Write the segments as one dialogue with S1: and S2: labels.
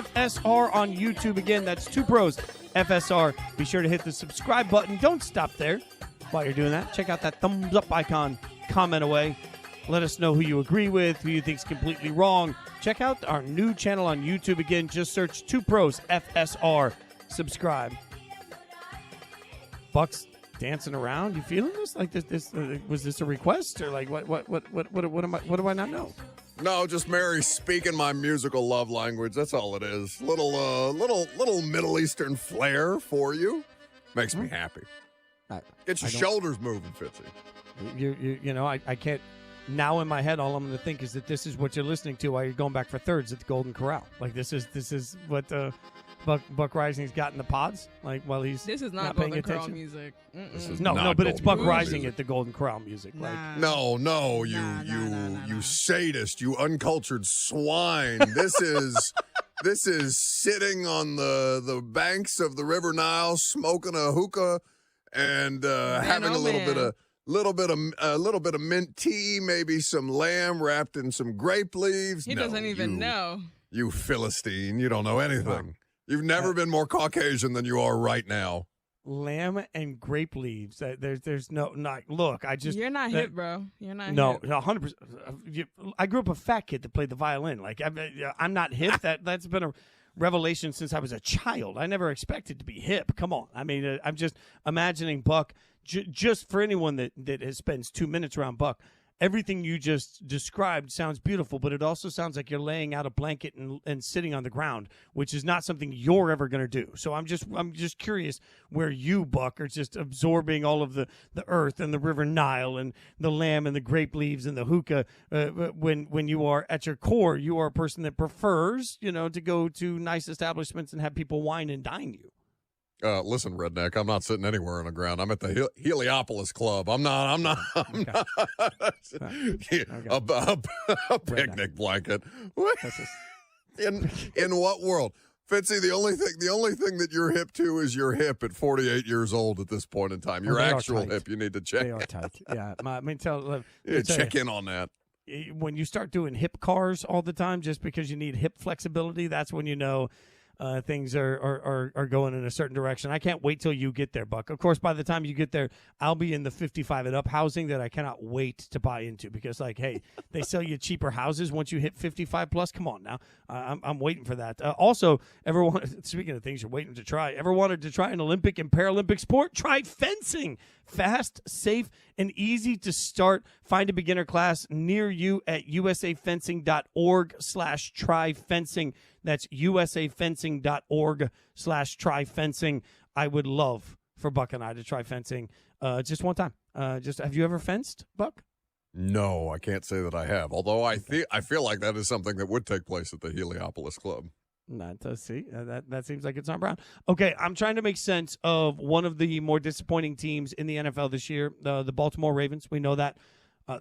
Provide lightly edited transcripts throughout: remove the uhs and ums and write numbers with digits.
S1: FSR on YouTube. Again, that's Two Pros FSR. Be sure to hit the subscribe button. Don't stop there. While you're doing that, check out that thumbs up icon. Comment away. Let us know who you agree with, who you think is completely wrong. Check out our new channel on YouTube. Again, just search Two Pros FSR. Subscribe. Buck's dancing around. You feeling this? Like this was this a request or like what am I? What do I not know?
S2: No, just Mary speaking my musical love language. That's all it is. Little Middle Eastern flair for you. Makes me happy. Get your shoulders moving, Fitzy.
S1: You know, I can't. Now in my head, all I'm going to think is that this is what you're listening to while you're going back for thirds at the Golden Corral. Like this is what Buck Rising's got in the pods. Like while he's
S3: this is not
S1: paying
S3: Golden Corral
S1: attention.
S3: music.
S1: No, but it's Buck Rising at the Golden Corral music.
S3: Nah.
S1: Like
S2: No, you sadist, you uncultured swine. This is sitting on the banks of the River Nile, smoking a hookah, and having a little bit of mint tea, maybe some lamb wrapped in some grape leaves.
S3: He doesn't even know.
S2: You Philistine, you don't know anything. You've never been more Caucasian than you are right now.
S1: Lamb and grape leaves. There's no look.
S3: You're not hip, bro. You're not.
S1: No,
S3: hip.
S1: 100%. I grew up a fat kid that played the violin. Like I'm not hip. That's been a revelation since I was a child. I never expected to be hip. Come on. I mean, I'm just imagining Buck. Just for anyone that spends 2 minutes around Buck, everything you just described sounds beautiful, but it also sounds like you're laying out a blanket and sitting on the ground, which is not something you're ever going to do. So I'm just curious where you, Buck, are just absorbing all of the earth and the River Nile and the lamb and the grape leaves and the hookah. When you are at your core, you are a person that prefers, to go to nice establishments and have people wine and dine you.
S2: Listen, redneck, I'm not sitting anywhere on the ground. I'm at the Heliopolis Club. I'm not. A picnic blanket. In what world? Fitzy, the only thing that you're hip to is you're hip at 48 years old at this point in time. Your actual hip, you need to check.
S1: They are tight. Yeah.
S2: Check in on that.
S1: When you start doing hip cars all the time just because you need hip flexibility, that's when you know things are going in a certain direction. I can't wait till you get there, Buck. Of course, by the time you get there, I'll be in the 55 and up housing that I cannot wait to buy into because, hey, they sell you cheaper houses once you hit 55 plus. Come on now. I'm waiting for that. Also, speaking of things you're waiting to try, ever wanted to try an Olympic and Paralympic sport? Try fencing. Fast, safe, and easy to start. Find a beginner class near you at usafencing.org/tryfencing. That's usafencing.org/tryfencing. I would love for Buck and I to try fencing just one time. Have you ever fenced, Buck?
S2: No, I can't say that I have. Although I feel like that is something that would take place at the Heliopolis Club.
S1: That seems like it's on Brown. Okay, I'm trying to make sense of one of the more disappointing teams in the NFL this year, the Baltimore Ravens. We know that.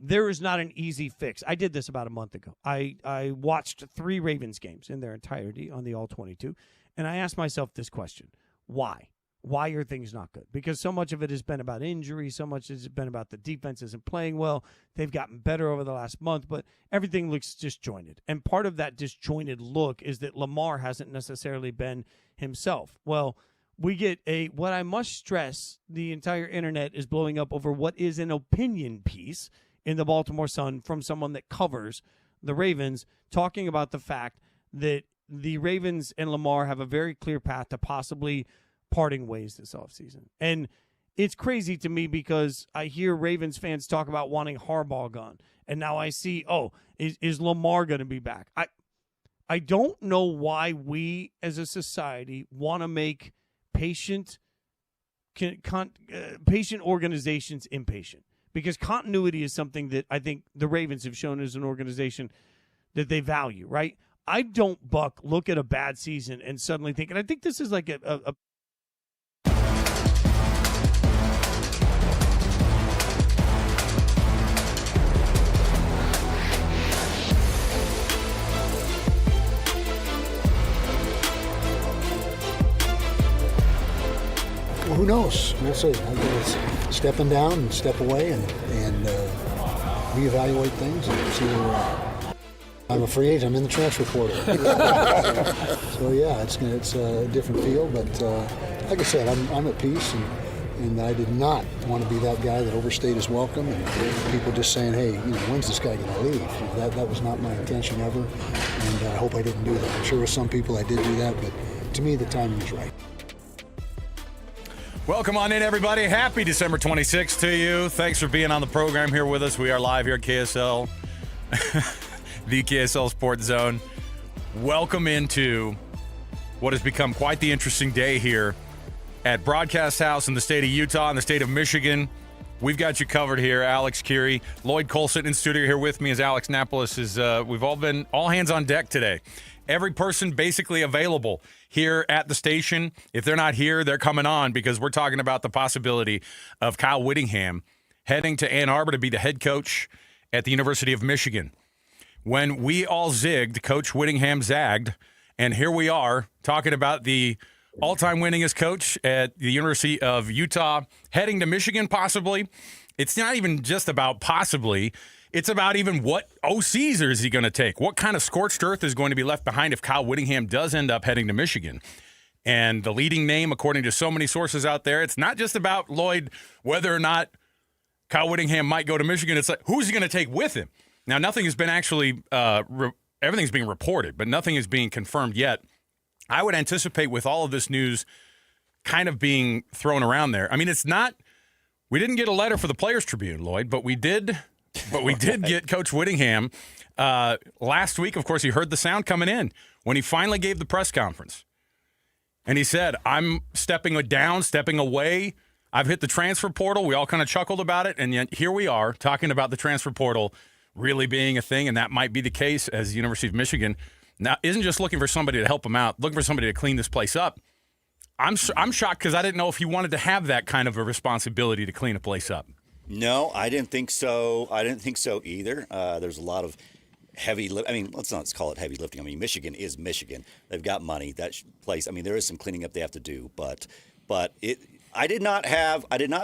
S1: There is not an easy fix. I did this about a month ago. I watched 3 Ravens games in their entirety on the All-22, and I asked myself this question. Why? Why are things not good? Because so much of it has been about injury. So much has been about the defense isn't playing well. They've gotten better over the last month, but everything looks disjointed. And part of that disjointed look is that Lamar hasn't necessarily been himself. Well, we get what I must stress, the entire internet is blowing up over what is an opinion piece in the Baltimore Sun from someone that covers the Ravens, talking about the fact that the Ravens and Lamar have a very clear path to possibly parting ways this offseason. And it's crazy to me because I hear Ravens fans talk about wanting Harbaugh gone. And now I see, is Lamar going to be back? I don't know why we as a society want to make patient organizations impatient. Because continuity is something that I think the Ravens have shown as an organization that they value, right? I don't, Buck, look at a bad season and suddenly think, and I think this is like a
S4: Well, who knows? We'll see. I think it's stepping down and step away and reevaluate things and see where we're at. I'm a free agent. I'm in the transfer portal. So yeah, it's a different feel. But like I said, I'm at peace, and I did not want to be that guy that overstayed his welcome and people just saying, hey, when's this guy going to leave? That was not my intention ever, and I hope I didn't do that. I'm sure with some people I did do that, but to me the timing was right.
S5: Welcome on in, everybody. Happy December 26th to you. Thanks for being on the program here with us. We are live here at KSL, the KSL Sports Zone. Welcome into what has become quite the interesting day here at Broadcast House in the state of Utah and the state of Michigan. We've got you covered here. Alex Curie, Lloyd Cole sitting in studio here with me as Alex Napolis is. We've all been all hands on deck today. Every person basically available here at the station. If they're not here, they're coming on because we're talking about the possibility of Kyle Whittingham heading to Ann Arbor to be the head coach at the University of Michigan. When we all zigged, Coach Whittingham zagged, and here we are talking about the all-time winningest coach at the University of Utah heading to Michigan possibly. It's not even just about possibly. It's about even what OCs is he going to take? What kind of scorched earth is going to be left behind if Kyle Whittingham does end up heading to Michigan? And the leading name, according to so many sources out there, it's not just about, Lloyd, whether or not Kyle Whittingham might go to Michigan. It's like, who's he going to take with him? Now, nothing has been actually everything's being reported, but nothing is being confirmed yet. I would anticipate with all of this news kind of being thrown around there. I mean, it's not – we didn't get a letter for the Players Tribune, Lloyd, but we did – but we did get Coach Whittingham last week. Of course, he heard the sound coming in when he finally gave the press conference. And he said, I'm stepping down, stepping away. I've hit the transfer portal. We all kind of chuckled about it. And yet here we are talking about the transfer portal really being a thing. And that might be the case as the University of Michigan now isn't just looking for somebody to help him out, looking for somebody to clean this place up. I'm shocked because I didn't know if he wanted to have that kind of a responsibility to clean a place up.
S6: No, I didn't think so. I didn't think so either. There's a lot of heavy let's not call it heavy lifting. I mean, Michigan is Michigan. They've got money. That place, I mean, there is some cleaning up they have to do. But I did not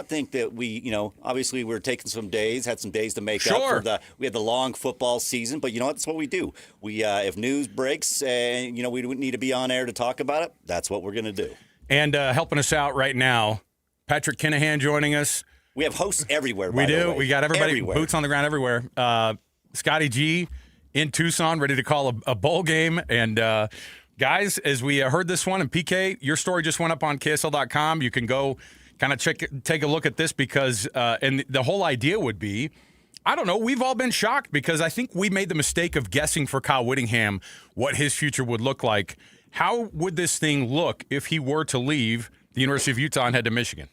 S6: think that we, obviously we were taking some days, had some days to make up for we had the long football season. But that's what we do. We if news breaks and, we need to be on air to talk about it, that's what we're going to do.
S5: And helping us out right now, Patrick Kinahan joining us.
S6: We have hosts everywhere.
S5: We do. We got everybody,
S6: everywhere.
S5: Boots on the ground everywhere. Scotty G in Tucson, ready to call a bowl game. And guys, as we heard this one, and PK, your story just went up on KSL.com. You can go kind of take a look at this because, and the whole idea would be, I don't know, we've all been shocked because I think we made the mistake of guessing for Kyle Whittingham what his future would look like. How would this thing look if he were to leave the University of Utah and head to Michigan?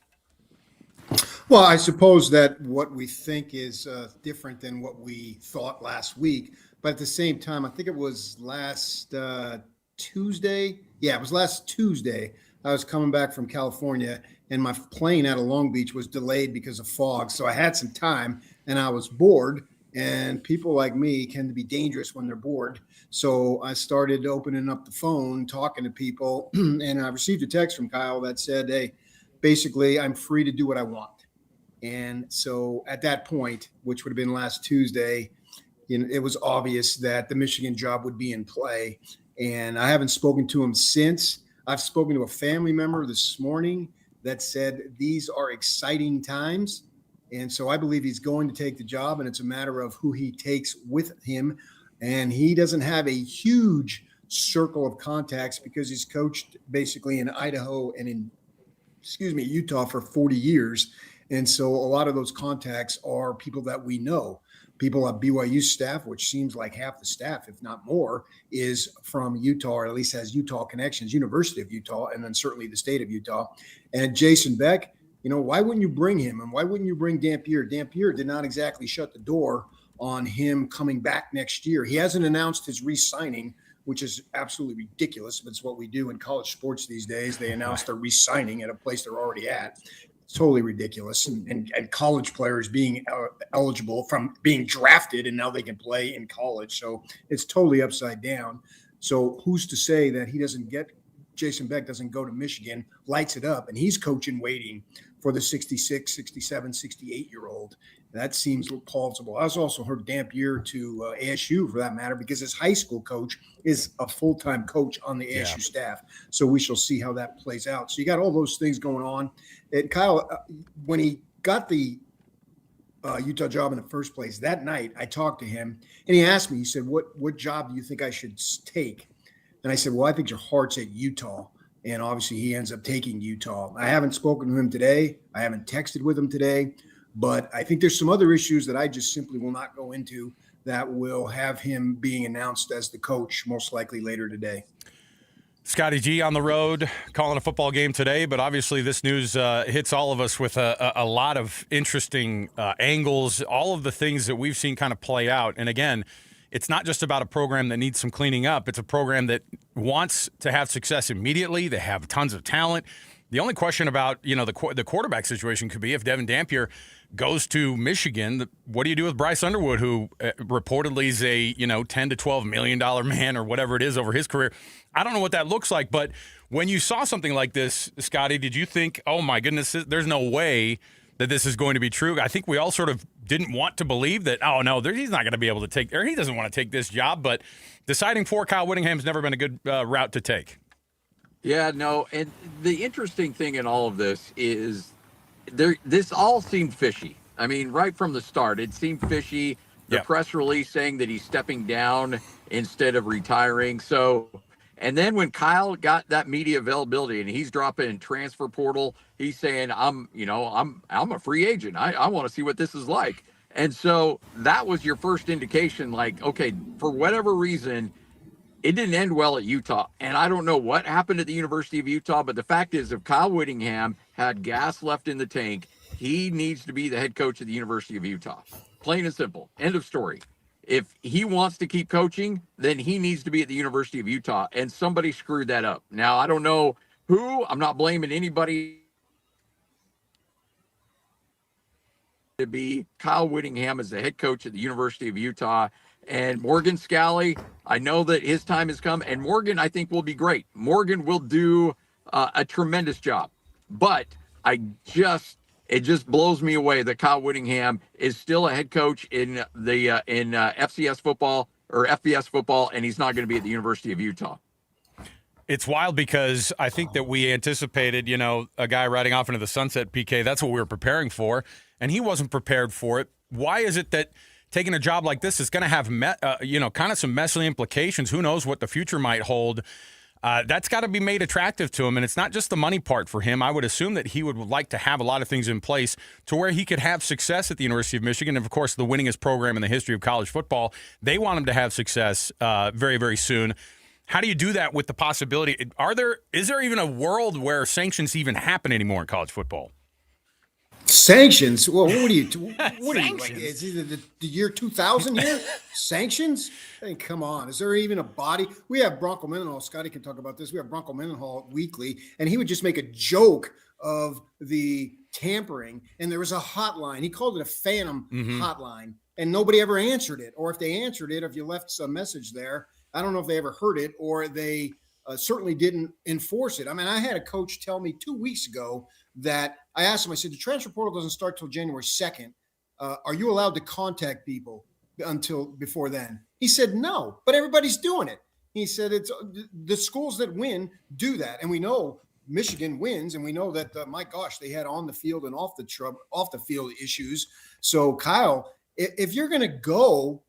S7: Well, I suppose that what we think is different than what we thought last week. But at the same time, I think it was last Tuesday. Yeah, it was last Tuesday. I was coming back from California, and my plane out of Long Beach was delayed because of fog. So I had some time, and I was bored. And people like me can be dangerous when they're bored. So I started opening up the phone, talking to people, and I received a text from Kyle that said, hey, basically, I'm free to do what I want. And so at that point, which would have been last Tuesday, it was obvious that the Michigan job would be in play. And I haven't spoken to him since. I've spoken to a family member this morning that said these are exciting times. And so I believe he's going to take the job, and it's a matter of who he takes with him. And he doesn't have a huge circle of contacts because he's coached basically in Idaho and in Utah for 40 years. And so a lot of those contacts are people that we know. People at BYU staff, which seems like half the staff, if not more, is from Utah, or at least has Utah connections, University of Utah, and then certainly the state of Utah. And Jason Beck, why wouldn't you bring him? And why wouldn't you bring Dampier? Dampier did not exactly shut the door on him coming back next year. He hasn't announced his re-signing, which is absolutely ridiculous, but it's what we do in college sports these days. They announce they're re-signing at a place they're already at. It's totally ridiculous. And college players being eligible from being drafted, and now they can play in college. So it's totally upside down. So who's to say that Jason Beck doesn't go to Michigan, lights it up, and he's coaching waiting for the 66, 67, 68-year-old. That seems plausible. I was also heard Dampier to ASU for that matter, because his high school coach is a full-time coach on the ASU staff. So we shall see how that plays out. So you got all those things going on. And Kyle, when he got the Utah job in the first place, that night I talked to him and he asked me, he said, what job do you think I should take? And I said, well, I think your heart's at Utah. And obviously he ends up taking Utah. I haven't spoken to him today. I haven't texted with him today. But I think there's some other issues that I just simply will not go into that will have him being announced as the coach most likely later today.
S5: Scotty G on the road calling a football game today, but obviously this news hits all of us with a lot of interesting angles, all of the things that we've seen kind of play out. And again, it's not just about a program that needs some cleaning up. It's a program that wants to have success immediately. They have tons of talent. The only question about, the quarterback situation could be if Devin Dampier goes to Michigan, what do you do with Bryce Underwood, who reportedly is a, $10 to $12 million man or whatever it is over his career? I don't know what that looks like, but when you saw something like this, Scotty, did you think, oh my goodness, there's no way that this is going to be true? I think we all sort of didn't want to believe that, oh no, he's not going to be able to take, or he doesn't want to take this job, but deciding for Kyle Whittingham's never been a good route to take.
S8: Yeah, no, and the interesting thing in all of this is this all seemed fishy. I mean, right from the start, it seemed fishy. The press release saying that he's stepping down instead of retiring. So, and then when Kyle got that media availability and he's dropping in transfer portal, he's saying, I'm a free agent. I want to see what this is like. And so that was your first indication, like, okay, for whatever reason, it didn't end well at Utah. And I don't know what happened at the University of Utah, but the fact is, if Kyle Whittingham had gas left in the tank, he needs to be the head coach at the University of Utah. Plain and simple. End of story. If he wants to keep coaching, then he needs to be at the University of Utah. And somebody screwed that up. Now, I don't know who. I'm not blaming anybody. To be Kyle Whittingham as the head coach at the University of Utah. And Morgan Scalley, I know that his time has come, and Morgan, I think, will be great. Morgan will do a tremendous job, but it just blows me away that Kyle Whittingham is still a head coach in the FCS football or FBS football, and he's not going to be at the University of Utah.
S5: It's wild because I think that we anticipated, a guy riding off into the sunset, PK. That's what we were preparing for, and he wasn't prepared for it. Why is it that taking a job like this is going to have, kind of some messy implications? Who knows what the future might hold? That's got to be made attractive to him, and it's not just the money part for him. I would assume that he would like to have a lot of things in place to where he could have success at the University of Michigan. And, of course, the winningest program in the history of college football. They want him to have success very, very soon. How do you do that with the possibility? Is there even a world where sanctions even happen anymore in college football?
S7: Sanctions? Well, what are you like? Is it the year 2000 here? Sanctions? I mean, come on. Is there even a body? We have Bronco Mendenhall. Scotty can talk about this. We have Bronco Mendenhall weekly, and he would just make a joke of the tampering, and there was a hotline. He called it a phantom hotline, and nobody ever answered it. Or if they answered it, if you left some message there, I don't know if they ever heard it, or they certainly didn't enforce it. I mean, I had a coach tell me 2 weeks ago that I asked him, I said, the transfer portal doesn't start till January 2nd. Are you allowed to contact people until before then? He said, no, but everybody's doing it. He said, it's the schools that win do that. And we know Michigan wins, and we know that, my gosh, they had on the field and off the field issues. So Kyle, if you're going to go,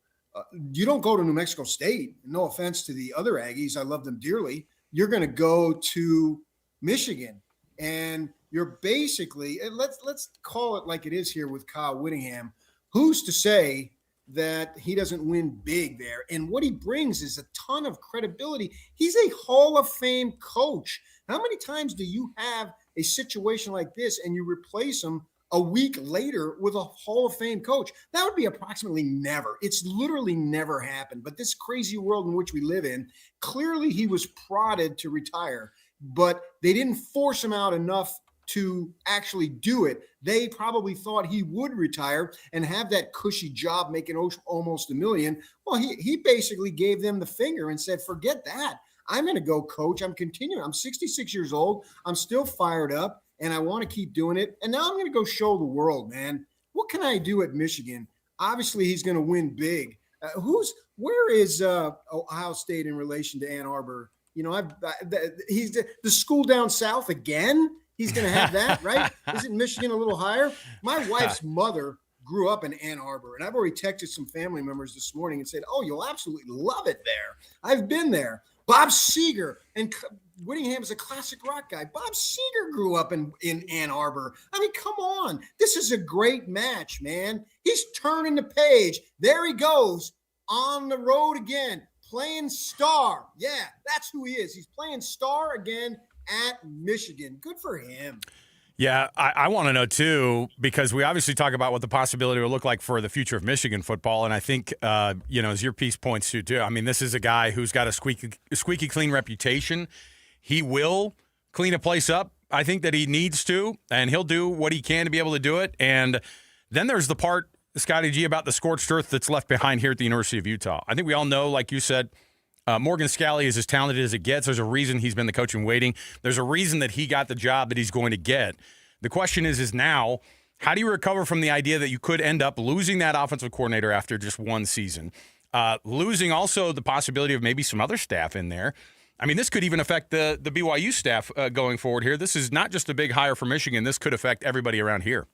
S7: you don't go to New Mexico State. No offense to the other Aggies. I love them dearly. You're going to go to Michigan, and you're basically, let's call it like it is here with Kyle Whittingham. Who's to say that he doesn't win big there? And what he brings is a ton of credibility. He's a Hall of Fame coach. How many times do you have a situation like this and you replace him a week later with a Hall of Fame coach? That would be approximately never. It's literally never happened. But this crazy world in which we live in, clearly he was prodded to retire, but they didn't force him out enough to actually do it. They probably thought he would retire and have that cushy job making almost $1 million. Well, he basically gave them the finger and said, forget that. I'm going to go coach. I'm continuing. I'm 66 years old. I'm still fired up, and I want to keep doing it. And now I'm going to go show the world, man, what can I do at Michigan? Obviously, he's going to win big. Where is Ohio State in relation to Ann Arbor? He's the school down south again. He's going to have that, right? Isn't Michigan a little higher? My wife's mother grew up in Ann Arbor, and I've already texted some family members this morning and said, "Oh, you'll absolutely love it there. I've been there." Bob Seger, and Whittingham is a classic rock guy. Bob Seger grew up in Ann Arbor. I mean, come on. This is a great match, man. He's turning the page. There he goes on the road again, playing star. Yeah, that's who he is. He's playing star again at Michigan. Good for him.
S5: Yeah, I want to know, too, because we obviously talk about what the possibility will look like for the future of Michigan football. And I think, as your piece points to, too, I mean, this is a guy who's got a squeaky clean reputation. He will clean a place up. I think that he needs to, and he'll do what he can to be able to do it. And then there's the part, Scotty G, about the scorched earth that's left behind here at the University of Utah. I think we all know, like you said, Morgan Scalley is as talented as it gets. There's a reason he's been the coach in waiting. There's a reason that he got the job that he's going to get. The question is now, how do you recover from the idea that you could end up losing that offensive coordinator after just one season? Losing also the possibility of maybe some other staff in there. I mean, this could even affect the BYU staff going forward here. This is not just a big hire for Michigan. This could affect everybody around here.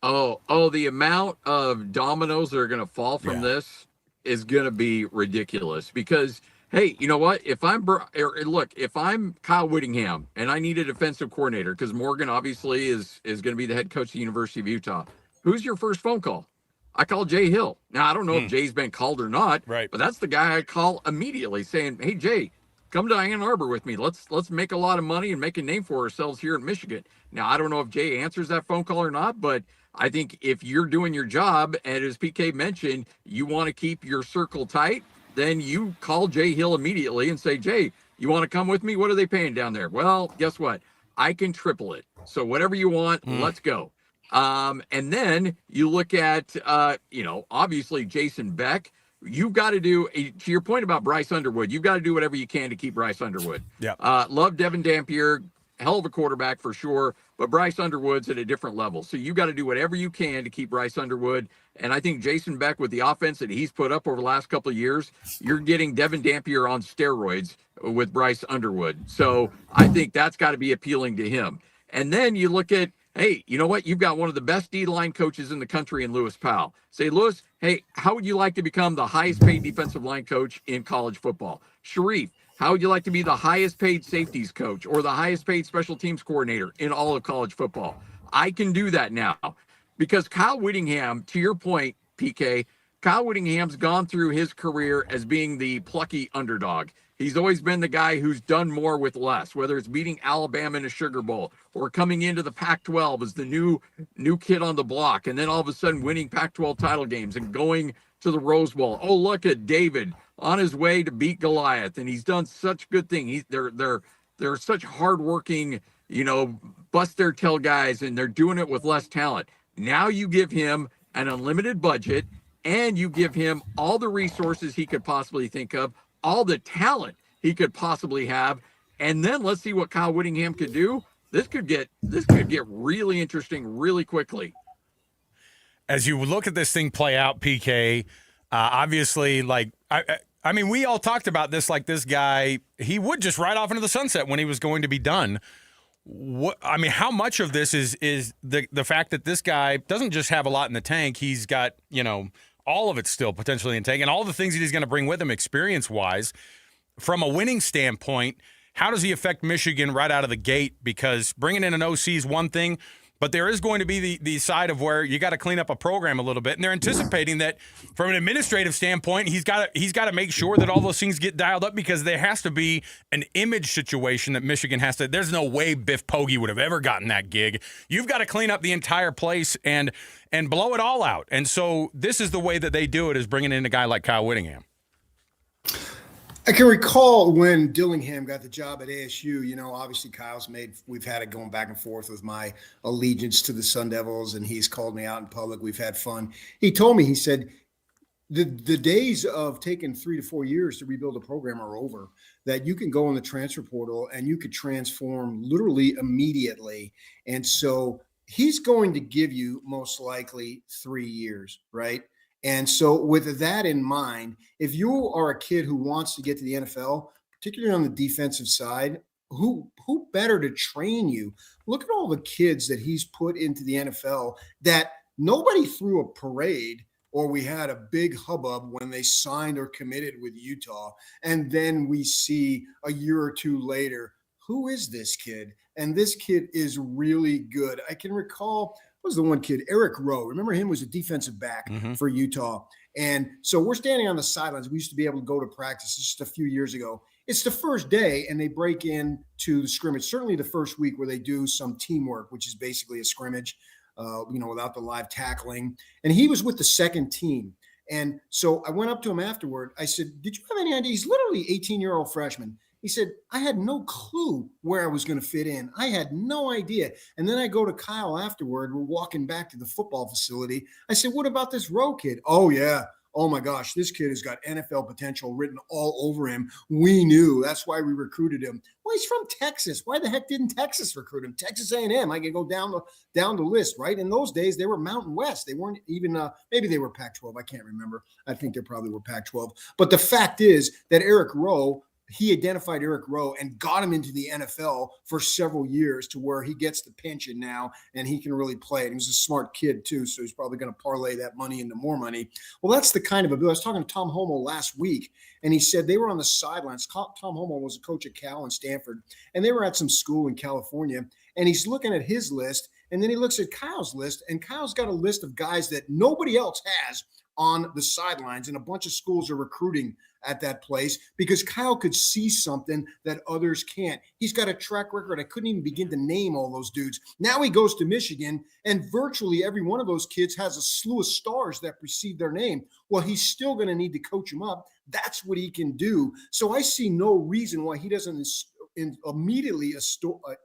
S8: Oh, the amount of dominoes that are going to fall from this is going to be ridiculous because – hey, you know what? If I'm Kyle Whittingham and I need a defensive coordinator because Morgan obviously is going to be the head coach of the University of Utah, who's your first phone call? I call Jay Hill. Now, I don't know if Jay's been called or not,
S5: right? But
S8: that's the guy I call immediately saying, hey, Jay, come to Ann Arbor with me. Let's make a lot of money and make a name for ourselves here in Michigan. Now, I don't know if Jay answers that phone call or not, but I think if you're doing your job, and as PK mentioned, you want to keep your circle tight, then you call Jay Hill immediately and say, Jay, you want to come with me? What are they paying down there? Well, guess what? I can triple it. So whatever you want, let's go. And then you look at, obviously Jason Beck. You've got to do, to your point about Bryce Underwood, you've got to do whatever you can to keep Bryce Underwood.
S5: Yeah.
S8: Love Devin Dampier, hell of a quarterback for sure, but Bryce Underwood's at a different level. So you got to do whatever you can to keep Bryce Underwood. And I think Jason Beck, with the offense that he's put up over the last couple of years, you're getting Devin Dampier on steroids with Bryce Underwood. So I think that's got to be appealing to him. And then you look at, hey, you know what? You've got one of the best D-line coaches in the country in Lewis Powell. Say, Lewis, hey, how would you like to become the highest paid defensive line coach in college football? Sharif, how would you like to be the highest paid safeties coach or the highest paid special teams coordinator in all of college football? I can do that now because Kyle Whittingham, to your point, PK, Kyle Whittingham's gone through his career as being the plucky underdog. He's always been the guy who's done more with less, whether it's beating Alabama in a Sugar Bowl or coming into the Pac-12 as the new kid on the block, and then all of a sudden winning Pac-12 title games and going to the Rose Bowl. Oh, look at David on his way to beat Goliath, and he's done such good things. They're such hardworking, bust their tail guys, and they're doing it with less talent. Now you give him an unlimited budget, and you give him all the resources he could possibly think of, all the talent he could possibly have, and then let's see what Kyle Whittingham could do. This could get really interesting really quickly.
S5: As you look at this thing play out, PK, obviously, I mean, we all talked about this, like this guy, he would just ride off into the sunset when he was going to be done. How much of this is the fact that this guy doesn't just have a lot in the tank, he's got, all of it still potentially in tank, and all the things that he's going to bring with him experience-wise. From a winning standpoint, how does he affect Michigan right out of the gate? Because bringing in an OC is one thing, but there is going to be the side of where you got to clean up a program a little bit, and they're anticipating that from an administrative standpoint, he's got to make sure that all those things get dialed up because there has to be an image situation that Michigan has to. There's no way Biff Poggi would have ever gotten that gig. You've got to clean up the entire place and blow it all out. And so this is the way that they do it, is bringing in a guy like Kyle Whittingham.
S7: I can recall when Dillingham got the job at ASU, obviously we've had it going back and forth with my allegiance to the Sun Devils, and he's called me out in public. We've had fun. He told me, he said, the days of taking 3 to 4 years to rebuild a program are over, that you can go in the transfer portal and you could transform literally immediately. And so he's going to give you most likely 3 years, right? And so with that in mind, if you are a kid who wants to get to the NFL, particularly on the defensive side, who better to train you? Look at all the kids that he's put into the NFL that nobody threw a parade or we had a big hubbub when they signed or committed with Utah. And then we see a year or two later, who is this kid? And this kid is really good. I can recall, what was the one kid? Eric Rowe. Remember him? Was a defensive back for Utah. And so we're standing on the sidelines. We used to be able to go to practice just a few years ago. It's the first day, and they break into the scrimmage, certainly the first week where they do some teamwork, which is basically a scrimmage, without the live tackling. And he was with the second team. And so I went up to him afterward. I said, did you have any idea? He's literally 18-year-old freshman. He said, I had no clue where I was going to fit in. I had no idea. And then I go to Kyle afterward. We're walking back to the football facility. I said, what about this Rowe kid? Oh, yeah. Oh, my gosh, this kid has got NFL potential written all over him. We knew. That's why we recruited him. Well, he's from Texas. Why the heck didn't Texas recruit him? Texas A&M. I can go down the list, right? In those days, they were Mountain West. They weren't even maybe they were Pac-12. I can't remember. I think they probably were Pac-12. But the fact is that Eric Rowe, he identified Eric Rowe and got him into the NFL for several years to where he gets the pension now and he can really play it. He was a smart kid too, so he's probably going to parlay that money into more money. Well, that's the kind of I was talking to Tom Homo last week, and he said they were on the sidelines. Tom Homo was a coach at Cal and Stanford, and they were at some school in California, and he's looking at his list, and then he looks at Kyle's list, and Kyle's got a list of guys that nobody else has on the sidelines, and a bunch of schools are recruiting at that place because Kyle could see something that others can't. He's got a track record. I couldn't even begin to name all those dudes. Now he goes to Michigan, and virtually every one of those kids has a slew of stars that precede their name. Well, he's still going to need to coach him up. That's what he can do. So I see no reason why he doesn't immediately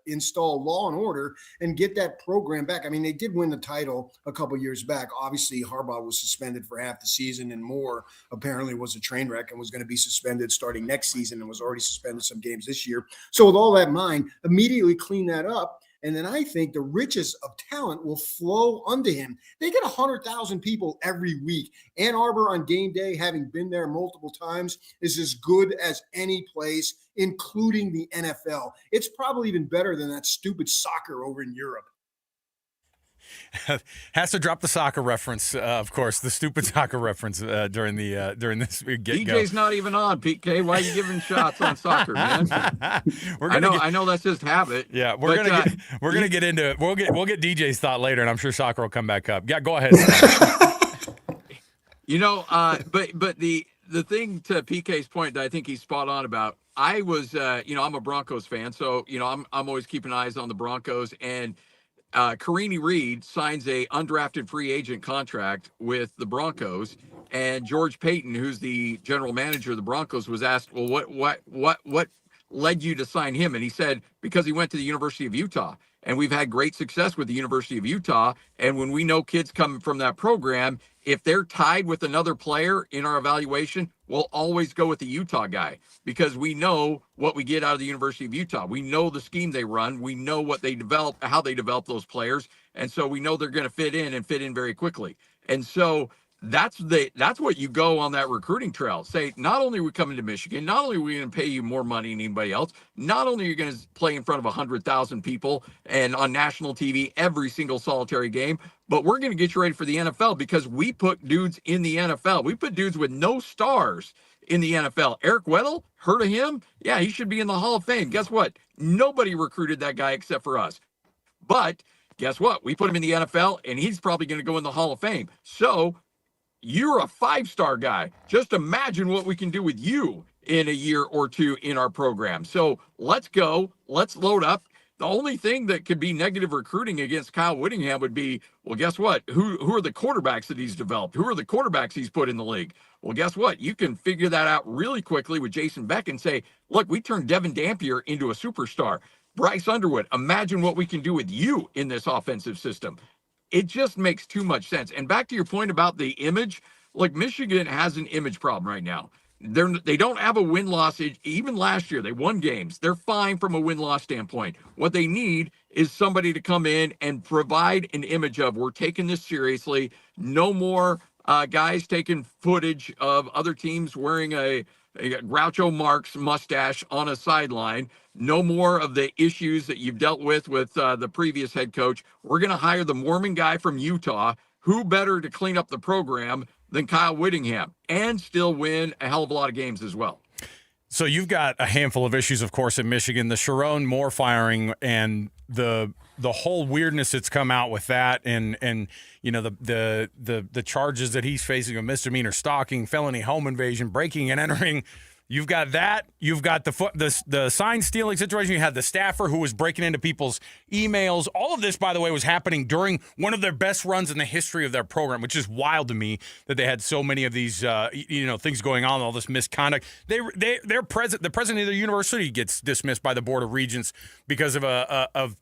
S7: install law and order and get that program back. I mean, they did win the title a couple years back. Obviously, Harbaugh was suspended for half the season, and Moore apparently was a train wreck and was going to be suspended starting next season and was already suspended some games this year. So with all that in mind, immediately clean that up. And then I think the riches of talent will flow unto him. They get 100,000 people every week. Ann Arbor on game day, having been there multiple times, is as good as any place, including the NFL. It's probably even better than that stupid soccer over in Europe.
S5: Has to drop the soccer reference, of course, the stupid soccer reference during this get-go.
S8: DJ's not even on, PK. Why are you giving shots on soccer, man? I know that's just habit.
S5: Yeah, we're gonna get into it. We'll get DJ's thought later, and I'm sure soccer will come back up. Yeah, go ahead.
S8: But the thing to PK's point that I think he's spot on about. I was, I'm a Broncos fan, so I'm always keeping eyes on the Broncos and. Carini Reed signs a undrafted free agent contract with the Broncos, and George Payton, who's the general manager of the Broncos, was asked, well, what led you to sign him? And he said, because he went to the University of Utah, and we've had great success with the University of Utah. And when we know kids coming from that program, if they're tied with another player in our evaluation, we'll always go with the Utah guy because we know what we get out of the University of Utah. We know the scheme they run. We know what they develop, how they develop those players. And so we know they're going to fit in very quickly. And so that's what you go on that recruiting trail. Say, not only are we coming to Michigan, not only are we going to pay you more money than anybody else, not only are you going to play in front of 100,000 people and on national TV every single solitary game, but we're going to get you ready for the NFL because we put dudes in the NFL. We put dudes with no stars in the NFL. Eric Weddle, heard of him? Yeah, he should be in the Hall of Fame. Guess what? Nobody recruited that guy except for us. But guess what? We put him in the NFL, and he's probably going to go in the Hall of Fame. So you're a 5-star guy. Just imagine what we can do with you in a year or two in our program. So let's go. Let's load up. The only thing that could be negative recruiting against Kyle Whittingham would be, well, guess what? Who are the quarterbacks that he's developed? Who are the quarterbacks he's put in the league? Well, guess what? You can figure that out really quickly with Jason Beck and say, look, we turned Devin Dampier into a superstar. Bryce Underwood, imagine what we can do with you in this offensive system. It just makes too much sense. And back to your point about the image, like Michigan has an image problem right now. They don't have a win-loss. Even last year, they won games. They're fine from a win-loss standpoint. What they need is somebody to come in and provide an image of, we're taking this seriously. No more guys taking footage of other teams wearing a Groucho Marx mustache on a sideline. No more of the issues that you've dealt with the previous head coach. We're going to hire the Mormon guy from Utah. Who better to clean up the program than Kyle Whittingham, and still win a hell of a lot of games as well?
S5: So you've got a handful of issues, of course, in Michigan. The Sharon Moore firing and the whole weirdness that's come out with that, and you know the charges that he's facing of misdemeanor stalking, felony home invasion, breaking and entering. You've got that. You've got the sign stealing situation. You had the staffer who was breaking into people's emails. All of this, by the way, was happening during one of their best runs in the history of their program, which is wild to me that they had so many of these things going on, all this misconduct. The president of the university gets dismissed by the Board of Regents because of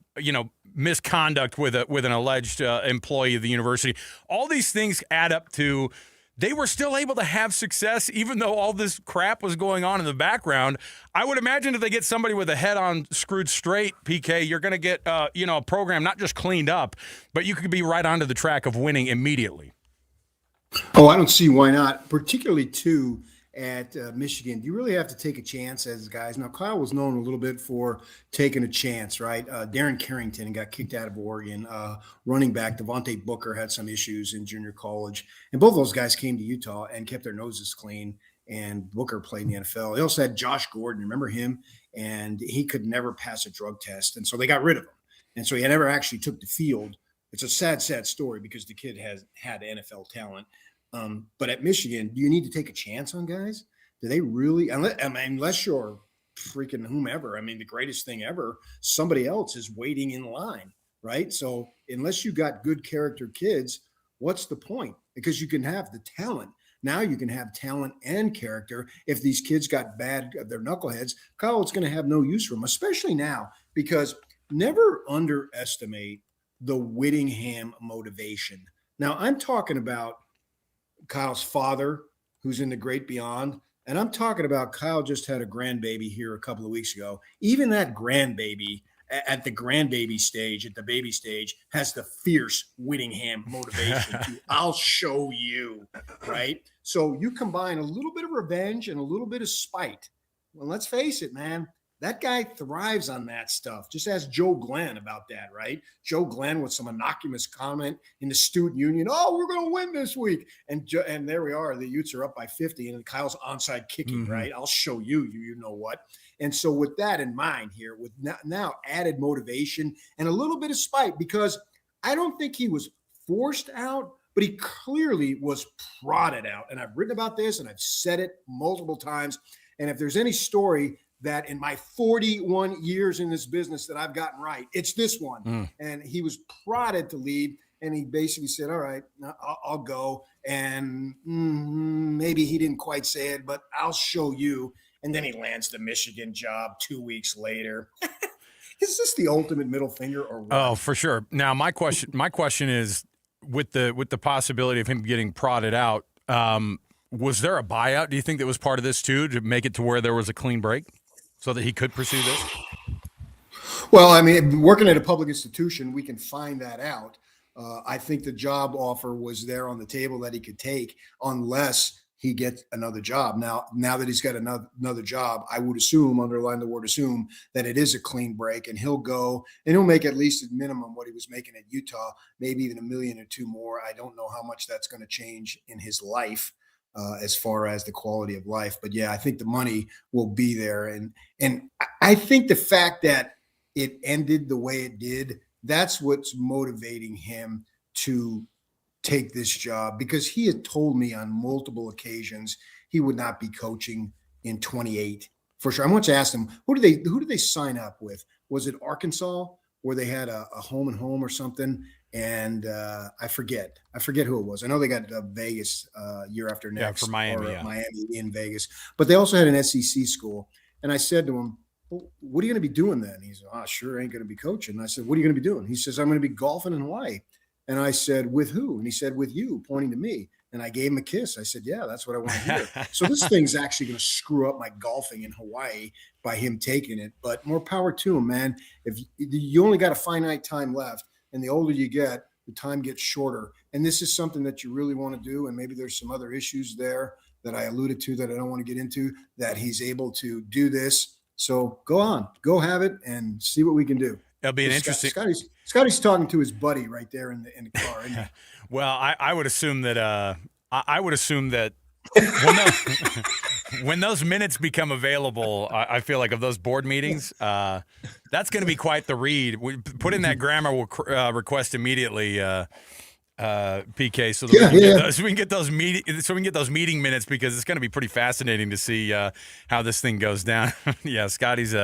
S5: misconduct with an alleged employee of the university. All these things add up to. They were still able to have success even though all this crap was going on in the background. I would imagine if they get somebody with a head on screwed straight, PK, you're going to get a program not just cleaned up, but you could be right onto the track of winning immediately.
S7: Oh, I don't see why not, particularly too at Michigan. You really have to take a chance as guys. Now, Kyle was known a little bit for taking a chance, right? Darren Carrington got kicked out of Oregon. Running back Devontae Booker had some issues in junior college. And both those guys came to Utah and kept their noses clean. And Booker played in the NFL. They also had Josh Gordon. Remember him? And he could never pass a drug test. And so they got rid of him. And so he never actually took the field. It's a sad, sad story because the kid has had NFL talent. But at Michigan, do you need to take a chance on guys? Do they really? Unless you're freaking whomever. I mean, the greatest thing ever, somebody else is waiting in line, right? So unless you got good character kids, what's the point? Because you can have the talent. Now you can have talent and character. If these kids got bad, they're knuckleheads, Kyle's going to have no use for them, especially now, because never underestimate the Whittingham motivation. Now, I'm talking about Kyle's father, who's in the great beyond. And I'm talking about Kyle just had a grandbaby here a couple of weeks ago. Even that grandbaby at the grandbaby stage, at the baby stage, has the fierce Whittingham motivation to, I'll show you, right? So you combine a little bit of revenge and a little bit of spite. Well, let's face it, man. That guy thrives on that stuff. Just ask Joe Glenn about that, right? Joe Glenn with some innocuous comment in the student union. Oh, we're going to win this week. And there we are. The Utes are up by 50 and Kyle's onside kicking, right? I'll show you, you know what. And so with that in mind here, with now added motivation and a little bit of spite, because I don't think he was forced out, but he clearly was prodded out. And I've written about this and I've said it multiple times. And if there's any story that in my 41 years in this business that I've gotten right, it's this one. And he was prodded to leave, and he basically said, all right, I'll go. And maybe he didn't quite say it, but I'll show you. And then he lands the Michigan job 2 weeks later. Is this the ultimate middle finger or what?
S5: Oh, for sure. Now, my question is, with the possibility of him getting prodded out, was there a buyout, do you think, that was part of this too, to make it to where there was a clean break so that he could pursue this?
S7: Well, I mean, working at a public institution, we can find that out. I think the job offer was there on the table that he could take unless he gets another job. Now that he's got another job, I would assume, underline the word assume, that it is a clean break, and he'll go and he'll make at least at minimum what he was making at Utah, maybe even $1 million or $2 million more. I don't know how much that's going to change in his life. As far as the quality of life. But yeah, I think the money will be there. And I think the fact that it ended the way it did, that's what's motivating him to take this job, because he had told me on multiple occasions he would not be coaching in 28 for sure. I once asked him, who did they sign up with? Was it Arkansas, where they had a home and home or something? And I forget who it was. I know they got Vegas year after next.
S5: Yeah, for Miami.
S7: Or Miami in Vegas. But they also had an SEC school. And I said to him, well, what are you going to be doing then? He said, sure ain't going to be coaching. And I said, what are you going to be doing? He says, I'm going to be golfing in Hawaii. And I said, with who? And he said, with you, pointing to me. And I gave him a kiss. I said, yeah, that's what I want to hear. So this thing's actually going to screw up my golfing in Hawaii by him taking it. But more power to him, man. If you only got a finite time left, and the older you get, the time gets shorter. And this is something that you really want to do. And maybe there's some other issues there that I alluded to that I don't want to get into, that he's able to do this. So go on, go have it and see what we can do.
S5: It'll be an interesting.
S7: Scotty's talking to his buddy right there in the car. Isn't he?
S5: Well, I would assume that when those minutes become available, I feel like of those board meetings, that's going to be quite the read. We put in that grammar request immediately, PK, so that we can get those meeting minutes, because it's going to be pretty fascinating to see how this thing goes down. Yeah, Scotty's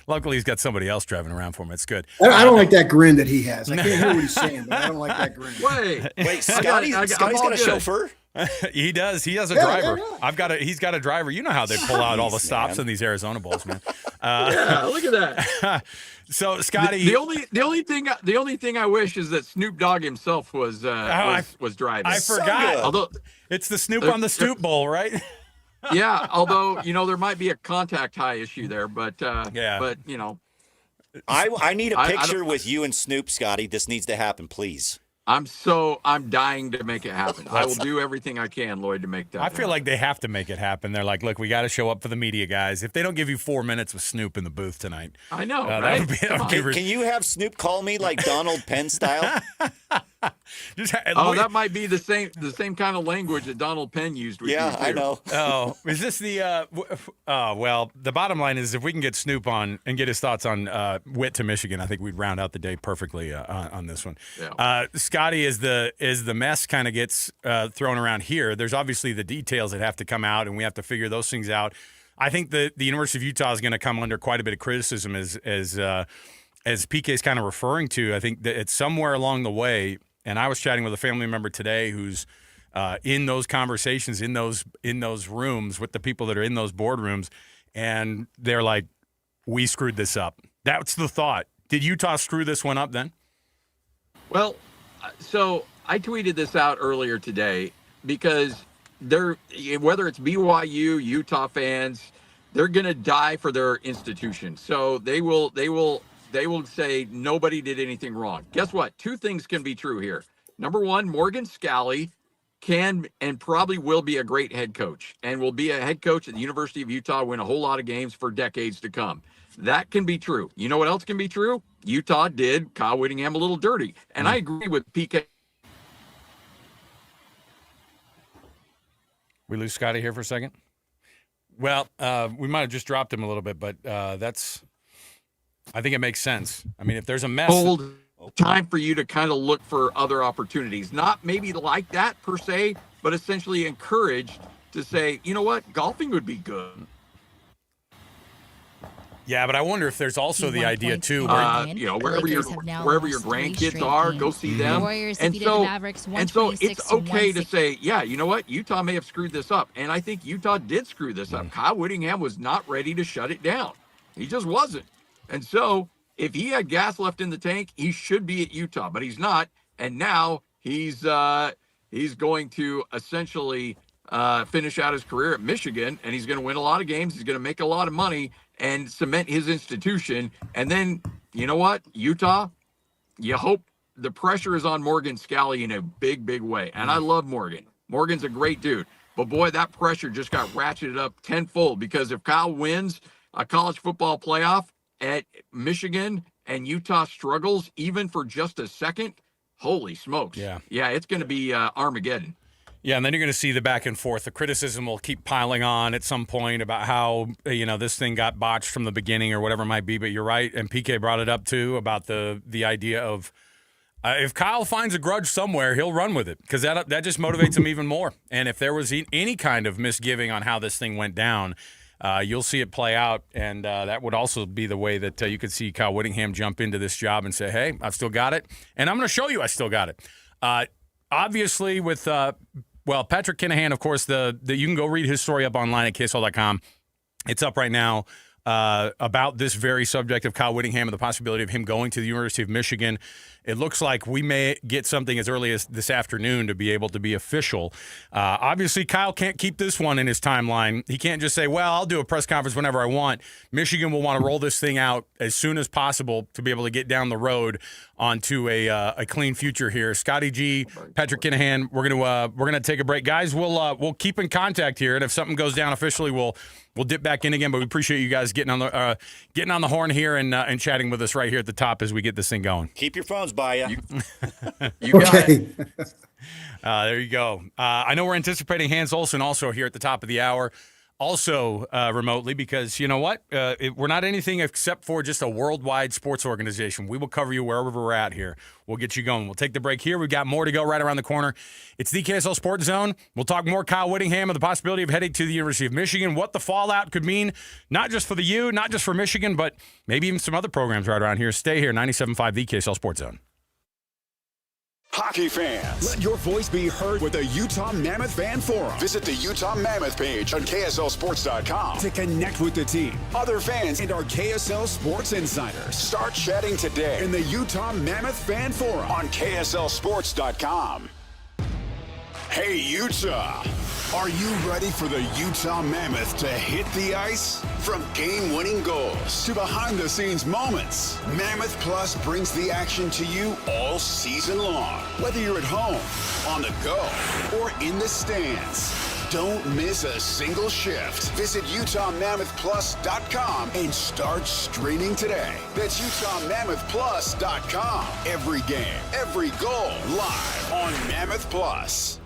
S5: luckily he's got somebody else driving around for him. It's good.
S7: I don't like that grin that he has. I can't hear what he's saying, but I don't like that grin.
S6: Wait, Scotty's got a chauffeur?
S5: He does. He has a driver.
S7: Yeah.
S5: He's got a driver. You know how they pull out all the stops in these Arizona Bowls, man.
S8: Yeah, look at that.
S5: So Scotty,
S8: the only thing I wish is that Snoop Dogg himself was driving.
S5: I forgot.
S8: Although
S5: it's the Snoop on the Stoop Bowl, right?
S8: Yeah. Although there might be a contact high issue there, but But
S6: I need a picture with you and Snoop, Scotty. This needs to happen, please.
S8: I'm dying to make it happen. I will do everything I can, Lloyd, to make that happen.
S5: I feel like they have to make it happen. They're like, look, we got to show up for the media guys. If they don't give you 4 minutes with Snoop in the booth tonight.
S8: I know,
S5: that would be,
S6: Can you have Snoop call me like Donald Penn style?
S8: That might be the same kind of language that Donald Penn used with you, too.
S6: I know.
S5: Oh, is this the well, the bottom line is if we can get Snoop on and get his thoughts on Witt to Michigan, I think we'd round out the day perfectly on this one.
S8: Yeah.
S5: Scotty, as the mess kind of gets thrown around here, there's obviously the details that have to come out, and we have to figure those things out. I think the University of Utah is going to come under quite a bit of criticism as PK is kind of referring to. I think that it's somewhere along the way, and I was chatting with a family member today who's in those conversations, in those rooms with the people that are in those boardrooms, and they're like, we screwed this up. That's the thought. Did Utah screw this one up then?
S8: Well, so I tweeted this out earlier today because whether it's BYU, Utah fans, they're going to die for their institution. So they will say nobody did anything wrong. Guess what? Two things can be true here. Number one, Morgan Scalley can and probably will be a great head coach and will be a head coach at the University of Utah, win a whole lot of games for decades to come. That can be true. You know what else can be true? Utah did Kyle Whittingham a little dirty. And I agree with PK.
S5: We lose Scotty here for a second? Well, we might have just dropped him a little bit, but I think it makes sense. I mean, if there's a mess.
S8: Time for you to kind of look for other opportunities, not maybe like that per se, but essentially encouraged to say, you know what, golfing would be good.
S5: Yeah, but I wonder if there's also the idea too,
S8: wherever your grandkids are, go see them. And so it's okay to say, yeah, you know what, Utah may have screwed this up, and I think Utah did screw this up. Kyle Whittingham was not ready to shut it down. He just wasn't, and so. If he had gas left in the tank, he should be at Utah, but he's not. And now he's going to essentially finish out his career at Michigan, and he's going to win a lot of games. He's going to make a lot of money and cement his institution. And then, you know what, Utah, you hope the pressure is on Morgan Scalley in a big, big way. And I love Morgan. Morgan's a great dude. But, boy, that pressure just got ratcheted up tenfold because if Kyle wins a college football playoff, at Michigan and Utah struggles even for just a second, holy smokes. Yeah, it's going to be Armageddon.
S5: Yeah, and then you're going to see the back and forth. The criticism will keep piling on at some point about how, this thing got botched from the beginning or whatever it might be. But you're right, and PK brought it up too about the idea of if Kyle finds a grudge somewhere, he'll run with it because that just motivates him even more. And if there was any kind of misgiving on how this thing went down, you'll see it play out, and that would also be the way that you could see Kyle Whittingham jump into this job and say, hey, I've still got it, and I'm going to show you I still got it. Obviously, with Patrick Kinahan, of course, you can go read his story up online at KSL.com. It's up right now about this very subject of Kyle Whittingham and the possibility of him going to the University of Michigan. It looks like we may get something as early as this afternoon to be able to be official. Obviously, Kyle can't keep this one in his timeline. He can't just say, well, I'll do a press conference whenever I want. Michigan will want to roll this thing out as soon as possible to be able to get down the road onto a clean future here. Scotty G, Patrick Kinahan, we're gonna take a break, guys. We'll keep in contact here, and if something goes down officially, we'll dip back in again. But we appreciate you guys getting on the horn here and chatting with us right here at the top as we get this thing going.
S6: Keep your phones by you.
S8: You got it.
S5: There you go. I know we're anticipating Hans Olsen also here at the top of the hour, also remotely, because you know what? We're not anything except for just a worldwide sports organization. We will cover you wherever we're at here. We'll get you going. We'll take the break here. We've got more to go right around the corner. It's the KSL Sports Zone. We'll talk more Kyle Whittingham and the possibility of heading to the University of Michigan, what the fallout could mean, not just for the U, not just for Michigan, but maybe even some other programs right around here. Stay here, 97.5, the KSL Sports Zone.
S9: Hockey fans, let your voice be heard with the Utah Mammoth Fan Forum. Visit the Utah Mammoth page on KSLSports.com to connect with the team, other fans, and our KSL Sports insiders. Start chatting today in the Utah Mammoth Fan Forum on KSLSports.com. Hey, Utah! Are you ready for the Utah Mammoth to hit the ice? From game-winning goals to behind-the-scenes moments, Mammoth Plus brings the action to you all season long. Whether you're at home, on the go, or in the stands, don't miss a single shift. Visit UtahMammothPlus.com and start streaming today. That's UtahMammothPlus.com. Every game, every goal, live on Mammoth Plus.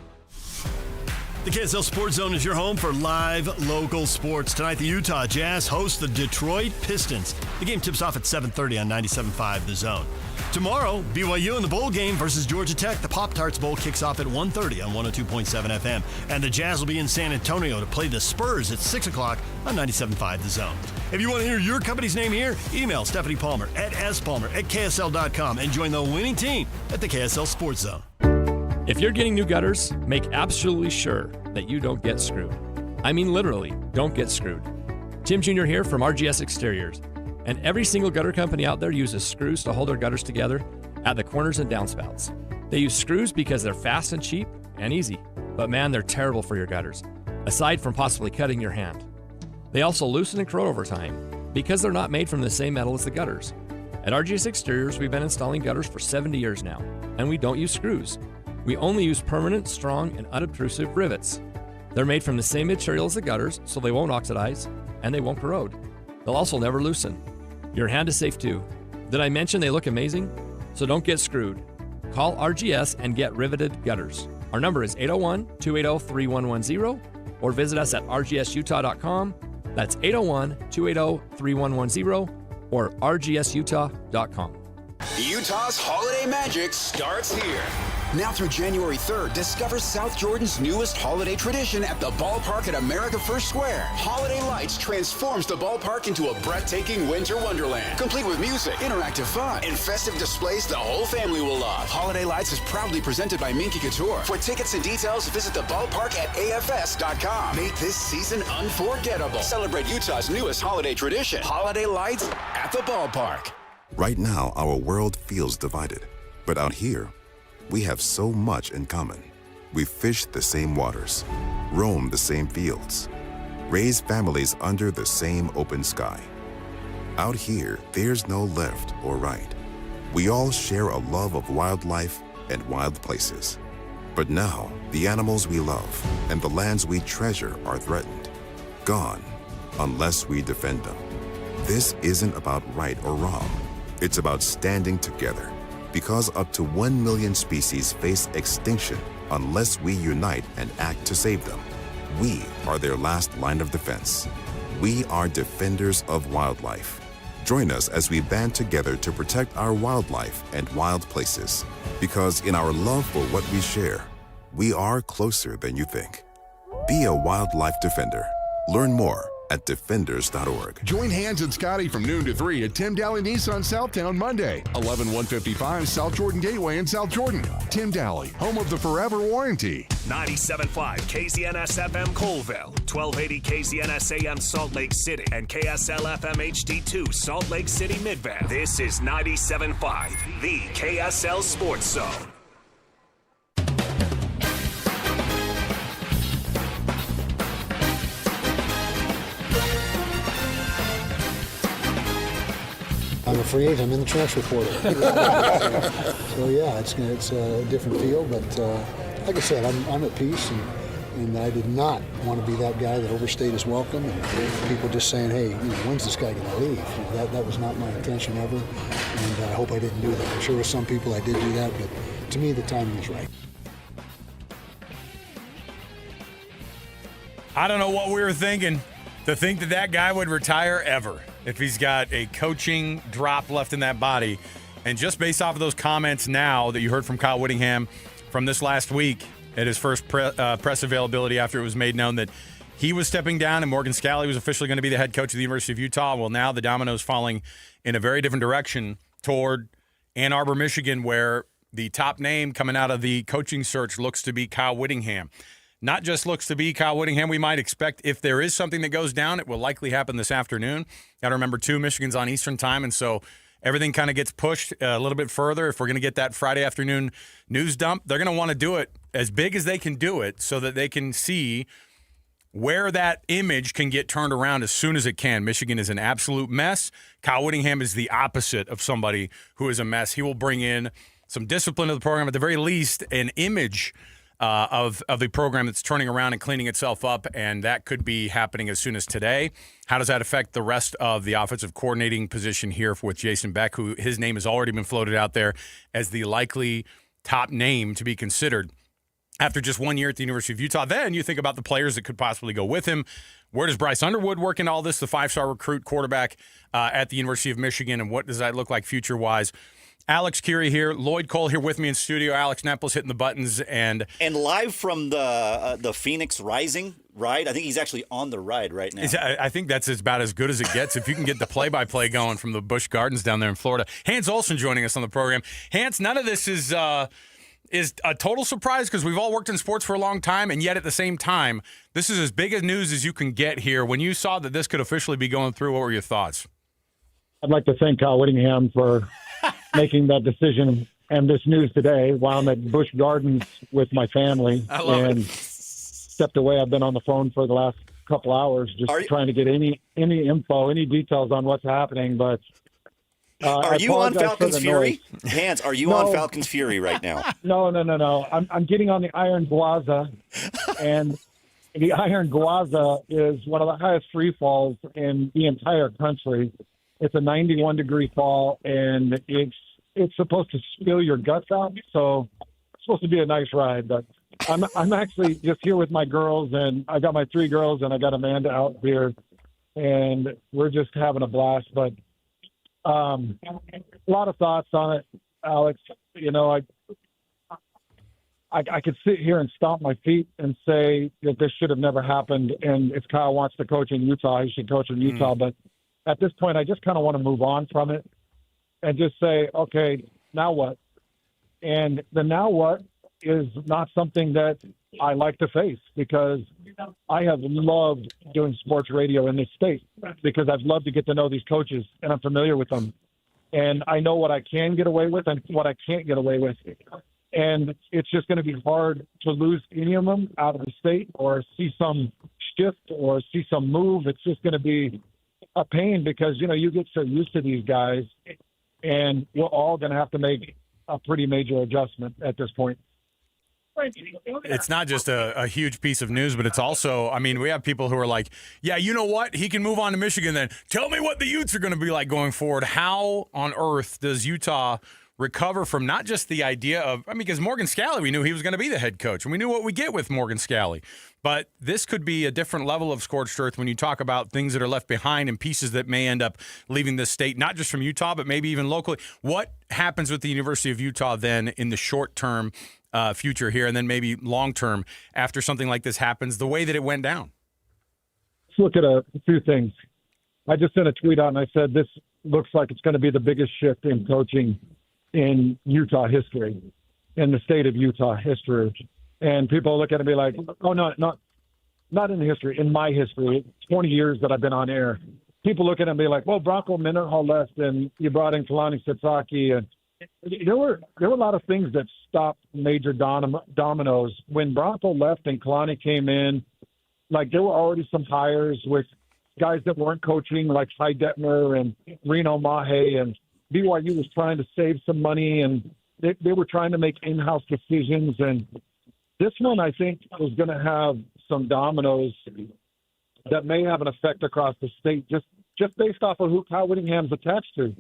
S10: The KSL Sports Zone is your home for live local sports. Tonight, the Utah Jazz host the Detroit Pistons. The game tips off at 7:30 on 97.5 The Zone. Tomorrow, BYU in the bowl game versus Georgia Tech. The Pop-Tarts Bowl kicks off at 1:30 on 102.7 FM. And the Jazz will be in San Antonio to play the Spurs at 6 o'clock on 97.5 The Zone. If you want to hear your company's name here, email Stephanie Palmer at spalmer@ksl.com and join the winning team at the KSL Sports Zone.
S11: If you're getting new gutters, make absolutely sure that you don't get screwed. I mean literally, don't get screwed. Tim Jr. here from RGS Exteriors. And every single gutter company out there uses screws to hold their gutters together at the corners and downspouts. They use screws because they're fast and cheap and easy. But man, they're terrible for your gutters, aside from possibly cutting your hand. They also loosen and corrode over time because they're not made from the same metal as the gutters. At RGS Exteriors, we've been installing gutters for 70 years now, and we don't use screws. We only use permanent, strong, and unobtrusive rivets. They're made from the same material as the gutters, so they won't oxidize, and they won't corrode. They'll also never loosen. Your hand is safe too. Did I mention they look amazing? So don't get screwed. Call RGS and get riveted gutters. Our number is 801-280-3110, or visit us at rgsutah.com. That's 801-280-3110, or rgsutah.com.
S9: Utah's holiday magic starts here. Now through January 3rd, discover South Jordan's newest holiday tradition at the ballpark at America First Square. Holiday Lights transforms the ballpark into a breathtaking winter wonderland, complete with music, interactive fun, and festive displays the whole family will love. Holiday Lights is proudly presented by Minky Couture. For tickets and details, visit the ballpark at afs.com. Make this season unforgettable. Celebrate Utah's newest holiday tradition. Holiday Lights at the ballpark.
S12: Right now, our world feels divided. But out here, we have so much in common. We fish the same waters, roam the same fields, raise families under the same open sky. Out here, there's no left or right. We all share a love of wildlife and wild places. But now, the animals we love and the lands we treasure are threatened, gone, unless we defend them. This isn't about right or wrong. It's about standing together. Because up to 1 million species face extinction unless we unite and act to save them. We are their last line of defense. We are defenders of wildlife. Join us as we band together to protect our wildlife and wild places. Because in our love for what we share, we are closer than you think. Be a wildlife defender. Learn more at defenders.org.
S13: Join Hans and Scotty from noon to 3 at Tim Daly Nissan Southtown Monday, 11155 South Jordan Gateway in South Jordan. Tim Daly, home of the Forever Warranty.
S14: 97.5 KZNS FM Colville, 1280 KZNS AM Salt Lake City, and KSL FM HD2 Salt Lake City Midvale. This is 97.5, the KSL Sports Zone.
S4: I'm a free agent. I'm in the transfer portal. So yeah, it's a different feel, but like I said, I'm at peace, and I did not want to be that guy that overstayed his welcome, and people just saying, hey, when's this guy going to leave? That was not my intention ever, and I hope I didn't do that. I'm sure with some people I did do that, but to me the timing was right.
S5: I don't know what we were thinking to think that guy would retire ever if he's got a coaching drop left in that body. And just based off of those comments now that you heard from Kyle Whittingham from this last week at his first press availability after it was made known that he was stepping down and Morgan Scalley was officially going to be the head coach of the University of Utah. Well, now the dominoes falling in a very different direction toward Ann Arbor, Michigan, where the top name coming out of the coaching search looks to be Kyle Whittingham. Not just looks to be Kyle Whittingham. We might expect if there is something that goes down, it will likely happen this afternoon. Got to remember, too, Michigan's on Eastern time, and so everything kind of gets pushed a little bit further. If we're going to get that Friday afternoon news dump, they're going to want to do it as big as they can do it so that they can see where that image can get turned around as soon as it can. Michigan is an absolute mess. Kyle Whittingham is the opposite of somebody who is a mess. He will bring in some discipline to the program, at the very least, an image of the program that's turning around and cleaning itself up, and that could be happening as soon as today. How does that affect the rest of the offensive coordinating position here with Jason Beck, who his name has already been floated out there as the likely top name to be considered after just 1 year at the University of Utah? Then you think about the players that could possibly go with him. Where does Bryce Underwood work in all this, the five-star recruit quarterback at the University of Michigan, and what does that look like future-wise? Alex Curie here, Lloyd Cole here with me in studio. Alex Neplis hitting the buttons and
S6: live from the Phoenix Rising ride. I think he's actually on the ride right now.
S5: I think that's about as good as it gets if you can get the play-by-play going from the Busch Gardens down there in Florida. Hans Olsen joining us on the program. Hans, none of this is a total surprise because we've all worked in sports for a long time, and yet at the same time, this is as big a news as you can get here. When you saw that this could officially be going through, what were your thoughts?
S15: I'd like to thank Kyle Whittingham for making that decision and this news today while I'm at Busch Gardens with my family and stepped away. I've been on the phone for the last couple hours just trying to get any info, any details on what's happening. But
S6: are you on Falcons Fury? Hans, are you on Falcons Fury right now?
S15: No. I'm getting on the Iron Gwaza, and the Iron Gwaza is one of the highest free falls in the entire country. It's a 91-degree fall, and it's supposed to spill your guts out. So it's supposed to be a nice ride. But I'm actually just here with my girls, and I got my 3 girls, and I got Amanda out here, and we're just having a blast. But a lot of thoughts on it, Alex. You know, I could sit here and stomp my feet and say that this should have never happened, and if Kyle wants to coach in Utah, he should coach in Utah. But at this point, I just kind of want to move on from it and just say, okay, now what? And the now what is not something that I like to face because I have loved doing sports radio in this state because I've loved to get to know these coaches and I'm familiar with them. And I know what I can get away with and what I can't get away with. And it's just going to be hard to lose any of them out of the state or see some shift or see some move. It's just going to be a pain because, you know, you get so used to these guys and we're all going to have to make a pretty major adjustment at this point.
S5: It's not just a huge piece of news, but it's also, I mean, we have people who are like, yeah, you know what? He can move on to Michigan then. Tell me what the Utes are going to be like going forward. How on earth does Utah recover from not just the idea of, I mean, because Morgan Scalley, we knew he was going to be the head coach, and we knew what we get with Morgan Scalley. But this could be a different level of scorched earth when you talk about things that are left behind and pieces that may end up leaving this state, not just from Utah, but maybe even locally. What happens with the University of Utah then in the short-term future here and then maybe long-term after something like this happens, the way that it went down?
S15: look at a few things. I just sent a tweet out and I said, this looks like it's going to be the biggest shift in coaching in Utah history, in the state of Utah history. And people look at it and be like, oh, no, not in the history, in my history, 20 years that I've been on air. People look at it and be like, well, Bronco Mendenhall left and you brought in Kalani Sasaki. And there were a lot of things that stopped major dominoes. When Bronco left and Kalani came in, like there were already some hires with guys that weren't coaching, like Ty Detmer and Reno Mahe, and BYU was trying to save some money, and they were trying to make in-house decisions. And this one, I think, was going to have some dominoes that may have an effect across the state, just based off of who Kyle Whittingham's attached to.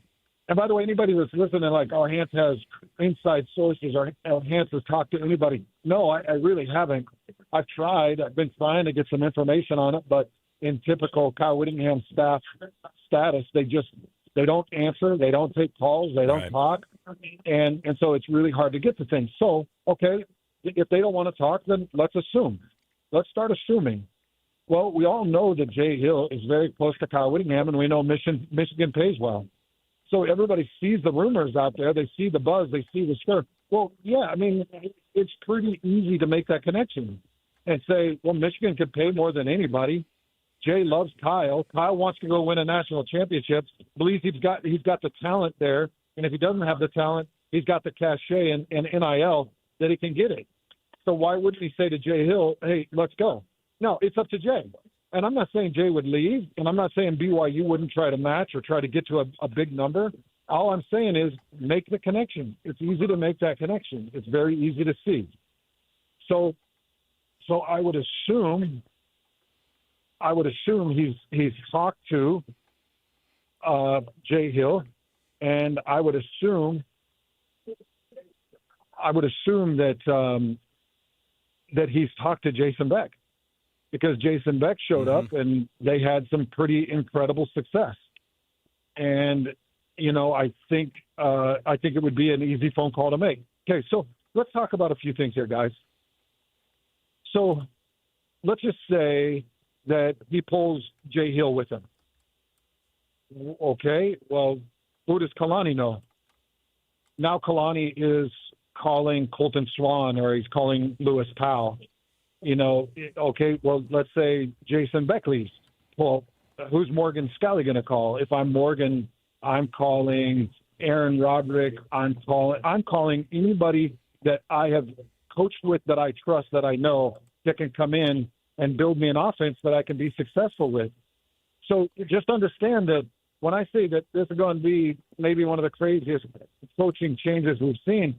S15: And by the way, anybody that's listening, like, our Hans has inside sources, or Hans has talked to anybody. No, I really haven't. I've tried. I've been trying to get some information on it, but in typical Kyle Whittingham staff status, they don't answer, they don't take calls, they don't talk, and so it's really hard to get to things. So, okay, if they don't want to talk, then let's assume. Let's start assuming. Well, we all know that Jay Hill is very close to Kyle Whittingham, and we know Michigan pays well. So everybody sees the rumors out there. They see the buzz. They see the stir. Well, yeah, I mean, it's pretty easy to make that connection and say, well, Michigan could pay more than anybody. Jay loves Kyle. Kyle wants to go win a national championship, believes he's got the talent there. And if he doesn't have the talent, he's got the cachet and NIL that he can get it. So why wouldn't he say to Jay Hill, hey, let's go? No, it's up to Jay. And I'm not saying Jay would leave, and I'm not saying BYU wouldn't try to match or try to get to a big number. All I'm saying is make the connection. It's easy to make that connection. It's very easy to see. So I would assume he's talked to Jay Hill, and I would assume that he's talked to Jason Beck, because Jason Beck showed up and they had some pretty incredible success. And I think it would be an easy phone call to make. Okay, so let's talk about a few things here, guys. So let's just say that he pulls Jay Hill with him. Okay, well, who does Kalani know? Now Kalani is calling Colton Swan, or he's calling Lewis Powell. Okay, well, let's say Jason Beck leaves. Well, who's Morgan Scally going to call? If I'm Morgan, I'm calling Aaron Roderick. I'm calling anybody that I have coached with, that I trust, that I know, that can come in and build me an offense that I can be successful with. So just understand that when I say that this is going to be maybe one of the craziest coaching changes we've seen,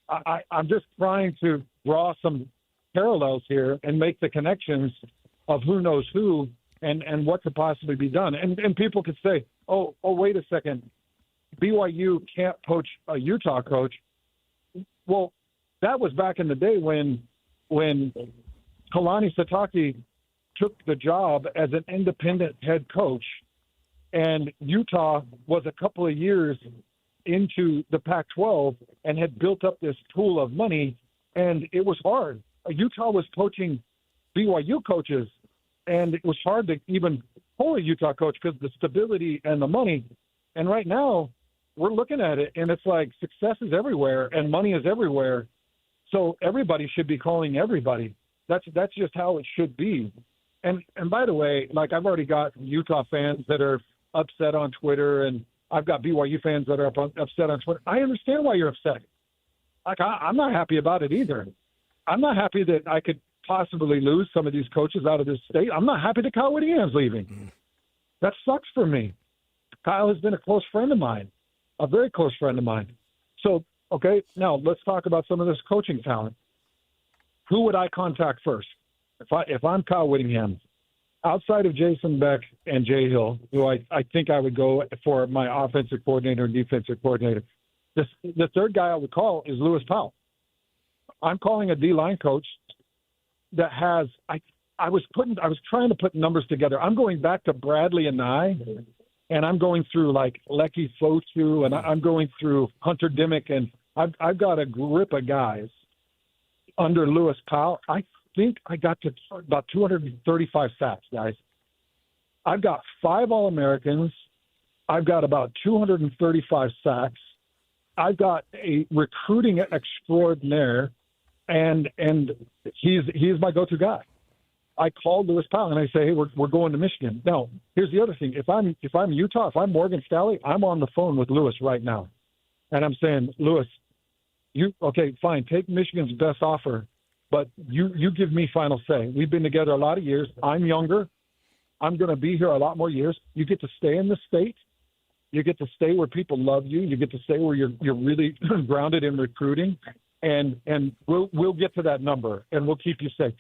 S15: I'm just trying to draw some parallels here and make the connections of who knows who and what could possibly be done. And people could say, oh, wait a second, BYU can't poach a Utah coach. Well, that was back in the day when Kalani Sasaki took the job as an independent head coach, and Utah was a couple of years into the Pac-12 and had built up this pool of money, and it was hard. Utah was poaching BYU coaches, and it was hard to even pull a Utah coach because of the stability and the money. And right now, we're looking at it, and it's like success is everywhere and money is everywhere. So everybody should be calling everybody. That's just how it should be. And by the way, like, I've already got Utah fans that are upset on Twitter, and I've got BYU fans that are upset on Twitter. I understand why you're upset. Like, I'm not happy about it either. I'm not happy that I could possibly lose some of these coaches out of this state. I'm not happy that Kyle Whittingham's leaving. That sucks for me. Kyle has been a close friend of mine, a very close friend of mine. So, okay, now let's talk about some of this coaching talent. Who would I contact first? If I'm Kyle Whittingham, outside of Jason Beck and Jay Hill, who I think I would go for my offensive coordinator and defensive coordinator, the third guy I would call is Lewis Powell. I'm calling a D-line coach that has I was trying to put numbers together. I'm going back to Bradley and Nye, and I'm going through like Lecky Fotu, and I'm going through Hunter Dimmick, and I've got a grip of guys under Lewis Powell. I think I got to about 235 sacks, guys. I've got 5 All-Americans. I've got about 235 sacks. I've got a recruiting extraordinaire, and he's my go-to guy. I called Lewis Powell and I say, hey, we're going to Michigan. Now, here's the other thing. If I'm Utah, if I'm Morgan Scally, I'm on the phone with Lewis right now. And I'm saying, Lewis, okay, fine, take Michigan's best offer, but you give me final say. We've been together a lot of years. I'm younger. I'm going to be here a lot more years. You get to stay in the state. You get to stay where people love you. You get to stay where you're really grounded in recruiting, and we'll get to that number, and we'll keep you safe.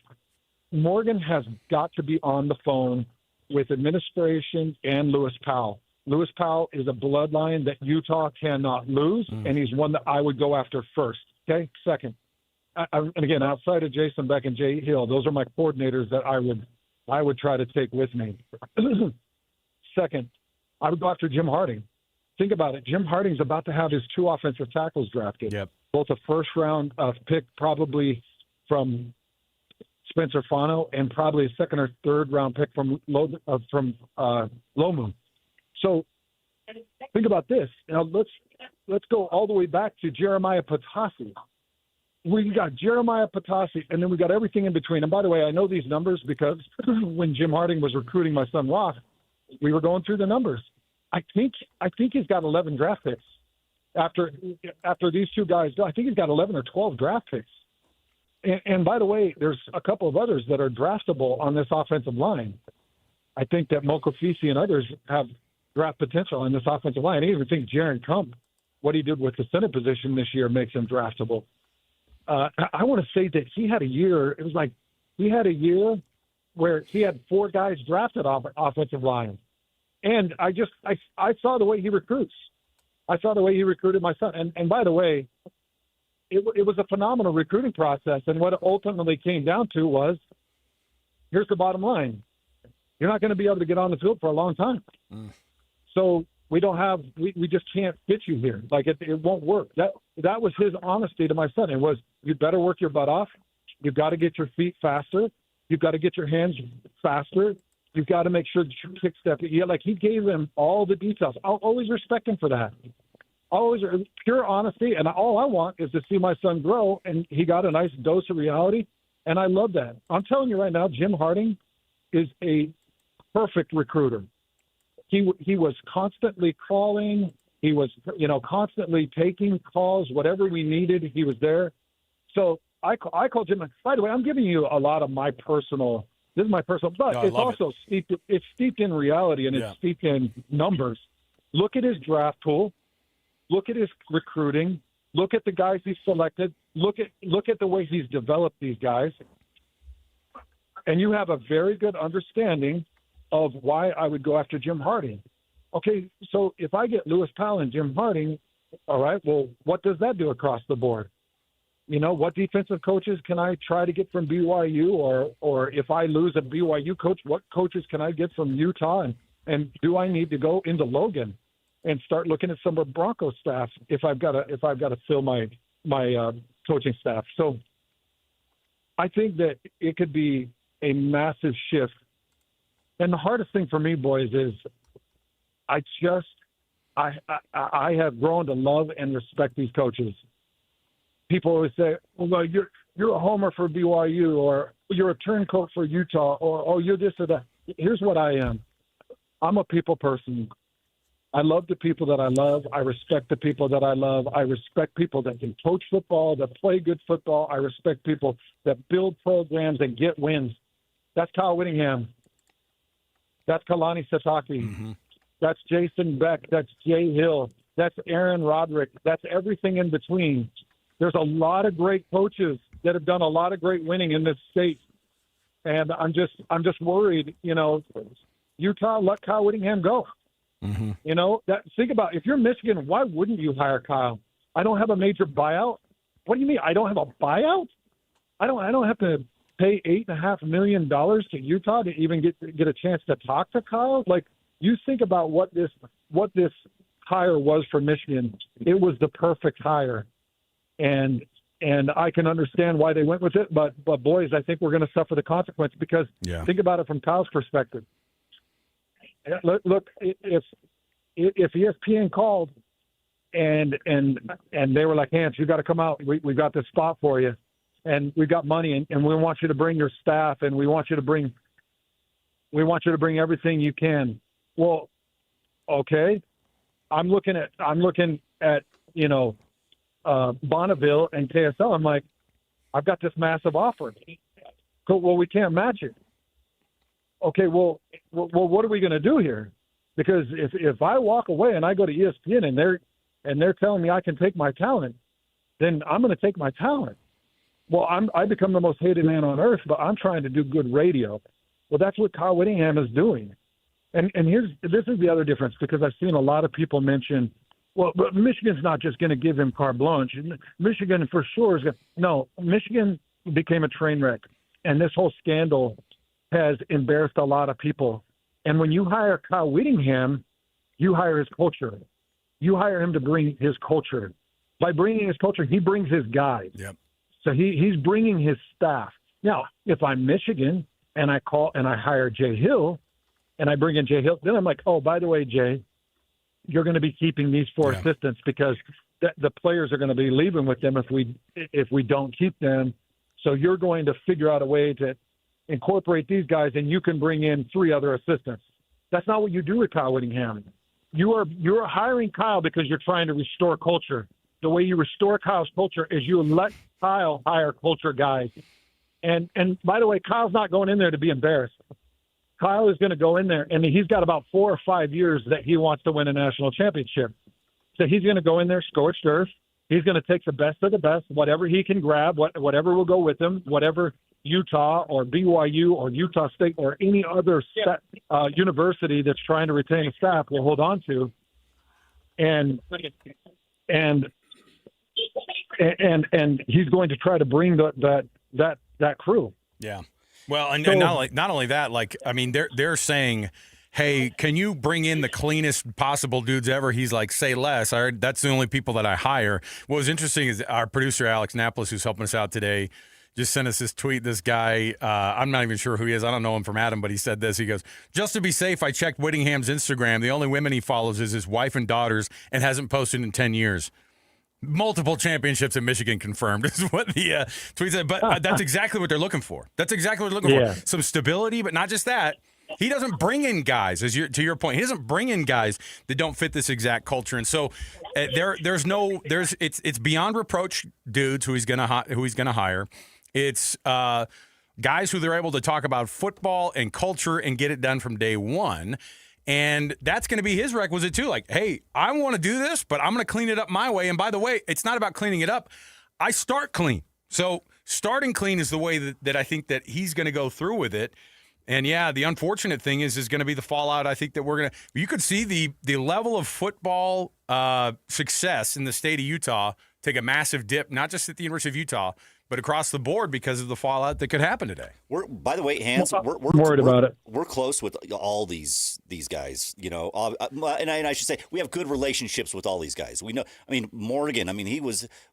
S15: Morgan has got to be on the phone with administration and Lewis Powell. Lewis Powell is a bloodline that Utah cannot lose, and he's one that I would go after first. Okay, second, and again, outside of Jason Beck and Jay Hill, those are my coordinators that I would try to take with me. Second, I would go after Jim Harding. Think about it. Jim Harding's about to have his 2 offensive tackles drafted.
S5: Yep. Both
S15: a first-round pick probably from Spencer Fano and probably a second or third-round pick from Lomu. So think about this. Now let's go all the way back to Jeremiah Patasi. We got Jeremiah Patasi, and then we got everything in between. And by the way, I know these numbers because when Jim Harding was recruiting my son Ross, we were going through the numbers. I think he's got 11 draft picks after these 2 guys go. I think he's got 11 or 12 draft picks. And by the way, there's a couple of others that are draftable on this offensive line. I think that Mokofisi and others have draft potential on this offensive line. I even think Jaron Kump, what he did with the center position this year, makes him draftable. I want to say that he had a year. It was like he had a year where he had 4 guys drafted off offensive line. And I saw the way he recruits. I saw the way he recruited my son. And by the way, it was a phenomenal recruiting process. And what it ultimately came down to was, here's the bottom line. You're not going to be able to get on the field for a long time. So we just can't fit you here. Like it won't work. That was his honesty to my son. It was, you better work your butt off. You've got to get your feet faster. You've got to get your hands faster. You've got to make sure that you kick step. Yeah, like he gave them all the details. I'll always respect him for that. Always pure honesty. And all I want is to see my son grow. And he got a nice dose of reality. And I love that. I'm telling you right now, Jim Harding is a perfect recruiter. He was constantly calling. He was, constantly taking calls. Whatever we needed, he was there. So I called Jim. By the way, I'm giving you a lot of my personal. This is my personal, but it's also steeped. It's steeped in reality and it's steeped in numbers. Look at his draft pool. Look at his recruiting. Look at the guys he's selected. Look at the way he's developed these guys. And you have a very good understanding of why I would go after Jim Harding. Okay, so if I get Lewis Powell and Jim Harding, all right, well, what does that do across the board? What defensive coaches can I try to get from BYU? Or if I lose a BYU coach, what coaches can I get from Utah? And do I need to go into Logan and start looking at some of Broncos staff if I've got to fill my coaching staff? So I think that it could be a massive shift. And the hardest thing for me, boys, is I have grown to love and respect these coaches. People always say, well, you're a homer for BYU, or you're a turncoat for Utah, or oh, you're this or that. Here's what I am. I'm a people person. I love the people that I love. I respect the people that I love. I respect people that can coach football, that play good football. I respect people that build programs and get wins. That's Kyle Whittingham. That's Kalani Sitake. Mm-hmm. That's Jason Beck. That's Jay Hill. That's Aaron Roderick. That's everything in between. There's a lot of great coaches that have done a lot of great winning in this state. And I'm just worried, Utah, let Kyle Whittingham go. Mm-hmm. Think about, if you're Michigan, why wouldn't you hire Kyle? I don't have a major buyout. What do you mean? I don't have a buyout? I don't have to pay $8.5 million to Utah to even get a chance to talk to Kyle. Like, you think about what this hire was for Michigan. It was the perfect hire, and I can understand why they went with it. But boys, I think we're going to suffer the consequence because think about it from Kyle's perspective. Look, if ESPN called and they were like, Hans, you got to come out. We got this spot for you, and we got money, and we want you to bring your staff, and we want you to bring everything you can. Well, okay. I'm looking at Bonneville and KSL. I'm like, I've got this massive offer. Well, we can't match it. Okay, well, what are we going to do here? Because if I walk away and I go to ESPN and they're telling me I can take my talent, then I'm going to take my talent. Well, I become the most hated man on earth, but I'm trying to do good radio. Well, that's what Kyle Whittingham is doing. And this is the other difference, because I've seen a lot of people mention, well, but Michigan's not just going to give him carte blanche. Michigan for sure is going to. No, Michigan became a train wreck, and this whole scandal has embarrassed a lot of people. And when you hire Kyle Whittingham, you hire his culture. You hire him to bring his culture. By bringing his culture, he brings his guys.
S5: Yep.
S15: So he's bringing his staff. Now, if I'm Michigan and I call and I hire Jay Hill, and I bring in Jay Hill, then I'm like, oh, by the way, Jay, you're going to be keeping these four assistants because the players are going to be leaving with them if we don't keep them. So you're going to figure out a way to incorporate these guys, and you can bring in 3 other assistants. That's not what you do with Kyle Whittingham. You're hiring Kyle because you're trying to restore culture. The way you restore Kyle's culture is you let Kyle hire culture guys. And by the way, Kyle's not going in there to be embarrassed. Kyle is going to go in there, and he's got about 4 or 5 years that he wants to win a national championship. So he's going to go in there, scorched earth. He's going to take the best of the best, whatever he can grab, whatever will go with him, whatever Utah or BYU or Utah State or any other university that's trying to retain a staff will hold on to. And he's going to try to bring that crew.
S5: Yeah. Well, and not only that, like, I mean, they're saying, hey, can you bring in the cleanest possible dudes ever? He's like, say less. That's the only people that I hire. What was interesting is our producer, Alex Napolis, who's helping us out today, just sent us this tweet. This guy, I'm not even sure who he is. I don't know him from Adam, but he said this. He goes, just to be safe, I checked Whittingham's Instagram. The only women he follows is his wife and daughters and hasn't posted in 10 years. Multiple championships in Michigan confirmed is what the tweet said. But that's exactly what they're looking for. That's exactly what they're looking for. Some stability, but not just that. He doesn't bring in guys, to your point. He doesn't bring in guys that don't fit this exact culture. And so it's beyond reproach dudes who he's gonna hire. It's guys who they're able to talk about football and culture and get it done from day one. And that's going to be his requisite, too. Like, hey, I want to do this, but I'm going to clean it up my way. And by the way, it's not about cleaning it up. I start clean. So starting clean is the way that I think that he's going to go through with it. And, yeah, the unfortunate thing is going to be the fallout. I think that you could see the level of football success in the state of Utah take a massive dip, not just at the University of Utah, but across the board because of the fallout that could happen today.
S6: By the way, Hans, we're
S15: worried about it.
S6: We're close with all these guys, you know, and I should say we have good relationships with all these guys. We know, I mean, Morgan, I mean,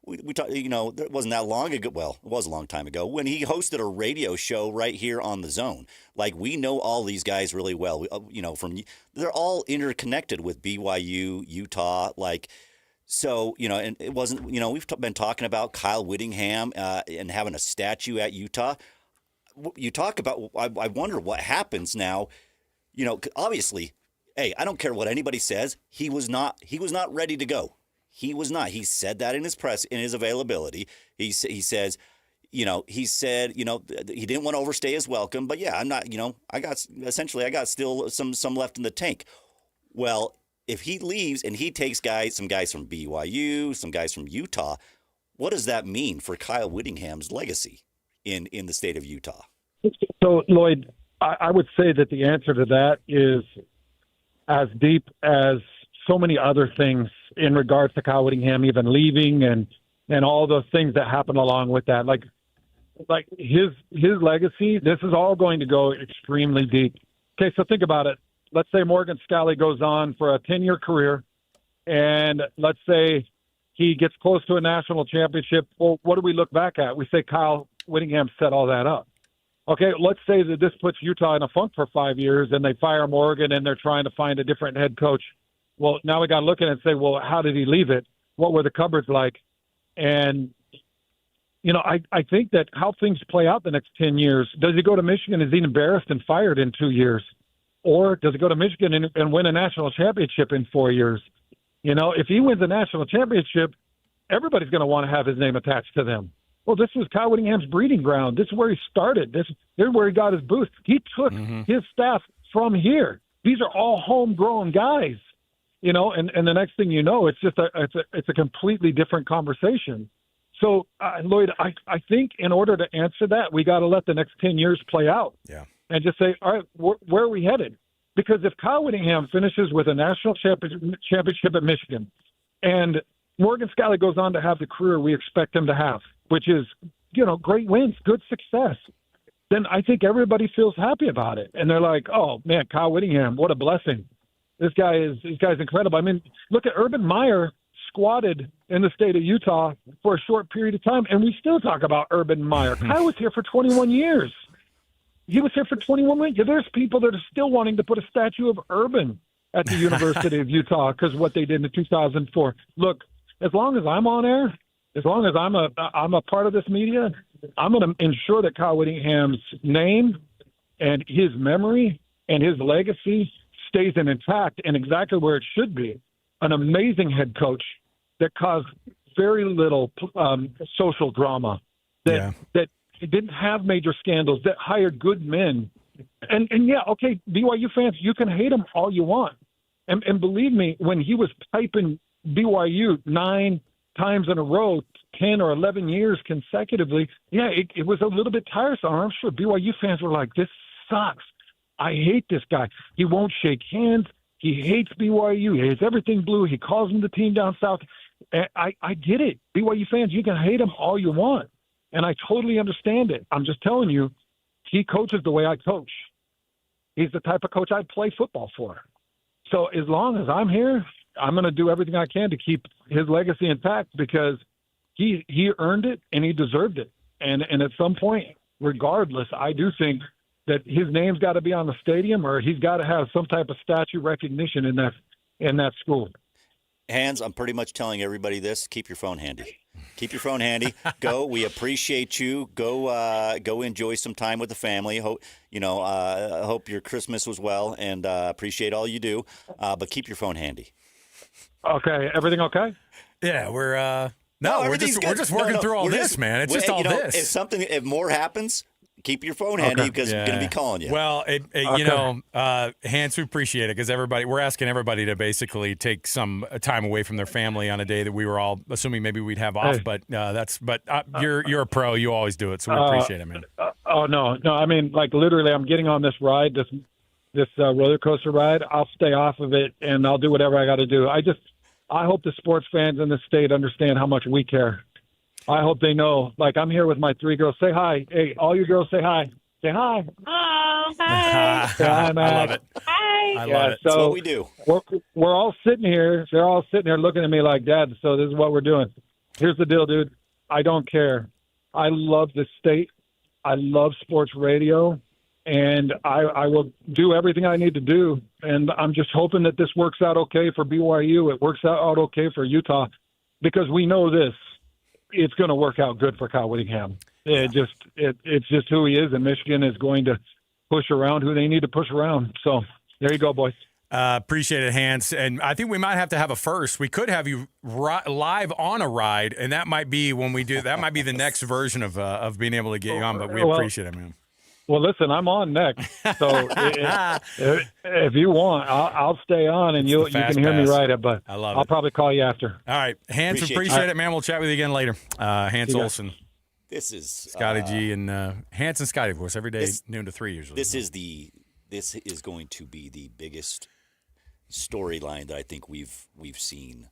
S6: we talked, you know, it wasn't that long ago. Well, it was a long time ago when he hosted a radio show right here on the Zone. Like, we know all these guys really well. You know, they're all interconnected with BYU, Utah, like. So, you know, and it wasn't, you know, we've been talking about Kyle Whittingham and having a statue at Utah. You talk about, I wonder what happens now. You know, obviously, hey, I don't care what anybody says. He was not ready to go. He was not. He said that in his availability. He says, you know, he said, you know, he didn't want to overstay his welcome. But yeah, I'm not, you know, I got still some left in the tank. Well, if he leaves and he takes some guys from BYU, some guys from Utah, what does that mean for Kyle Whittingham's legacy in the state of Utah?
S15: So, Lloyd, I would say that the answer to that is as deep as so many other things in regards to Kyle Whittingham even leaving and all those things that happen along with that. Like his legacy, this is all going to go extremely deep. Okay, so think about it. Let's say Morgan Scally goes on for a 10-year career, and let's say he gets close to a national championship. Well, what do we look back at? We say Kyle Whittingham set all that up. okay, let's say that this puts Utah in a funk for 5 years and they fire Morgan and they're trying to find a different head coach. Well, now we got to look at it and say, well, how did he leave it? What were the cupboards like? And, I think that how things play out the next 10 years, does he go to Michigan? Is he embarrassed and fired in 2 years? Or does he go to Michigan and win a national championship in 4 years? If he wins a national championship, everybody's going to want to have his name attached to them. Well, this was Kyle Whittingham's breeding ground. This is where he started. This is where he got his boost. He took his staff from here. These are all homegrown guys, and the next thing you know, it's just it's a completely different conversation. So, Lloyd, I think in order to answer that, we got to let the next 10 years play out.
S5: Yeah.
S15: And just say, all right, where are we headed? Because if Kyle Whittingham finishes with a national championship at Michigan and Morgan Scalley goes on to have the career we expect him to have, which is, great wins, good success, then I think everybody feels happy about it. And they're like, oh, man, Kyle Whittingham, what a blessing. This guy's incredible. I mean, look at Urban Meyer squatted in the state of Utah for a short period of time, and we still talk about Urban Meyer. Kyle was here for 21 years. He was here for 21 years. There's people that are still wanting to put a statue of Urban at the University of Utah because of what they did in 2004. Look, as long as I'm on air, as long as I'm a part of this media, I'm going to ensure that Kyle Whittingham's name and his memory and his legacy stays intact and exactly where it should be. An amazing head coach that caused very little social drama, that didn't have major scandals, that hired good men. And yeah, okay, BYU fans, you can hate him all you want. And believe me, when he was piping BYU 9 times in a row, 10 or 11 years consecutively, yeah, it was a little bit tiresome. I'm sure BYU fans were like, this sucks. I hate this guy. He won't shake hands. He hates BYU. He hates everything blue. He calls him the team down south. I get it. BYU fans, you can hate him all you want. And I totally understand it. I'm just telling you, he coaches the way I coach. He's the type of coach I'd play football for. So as long as I'm here, I'm going to do everything I can to keep his legacy intact because he earned it and he deserved it. And at some point, regardless, I do think that his name's got to be on the stadium or he's got to have some type of statue recognition in that school.
S6: Hans, I'm pretty much telling everybody this. Keep your phone handy. Keep your phone handy. Go. We appreciate you. Go enjoy some time with the family. Hope your Christmas was well and appreciate all you do. But keep your phone handy.
S15: Okay. Everything okay?
S5: Yeah, we're just working through all this, man. It's just all this.
S6: If more happens, keep your phone handy because we're going to be calling you.
S5: Well, Hans, we appreciate it because we're asking everybody to basically take some time away from their family on a day that we were all assuming maybe we'd have off. But you're a pro. You always do it, so we appreciate it, man.
S15: No. I mean, like literally, I'm getting on this ride, this roller coaster ride. I'll stay off of it and I'll do whatever I got to do. I hope the sports fans in the state understand how much we care. I hope they know. Like, I'm here with my 3 girls. Say hi. Hey, all you girls say hi. Say hi.
S16: Oh, hi.
S15: Say hi, Matt.
S5: I love it.
S16: Hi.
S5: I love it.
S6: That's
S15: So
S6: what we do.
S15: We're all sitting here. They're all sitting there looking at me like, Dad, so this is what we're doing. Here's the deal, dude. I don't care. I love this state. I love sports radio. And I will do everything I need to do. And I'm just hoping that this works out okay for BYU. It works out okay for Utah because we know this. It's going to work out good for Kyle Whittingham. It's just who he is, and Michigan is going to push around who they need to push around. So there you go, boys.
S5: Appreciate it, Hans. And I think we might have to have a first. We could have you live on a ride, and that might be when we do. That might be the next version of being able to get you on. But we appreciate it, man.
S15: Well, listen, I'm on next, so if you want, I'll stay on, and you can hear me right it. But I'll probably call you after.
S5: All right, Hans, appreciate it, man. We'll chat with you again later. Hans Olsen.
S6: This is
S5: Scotty G and Hans and Scotty, of course, every day noon to 3 usually.
S6: This is going to be the biggest storyline that I think we've seen.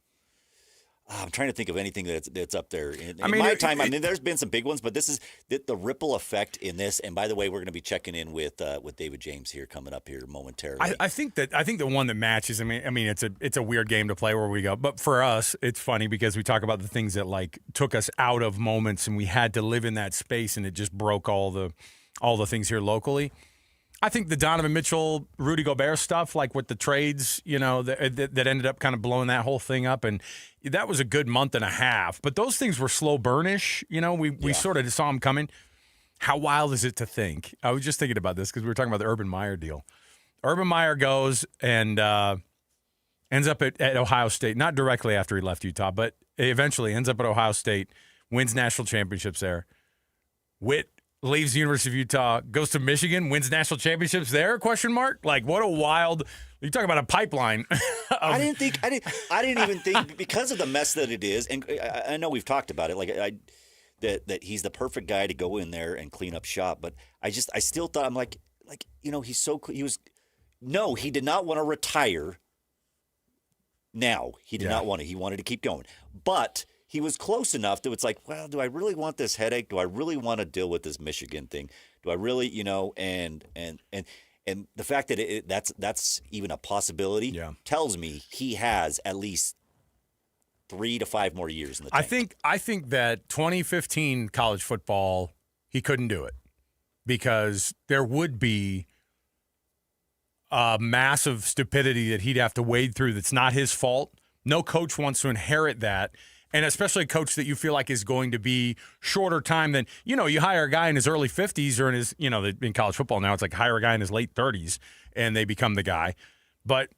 S6: I'm trying to think of anything that's up there. In my time, there's been some big ones, but this is the ripple effect in this. And by the way, we're going to be checking in with David James here coming up here momentarily.
S5: I think the one that matches. I mean, it's a weird game to play where we go, but for us, it's funny because we talk about the things that like took us out of moments, and we had to live in that space, and it just broke all the all the things here locally. I think the Donovan Mitchell, Rudy Gobert stuff, like with the trades, that ended up kind of blowing that whole thing up. And that was a good month and a half. But those things were slow burnish. We sort of saw them coming. How wild is it to think? I was just thinking about this because we were talking about the Urban Meyer deal. Urban Meyer goes and ends up at Ohio State, not directly after he left Utah, but eventually ends up at Ohio State, wins national championships there. Witt leaves the University of Utah, goes to Michigan, wins national championships there? ? Like, what a wild. You talk about a pipeline.
S6: I didn't even think because of the mess that it is, and I know we've talked about it. Like that he's the perfect guy to go in there and clean up shop. But I still thought he's so he was. No, he did not want to retire. Now he did not want to. He wanted to keep going, but he was close enough that it's like, well, do I really want this headache? Do I really want to deal with this Michigan thing? Do I really, and the fact that that's even a possibility tells me he has at least 3 to 5 more years in the tank.
S5: I think that 2015 college football, he couldn't do it because there would be a massive stupidity that he'd have to wade through that's not his fault. No coach wants to inherit that. And especially a coach that you feel like is going to be shorter time than, you hire a guy in his early 50s or in his, in college football now, it's like hire a guy in his late 30s and they become the guy. But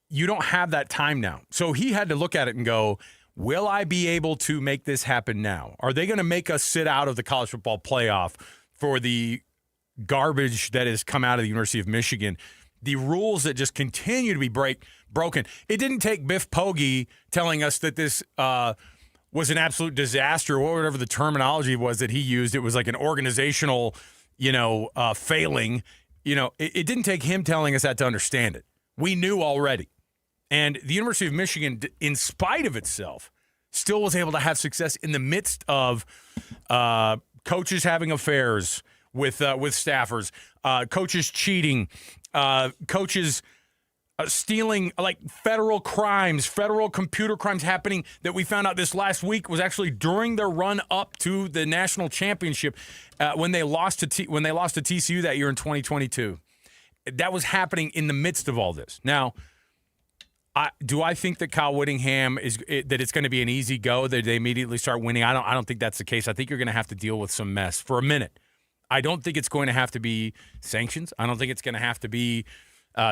S5: you don't have that time now. So he had to look at it and go, will I be able to make this happen now? Are they going to make us sit out of the college football playoff for the garbage that has come out of the University of Michigan? The rules that just continue to be broken. It didn't take Biff Poggi telling us that this was an absolute disaster, or whatever the terminology was that he used. It was like an organizational, failing. It didn't take him telling us that to understand it. We knew already. And the University of Michigan, in spite of itself, still was able to have success in the midst of coaches having affairs with staffers, coaches cheating, coaches stealing, like federal crimes, federal computer crimes happening that we found out this last week was actually during their run up to the national championship when they lost to TCU that year in 2022. That was happening in the midst of all this. Now, do I think that Kyle Whittingham that it's going to be an easy go, that they immediately start winning? I don't think that's the case. I think you're going to have to deal with some mess for a minute. I don't think it's going to have to be sanctions. I don't think it's going to have to be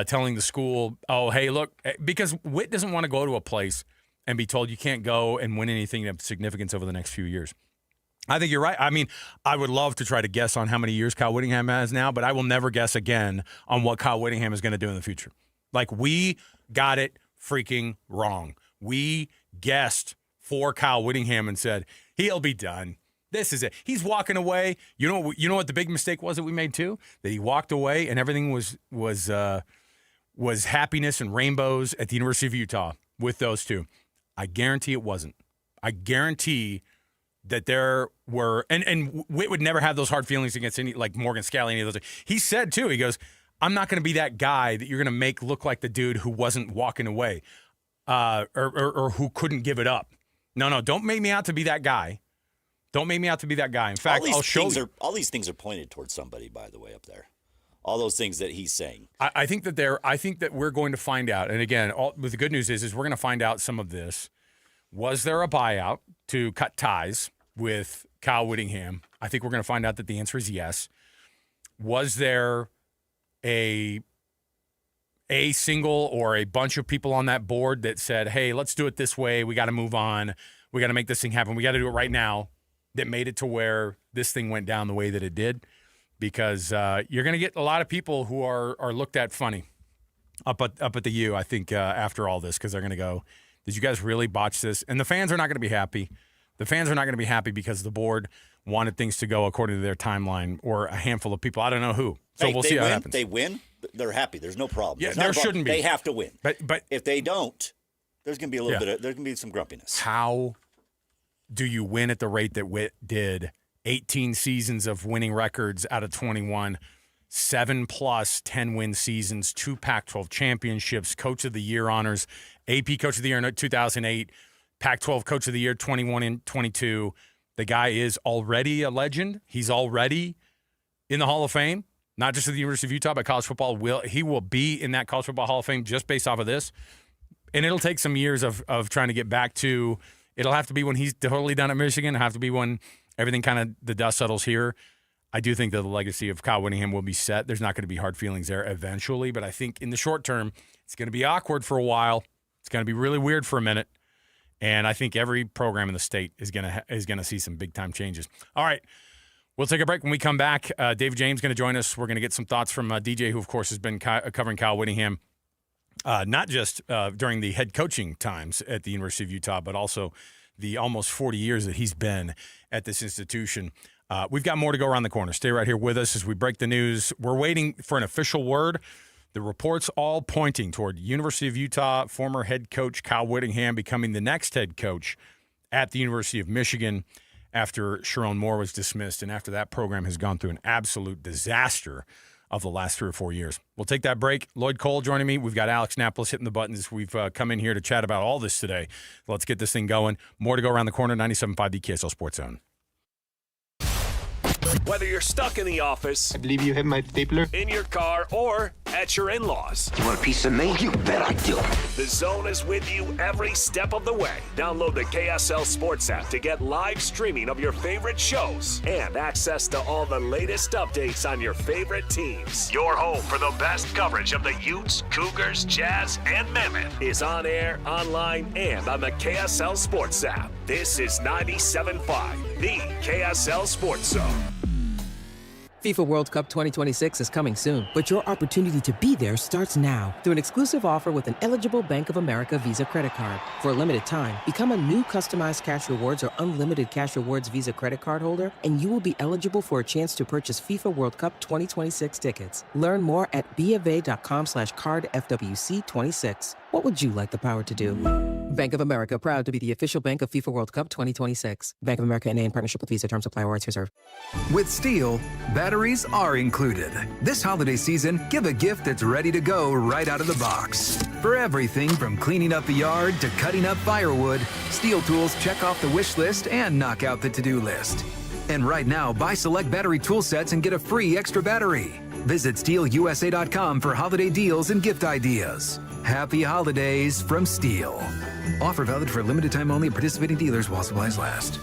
S5: telling the school, oh, hey, look, because Witt doesn't want to go to a place and be told you can't go and win anything of significance over the next few years. I think you're right. I mean, I would love to try to guess on how many years Kyle Whittingham has now, but I will never guess again on what Kyle Whittingham is going to do in the future. Like, we got it freaking wrong. We guessed for Kyle Whittingham and said, he'll be done. This is it. He's walking away. You know what the big mistake was that we made too? That he walked away and everything was happiness and rainbows at the University of Utah with those two. I guarantee it wasn't. I guarantee that there were, and Witt would never have those hard feelings against any, like Morgan Scalley, any of those. He said too, he goes, I'm not going to be that guy that you're going to make look like the dude who wasn't walking away or who couldn't give it up. No, don't make me out to be that guy. Don't make me out to be that guy. In fact, I'll show you.
S6: All these things are pointed towards somebody, by the way, up there. All those things that he's saying.
S5: I think that we're going to find out. And again, the good news is we're going to find out some of this. Was there a buyout to cut ties with Kyle Whittingham? I think we're going to find out that the answer is yes. Was there a single or a bunch of people on that board that said, hey, let's do it this way. We got to move on. We got to make this thing happen. We got to do it right now. That made it to where this thing went down the way that it did, because you're going to get a lot of people who are looked at funny up at the U, I think, after all this, because they're going to go, did you guys really botch this? And the fans are not going to be happy. The fans are not going to be happy because the board wanted things to go according to their timeline, or a handful of people. I don't know who. So we'll see how it happens.
S6: They win, they're happy. There's no problem.
S5: Yeah, there shouldn't be.
S6: They have to win.
S5: But
S6: if they don't, there's going to be a little bit. There's going to be some grumpiness.
S5: How do you win at the rate that Witt did? 18 seasons of winning records out of 21, 7+ 10-win seasons, 2 Pac-12 championships, Coach of the Year honors, AP Coach of the Year in 2008, Pac-12 Coach of the Year 21 and 22. The guy is already a legend. He's already in the Hall of Fame, not just at the University of Utah, but college football will be in that College Football Hall of Fame just based off of this. And it'll take some years of trying to get back to, it'll have to be when he's totally done at Michigan. It'll have to be when everything kind of, the dust settles here. I do think that the legacy of Kyle Whittingham will be set. There's not going to be hard feelings there eventually, but I think in the short term, it's going to be awkward for a while. It's going to be really weird for a minute. And I think every program in the state is going to see some big-time changes. All right, we'll take a break. When we come back, David James is going to join us. We're going to get some thoughts from DJ, who, of course, has been covering Kyle Whittingham, not just during the head coaching times at the University of Utah, but also the almost 40 years that he's been at this institution. We've got more to go around the corner. Stay right here with us as we break the news. We're waiting for an official word. The reports all pointing toward University of Utah former head coach Kyle Whittingham becoming the next head coach at the University of Michigan after Sharon Moore was dismissed and after that program has gone through an absolute disaster of the last 3 or 4 years. We'll take that break. Lloyd Cole joining me. We've got Alex Napolis hitting the buttons. We've come in here to chat about all this today. Let's get this thing going. More to go around the corner. 97.5 the KSL Sports Zone.
S14: Whether you're stuck in the office,
S17: I believe you have my stapler,
S14: in your car, or at your in-laws.
S17: You want a piece of me? You bet I do.
S14: The Zone is with you every step of the way. Download the KSL Sports app to get live streaming of your favorite shows and access to all the latest updates on your favorite teams. Your home for the best coverage of the Utes, Cougars, Jazz, and Mammoth is on air, online, and on the KSL Sports app. This is 97.5, the KSL Sports Zone.
S18: FIFA World Cup 2026 is coming soon, but your opportunity to be there starts now through an exclusive offer with an eligible Bank of America Visa credit card. For a limited time, become a new customized cash rewards or unlimited cash rewards Visa credit card holder, and you will be eligible for a chance to purchase FIFA World Cup 2026 tickets. Learn more at BofA.com/cardFWC26. What would you like the power to do? Bank of America, proud to be the official bank of FIFA World Cup 2026. Bank of America N.A. in partnership with Visa. Terms apply. Rights reserved.
S19: With Steel, batteries are included. This holiday season, give a gift that's ready to go right out of the box. For everything from cleaning up the yard to cutting up firewood, Steel tools check off the wish list and knock out the to-do list. And right now, buy select battery tool sets and get a free extra battery. Visit SteelUSA.com for holiday deals and gift ideas. Happy holidays from Steel. Offer valid for a limited time only at participating dealers while supplies last.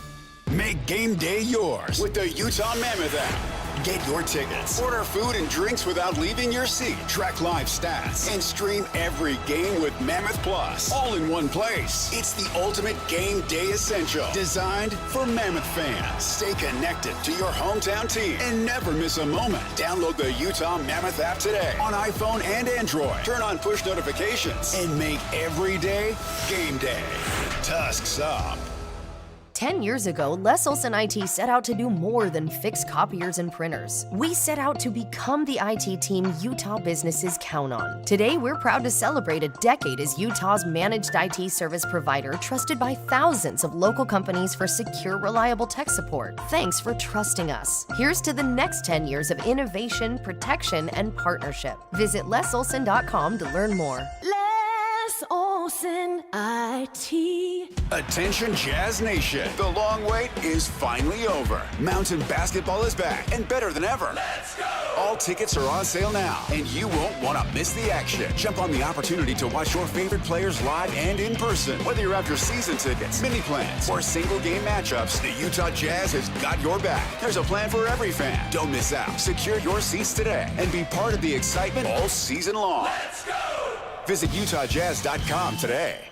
S9: Make game day yours with the Utah Mammoth app. Get your tickets, order food and drinks without leaving your seat, track live stats, and stream every game with Mammoth Plus, all in one place. It's the ultimate game day essential, designed for Mammoth fans. Stay connected to your hometown team and never miss a moment. Download the Utah Mammoth app today on iPhone and Android. Turn on push notifications and make every day game day. Tusks up.
S20: 10 years ago, Les Olson IT set out to do more than fix copiers and printers. We set out to become the IT team Utah businesses count on. Today, we're proud to celebrate a decade as Utah's managed IT service provider, trusted by thousands of local companies for secure, reliable tech support. Thanks for trusting us. Here's to the next 10 years of innovation, protection, and partnership. Visit lesolson.com to learn more.
S21: Les Olson IT.
S9: Attention Jazz Nation, the long wait is finally over. Mountain basketball is back and better than ever. Let's go! All tickets are on sale now, and you won't want to miss the action. Jump on the opportunity to watch your favorite players live and in person. Whether you're after season tickets, mini plans, or single game matchups, the Utah Jazz has got your back. There's a plan for every fan. Don't miss out. Secure your seats today and be part of the excitement all season long. Let's go! Visit UtahJazz.com today.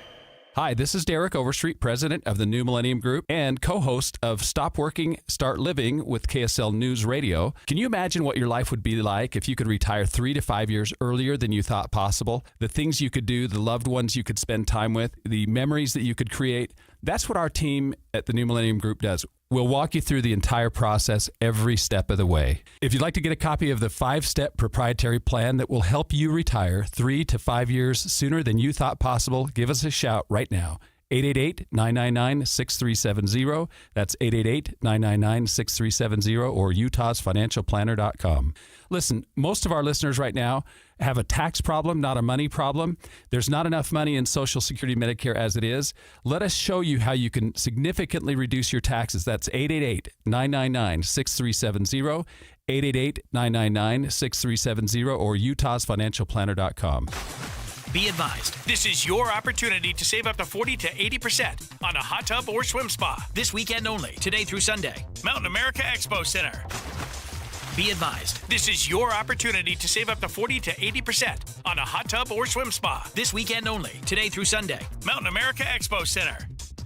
S22: Hi, this is Derek Overstreet, president of the New Millennium Group and co-host of Stop Working, Start Living with KSL News Radio. Can you imagine what your life would be like if you could retire 3 to 5 years earlier than you thought possible? The things you could do, the loved ones you could spend time with, the memories that you could create. That's what our team at the New Millennium Group does. We'll walk you through the entire process every step of the way. If you'd like to get a copy of the 5-step proprietary plan that will help you retire 3 to 5 years sooner than you thought possible, give us a shout right now. 888-999-6370. That's 888-999-6370 or utahsfinancialplanner.com. Listen, most of our listeners right now have a tax problem, not a money problem. There's not enough money in Social Security, Medicare as it is. Let us show you how you can significantly reduce your taxes. That's 888-999-6370. 888-999-6370 or utahsfinancialplanner.com.
S2: Be advised, this is your opportunity to save up to 40 to 80% on a hot tub or swim spa. This weekend only, today through Sunday. Mountain America Expo Center. Be advised, this is your opportunity to save up to 40 to 80% on a hot tub or swim spa. This weekend only, today through Sunday. Mountain America Expo Center.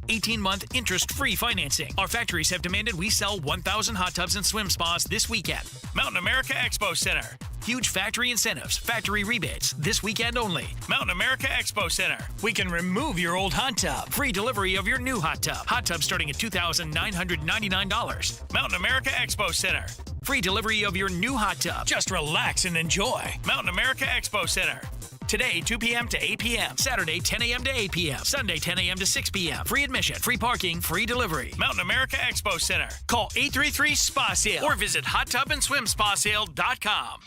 S2: 18-month interest-free financing. Our factories have demanded we sell 1,000 hot tubs and swim spas this weekend. Mountain America Expo Center. Huge factory incentives, factory rebates, this weekend only. Mountain America Expo Center. We can remove your old hot tub. Free delivery of your new hot tub. Hot tub starting at $2,999. Mountain America Expo Center. Free delivery of your new hot tub. Just relax and enjoy. Mountain America Expo Center. Today, 2 p.m. to 8 p.m. Saturday, 10 a.m. to 8 p.m. Sunday, 10 a.m. to 6 p.m. Free admission, free parking, free delivery. Mountain America Expo Center. Call 833-SPA-SALE or visit hottubandSwimSpaSale.com.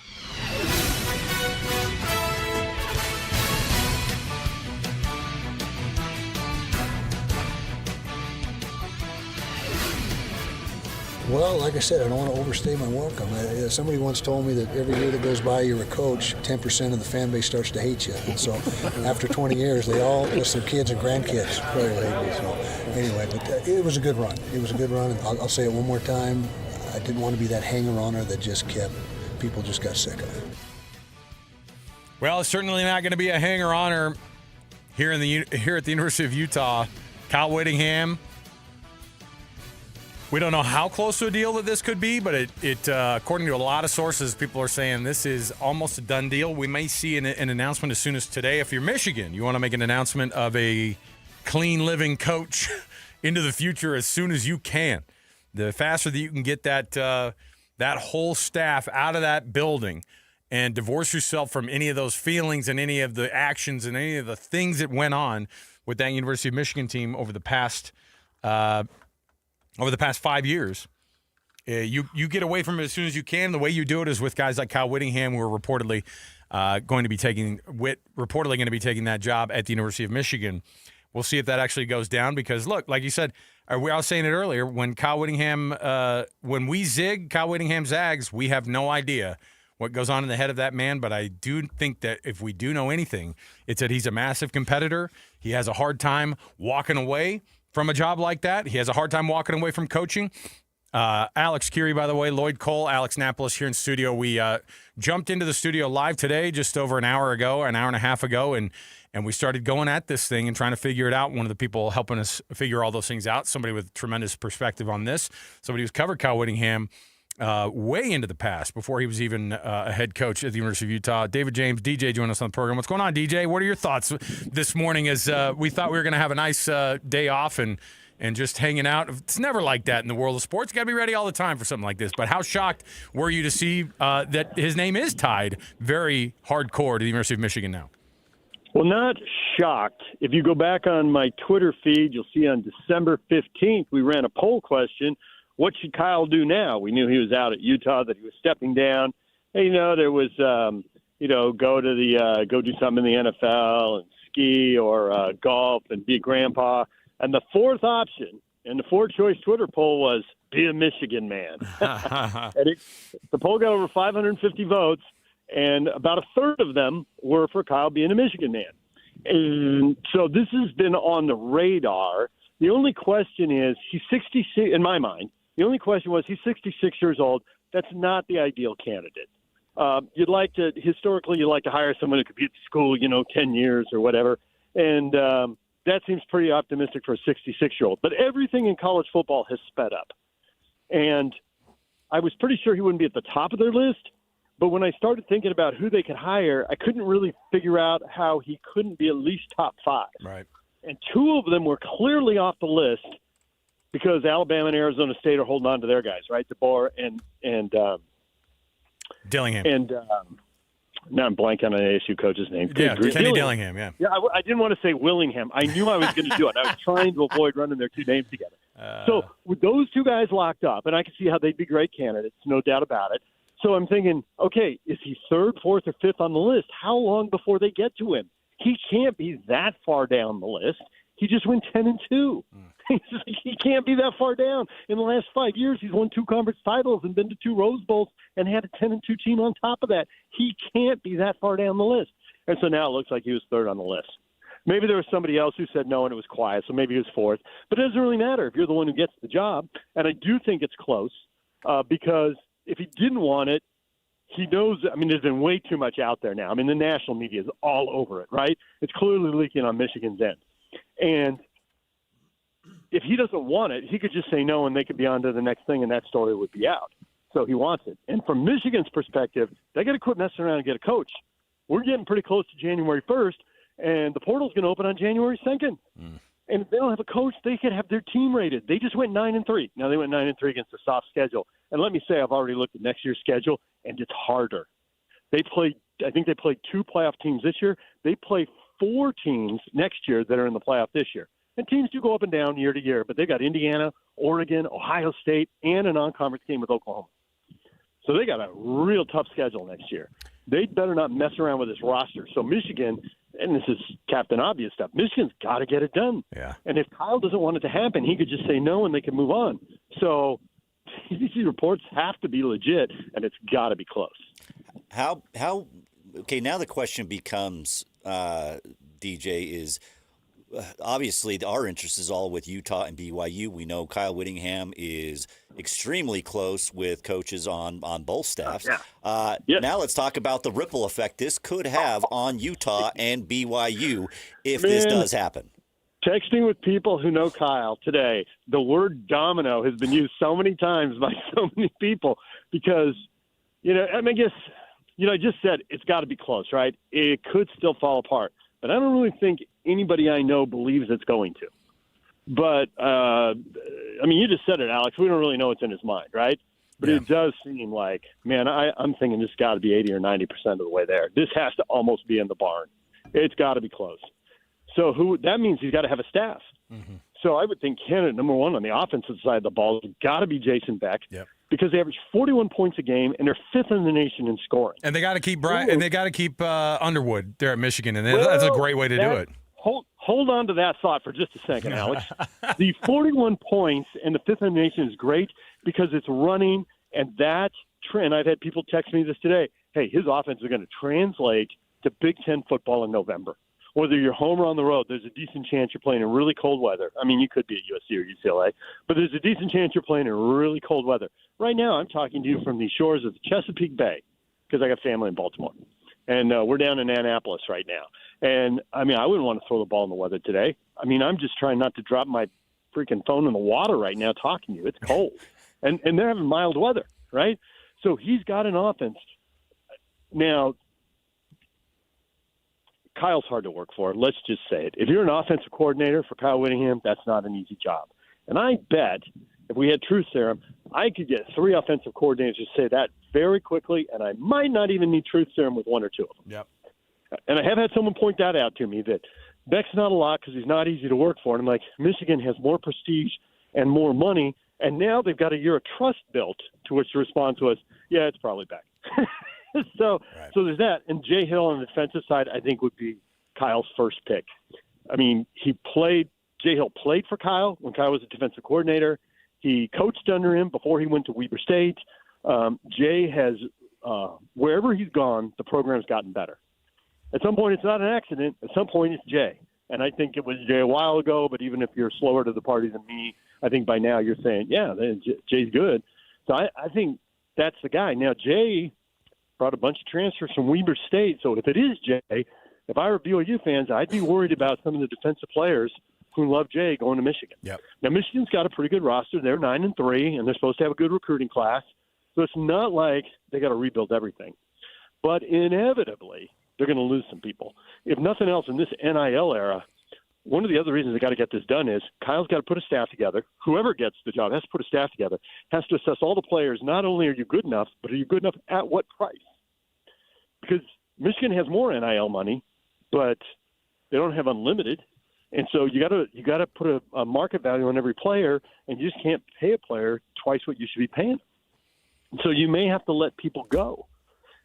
S4: Well, like I said, I don't want to overstay my welcome. Somebody once told me that every year that goes by you're a coach, 10% of the fan base starts to hate you. And so after 20 years, they all, plus their kids and grandkids, probably hate me. So anyway, but it was a good run. It was a good run, and I'll say it one more time. I didn't want to be that hanger-oner that just people just got sick of it.
S5: Well, it's certainly not going to be a hanger-oner here at the University of Utah. Kyle Whittingham. We don't know how close to a deal that this could be, but it according to a lot of sources, people are saying this is almost a done deal. We may see an announcement as soon as today. If you're Michigan, you want to make an announcement of a clean living coach into the future as soon as you can. The faster that you can get that whole staff out of that building and divorce yourself from any of those feelings and any of the actions and any of the things that went on with that University of Michigan team over the past 5 years, you get away from it as soon as you can. The way you do it is with guys like Kyle Whittingham, who are reportedly going to be taking that job at the University of Michigan. We'll see if that actually goes down because, look, like you said, I was saying it earlier, when Kyle Whittingham, when we zig, Kyle Whittingham zags, we have no idea what goes on in the head of that man. But I do think that if we do know anything, it's that he's a massive competitor. He has a hard time walking away from a job like that. He has a hard time walking away from coaching. Alex Curie, by the way, Lloyd Cole, Alex Napolis here in studio. We jumped into the studio live today just over an hour and a half ago, and we started going at this thing and trying to figure it out. One of the people helping us figure all those things out, somebody with tremendous perspective on this, somebody who's covered Kyle Whittingham way into the past before he was even a head coach at the University of Utah. David James, DJ, join us on the program. What's going on, DJ? What are your thoughts this morning as we thought we were going to have a nice day off and just hanging out? It's never like that in the world of sports. You got to be ready all the time for something like this. But how shocked were you to see that his name is tied very hardcore to the University of Michigan now?
S3: Well, not shocked. If you go back on my Twitter feed, you'll see on December 15th, we ran a poll question. What should Kyle do now? We knew he was out at Utah, that he was stepping down. And, there was, go do something in the NFL and ski or golf and be a grandpa. And the fourth option in the four-choice Twitter poll was be a Michigan man. And the poll got over 550 votes, and about a third of them were for Kyle being a Michigan man. And so this has been on the radar. The only question is, he's 66, in my mind. The only question was, he's 66 years old. That's not the ideal candidate. Historically, you'd like to hire someone who could be at school, 10 years or whatever. And that seems pretty optimistic for a 66-year-old. But everything in college football has sped up. And I was pretty sure he wouldn't be at the top of their list. But when I started thinking about who they could hire, I couldn't really figure out how he couldn't be at least top 5.
S5: Right.
S3: And 2 of them were clearly off the list because Alabama and Arizona State are holding on to their guys, right? DeBoer and
S5: Dillingham.
S3: And now I'm blanking on an ASU coach's name.
S5: Yeah, Kenny Dillingham, yeah.
S3: Yeah, I didn't want to say Willingham. I knew I was going to do it. I was trying to avoid running their 2 names together. So with those 2 guys locked up, and I can see how they'd be great candidates, no doubt about it. So I'm thinking, okay, is he 3rd, 4th, or 5th on the list? How long before they get to him? He can't be that far down the list. He just went 10-2. He can't be that far down. In the last 5 years, he's won 2 conference titles and been to 2 Rose Bowls and had a 10-2 team on top of that. He can't be that far down the list. And so now it looks like he was 3rd on the list. Maybe there was somebody else who said no and it was quiet, so maybe he was 4th. But it doesn't really matter if you're the one who gets the job. And I do think it's close because if he didn't want it, he knows – I mean, there's been way too much out there now. I mean, the national media is all over it, right? It's clearly leaking on Michigan's end. And if he doesn't want it, he could just say no and they could be on to the next thing and that story would be out. So he wants it. And from Michigan's perspective, they got to quit messing around and get a coach. We're getting pretty close to January 1st, and the portal's going to open on January 2nd. And if they don't have a coach, they could have their team rated. They just went 9-3. Now they went 9-3 against a soft schedule. And let me say, I've already looked at next year's schedule, and it's harder. I think they played 2 playoff teams this year. They play 4 teams next year that are in the playoff this year. And teams do go up and down year to year, but they've got Indiana, Oregon, Ohio State, and a non-conference game with Oklahoma. So they got a real tough schedule next year. They better not mess around with this roster. So Michigan, and this is Captain Obvious stuff, Michigan's got to get it done.
S5: Yeah.
S3: And if Kyle doesn't want it to happen, he could just say no and they can move on. So these reports have to be legit, and it's got to be close.
S6: Okay, now the question becomes, DJ, is obviously our interest is all with Utah and BYU. We know Kyle Whittingham is extremely close with coaches on both staffs. Now let's talk about the ripple effect this could have on Utah and BYU if this does happen.
S3: Texting with people who know Kyle today, the word domino has been used so many times by so many people because, I just said it's got to be close, right? It could still fall apart. But I don't really think anybody I know believes it's going to. But, you just said it, Alex. We don't really know what's in his mind, right? But It does seem like, man, I'm thinking this got to be 80 or 90% of the way there. This has to almost be in the barn. It's got to be close. So that means he's got to have a staff. Mm-hmm. So I would think candidate number 1 on the offensive side of the ball has got to be Jason Beck.
S5: Yep.
S3: Because they average 41 points a game and they're 5th in the nation in scoring.
S5: And they got to keep Underwood there at Michigan, and that's a great way to do it.
S3: Hold on to that thought for just a second, Alex. The 41 points and the 5th in the nation is great because it's running, and that trend. I've had people text me this today. Hey, his offense is going to translate to Big Ten football in November. Whether you're home or on the road, there's a decent chance you're playing in really cold weather. I mean, you could be at USC or UCLA, but there's a decent chance you're playing in really cold weather. Right now, I'm talking to you from the shores of the Chesapeake Bay because I got family in Baltimore. And we're down in Annapolis right now. And, I wouldn't want to throw the ball in the weather today. I'm just trying not to drop my freaking phone in the water right now talking to you. It's cold. And they're having mild weather, right? So he's got an offense. Now, Kyle's hard to work for. Let's just say it. If you're an offensive coordinator for Kyle Whittingham, that's not an easy job. And I bet if we had truth serum, I could get 3 offensive coordinators to say that very quickly, and I might not even need truth serum with 1 or 2 of them.
S5: Yep.
S3: And I have had someone point that out to me, that Beck's not a lot because he's not easy to work for. And I'm like, Michigan has more prestige and more money, and now they've got a year of trust built, to which the response was, yeah, it's probably Beck. So there's that. And Jay Hill on the defensive side, I think, would be Kyle's first pick. Jay Hill played for Kyle when Kyle was a defensive coordinator. He coached under him before he went to Weber State. Jay has, wherever he's gone, the program's gotten better. At some point, it's not an accident. At some point, it's Jay. And I think it was Jay a while ago, but even if you're slower to the party than me, I think by now you're saying, yeah, Jay's good. So I think that's the guy. Now, Jay brought a bunch of transfers from Weber State. So if it is Jay, if I were BYU fans, I'd be worried about some of the defensive players who love Jay going to Michigan.
S5: Yep.
S3: Now, Michigan's got a pretty good roster. They're 9-3, and they're supposed to have a good recruiting class. So it's not like they got to rebuild everything. But inevitably, they're going to lose some people. If nothing else, in this NIL era, one of the other reasons they got to get this done is Kyle's got to put a staff together. Whoever gets the job has to put a staff together, has to assess all the players. Not only are you good enough, but are you good enough at what price? Because Michigan has more NIL money, but they don't have unlimited. And so you got to put a market value on every player, and you just can't pay a player twice what you should be paying. So you may have to let people go,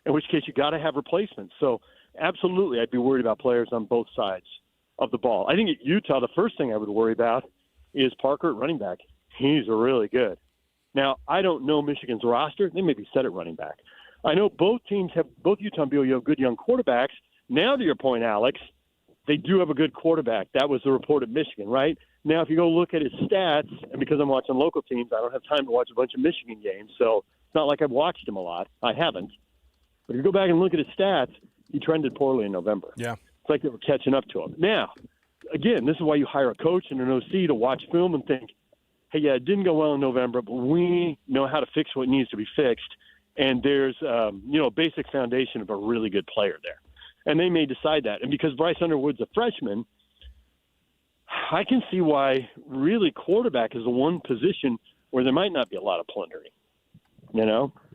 S3: in which case you got to have replacements. So absolutely, I'd be worried about players on both sides of the ball. I think at Utah, the first thing I would worry about is Parker at running back. He's really good. Now, I don't know Michigan's roster. They may be set at running back. I know both Utah and BYU have good young quarterbacks. Now, to your point, Alex, they do have a good quarterback. That was the report at Michigan, right? Now, if you go look at his stats, and because I'm watching local teams, I don't have time to watch a bunch of Michigan games, so it's not like I've watched him a lot. I haven't. But if you go back and look at his stats, he trended poorly in November.
S5: Yeah.
S3: It's like they were catching up to him. Now, again, this is why you hire a coach and an OC to watch film and think, hey, yeah, it didn't go well in November, but we know how to fix what needs to be fixed. And there's, a basic foundation of a really good player there. And they may decide that. And because Bryce Underwood's a freshman, I can see why really quarterback is the one position where there might not be a lot of plundering.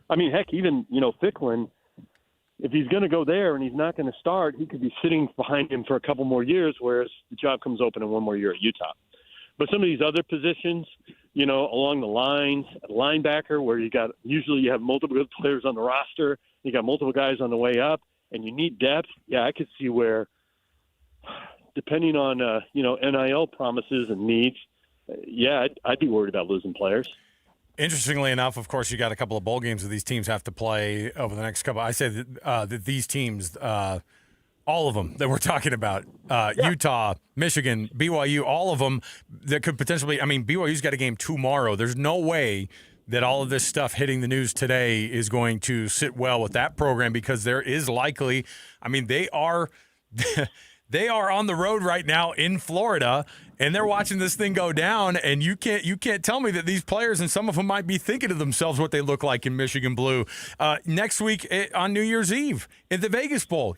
S3: I mean, heck, even, Ficklin, if he's going to go there and he's not going to start, he could be sitting behind him for a couple more years, whereas the job comes open in one more year at Utah. But some of these other positions, along the lines, at linebacker, where usually you have multiple good players on the roster, you got multiple guys on the way up, and you need depth. Yeah, I could see where, depending on NIL promises and needs, I'd be worried about losing players.
S5: Interestingly enough, of course, you got a couple of bowl games that these teams have to play over the next couple. I say that these teams, all of them that we're talking about, Utah, Michigan, BYU, all of them that could potentially. I mean, BYU's got a game tomorrow. There's no way that all of this stuff hitting the news today is going to sit well with that program, because there is likely. I mean, they are. They are on the road right now in Florida, and they're watching this thing go down. And you can't tell me that these players, and some of them might be thinking to themselves what they look like in Michigan blue. Next week on New Year's Eve at the Vegas Bowl,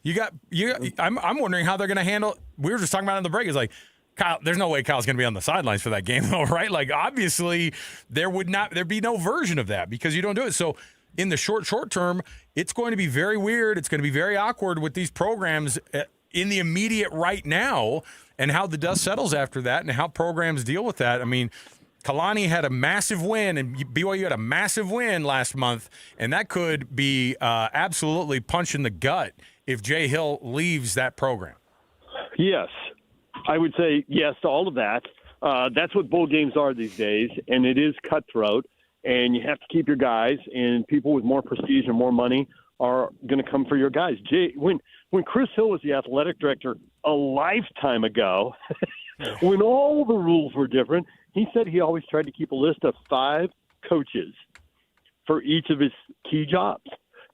S5: I'm wondering how they're going to handle. We were just talking about it in the break. It's like, Kyle, there's no way Kyle's going to be on the sidelines for that game, though, right? Like, obviously, there'd be no version of that because you don't do it. So in the short term, it's going to be very weird. It's going to be very awkward with these programs in the immediate right now, and how the dust settles after that and how programs deal with that. I mean, Kalani had a massive win and BYU had a massive win last month, and that could be absolutely punch in the gut if Jay Hill leaves that program.
S3: Yes. I would say yes to all of that. That's what bowl games are these days, and it is cutthroat, and you have to keep your guys, and people with more prestige and more money are going to come for your guys. When Chris Hill was the athletic director a lifetime ago, when all the rules were different, he said he always tried to keep a list of 5 coaches for each of his key jobs,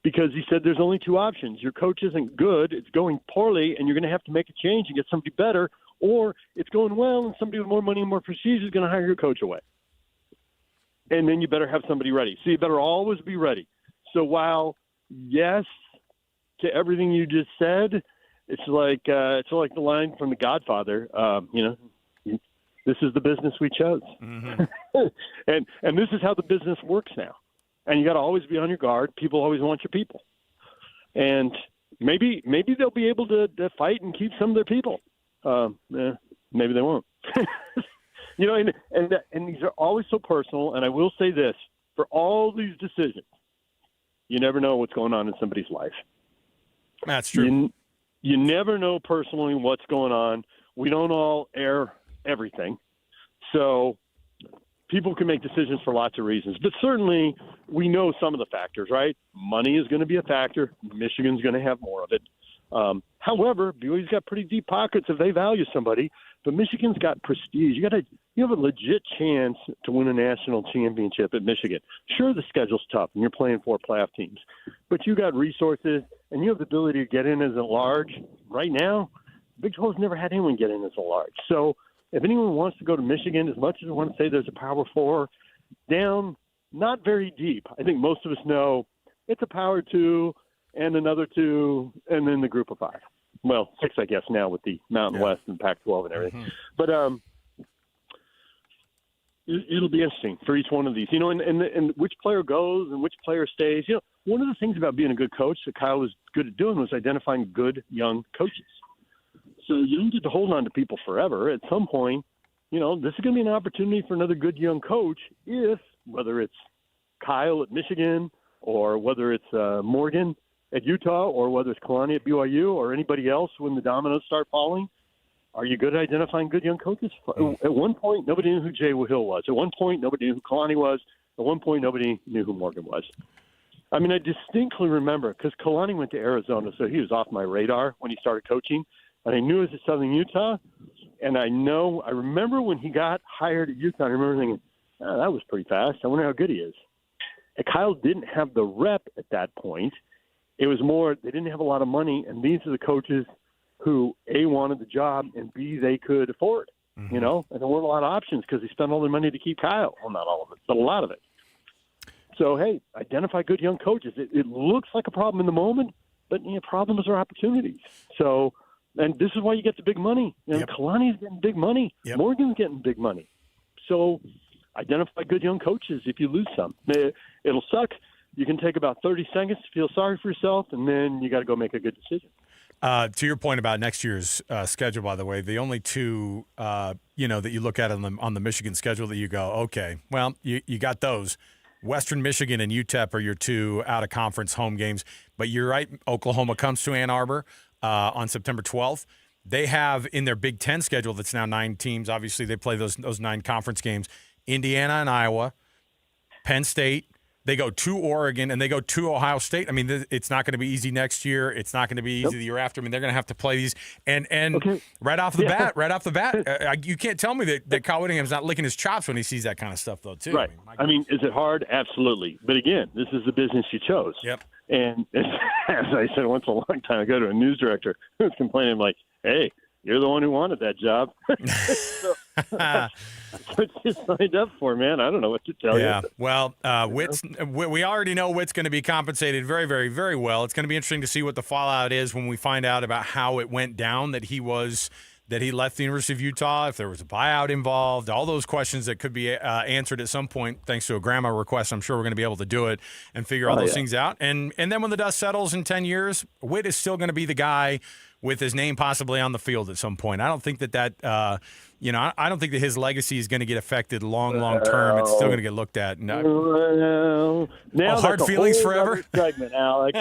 S3: because he said there's only 2 options. Your coach isn't good, it's going poorly, and you're going to have to make a change and get somebody better, or it's going well and somebody with more money and more prestige is going to hire your coach away. And then you better have somebody ready. So you better always be ready. So while yes to everything you just said, it's like the line from The Godfather. This is the business we chose, and this is how the business works now. And you got to always be on your guard. People always want your people, and maybe they'll be able to fight and keep some of their people. Maybe they won't. And these are always so personal. And I will say this: for all these decisions, you never know what's going on in somebody's life.
S5: That's true.
S3: You never know personally what's going on. We don't all air everything. So people can make decisions for lots of reasons. But certainly we know some of the factors, right? Money is going to be a factor. Michigan's going to have more of it. However, BYU's got pretty deep pockets if they value somebody. But Michigan's got prestige. You have a legit chance to win a national championship at Michigan. Sure, the schedule's tough, and you're playing 4 playoff teams. But you got resources, and you have the ability to get in as a large. Right now, Big 12's never had anyone get in as a large. So if anyone wants to go to Michigan, as much as I want to say there's a Power 4, down not very deep. I think most of us know it's a Power 2 and another 2, and then the group of 5. Well, 6, I guess, now with the Mountain West and Pac-12 and everything. But it'll be interesting for each one of these, and which player goes and which player stays. One of the things about being a good coach that Kyle was good at doing was identifying good young coaches. So you don't get to hold on to people forever. At some point, this is going to be an opportunity for another good young coach if, whether it's Kyle at Michigan or whether it's Morgan at Utah or whether it's Kalani at BYU or anybody else when the dominoes start falling, are you good at identifying good young coaches? At one point, nobody knew who Jay Hill was. At one point, nobody knew who Kalani was. At one point, nobody knew who Morgan was. I mean, I distinctly remember because Kalani went to Arizona, so he was off my radar when he started coaching. And I knew it was at Southern Utah. And I remember when he got hired at Utah, I remember thinking, oh, that was pretty fast. I wonder how good he is. And Kyle didn't have the rep at that point. It was more, they didn't have a lot of money, and these are the coaches who, A, wanted the job, and B, they could afford, you know? And there weren't a lot of options because they spent all their money to keep Kyle. Well, not all of it, but a lot of it. So, hey, identify good young coaches. It looks like a problem in the moment, but problems are opportunities. So, and this is why you get the big money. Kalani's getting big money. Morgan's getting big money. So identify good young coaches if you lose some. It'll suck. You can take about 30 seconds to feel sorry for yourself, and then you got to go make a good decision.
S5: To your point about next year's schedule, by the way, the only two, that you look at on the Michigan schedule that you go, okay, well, you got those. Western Michigan and UTEP are your two out-of-conference home games. But you're right, Oklahoma comes to Ann Arbor on September 12th. They have in their Big Ten schedule that's now 9 teams. Obviously, they play those 9 conference games. Indiana and Iowa, Penn State. They go to Oregon, and they go to Ohio State. I mean, it's not going to be easy next year. It's not going to be easy the year after. I mean, they're going to have to play these. And right off the bat, you can't tell me that Kyle Whittingham's not licking his chops when he sees that kind of stuff, though, too.
S3: Right. I mean, is it hard? Absolutely. But, again, this is the business you chose.
S5: Yep.
S3: And as I said once a long time ago to a news director who was complaining, like, hey, you're the one who wanted that job. What you signed up for, man. I don't know what to tell you.
S5: Yeah, well, Witt's, we already know Witt's going to be compensated very, very, very well. It's going to be interesting to see what the fallout is when we find out about how it went down that he left the University of Utah, if there was a buyout involved, all those questions that could be answered at some point thanks to a grandma request. I'm sure we're going to be able to do it and figure all those things out. And then when the dust settles in 10 years, Witt is still going to be the guy with his name possibly on the field at some point. I don't think that I don't think that his legacy is going to get affected long term. It's still going to get looked at.
S3: Now
S5: hard feelings forever?
S3: Segment, Alex.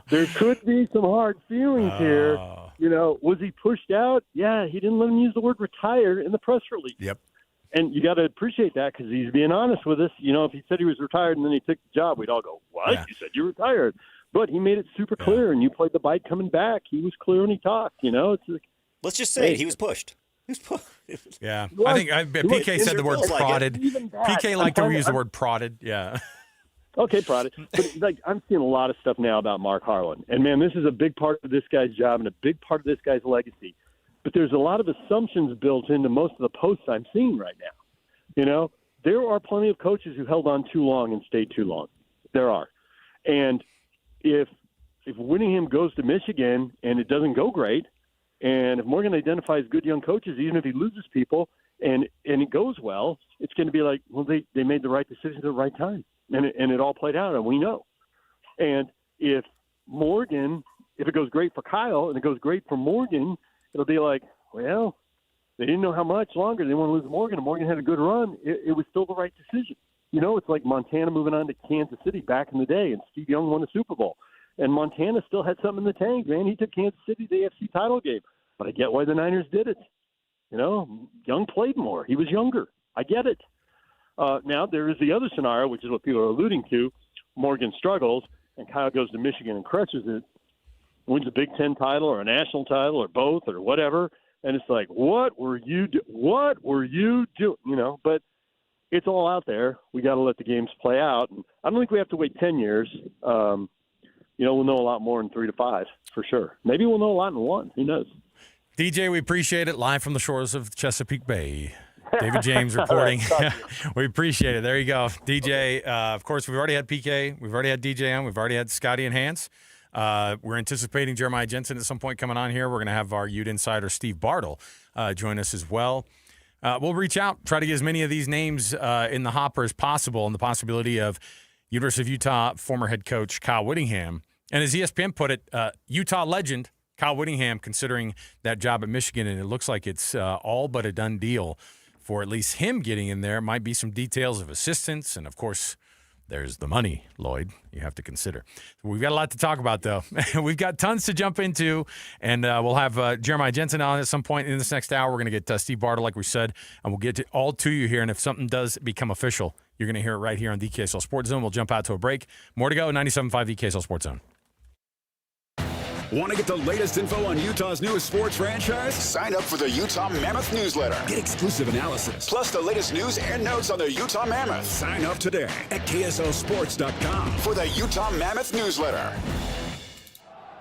S3: There could be some hard feelings here. Was he pushed out? Yeah, he didn't let him use the word retire in the press release.
S5: Yep.
S3: And you got to appreciate that because he's being honest with us. If he said he was retired and then he took the job, we'd all go, what? Yeah. You said you retired. But he made it super clear, and you played the bite coming back. He was clear when he talked. It's like,
S6: let's just say he was pushed.
S5: Yeah, I think PK said the word prodded. PK liked to use the word prodded. Yeah.
S3: Okay, prodded. But I'm seeing a lot of stuff now about Mark Harlan, and man, this is a big part of this guy's job and a big part of this guy's legacy. But there's a lot of assumptions built into most of the posts I'm seeing right now. There are plenty of coaches who held on too long and stayed too long. There are, and if Whittingham goes to Michigan and it doesn't go great, and if Morgan identifies good young coaches, even if he loses people and it goes well, it's going to be like, well, they made the right decision at the right time, and it all played out, and we know. And if it goes great for Kyle and it goes great for Morgan, it'll be like, well, they didn't know how much longer they want to lose Morgan, and Morgan had a good run. It was still the right decision. It's like Montana moving on to Kansas City back in the day, and Steve Young won a Super Bowl. And Montana still had something in the tank, man. He took Kansas City to the AFC title game. But I get why the Niners did it. Young played more. He was younger. I get it. Now, there is the other scenario, which is what people are alluding to. Morgan struggles, and Kyle goes to Michigan and crushes it, wins a Big Ten title or a national title or both or whatever. And it's like, what were you doing? But it's all out there. We got to let the games play out. And I don't think we have to wait 10 years. We'll know a lot more in 3 to 5 for sure. Maybe we'll know a lot in 1. Who knows?
S5: DJ, we appreciate it. Live from the shores of Chesapeake Bay. David James reporting.
S3: Right,
S5: we appreciate it. There you go. DJ, of course, we've already had PK. We've already had DJ on. We've already had Scotty and Hans. We're anticipating Jeremiah Jensen at some point coming on here. We're going to have our Ute insider, Steve Bartle, join us as well. We'll reach out, try to get as many of these names in the hopper as possible, and the possibility of University of Utah former head coach Kyle Whittingham. And as ESPN put it, Utah legend Kyle Whittingham considering that job at Michigan, and it looks like it's all but a done deal for at least him getting in there. Might be some details of assistants and, of course, there's the money, Lloyd, you have to consider. We've got a lot to talk about, though. We've got tons to jump into, and we'll have Jeremiah Jensen on at some point in this next hour. We're going to get Steve Bartle, like we said, and we'll get all to you here. And if something does become official, you're going to hear it right here on the KSL Sports Zone. We'll jump out to a break. More to go, 97.5 the KSL Sports Zone.
S9: Want to get the latest info on Utah's newest sports franchise? Sign up for the Utah Mammoth newsletter. Get exclusive analysis, plus the latest news and notes on the Utah Mammoth. Sign up today at KSLSports.com for the Utah Mammoth newsletter.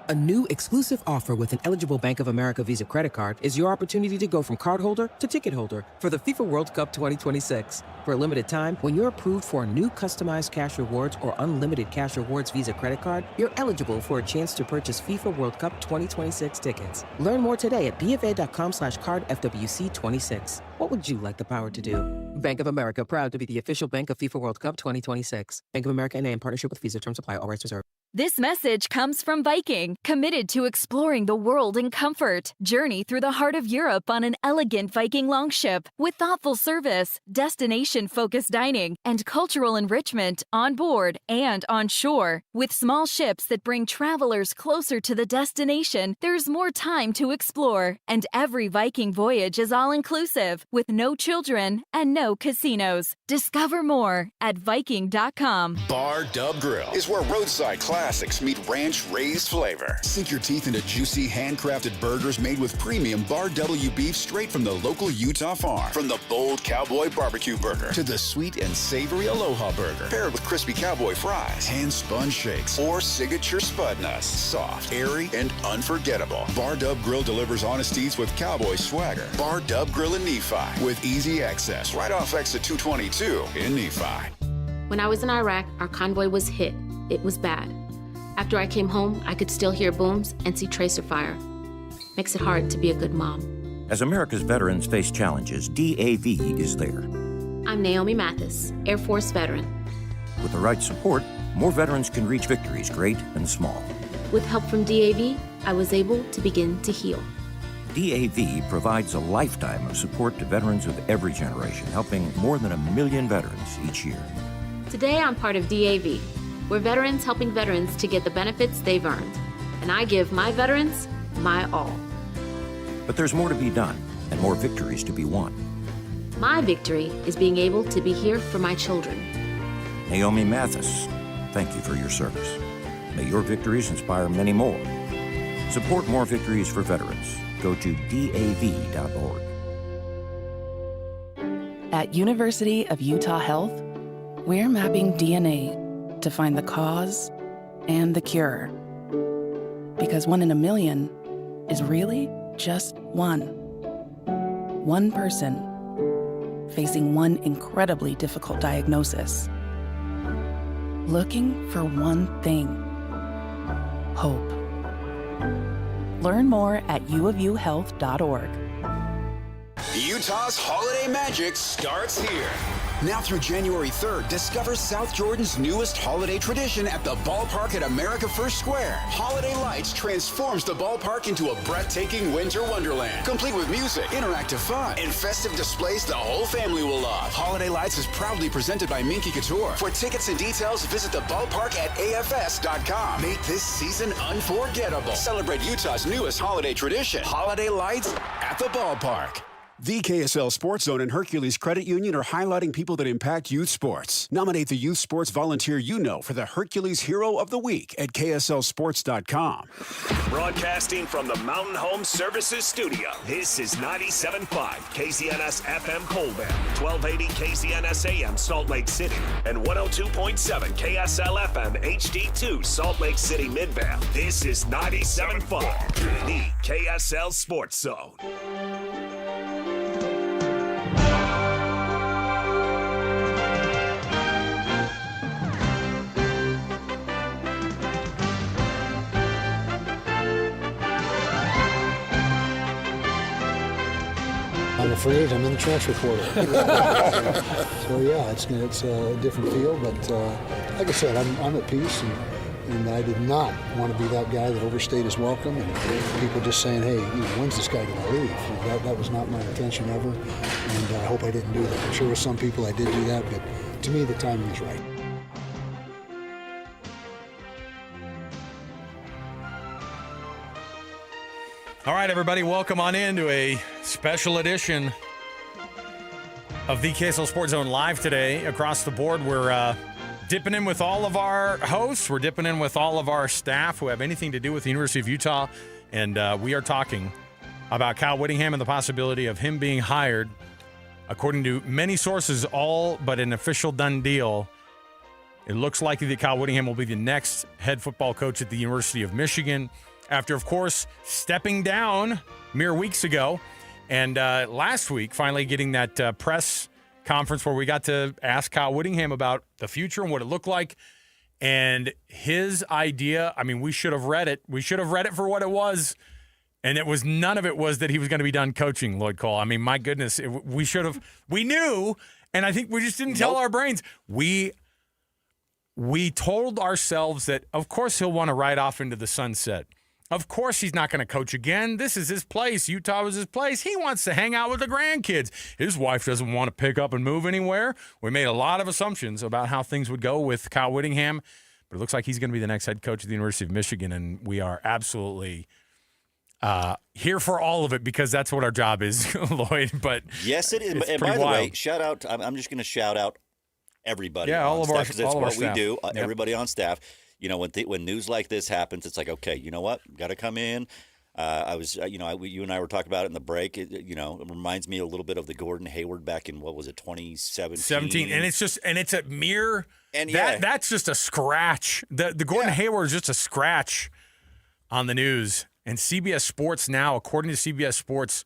S18: A new exclusive offer with an eligible Bank of America Visa credit card is your opportunity to go from cardholder to ticket holder for the FIFA World Cup 2026. For a limited time, when you're approved for a new customized cash rewards or unlimited cash rewards Visa credit card, you're eligible for a chance to purchase FIFA World Cup 2026 tickets. Learn more today at BofA.com/cardFWC26. What would you like the power to do? Bank of America, proud to be the official bank of FIFA World Cup 2026. Bank of America N.A. in partnership with Visa. Terms apply. All rights reserved.
S1: This message comes from Viking, committed to exploring the world in comfort. Journey through the heart of Europe on an elegant Viking longship with thoughtful service, destination-focused dining, and cultural enrichment on board and on shore. With small ships that bring travelers closer to the destination, there's more time to explore. And every Viking voyage is all-inclusive, with no children and no casinos. Discover more at Viking.com.
S9: Bar Dub Grill is where roadside classics meet ranch-raised flavor. Sink your teeth into juicy, handcrafted burgers made with premium Bar W beef straight from the local Utah farm. From the bold cowboy barbecue burger to the sweet and savory Aloha burger, paired with crispy cowboy fries, hand-spun shakes, or signature spud nuts. Soft, airy, and unforgettable. Bar Dub Grill delivers honest eats with cowboy swagger. Bar Dub Grill in Nephi with easy access right off exit 222 in Nephi.
S7: When I was in Iraq, our convoy was hit. It was bad. After I came home, I could still hear booms and see tracer fire. Makes it hard to be a good mom.
S23: As America's veterans face challenges, DAV is there.
S7: I'm Naomi Mathis, Air Force veteran.
S23: With the right support, more veterans can reach victories, great and small.
S7: With help from DAV, I was able to begin to heal.
S23: DAV provides a lifetime of support to veterans of every generation, helping more than 1 million veterans each year.
S7: Today, I'm part of DAV. We're veterans helping veterans to get the benefits they've earned. And I give my veterans my all.
S23: But there's more to be done and more victories to be won.
S7: My victory is being able to be here for my children.
S23: Naomi Mathis, thank you for your service. May your victories inspire many more. Support more victories for veterans. Go to DAV.org.
S24: At University of Utah Health, we're mapping DNA to find the cause and the cure. Because 1 in a million is really just one. One person facing one incredibly difficult diagnosis. Looking for one thing: hope. Learn more at uofuhealth.org.
S9: Utah's holiday magic starts here. Now through January 3rd, discover South Jordan's newest holiday tradition at the ballpark at America First Square. Holiday Lights transforms the ballpark into a breathtaking winter wonderland, complete with music, interactive fun, and festive displays the whole family will love. Holiday Lights is proudly presented by Minky Couture. For tickets and details, visit the ballpark at afs.com. Make this season unforgettable. Celebrate Utah's newest holiday tradition. Holiday Lights at the ballpark. The KSL Sports Zone and Hercules Credit Union are highlighting people that impact youth sports. Nominate the youth sports volunteer you know for the Hercules Hero of the Week at KSLSports.com.
S14: Broadcasting from the Mountain Home Services Studio, this is 97.5 KZNS FM Colville, 1280 KZNS AM Salt Lake City, and 102.7 KSL FM HD2 Salt Lake City Midvale. This is 97.5, the KSL Sports Zone.
S4: I'm afraid I'm in the transfer portal. So yeah, it's a different feel, but like I said, I'm at peace, and I did not want to be that guy that overstayed his welcome, and people just saying, hey, when's this guy going to leave? That was not my intention ever, and I hope I didn't do that. I'm sure with some people I did do that, but to me the timing is right.
S5: All right, everybody, welcome on into a special edition of the KSL Sports Zone live today. Across the board, we're dipping in with all of our hosts. We're dipping in with all of our staff who have anything to do with the University of Utah. And we are talking about Kyle Whittingham and the possibility of him being hired, according to many sources, all but an official done deal. It looks likely that Kyle Whittingham will be the next head football coach at the University of Michigan after, of course, stepping down mere weeks ago. And last week, finally getting that press conference where we got to ask Kyle Whittingham about the future and what it looked like. And his idea, I mean, we should have read it. We should have read it for what it was. And none of it was that he was going to be done coaching, Lloyd Cole. I mean, my goodness, we knew, and I think we just didn't tell our brains. We told ourselves that, of course, he'll want to ride off into the sunset. Of course he's not going to coach again. This is his place. Utah was his place. He wants to hang out with the grandkids. His wife doesn't want to pick up and move anywhere. We made a lot of assumptions about how things would go with Kyle Whittingham, but it looks like he's going to be the next head coach of the University of Michigan, and we are absolutely here for all of it because that's what our job is, Lloyd. But
S6: yes, it is. And by the way, shout out. I'm just going to shout out everybody.
S5: Yeah, all of our
S6: staff, because it's what we
S5: staff.
S6: do.
S5: Yep.
S6: Everybody on staff. You know, when news like this happens, it's like, okay, you know what? Got to come in. You and I were talking about it in the break. It reminds me a little bit of the Gordon Hayward back in, what was it, 2017?
S5: And it's a mere,
S6: and
S5: that's just a scratch. The Gordon Hayward is just a scratch on the news. And CBS Sports now, according to CBS Sports,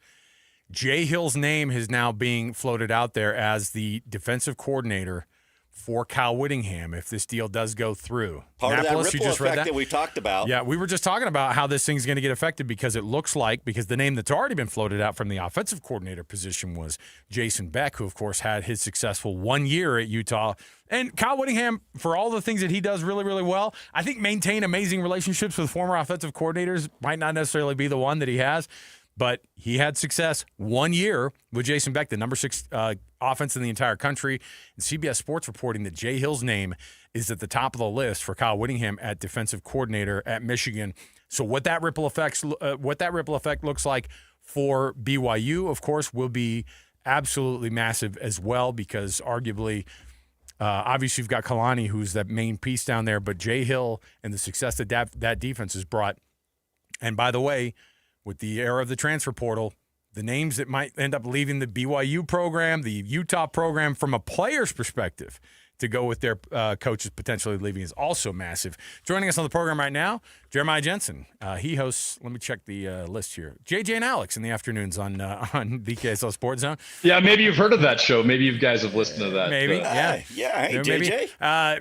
S5: Jay Hill's name is now being floated out there as the defensive coordinator for Kyle Whittingham if this deal does go through.
S6: Part
S5: Annapolis,
S6: of that ripple effect that we talked about.
S5: Yeah, we were just talking about how this thing's going to get affected because it looks like, because the name that's already been floated out from the offensive coordinator position was Jason Beck, who, of course, had his successful 1 year at Utah. And Kyle Whittingham, for all the things that he does really, really well, I think maintain amazing relationships with former offensive coordinators might not necessarily be the one that he has. But he had success 1 year with Jason Beck, the number 6 offense in the entire country. And CBS Sports reporting that Jay Hill's name is at the top of the list for Kyle Whittingham at defensive coordinator at Michigan. So what that ripple effect looks like for BYU, of course, will be absolutely massive as well because arguably, obviously you've got Kalani, who's that main piece down there, but Jay Hill and the success that that defense has brought. And by the way, with the era of the transfer portal, the names that might end up leaving the BYU program, the Utah program, from a player's perspective, to go with their coaches potentially leaving is also massive. Joining us on the program right now, Jeremiah Jensen. He hosts, let me check the list here, JJ and Alex in the afternoons on the KSL Sports Zone.
S8: Yeah, maybe you've heard of that show. Maybe you guys have listened to that.
S5: Maybe, yeah.
S6: Hey, JJ.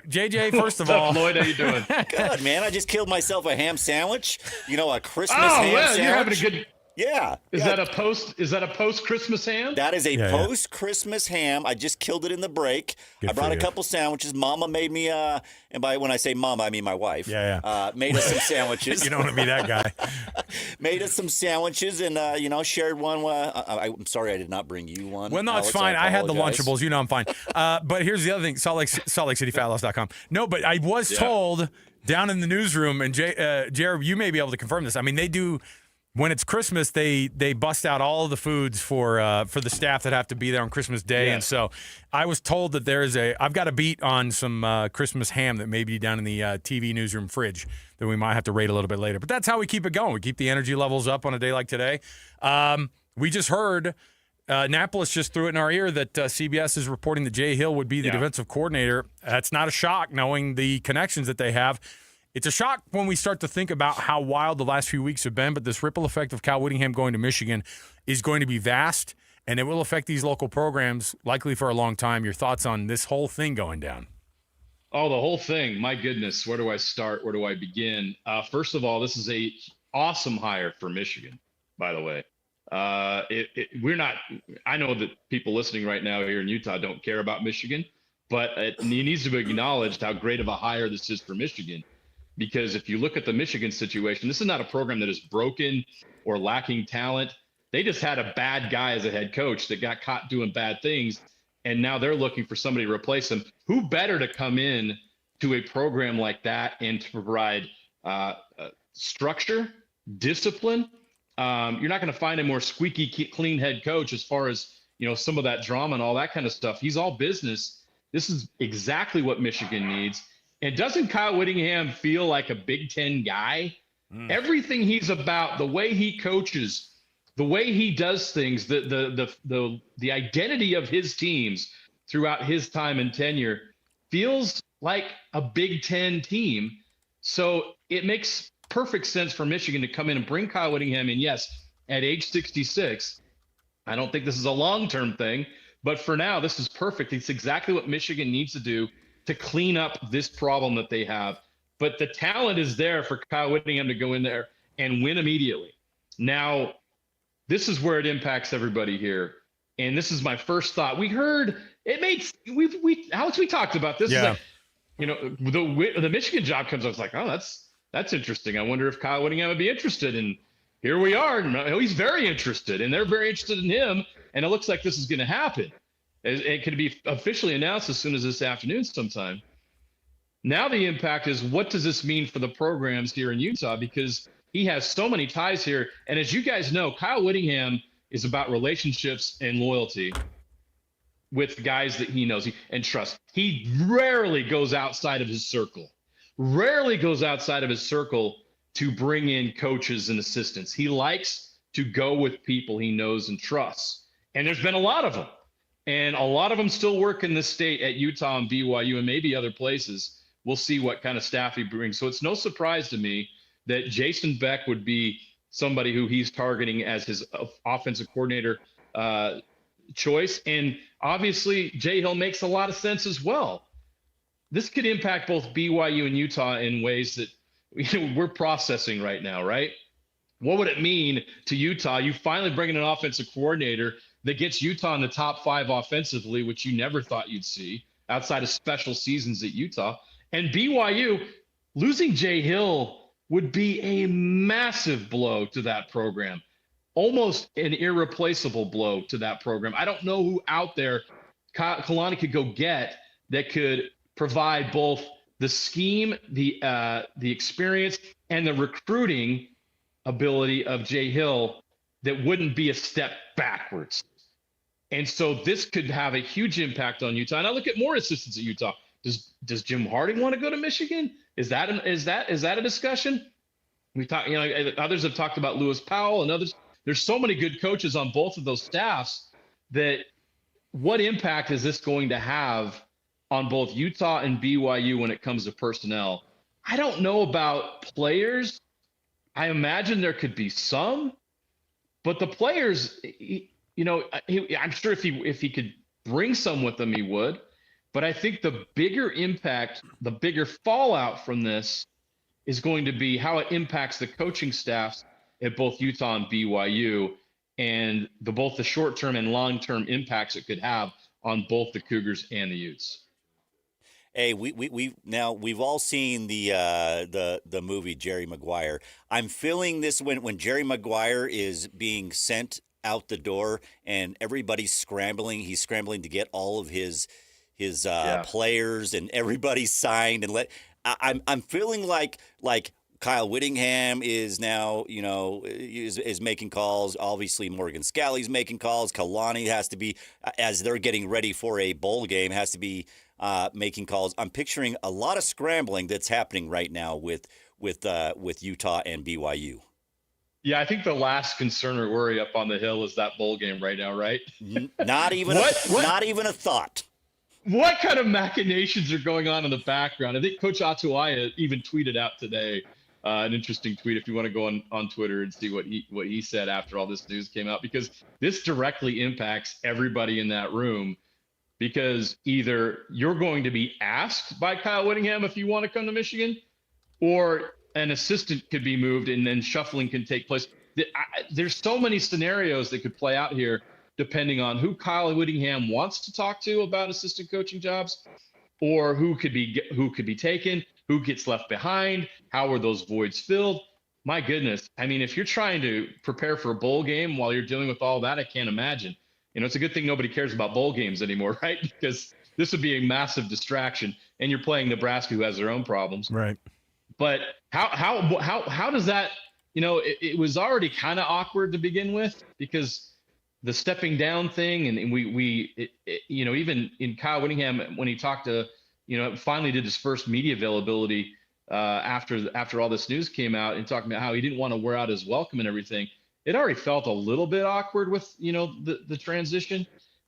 S5: JJ, first of all.
S8: What's up, Lloyd? How you doing?
S6: Good, man. I just killed myself a ham sandwich. A Christmas
S8: ham
S6: sandwich.
S8: You're having a good...
S6: Yeah.
S8: Is that a post Christmas ham?
S6: That is a post Christmas ham. I just killed it in the break. I brought a couple sandwiches. Mama made me and when I say mama, I mean my wife. Made us some sandwiches.
S5: You don't want to be that guy.
S6: Made us some sandwiches and shared one. I'm sorry I did not bring you one.
S5: Well, no,
S6: Alex,
S5: it's fine. I had the Lunchables. I'm fine. But here's the other thing. Salt Lake City FatLoss.com. No, but I was told down in the newsroom, and Jared, you may be able to confirm this. I mean, they do. When it's Christmas, they bust out all of the foods for the staff that have to be there on Christmas Day. And so I was told that I've got a beat on some Christmas ham that may be down in the TV newsroom fridge that we might have to rate a little bit later. But that's how we keep it going. We keep the energy levels up on a day like today. We just heard Annapolis just threw it in our ear that CBS is reporting that Jay Hill would be the defensive coordinator. That's not a shock knowing the connections that they have. It's a shock when we start to think about how wild the last few weeks have been, but this ripple effect of Kyle Whittingham going to Michigan is going to be vast, and it will affect these local programs likely for a long time. Your thoughts on this whole thing going down?
S8: Oh, the whole thing. My goodness. Where do I start? Where do I begin? First of all, this is a awesome hire for Michigan, by the way. We're not – I know that people listening right now here in Utah don't care about Michigan, but it needs to be acknowledged how great of a hire this is for Michigan. Because if you look at the Michigan situation, this is not a program that is broken or lacking talent. They just had a bad guy as a head coach that got caught doing bad things, and now they're looking for somebody to replace him. Who better to come in to a program like that and to provide structure, discipline, You're not going to find a more squeaky clean head coach as far as, some of that drama and all that kind of stuff. He's all business. This is exactly what Michigan needs. And doesn't Kyle Whittingham feel like a Big Ten guy? Everything he's about, the way he coaches, the way he does things, the identity of his teams throughout his time and tenure feels like a Big Ten team. So it makes perfect sense for Michigan to come in and bring Kyle Whittingham in. Yes, at age 66. I don't think this is a long-term thing, but for now, this is perfect. It's exactly what Michigan needs to do to clean up this problem that they have. But the talent is there for Kyle Whittingham to go in there and win immediately. Now, this is where it impacts everybody here. And this is my first thought. We heard it made Alex, we talked about this.
S5: Yeah.
S8: The Michigan job comes up. It's like, oh, that's interesting. I wonder if Kyle Whittingham would be interested. And here we are. No, he's very interested, and they're very interested in him. And it looks like this is going to happen. It could be officially announced as soon as this afternoon sometime. Now the impact is, what does this mean for the programs here in Utah? Because he has so many ties here. And as you guys know, Kyle Whittingham is about relationships and loyalty with guys that he knows and trusts. He rarely goes outside of his circle. To bring in coaches and assistants. He likes to go with people he knows and trusts. And there's been a lot of them. And a lot of them still work in this state at Utah and BYU and maybe other places. We'll see what kind of staff he brings. So it's no surprise to me that Jason Beck would be somebody who he's targeting as his offensive coordinator choice. And obviously, Jay Hill makes a lot of sense as well. This could impact both BYU and Utah in ways that we're processing right now, right? What would it mean to Utah? You finally bring in an offensive coordinator that gets Utah in the top 5 offensively, which you never thought you'd see outside of special seasons at Utah. And BYU, losing Jay Hill would be a massive blow to that program, almost an irreplaceable blow to that program. I don't know who out there Kalani could go get that could provide both the scheme, the experience, and the recruiting ability of Jay Hill that wouldn't be a step backwards. And so this could have a huge impact on Utah. And I look at more assistants at Utah. Does Jim Harding want to go to Michigan? Is that a discussion? We talk, others have talked about Lewis Powell and others. There's so many good coaches on both of those staffs that what impact is this going to have on both Utah and BYU when it comes to personnel? I don't know about players. I imagine there could be some, but the players, I'm sure if he could bring some with him, he would. But I think the bigger impact, the bigger fallout from this is going to be how it impacts the coaching staffs at both Utah and BYU, and both the short-term and long-term impacts it could have on both the Cougars and the Utes.
S6: Hey, we've all seen the movie Jerry Maguire. I'm feeling this when Jerry Maguire is being sent out the door and everybody's scrambling. He's scrambling to get all of his players and everybody signed and I'm feeling like Kyle Whittingham is now, is making calls. Obviously, Morgan Scalley's making calls. Kalani has to be, as they're getting ready for a bowl game, has to be making calls. I'm picturing a lot of scrambling that's happening right now with Utah and BYU.
S8: Yeah, I think the last concern or worry up on the hill is that bowl game right now, right?
S6: Not even a thought.
S8: What kind of machinations are going on in the background? I think Coach Atuaya even tweeted out today an interesting tweet if you want to go on Twitter and see what he said after all this news came out, because this directly impacts everybody in that room, because either you're going to be asked by Kyle Whittingham if you want to come to Michigan, or an assistant could be moved and then shuffling can take place. There's so many scenarios that could play out here depending on who Kyle Whittingham wants to talk to about assistant coaching jobs, or who could be taken, who gets left behind, how are those voids filled. My goodness. I mean, if you're trying to prepare for a bowl game while you're dealing with all that, I can't imagine. It's a good thing nobody cares about bowl games anymore, right? Because this would be a massive distraction, and you're playing Nebraska, who has their own problems.
S5: Right.
S8: But how does that it was already kind of awkward to begin with because the stepping down thing, and even in Kyle Whittingham when he talked to, finally did his first media availability after all this news came out and talking about how he didn't want to wear out his welcome and everything. It already felt a little bit awkward with, the transition.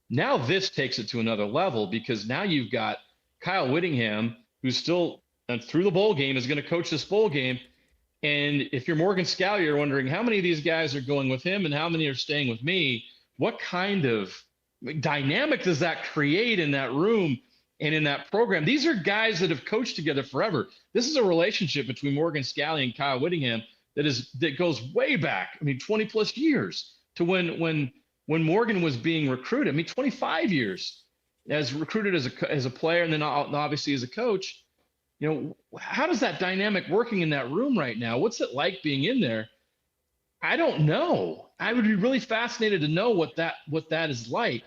S8: Now this takes it to another level because now you've got Kyle Whittingham, who's still through the bowl game, is going to coach this bowl game. And if you're Morgan Scalley, you're wondering how many of these guys are going with him and how many are staying with me. What kind of dynamic does that create in that room and in that program? These are guys that have coached together forever. This is a relationship between Morgan Scalley and Kyle Whittingham that goes way back. 20 plus years to when Morgan was being recruited. 25 years as recruited as a player and then obviously as a coach. How does that dynamic working in that room right now? What's it like being in there? I don't know. I would be really fascinated to know what that is like,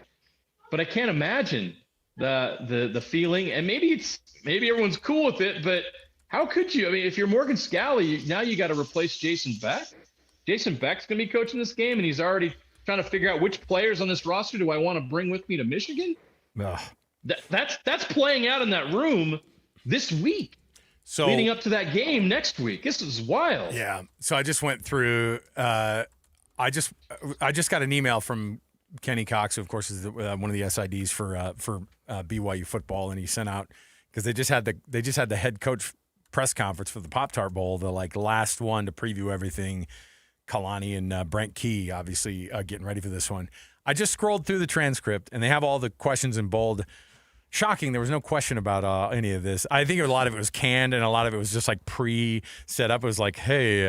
S8: but I can't imagine the feeling. And maybe everyone's cool with it, but how could you? If you're Morgan Scalley, now you got to replace Jason Beck. Jason Beck's going to be coaching this game, and he's already trying to figure out which players on this roster do I want to bring with me to Michigan.
S5: Ugh.
S8: That's playing out in that room this week. So leading up to that game next week. This is wild.
S5: Yeah. So I just went through. I just got an email from Kenny Cox, who of course is one of the SIDs for BYU football, and he sent out because they just had the head coach press conference for the Pop-Tart Bowl, the last one to preview everything. Kalani and Brent Key obviously getting ready for this one. I just scrolled through the transcript, and they have all the questions in bold. Shocking, there was no question about any of this. I think a lot of it was canned, and a lot of it was just pre-set up. It was like, hey,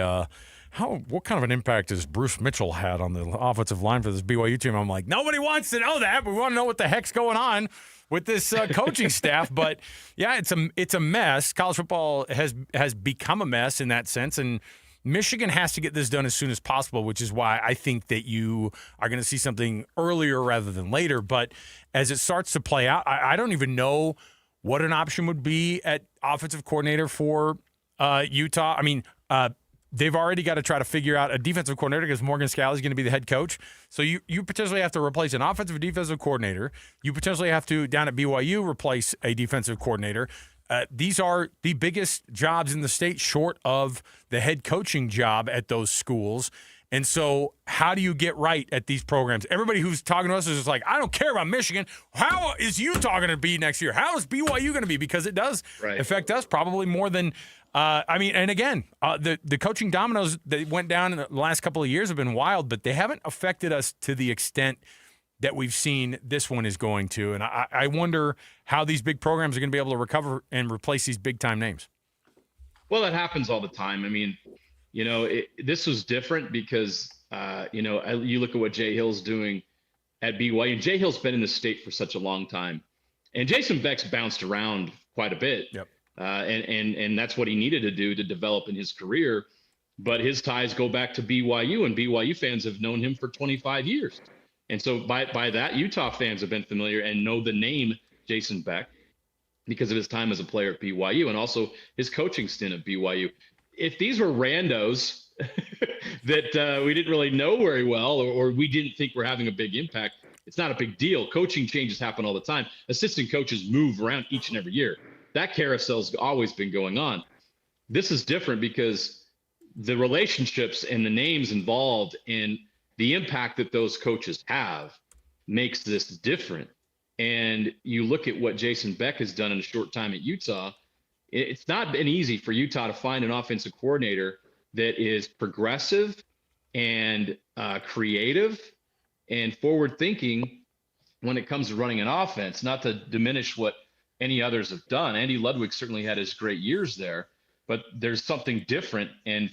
S5: what kind of an impact has Bruce Mitchell had on the offensive line for this BYU team? I'm like, nobody wants to know that. We want to know what the heck's going on with this coaching staff. But yeah, it's a mess. College football has become a mess in that sense, and Michigan has to get this done as soon as possible, which is why I think that you are going to see something earlier rather than later. But as it starts to play out, I don't even know what an option would be at offensive coordinator for Utah. They've already got to try to figure out a defensive coordinator because Morgan Scalley is going to be the head coach. So you potentially have to replace an offensive and defensive coordinator. You potentially have to, down at BYU, replace a defensive coordinator. These are the biggest jobs in the state short of the head coaching job at those schools. And so how do you get right at these programs? Everybody who's talking to us is just like, I don't care about Michigan. How is Utah going to be next year? How is BYU going to be? Because it does affect us probably more than and again, the coaching dominoes that went down in the last couple of years have been wild, but they haven't affected us to the extent that we've seen this one is going to. And I wonder how these big programs are going to be able to recover and replace these big-time names.
S8: Well, that happens all the time. This was different because, you look at what Jay Hill's doing at BYU. And Jay Hill's been in the state for such a long time. And Jason Beck's bounced around quite a bit.
S5: Yep.
S8: And that's what he needed to do to develop in his career. But his ties go back to BYU, and BYU fans have known him for 25 years. And so by that, Utah fans have been familiar and know the name Jason Beck because of his time as a player at BYU and also his coaching stint at BYU. If these were randos that we didn't really know very well or we didn't think were having a big impact, it's not a big deal. Coaching changes happen all the time. Assistant coaches move around each and every year. That carousel's always been going on. This is different because the relationships and the names involved in the impact that those coaches have makes this different. And you look at what Jason Beck has done in a short time at Utah, it's not been easy for Utah to find an offensive coordinator that is progressive and creative and forward-thinking when it comes to running an offense, not to diminish what any others have done. Andy Ludwig certainly had his great years there, but there's something different and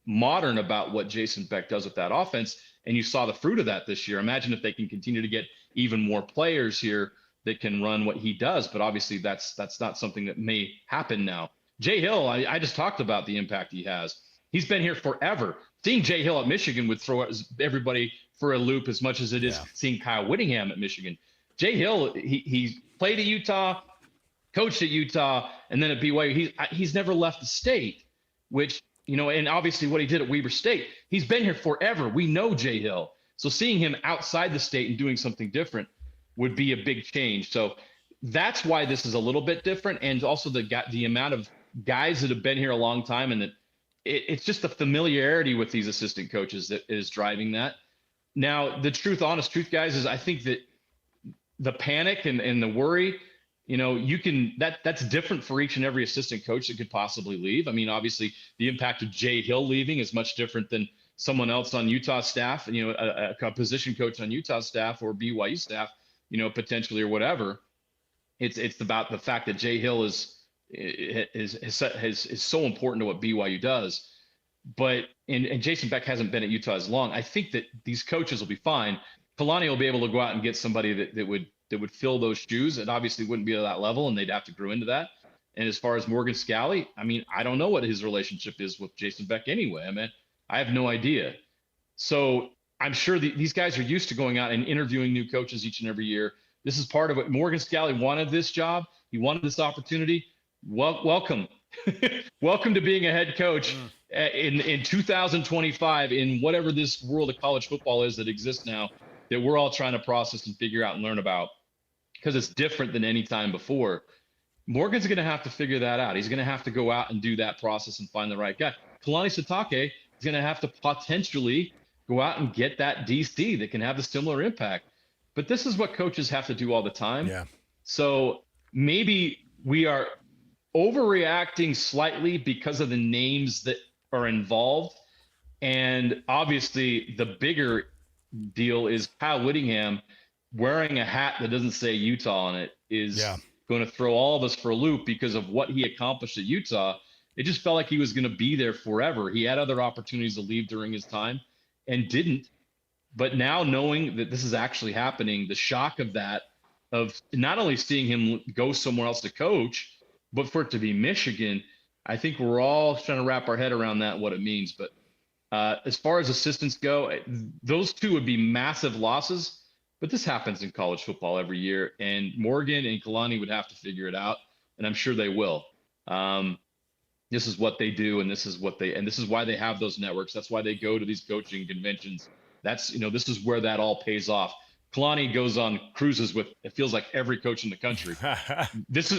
S8: modern about what Jason Beck does with that offense. And you saw the fruit of that this year. Imagine if they can continue to get even more players here that can run what he does. But obviously that's not something that may happen now. Jay Hill, I just talked about the impact he has. He's been here forever. Seeing Jay Hill at Michigan would throw everybody for a loop as much as it is seeing Kyle Whittingham at Michigan. Jay Hill, he played at Utah, coached at Utah, and then at BYU. He's never left the state, which and obviously what he did at Weber State, he's been here forever. We know Jay Hill. So seeing him outside the state and doing something different would be a big change. So that's why this is a little bit different. And also the amount of guys that have been here a long time, and that it's just the familiarity with these assistant coaches that is driving that. Now, the honest truth, guys, is I think that the panic and the worry, that's different for each and every assistant coach that could possibly leave. I mean, obviously the impact of Jay Hill leaving is much different than someone else on Utah staff, a position coach on Utah staff or BYU staff, potentially, or whatever. It's about the fact that Jay Hill is so important to what BYU does. But and Jason Beck hasn't been at Utah as long. I think that these coaches will be fine. Kalani will be able to go out and get somebody that would fill those shoes. It obviously wouldn't be at that level, and they'd have to grow into that. And as far as Morgan Scalley, I mean, I don't know what his relationship is with Jason Beck anyway. I mean, I have no idea. So I'm sure these guys are used to going out and interviewing new coaches each and every year. This is part of it. Morgan Scalley wanted this job. He wanted this opportunity. Welcome. Welcome to being a head coach in 2025 in whatever this world of college football is that exists now, that we're all trying to process and figure out and learn about, because it's different than any time before. Morgan's going to have to figure that out. He's going to have to go out and do that process and find the right guy. Kalani Sitake is going to have to potentially go out and get that DC that can have a similar impact. But this is what coaches have to do all the time.
S5: Yeah.
S8: So maybe we are overreacting slightly because of the names that are involved. And obviously the bigger deal is Kyle Whittingham wearing a hat that doesn't say Utah on it is going to throw all of us for a loop because of what he accomplished at Utah. It just felt like he was going to be there forever. He had other opportunities to leave during his time and didn't. But now knowing that this is actually happening, the shock of that, of not only seeing him go somewhere else to coach, but for it to be Michigan, I think we're all trying to wrap our head around that, what it means. But as far as assistants go, those two would be massive losses. But this happens in college football every year. And Morgan and Kalani would have to figure it out. And I'm sure they will. This is what they do. And this is why they have those networks. That's why they go to these coaching conventions. This is where that all pays off. Kalani goes on cruises with, it feels like, every coach in the country. This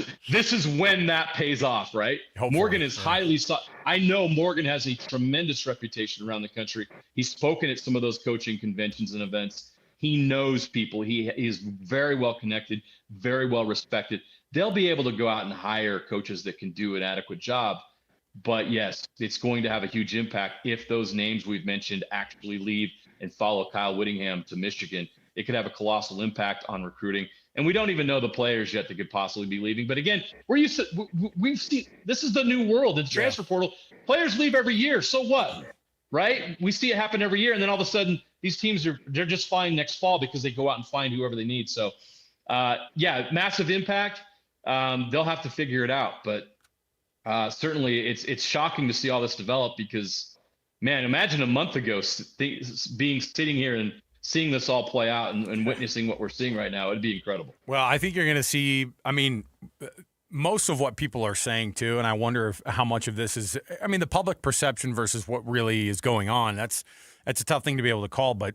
S8: is when that pays off, right? Hopefully, Morgan is highly sought. I know Morgan has a tremendous reputation around the country. He's spoken at some of those coaching conventions and events. He knows people. He is very well connected, very well respected. They'll be able to go out and hire coaches that can do an adequate job. But yes, it's going to have a huge impact if those names we've mentioned actually leave and follow Kyle Whittingham to Michigan. It could have a colossal impact on recruiting. And we don't even know the players yet that could possibly be leaving. But again, we've seen, this is the new world in the transfer portal. Players leave every year. So what? Right? We see it happen every year. And then all of a sudden, these teams they're just fine next fall because they go out and find whoever they need. So massive impact. They'll have to figure it out. But certainly it's shocking to see all this develop because, man, imagine a month ago sitting here and seeing this all play out and witnessing what we're seeing right now. It'd be incredible.
S5: Well, I think you're going to see, most of what people are saying too, and I wonder how much of this is, the public perception versus what really is going on. That's a tough thing to be able to call, but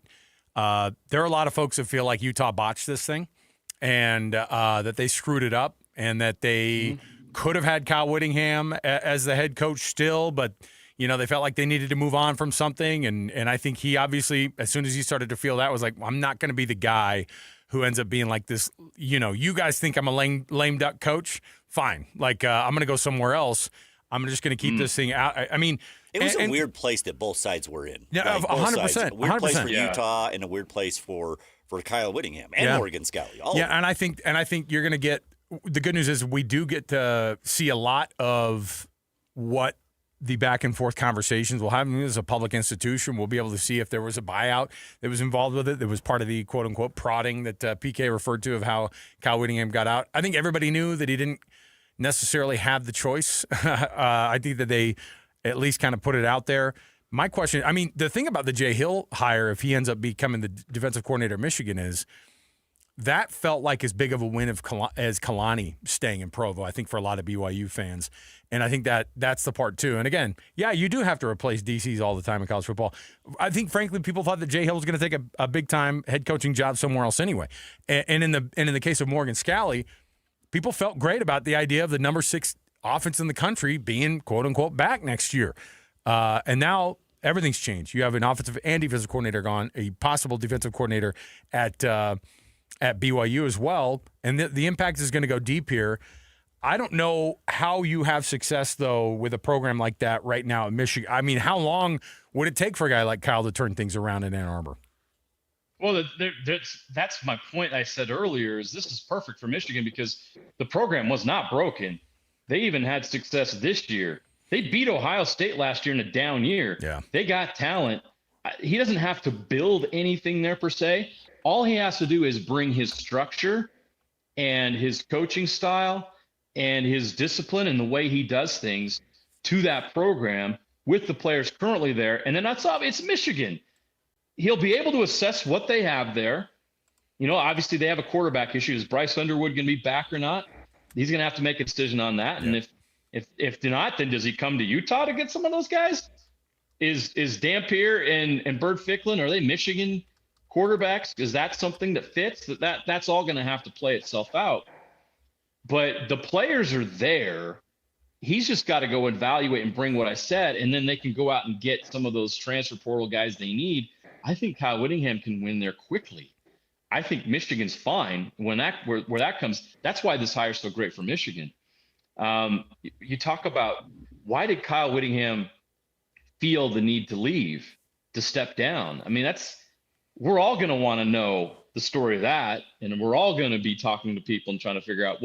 S5: there are a lot of folks that feel like Utah botched this thing and that they screwed it up and that they could have had Kyle Whittingham as the head coach still, but they felt like they needed to move on from something. And I think he obviously, as soon as he started to feel that, was like, I'm not going to be the guy who ends up being like this. You guys think I'm a lame duck coach? Fine. Like, I'm going to go somewhere else. I'm just going to keep this thing out.
S6: It was a weird place that both sides were in.
S5: Yeah, 100%.
S6: A weird place for
S5: 100%.
S6: Utah and a weird place for Kyle Whittingham and Morgan Scalley.
S5: And I think you're going to get, the good news is we do get to see a lot of what the back and forth conversations we'll have. As a public institution, we'll be able to see if there was a buyout that was involved with it. That was part of the quote unquote prodding that PK referred to of how Kyle Whittingham got out. I think everybody knew that he didn't necessarily have the choice. I think that they at least kind of put it out there. My question, the thing about the Jay Hill hire, if he ends up becoming the defensive coordinator of Michigan, is that felt like as big of a win as Kalani staying in Provo, I think, for a lot of BYU fans. And I think that's the part, too. And, again, yeah, you do have to replace DCs all the time in college football. I think, frankly, people thought that Jay Hill was going to take a big-time head coaching job somewhere else anyway. And in the case of Morgan Scalley, people felt great about the idea of the number 6 offense in the country being, quote-unquote, back next year. And now everything's changed. You have an offensive and defensive coordinator gone, a possible defensive coordinator at BYU as well, and the impact is going to go deep here. I don't know how you have success, though, with a program like that right now at Michigan. I mean, how long would it take for a guy like Kyle to turn things around in Ann Arbor?
S8: Well, that's my point I said earlier, is this is perfect for Michigan because the program was not broken. They even had success this year. They beat Ohio State last year in a down year.
S5: Yeah.
S8: They got talent. He doesn't have to build anything there per se. All he has to do is bring his structure and his coaching style and his discipline and the way he does things to that program with the players currently there. And then it's Michigan. He'll be able to assess what they have there. You know, obviously they have a quarterback issue. Is Bryce Underwood going to be back or not? He's going to have to make a decision on that. Yeah. And if not, then does he come to Utah to get some of those guys? Is Dampier and Bert Ficklin, are they Michigan quarterbacks? Is that something that fits? That's all going to have to play itself out. But the players are there. He's just got to go evaluate and bring what I said, and then they can go out and get some of those transfer portal guys they need. I think Kyle Whittingham can win there quickly. I think Michigan's fine when where that comes. That's why this hire is so great for Michigan. You talk about why did Kyle Whittingham feel the need to leave, to step down? I mean, we're all going to want to know the story of that, and we're all going to be talking to people and trying to figure out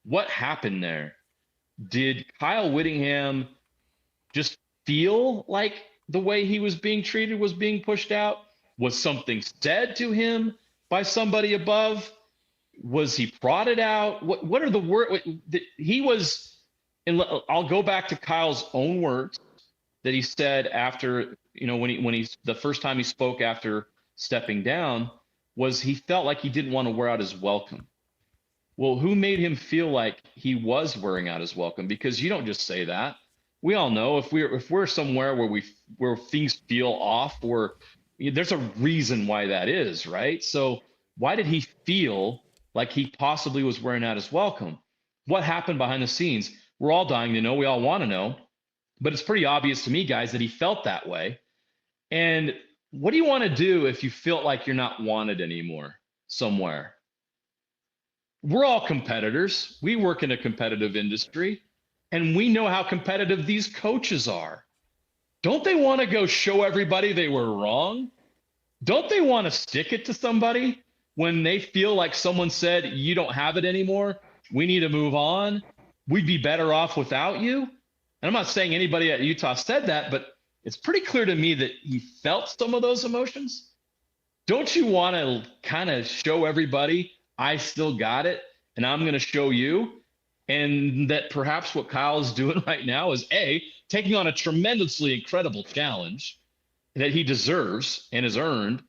S8: what happened there. Did Kyle Whittingham just feel like the way he was being treated was being pushed out? Was something said to him by somebody above? Was he prodded out? What are the words? He was, and I'll go back to Kyle's own words that he said after, when he the first time he spoke after stepping down, was he felt like he didn't want to wear out his welcome. Well, who made him feel like he was wearing out his welcome? Because you don't just say that. We all know if we're somewhere where things feel off, or there's a reason why that is, right? So why did he feel like he possibly was wearing out his welcome? What happened behind the scenes? We're all dying to know. We all want to know. But it's pretty obvious to me, guys, that he felt that way. And what do you want to do if you feel like you're not wanted anymore somewhere? We're all competitors. We work in a competitive industry, and we know how competitive these coaches are. Don't they want to go show everybody they were wrong? Don't they want to stick it to somebody when they feel like someone said, you don't have it anymore, we need to move on, we'd be better off without you? And I'm not saying anybody at Utah said that, but it's pretty clear to me that he felt some of those emotions. Don't you want to kind of show everybody, I still got it, and I'm going to show you? And that perhaps what Kyle is doing right now is taking on a tremendously incredible challenge that he deserves and has earned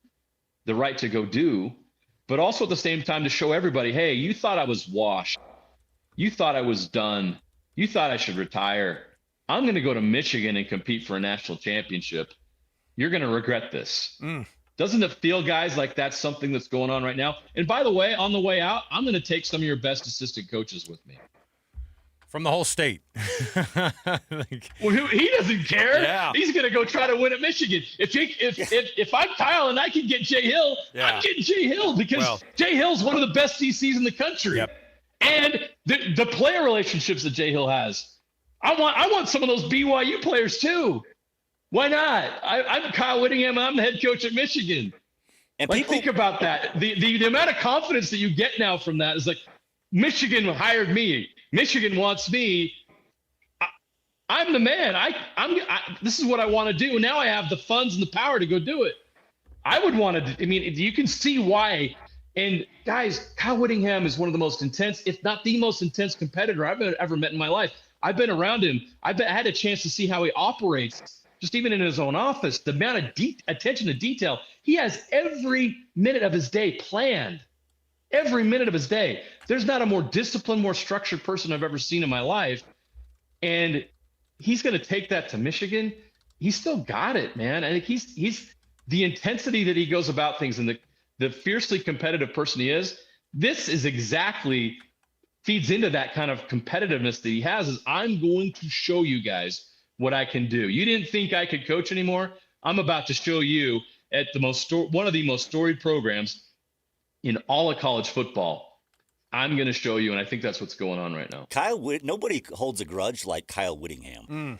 S8: the right to go do, but also at the same time to show everybody, hey, you thought I was washed. You thought I was done. You thought I should retire. I'm going to go to Michigan and compete for a national championship. You're going to regret this. Doesn't it feel, guys, like that's something that's going on right now? And by the way, on the way out, I'm going to take some of your best assistant coaches with me.
S5: From the whole state.
S8: Well, he doesn't care.
S5: Yeah.
S8: He's going to go try to win at Michigan. If I'm Kyle and I can get Jay Hill, I'm getting Jay Hill because Jay Hill's one of the best DCs in the country.
S5: Yep.
S8: And the player relationships that Jay Hill has. I want some of those BYU players too. Why not? I'm Kyle Whittingham. I'm the head coach at Michigan. And think about that. The amount of confidence that you get now from that is like, Michigan hired me. Michigan wants me. I'm the man. This is what I want to do. Now I have the funds and the power to go do it. I would want to. I mean, you can see why. And guys, Kyle Whittingham is one of the most intense, if not the most intense competitor I've ever met in my life. I've been around him. I had a chance to see how he operates, just even in his own office. The amount of attention to detail. He has every minute of his day planned. every minute of his day. There's not a more disciplined, more structured person I've ever seen in my life. And he's going to take that to Michigan. He's still got it, man. I think he's the intensity that he goes about things and the fiercely competitive person he is. This is exactly feeds into that kind of competitiveness that he has. Is I'm going to show you guys what I can do. You didn't think I could coach anymore. I'm about to show you at one of the most storied programs in all of college football. I'm going to show you, and I think that's what's going on right now.
S6: Nobody holds a grudge like Kyle Whittingham.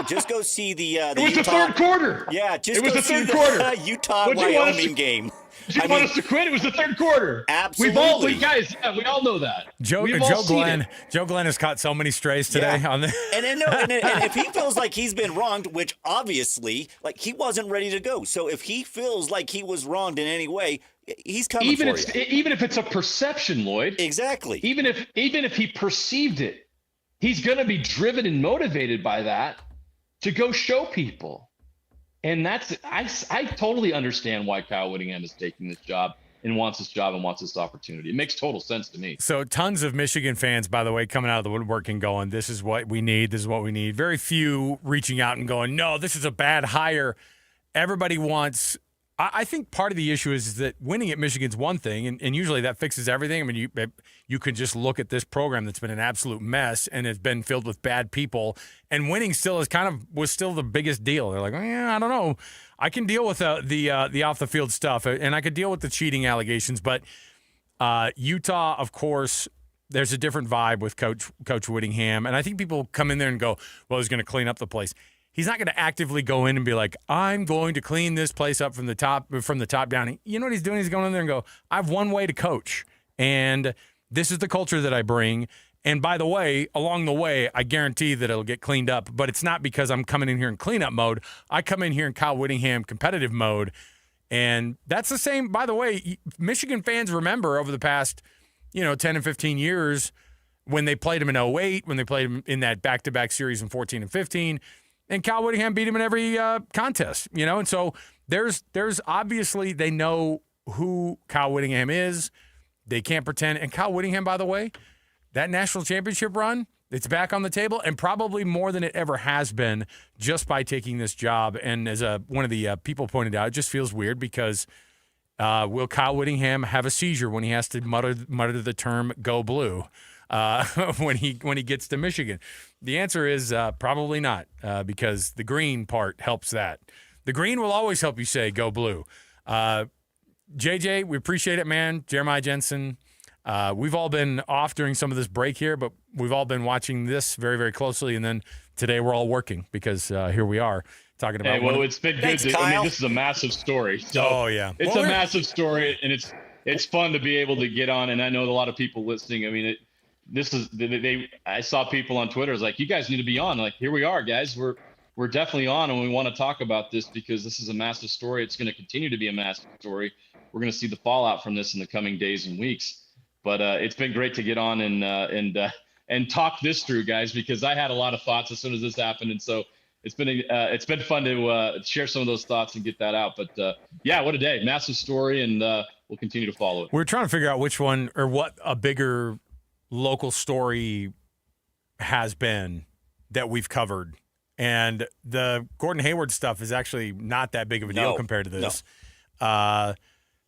S6: Just go see the
S8: it was
S6: Utah,
S8: the third quarter.
S6: Yeah,
S8: it was the third quarter.
S6: Utah-Wyoming game.
S8: Did you want us to quit? It was the third quarter.
S6: Absolutely.
S8: We all know that.
S5: Joe Glenn has caught so many strays today on this.
S6: And if he feels like he's been wronged, which obviously, like, he wasn't ready to go. So if he feels like he was wronged in any way, he's coming for you.
S8: Even if it's a perception, Lloyd.
S6: Exactly.
S8: Even if he perceived it, he's going to be driven and motivated by that to go show people. And I totally understand why Kyle Whittingham is taking this job and wants this job and wants this opportunity. It makes total sense to me.
S5: So tons of Michigan fans, by the way, coming out of the woodwork and going, this is what we need. This is what we need. Very few reaching out and going, no, this is a bad hire. Everybody wants – I think part of the issue is that winning at Michigan's one thing, and usually that fixes everything. I mean, you could just look at this program that's been an absolute mess and has been filled with bad people, and winning still was still the biggest deal. They're like, I don't know. I can deal with the off the field stuff, and I could deal with the cheating allegations, but Utah, of course, there's a different vibe with Coach Whittingham, and I think people come in there and go, well, he's going to clean up the place. He's not going to actively go in and be like, I'm going to clean this place up from the top down. You know what he's doing? He's going in there and go, I have one way to coach, and this is the culture that I bring. And by the way, along the way, I guarantee that it'll get cleaned up. But it's not because I'm coming in here in cleanup mode. I come in here in Kyle Whittingham competitive mode. And that's the same, by the way, Michigan fans remember over the past, 10 and 15 years when they played him in 08, when they played him in that back-to-back series in 14 and 15. And Kyle Whittingham beat him in every contest, and so there's obviously they know who Kyle Whittingham is. They can't pretend. And Kyle Whittingham, by the way, that national championship run, it's back on the table, and probably more than it ever has been just by taking this job. And as one of the people pointed out, it just feels weird because will Kyle Whittingham have a seizure when he has to mutter the term "Go Blue" when he gets to Michigan? The answer is probably not, because the green part helps that. The green will always help you say "Go Blue." JJ, we appreciate it, man. Jeremiah Jensen, we've all been off during some of this break here, but we've all been watching this very, very closely. And then today we're all working because here we are talking about.
S8: Hey, well, it's been good. This is a massive story. So it's a massive story, and it's fun to be able to get on. And I know a lot of people listening. I mean, I saw people on Twitter. It's like, you guys need to be on. Like, here we are, guys. We're definitely on, and we want to talk about this because this is a massive story. It's going to continue to be a massive story. We're going to see the fallout from this in the coming days and weeks. But it's been great to get on and talk this through, guys, because I had a lot of thoughts as soon as this happened, and so it's been fun to share some of those thoughts and get that out. But yeah, what a day! Massive story, and we'll continue to follow it.
S5: We're trying to figure out which one or what a bigger local story has been that we've covered. And the Gordon Hayward stuff is actually not that big of a deal compared to this. No.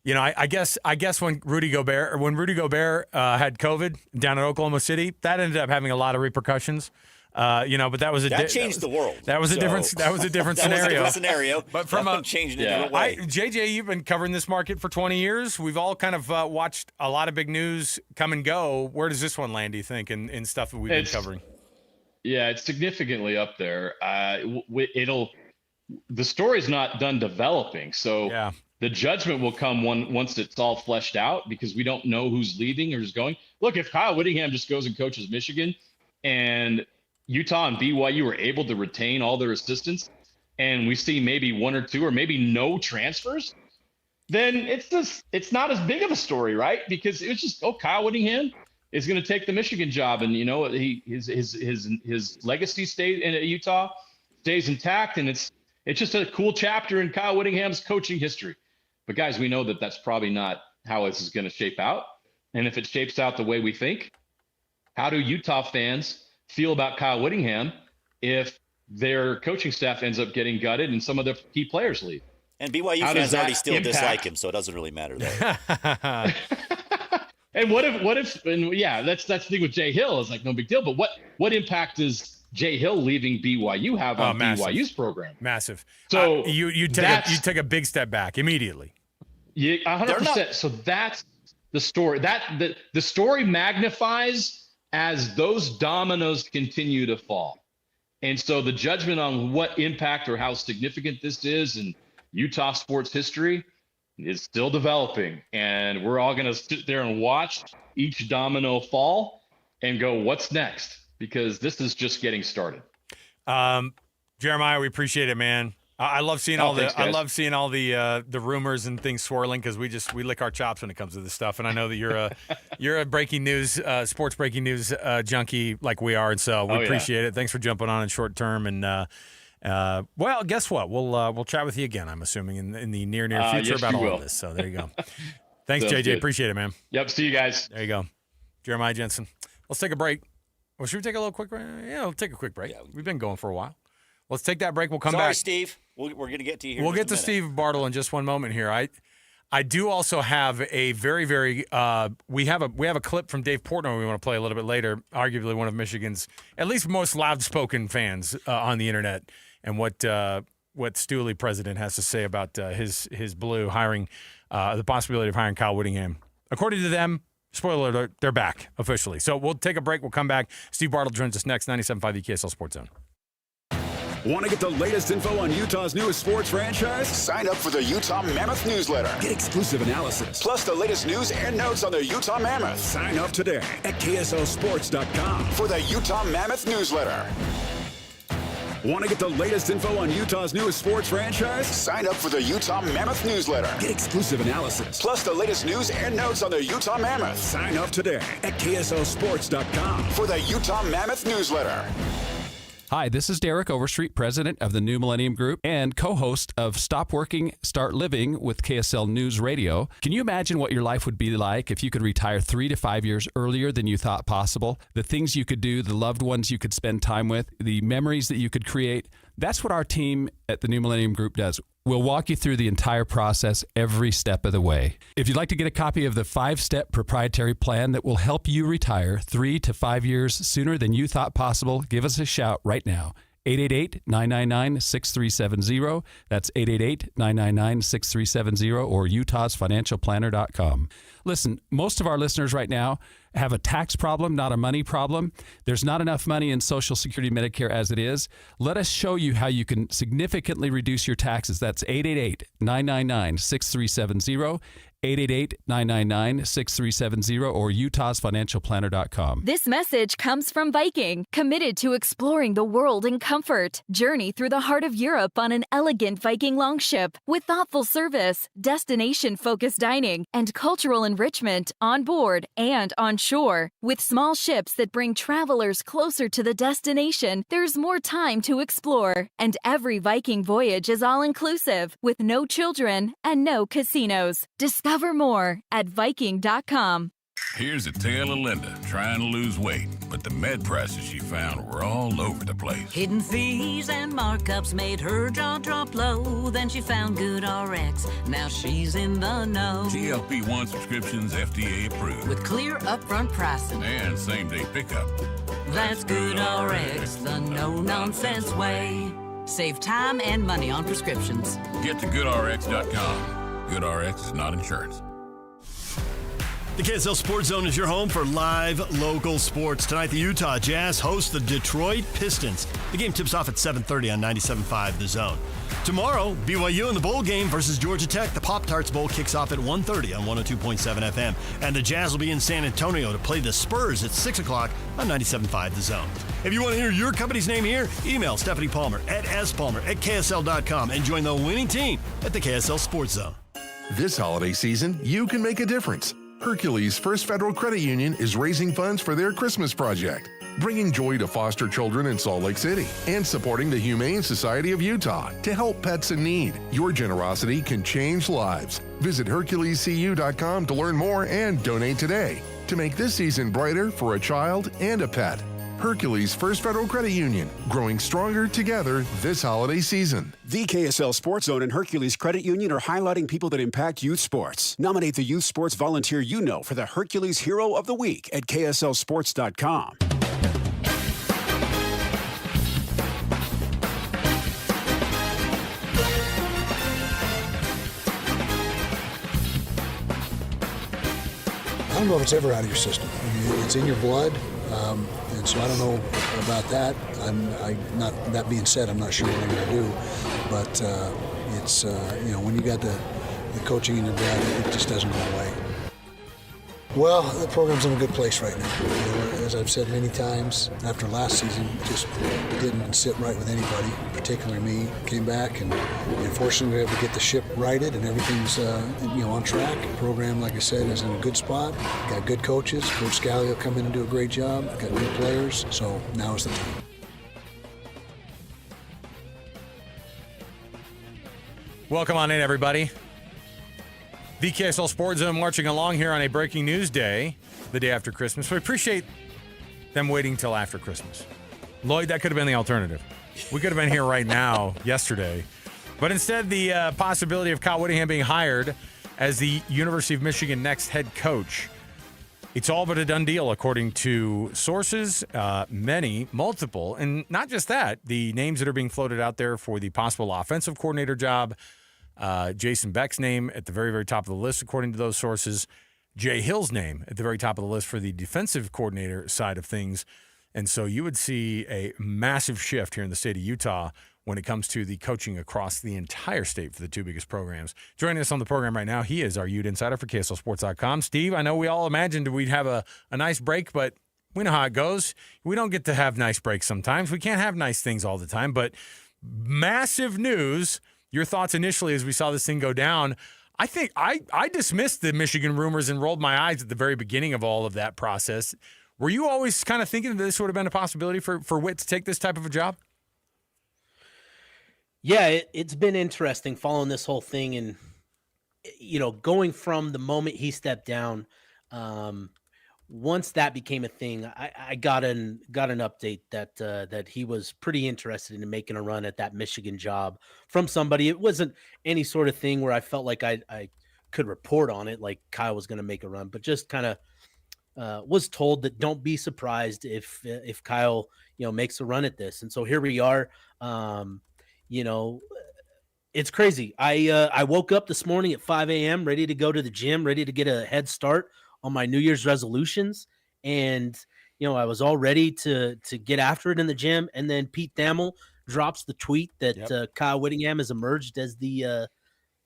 S5: I guess when Rudy Gobert had COVID down in Oklahoma City, that ended up having a lot of repercussions. But that was
S6: that changed the world.
S5: That was a different scenario.
S6: Was a different scenario.
S5: But from
S6: changing it in a way.
S5: JJ, you've been covering this market for 20 years. We've all kind of watched a lot of big news come and go. Where does this one land, do you think, in stuff that we've been covering?
S8: Yeah, it's significantly up there. The story's not done developing, so the judgment will come once it's all fleshed out, because we don't know who's leaving or who's going. Look, if Kyle Whittingham just goes and coaches Michigan, and Utah and BYU were able to retain all their assistants, and we see maybe one or two or maybe no transfers, then it's not as big of a story, right? Because it's just, Kyle Whittingham is going to take the Michigan job, and his legacy stays in Utah, stays intact, and it's just a cool chapter in Kyle Whittingham's coaching history. But guys, we know that that's probably not how this is going to shape out. And if it shapes out the way we think, how do Utah fans feel about Kyle Whittingham if their coaching staff ends up getting gutted and some of the key players leave?
S6: And BYU fans already still dislike him, so it doesn't really matter there.
S8: And what if, and yeah, that's the thing with Jay Hill is like no big deal. But what impact does Jay Hill leaving BYU have on BYU's program?
S5: Massive.
S8: So
S5: you take a big step back immediately.
S8: Yeah, 100%. So that's the story. The story magnifies as those dominoes continue to fall. And so the judgment on what impact or how significant this is in Utah sports history is still developing. And we're all going to sit there and watch each domino fall and go, what's next? Because this is just getting started.
S5: Jeremiah, we appreciate it, man. I love seeing the rumors and things swirling because we lick our chops when it comes to this stuff. And I know that you're a breaking news, sports breaking news junkie like we are, and so we appreciate it. Thanks for jumping on in short term. And well, guess what? We'll chat with you again. I'm assuming in the near future about all of this. So there you go. Thanks, JJ.
S8: Good.
S5: Appreciate it, man.
S8: Yep. See you guys.
S5: There you go, Jeremiah Jensen. Let's take a break. Well, should we take a little quick break? Yeah, we'll take a quick break. Yeah, we've been going for a while. Let's take that break. We'll come back.
S6: Sorry, Steve. We're going to get to you here.
S5: We'll get to Steve Bartle in just one moment here. I do also have a very, very we have a clip from Dave Portnoy we want to play a little bit later, arguably one of Michigan's at least most loud-spoken fans on the internet, and what Stooley president has to say about his Blue hiring the possibility of hiring Kyle Whittingham. According to them, spoiler alert, they're back officially. So we'll take a break. We'll come back. Steve Bartle joins us next, 97.5 KSL Sports Zone.
S9: Want to get the latest info on Utah's newest sports franchise? Sign up for the Utah Mammoth newsletter. Get exclusive analysis, plus the latest news and notes on the Utah Mammoth. Sign up today at KSLSports.com for the Utah Mammoth newsletter. Want to get the latest info on Utah's newest sports franchise? Sign up for the Utah Mammoth newsletter. Get exclusive analysis, plus the latest news and notes on the Utah Mammoth. Sign up today at KSLSports.com for the Utah Mammoth newsletter.
S22: Hi, this is Derek Overstreet, president of the New Millennium Group and co-host of Stop Working, Start Living with KSL News Radio. Can you imagine what your life would be like if you could retire 3 to 5 years earlier than you thought possible? The things you could do, the loved ones you could spend time with, the memories that you could create. That's what our team at the New Millennium Group does. We'll walk you through the entire process every step of the way. If you'd like to get a copy of the 5-step proprietary plan that will help you retire 3 to 5 years sooner than you thought possible, give us a shout right now. 888-999-6370. That's 888-999-6370 or utahsfinancialplanner.com. Listen, most of our listeners right now have a tax problem, not a money problem. There's not enough money in Social Security, Medicare as it is. Let us show you how you can significantly reduce your taxes. That's 888-999-6370. 888-999-6370 or utahsfinancialplanner.com.
S1: This message comes from Viking, committed to exploring the world in comfort. Journey through the heart of Europe on an elegant Viking longship with thoughtful service, destination-focused dining, and cultural enrichment on board and on shore. With small ships that bring travelers closer to the destination, there's more time to explore. And every Viking voyage is all-inclusive, with no children and no casinos. Discover more at Viking.com.
S10: Here's the tale of Linda trying to lose weight, but the med prices she found were all over the place.
S11: Hidden fees and markups made her jaw drop low. Then she found Good RX. Now she's in the know.
S10: GLP-1 subscriptions FDA approved.
S11: With clear upfront pricing.
S10: And same-day pickup.
S11: That's Good RX, the no-nonsense way. Save time and money on prescriptions.
S10: Get to GoodRx.com. GoodRx is not insurance.
S12: The KSL Sports Zone is your home for live local sports. Tonight, the Utah Jazz host the Detroit Pistons. The game tips off at 7:30 on 97.5 The Zone. Tomorrow, BYU in the bowl game versus Georgia Tech. The Pop-Tarts Bowl kicks off at 1:30 on 102.7 FM. And the Jazz will be in San Antonio to play the Spurs at 6 o'clock on 97.5 The Zone. If you want to hear your company's name here, email Stephanie Palmer at spalmer@ksl.com and join the winning team at the KSL Sports Zone.
S13: This holiday season, you can make a difference. Hercules First Federal Credit Union is raising funds for their Christmas project, bringing joy to foster children in Salt Lake City and supporting the Humane Society of Utah to help pets in need. Your generosity can change lives. Visit HerculesCU.com to learn more and donate today to make this season brighter for a child and a pet. Hercules First Federal Credit Union, growing stronger together this holiday season.
S9: The KSL Sports Zone and Hercules Credit Union are highlighting people that impact youth sports. Nominate the youth sports volunteer you know for the Hercules Hero of the Week at KSLSports.com.
S4: I don't know if it's ever out of your system. I mean, it's in your blood, and so I don't know about that. Not that being said, I'm not sure what I'm going to do, but it's when you got the coaching in your blood, it just doesn't go away. Well, the program's in a good place right now. As I've said many times, after last season, just didn't sit right with anybody, particularly me. Came back, and unfortunately, we were able to get the ship righted, and everything's on track. The program, like I said, is in a good spot. Got good coaches. Coach Scally will come in and do a great job. Got good players. So now is the time.
S5: Welcome on in, everybody. The KSL Sports Zone marching along here on a breaking news day, the day after Christmas. We appreciate them waiting till after Christmas. Lloyd, that could have been the alternative. We could have been here right now, yesterday. But instead, the possibility of Kyle Whittingham being hired as the University of Michigan next head coach. It's all but a done deal, according to sources, multiple. And not just that, the names that are being floated out there for the possible offensive coordinator job, Jason Beck's name at the very, very top of the list, according to those sources. Jay Hill's name at the very top of the list for the defensive coordinator side of things. And so you would see a massive shift here in the state of Utah when it comes to the coaching across the entire state for the two biggest programs. Joining us on the program right now, he is our Ute insider for KSLSports.com. Steve, I know we all imagined we'd have a nice break, but we know how it goes. We don't get to have nice breaks sometimes. We can't have nice things all the time, but massive news. Your thoughts initially as we saw this thing go down. I think I dismissed the Michigan rumors and rolled my eyes at the very beginning of all of that process. Were you always kind of thinking that this would have been a possibility for Whit to take this type of a job?
S15: Yeah, it's been interesting following this whole thing and, going from the moment he stepped down, once that became a thing, I got an update that he was pretty interested in making a run at that Michigan job from somebody. It wasn't any sort of thing where I felt like I could report on it, like Kyle was going to make a run, but just kind of was told that don't be surprised if Kyle makes a run at this. And so here we are. It's crazy. I woke up this morning at 5 a.m. ready to go to the gym, ready to get a head start on my New Year's resolutions. And, I was all ready to get after it in the gym. And then Pete Thamel drops the tweet that Kyle Whittingham has emerged as the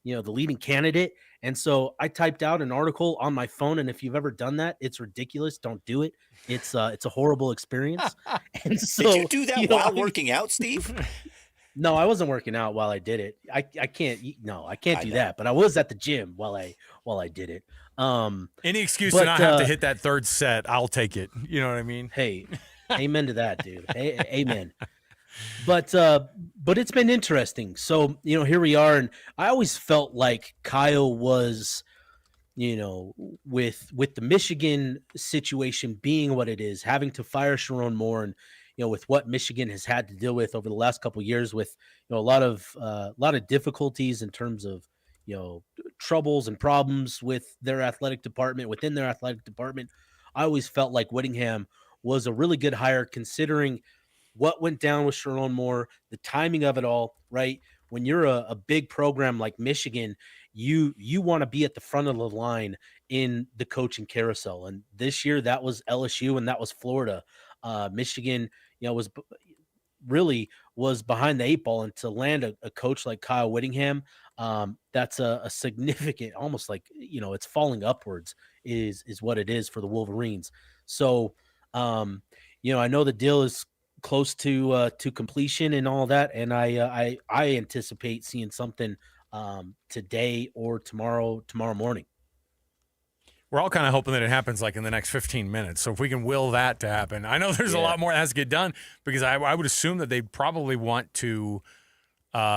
S15: leading candidate. And so I typed out an article on my phone. And if you've ever done that, it's ridiculous. Don't do it. It's a horrible experience. And so,
S6: did you do that while working out, Steve?
S15: No, I wasn't working out while I did it. I can't do that. But I was at the gym while I did it.
S5: Any excuse to not have to hit that third set, I'll take it. You know what I mean?
S15: Hey, amen to that, dude. Amen. But it's been interesting. So, here we are. And I always felt like Kyle was, with the Michigan situation being what it is, having to fire Sharon Moore and, with what Michigan has had to deal with over the last couple of years with, a lot of difficulties in terms of, troubles and problems with their athletic department, within their athletic department. I always felt like Whittingham was a really good hire considering what went down with Sharon Moore, the timing of it all, right? When you're a big program like Michigan, you want to be at the front of the line in the coaching carousel. And this year that was LSU and that was Florida. Michigan, was behind the eight ball, and to land a coach like Kyle Whittingham, that's a significant, almost like, it's falling upwards is what it is for the Wolverines. So, I know the deal is close to completion and all that. And I anticipate seeing something today or tomorrow morning.
S5: We're all kind of hoping that it happens like in the next 15 minutes. So if we can will that to happen, I know there's a lot more that has to get done because I would assume that they probably want to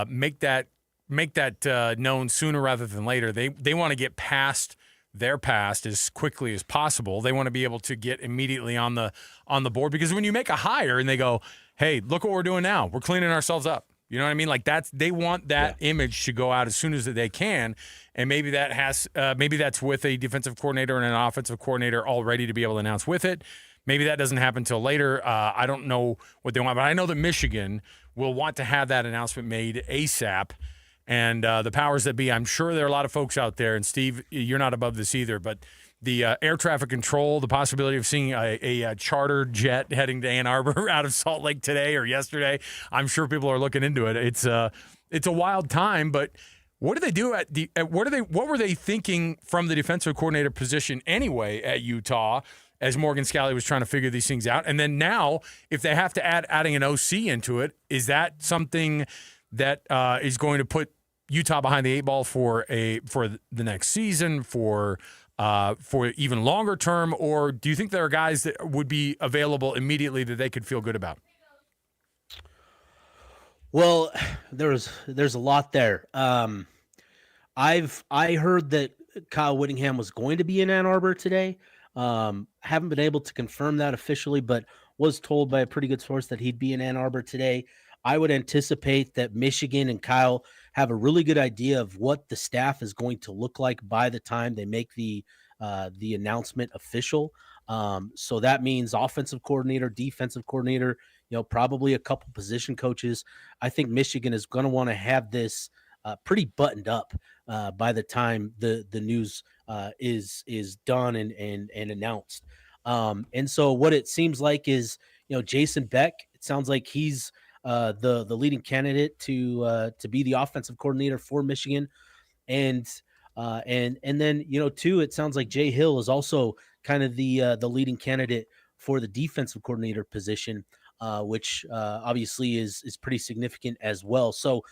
S5: make that known sooner rather than later. They want to get past their past as quickly as possible. They want to be able to get immediately on the board, because when you make a hire and they go, hey, look what we're doing now, we're cleaning ourselves up. You know what I mean? Like they want that image to go out as soon as they can, and maybe that's with a defensive coordinator and an offensive coordinator all ready to be able to announce with it. Maybe that doesn't happen until later. I don't know what they want, but I know that Michigan will want to have that announcement made ASAP. And the powers that be, I'm sure there are a lot of folks out there, and Steve, you're not above this either, but the air traffic control, the possibility of seeing a charter jet heading to Ann Arbor out of Salt Lake today or yesterday, I'm sure people are looking into it. It's a wild time, but what do they do what were they thinking from the defensive coordinator position anyway at Utah as Morgan Scalley was trying to figure these things out? And then now, if they have to adding an OC into it, is that something that is going to put Utah behind the eight ball for the next season, for even longer term, or do you think there are guys that would be available immediately that they could feel good about?
S15: Well, there's a lot there. I heard that Kyle Whittingham was going to be in Ann Arbor today. Haven't been able to confirm that officially, but was told by a pretty good source that he'd be in Ann Arbor today. I would anticipate that Michigan and Kyle have a really good idea of what the staff is going to look like by the time they make the announcement official. So that means offensive coordinator, defensive coordinator, probably a couple position coaches. I think Michigan is going to want to have this pretty buttoned up by the time the news is done and announced. And so what it seems like is, Jason Beck, it sounds like he's the leading candidate to be the offensive coordinator for Michigan. And then, too, it sounds like Jay Hill is also kind of the leading candidate for the defensive coordinator position, which obviously is pretty significant as well. So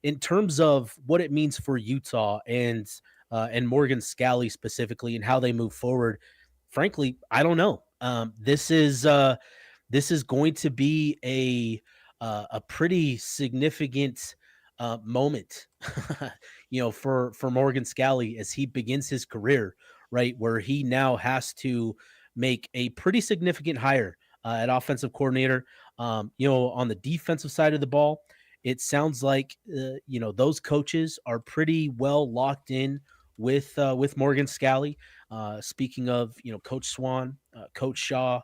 S15: in terms of what it means for Utah and Morgan Scalley specifically and how they move forward, frankly, I don't know. This is going to be a pretty significant moment, for Morgan Scalley as he begins his career, right, where he now has to make a pretty significant hire at offensive coordinator. On the defensive side of the ball, it sounds like those coaches are pretty well locked in with Morgan Scalley. Speaking of Coach Swan, Coach Shaw,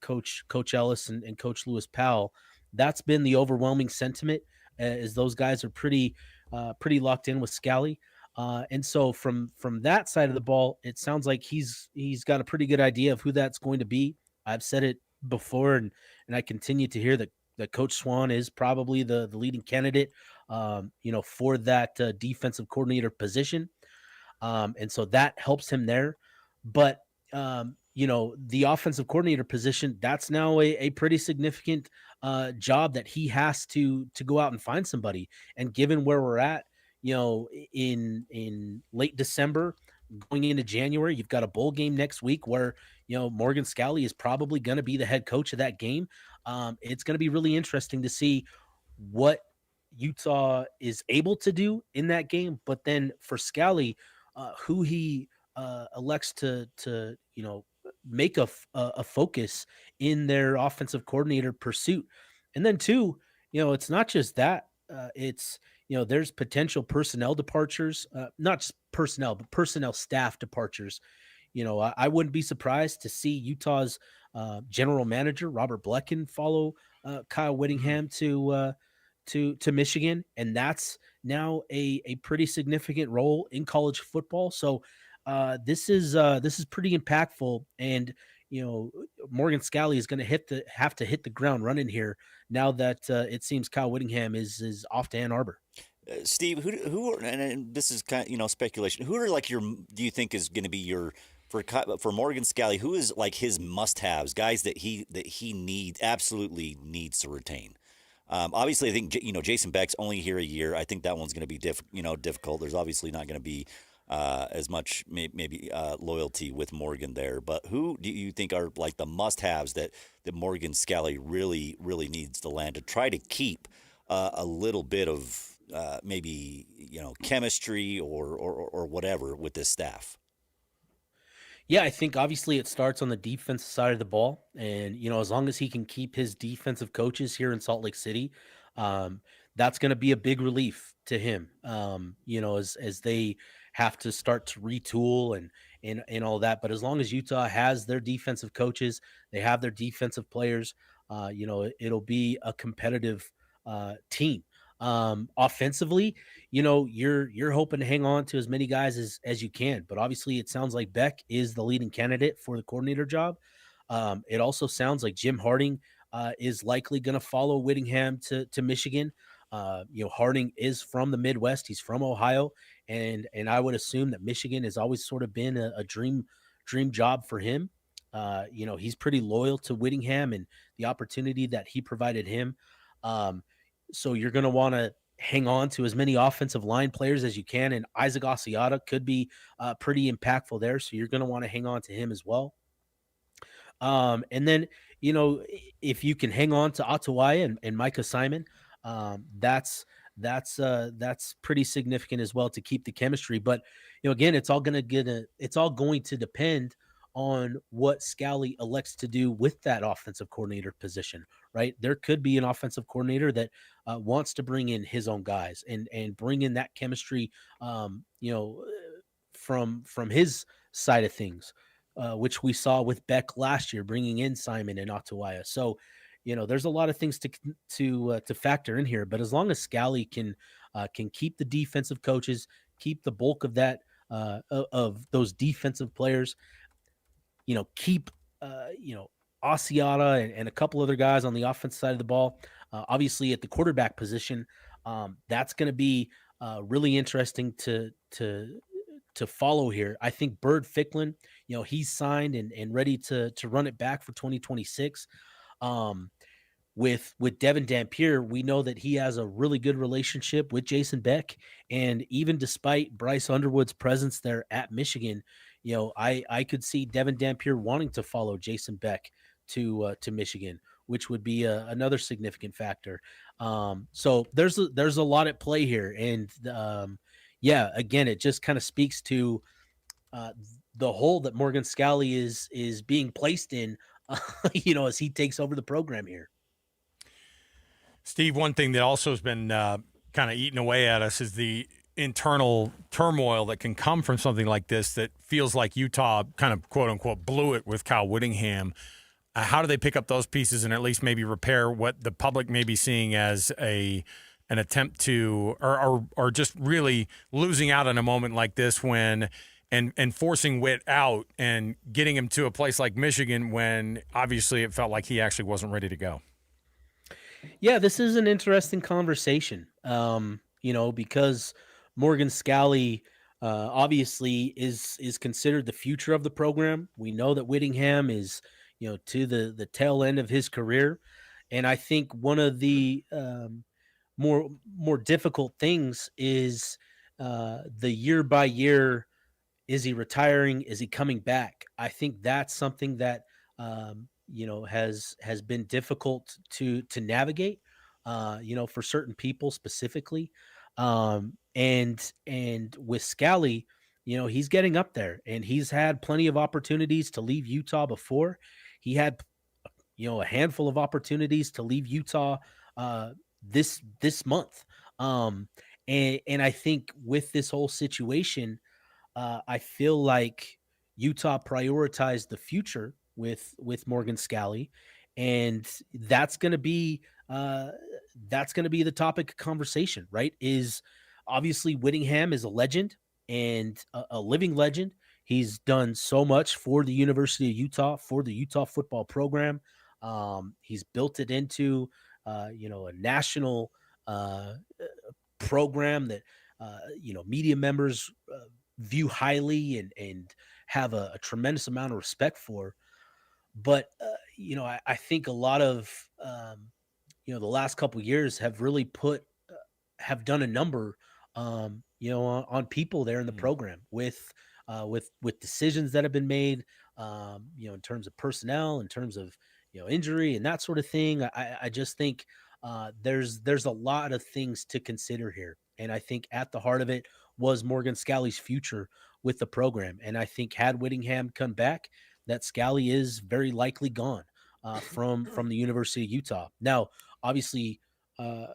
S15: Coach Ellis, and Coach Lewis Powell, that's been the overwhelming sentiment, as those guys are pretty locked in with Scalley. And so from that side of the ball, it sounds like he's got a pretty good idea of who that's going to be. I've said it before, and I continue to hear that Coach Swan is probably the leading candidate, for that defensive coordinator position. And so that helps him there. But, the offensive coordinator position, that's now a pretty significant job that he has to go out and find somebody. And given where we're at, in late December, going into January, you've got a bowl game next week where, Morgan Scalley is probably going to be the head coach of that game. It's going to be really interesting to see what Utah is able to do in that game. But then for Scalley, who he elects to make a focus in their offensive coordinator pursuit. And then too, it's not just that, it's, there's potential personnel departures, not just personnel, but personnel staff departures. I wouldn't be surprised to see Utah's general manager, Robert Blecken, follow Kyle Whittingham to Michigan. And that's now a pretty significant role in college football. So this is pretty impactful. And, Morgan Scalley is going to have to hit the ground running here now that it seems Kyle Whittingham is off to Ann Arbor.
S6: Steve, who are, and this is kind of, speculation. Who are do you think is going to be for Morgan Scalley? Who is like his must-haves, guys that he absolutely needs to retain? Obviously, I think Jason Beck's only here a year. I think that one's going to be difficult. There's obviously not going to be as much maybe loyalty with Morgan there. But who do you think are like the must-haves that Morgan Scalley really needs to land to try to keep a little bit of maybe chemistry or whatever with this staff?
S15: Yeah, I think obviously it starts on the defensive side of the ball, and as long as he can keep his defensive coaches here in Salt Lake City, um, that's going to be a big relief to him. As they have to start to retool and all that. But as long as Utah has their defensive coaches, they have their defensive players. It'll be a competitive team. Offensively, you're hoping to hang on to as many guys as you can, but obviously it sounds like Beck is the leading candidate for the coordinator job. It also sounds like Jim Harding is likely going to follow Whittingham to Michigan. Harding is from the Midwest. He's from Ohio, and I would assume that Michigan has always sort of been a dream job for him. He's pretty loyal to Whittingham and the opportunity that he provided him. So you're going to want to hang on to as many offensive line players as you can. And Isaac Asiata could be pretty impactful there. So you're going to want to hang on to him as well. And then, if you can hang on to Atawaya and Micah Simon, that's pretty significant as well to keep the chemistry. But, again, it's all going to depend on what Scally elects to do with that offensive coordinator position, right? There could be an offensive coordinator that wants to bring in his own guys and bring in that chemistry, from his side of things, which we saw with Beck last year, bringing in Simon and Atawaya. So, there's a lot of things to factor in here, but as long as Scally can keep the defensive coaches, keep the bulk of that, of those defensive players, keep, Asiata and a couple other guys on the offensive side of the ball. Obviously at the quarterback position, that's going to be really interesting to follow here. I think Bird Ficklin, he's signed and ready to run it back for 2026. With Devin Dampier, we know that he has a really good relationship with Jason Beck. And even despite Bryce Underwood's presence there at Michigan, I could see Devin Dampier wanting to follow Jason Beck to Michigan, which would be another significant factor. So there's a lot at play here. And again, it just kind of speaks to the hole that Morgan Scally is being placed in, as he takes over the program here.
S5: Steve, one thing that also has been kind of eating away at us is the internal turmoil that can come from something like this that feels like Utah kind of, quote unquote, blew it with Kyle Whittingham. How do they pick up those pieces and at least maybe repair what the public may be seeing as an attempt to or just really losing out in a moment like this when and forcing Witt out and getting him to a place like Michigan when obviously it felt like he actually wasn't ready to go?
S15: Yeah, this is an interesting conversation, because Morgan Scally obviously is considered the future of the program. We know that Whittingham is, to the tail end of his career. And I think one of the more difficult things is the year by year, is he retiring? Is he coming back? I think that's something that has been difficult to navigate, for certain people specifically. And with Scally, he's getting up there and he's had plenty of opportunities to leave Utah before. He had, a handful of opportunities to leave Utah this month. And I think with this whole situation, I feel like Utah prioritized the future with Morgan Scally, and that's going to be the topic of conversation, right? Is obviously Whittingham is a legend and a living legend. He's done so much for the University of Utah, for the Utah football program. He's built it into a national program that media members view highly and have a tremendous amount of respect for. But, I think a lot of, the last couple of years have really have done a number, on people there in the program with decisions that have been made, in terms of personnel, in terms of, injury and that sort of thing. I just think there's a lot of things to consider here. And I think at the heart of it was Morgan Scalley's future with the program. And I think had Whittingham come back, that Scalley is very likely gone from the University of Utah. Now, obviously, do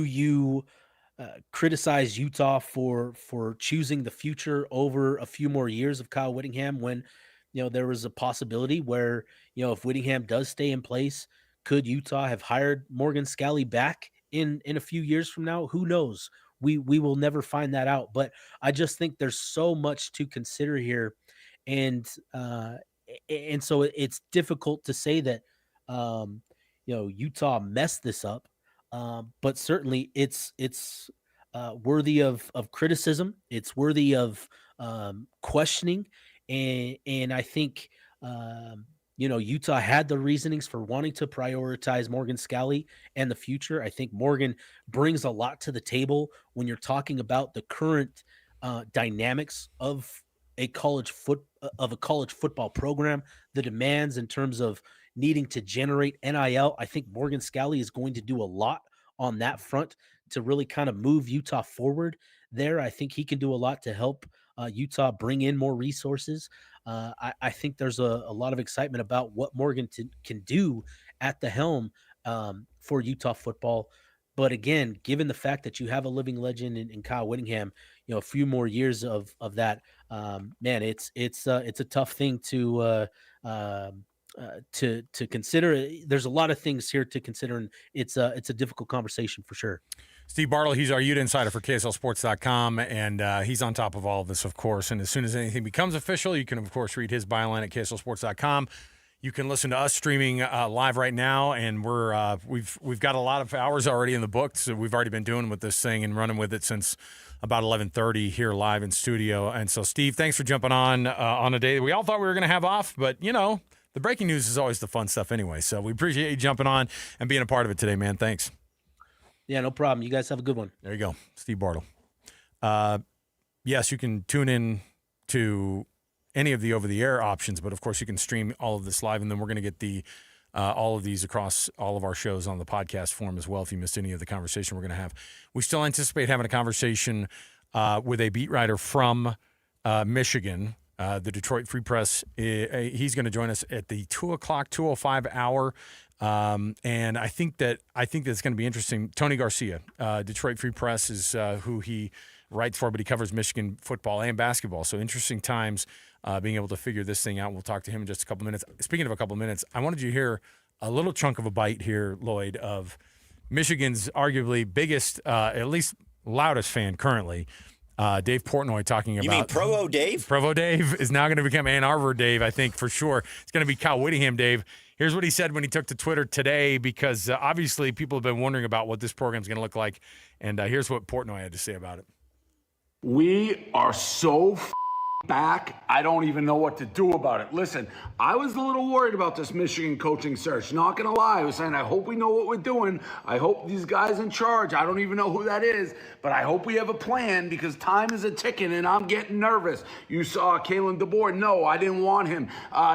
S15: you criticize Utah for choosing the future over a few more years of Kyle Whittingham when, there was a possibility where, if Whittingham does stay in place, could Utah have hired Morgan Scalley back in a few years from now? Who knows? We will never find that out. But I just think there's so much to consider here. And so it's difficult to say that, Utah messed this up. But certainly it's worthy of criticism. It's worthy of questioning. And I think, Utah had the reasonings for wanting to prioritize Morgan Scalley and the future. I think Morgan brings a lot to the table when you're talking about the current dynamics of a college football program, the demands in terms of needing to generate NIL. I think Morgan Scalley is going to do a lot on that front to really kind of move Utah forward there. I think he can do a lot to help Utah bring in more resources. I think there's a lot of excitement about what Morgan can do at the helm for Utah football. But again, given the fact that you have a living legend in Kyle Whittingham, a few more years of that, man, it's a tough thing to consider. There's a lot of things here to consider, and it's a difficult conversation for sure.
S5: Steve Bartle, he's our Ute insider for KSLSports.com, and he's on top of all of this, of course. And as soon as anything becomes official, you can, of course, read his byline at KSLSports.com. You can listen to us streaming live right now, and we've got a lot of hours already in the books. So we've already been doing with this thing and running with it since about 11:30 here live in studio. And so, Steve, thanks for jumping on a day that we all thought we were going to have off, but the breaking news is always the fun stuff anyway. So we appreciate you jumping on and being a part of it today, man. Thanks.
S15: Yeah, no problem. You guys have a good one.
S5: There you go. Steve Bartle. Yes, you can tune in to any of the over-the-air options, but of course you can stream all of this live, and then we're going to get all of these across all of our shows on the podcast form as well if you missed any of the conversation we're going to have. We still anticipate having a conversation with a beat writer from Michigan, the Detroit Free Press. He's going to join us at the 2:05 hour. And I think that's going to be interesting. Tony Garcia, Detroit Free Press is who he writes for, but he covers Michigan football and basketball. So interesting times being able to figure this thing out. We'll talk to him in just a couple minutes. Speaking of a couple minutes, I wanted you to hear a little chunk of a bite here, Lloyd, of Michigan's arguably biggest, at least loudest fan currently, Dave Portnoy, talking about...
S6: You mean Provo Dave?
S5: Provo Dave is now going to become Ann Arbor Dave, I think, for sure. It's going to be Kyle Whittingham Dave. Here's what he said when he took to Twitter today, because obviously people have been wondering about what this program is going to look like. And here's what Portnoy had to say about it.
S16: We are so back, I don't even know what to do about it. Listen, I was a little worried about this Michigan coaching search. Not going to lie. I was saying, I hope we know what we're doing. I hope these guys in charge, I don't even know who that is, but I hope we have a plan because time is a ticking and I'm getting nervous. You saw Kalen DeBoer. No, I didn't want him.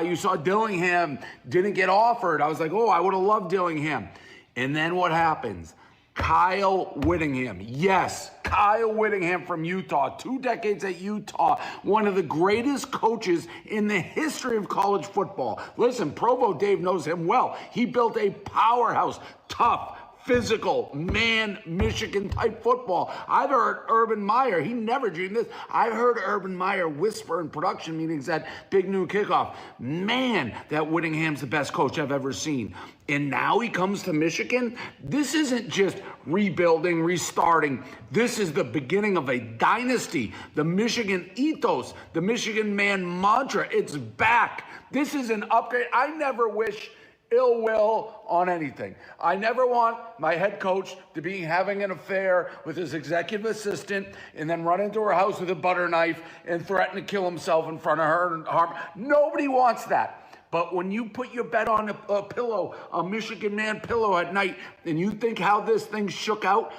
S16: You saw Dillingham didn't get offered. I was like, oh, I would have loved Dillingham. And then what happens? Kyle Whittingham. Yes, Kyle Whittingham from Utah. 2 decades at Utah. One of the greatest coaches in the history of college football. Listen, Provo Dave knows him well. He built a powerhouse, tough, physical, man, Michigan-type football. I've heard Urban Meyer, he never dreamed this. I heard Urban Meyer whisper in production meetings at Big Noon Kickoff, man, that Whittingham's the best coach I've ever seen. And now he comes to Michigan. This isn't just rebuilding, restarting. This is the beginning of a dynasty. The Michigan ethos, the Michigan man mantra, it's back. This is an upgrade. I never wish ill will on anything. I never want my head coach to be having an affair with his executive assistant and then run into her house with a butter knife and threaten to kill himself in front of her and harm. Nobody wants that. But when you put your bet on a pillow, a Michigan man pillow at night, and you think how this thing shook out,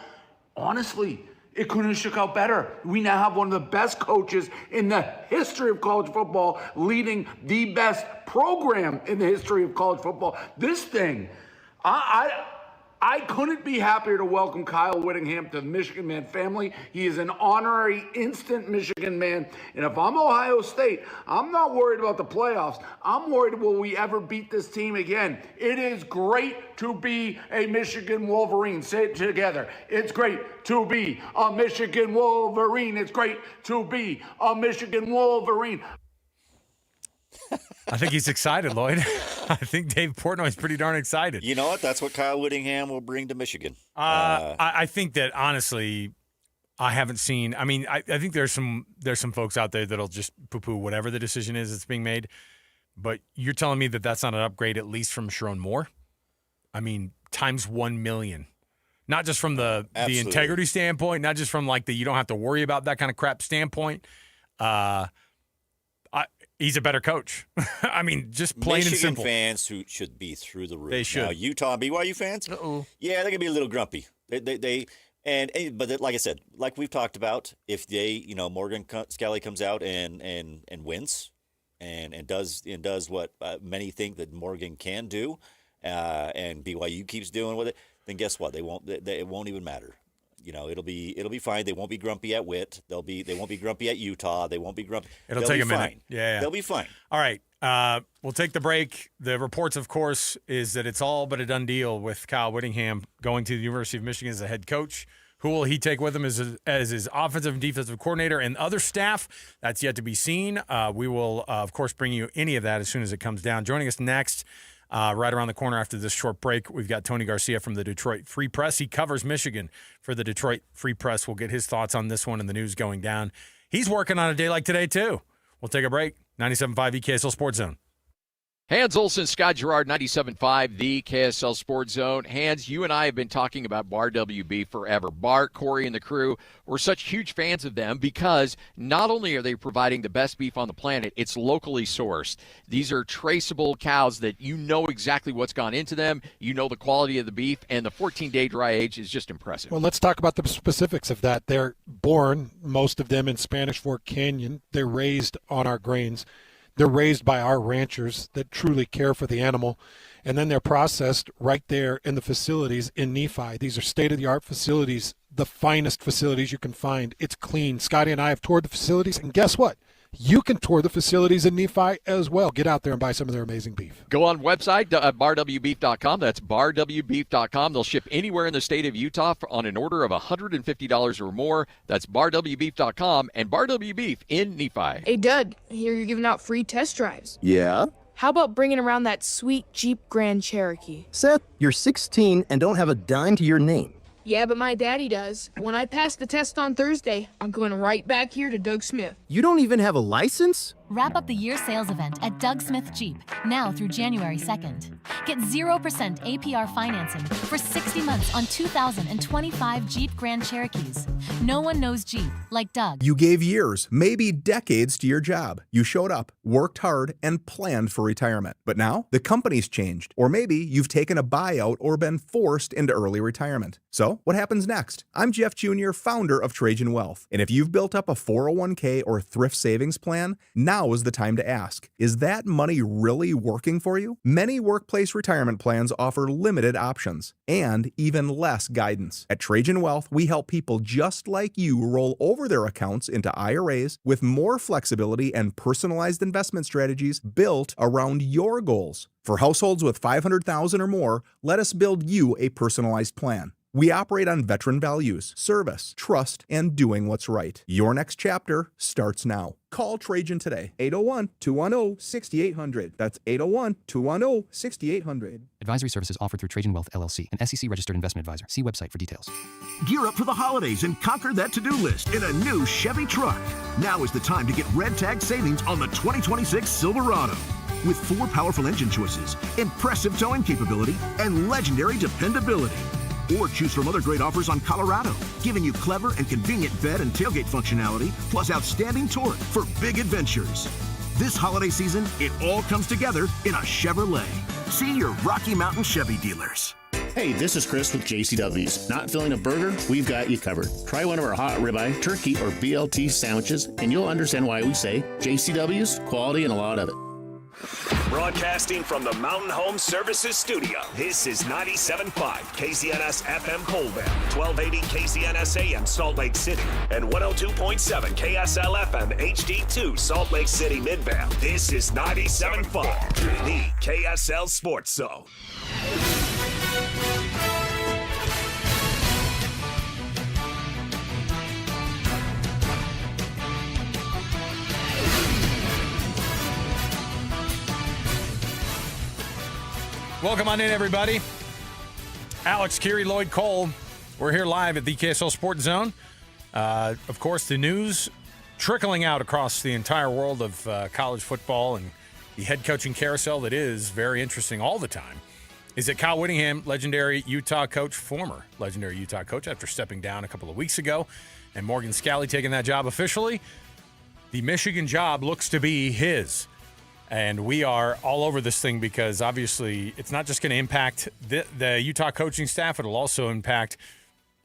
S16: honestly, it couldn't have shook out better. We now have one of the best coaches in the history of college football leading the best program in the history of college football. This thing, I couldn't be happier to welcome Kyle Whittingham to the Michigan Man family. He is an honorary instant Michigan man. And if I'm Ohio State, I'm not worried about the playoffs. I'm worried, will we ever beat this team again? It is great to be a Michigan Wolverine. Say it together. It's great to be a Michigan Wolverine. It's great to be a Michigan Wolverine.
S5: I think he's excited, Lloyd. I think Dave Portnoy's pretty darn excited.
S6: You know what? That's what Kyle Whittingham will bring to Michigan.
S5: I think that, honestly, I haven't seen – I mean, I think there's some folks out there that'll just poo-poo whatever the decision is that's being made. But you're telling me that that's not an upgrade, at least from Sharon Moore? I mean, times 1 million. Not just from the integrity standpoint, not just from like the you don't have to worry about that kind of crap standpoint. He's a better coach. I mean, just plain and simple.
S6: Michigan fans who should be through the roof.
S5: They should.
S6: Now, Utah and BYU fans, yeah, they're gonna be a little grumpy. But like I said, like we've talked about, if Morgan Scalley comes out and wins, and does what many think that Morgan can do, and BYU keeps doing with it, then guess what? It won't even matter. It'll be fine. They won't be grumpy at Witt. They won't be grumpy at Utah. They won't be grumpy.
S5: It'll take a minute. Yeah.
S6: They'll be fine.
S5: All right. We'll take the break. The reports, of course, is that it's all but a done deal with Kyle Whittingham going to the University of Michigan as a head coach. Who will he take with him as his offensive and defensive coordinator and other staff? That's yet to be seen. We will, of course, bring you any of that as soon as it comes down. Joining us next, right around the corner after this short break, we've got Tony Garcia from the Detroit Free Press. He covers Michigan for the Detroit Free Press. We'll get his thoughts on this one and the news going down. He's working on a day like today, too. We'll take a break. 97.5 KSL Sports Zone.
S17: Hans Olsen, Scott Gerard, 97.5, the KSL Sports Zone. Hans, you and I have been talking about Bar WB forever. Bart, Corey, and the crew, we're such huge fans of them because not only are they providing the best beef on the planet, it's locally sourced. These are traceable cows that you know exactly what's gone into them. You know the quality of the beef, and the 14-day dry age is just impressive.
S19: Well, let's talk about the specifics of that. They're born, most of them, in Spanish Fork Canyon. They're raised on our grains. They're raised by our ranchers that truly care for the animal, and then they're processed right there in the facilities in Nephi. These are state-of-the-art facilities, the finest facilities you can find. It's clean. Scotty and I have toured the facilities, and guess what? You can tour the facilities in Nephi as well. Get out there and buy some of their amazing beef.
S17: Go on website, barwbeef.com. That's barwbeef.com. They'll ship anywhere in the state of Utah on an order of $150 or more. That's barwbeef.com and Bar W Beef in Nephi.
S20: Hey, Doug, I hear you're giving out free test drives.
S21: Yeah?
S20: How about bringing around that sweet Jeep Grand Cherokee?
S21: Seth, you're 16 and don't have a dime to your name.
S20: Yeah, but my daddy does. When I pass the test on Thursday, I'm going right back here to Doug Smith.
S21: You don't even have a license?
S25: Wrap up the year sales event at Doug Smith Jeep, now through January 2nd. Get 0% APR financing for 60 months on 2025 Jeep Grand Cherokees. No one knows Jeep like Doug.
S26: You gave years, maybe decades to your job. You showed up, worked hard, and planned for retirement. But now, the company's changed. Or maybe you've taken a buyout or been forced into early retirement. So, what happens next? I'm Jeff Jr., founder of Trajan Wealth. And if you've built up a 401k or thrift savings plan, now is the time to ask, is that money really working for you? Many workplace retirement plans offer limited options and even less guidance. At Trajan Wealth, we help people just like you roll over their accounts into IRAs with more flexibility and personalized investment strategies built around your goals. For households with $500,000 or more, let us build you a personalized plan. We operate on veteran values, service, trust, and doing what's right. Your next chapter starts now. Call Trajan today. 801-210-6800. That's 801-210-6800.
S27: Advisory services offered through Trajan Wealth, LLC, an SEC-registered investment advisor. See website for details.
S28: Gear up for the holidays and conquer that to-do list in a new Chevy truck. Now is the time to get red tag savings on the 2026 Silverado. With 4 powerful engine choices, impressive towing capability, and legendary dependability. Or choose from other great offers on Colorado, giving you clever and convenient bed and tailgate functionality, plus outstanding torque for big adventures. This holiday season, it all comes together in a Chevrolet. See your Rocky Mountain Chevy dealers.
S29: Hey, this is Chris with JCW's. Not feeling a burger? We've got you covered. Try one of our hot ribeye, turkey, or BLT sandwiches, and you'll understand why we say JCW's, quality and a lot of it.
S2: Broadcasting from the Mountain Home Services Studio, this is 97.5 KCNS FM Colville, 1280 KCNS AM Salt Lake City, and 102.7 KSL FM HD2 Salt Lake City Midvale. This is 97.5, the KSL Sports Zone.
S5: Welcome on in, everybody. Alex, Kiri, Lloyd Cole. We're here live at the KSL Sports Zone. Of course, the news trickling out across the entire world of college football and the head coaching carousel that is very interesting all the time is that Kyle Whittingham, legendary Utah coach, former legendary Utah coach, after stepping down a couple of weeks ago, and Morgan Scalley taking that job officially, the Michigan job looks to be his. And we are all over this thing because obviously it's not just going to impact the Utah coaching staff. It'll also impact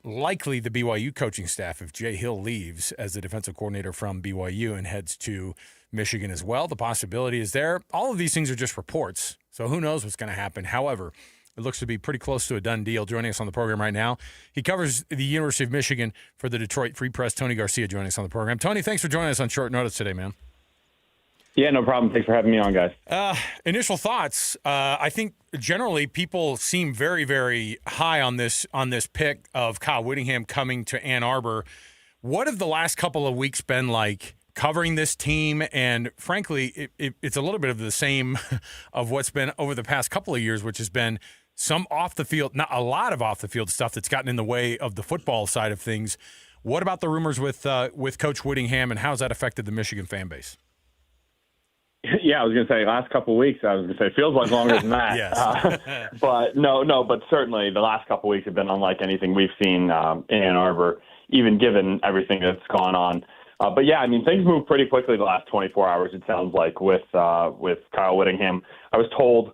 S5: likely the BYU coaching staff if Jay Hill leaves as the defensive coordinator from BYU and heads to Michigan as well. The possibility is there. All of these things are just reports, so who knows what's going to happen. However, it looks to be pretty close to a done deal. Joining us on the program right now, he covers the University of Michigan for the Detroit Free Press. Tony Garcia joining us on the program. Tony, thanks for joining us on short notice today, man.
S3: Yeah, no problem. Thanks for having me on, guys.
S5: Initial thoughts. I think generally people seem very, very high on this pick of Kyle Whittingham coming to Ann Arbor. What have the last couple of weeks been like covering this team? And frankly, it's a little bit of the same of what's been over the past couple of years, which has been some off the field, not a lot of off the field stuff that's gotten in the way of the football side of things. What about the rumors with Coach Whittingham, and how's that affected the Michigan fan base?
S3: Yeah, I was going to say last couple of weeks. I was going to say it feels like longer than that.
S5: Yes.
S3: But but certainly the last couple of weeks have been unlike anything we've seen in Ann Arbor, even given everything that's gone on. But yeah, I mean, things moved pretty quickly the last 24 hours. It sounds like with Kyle Whittingham. I was told,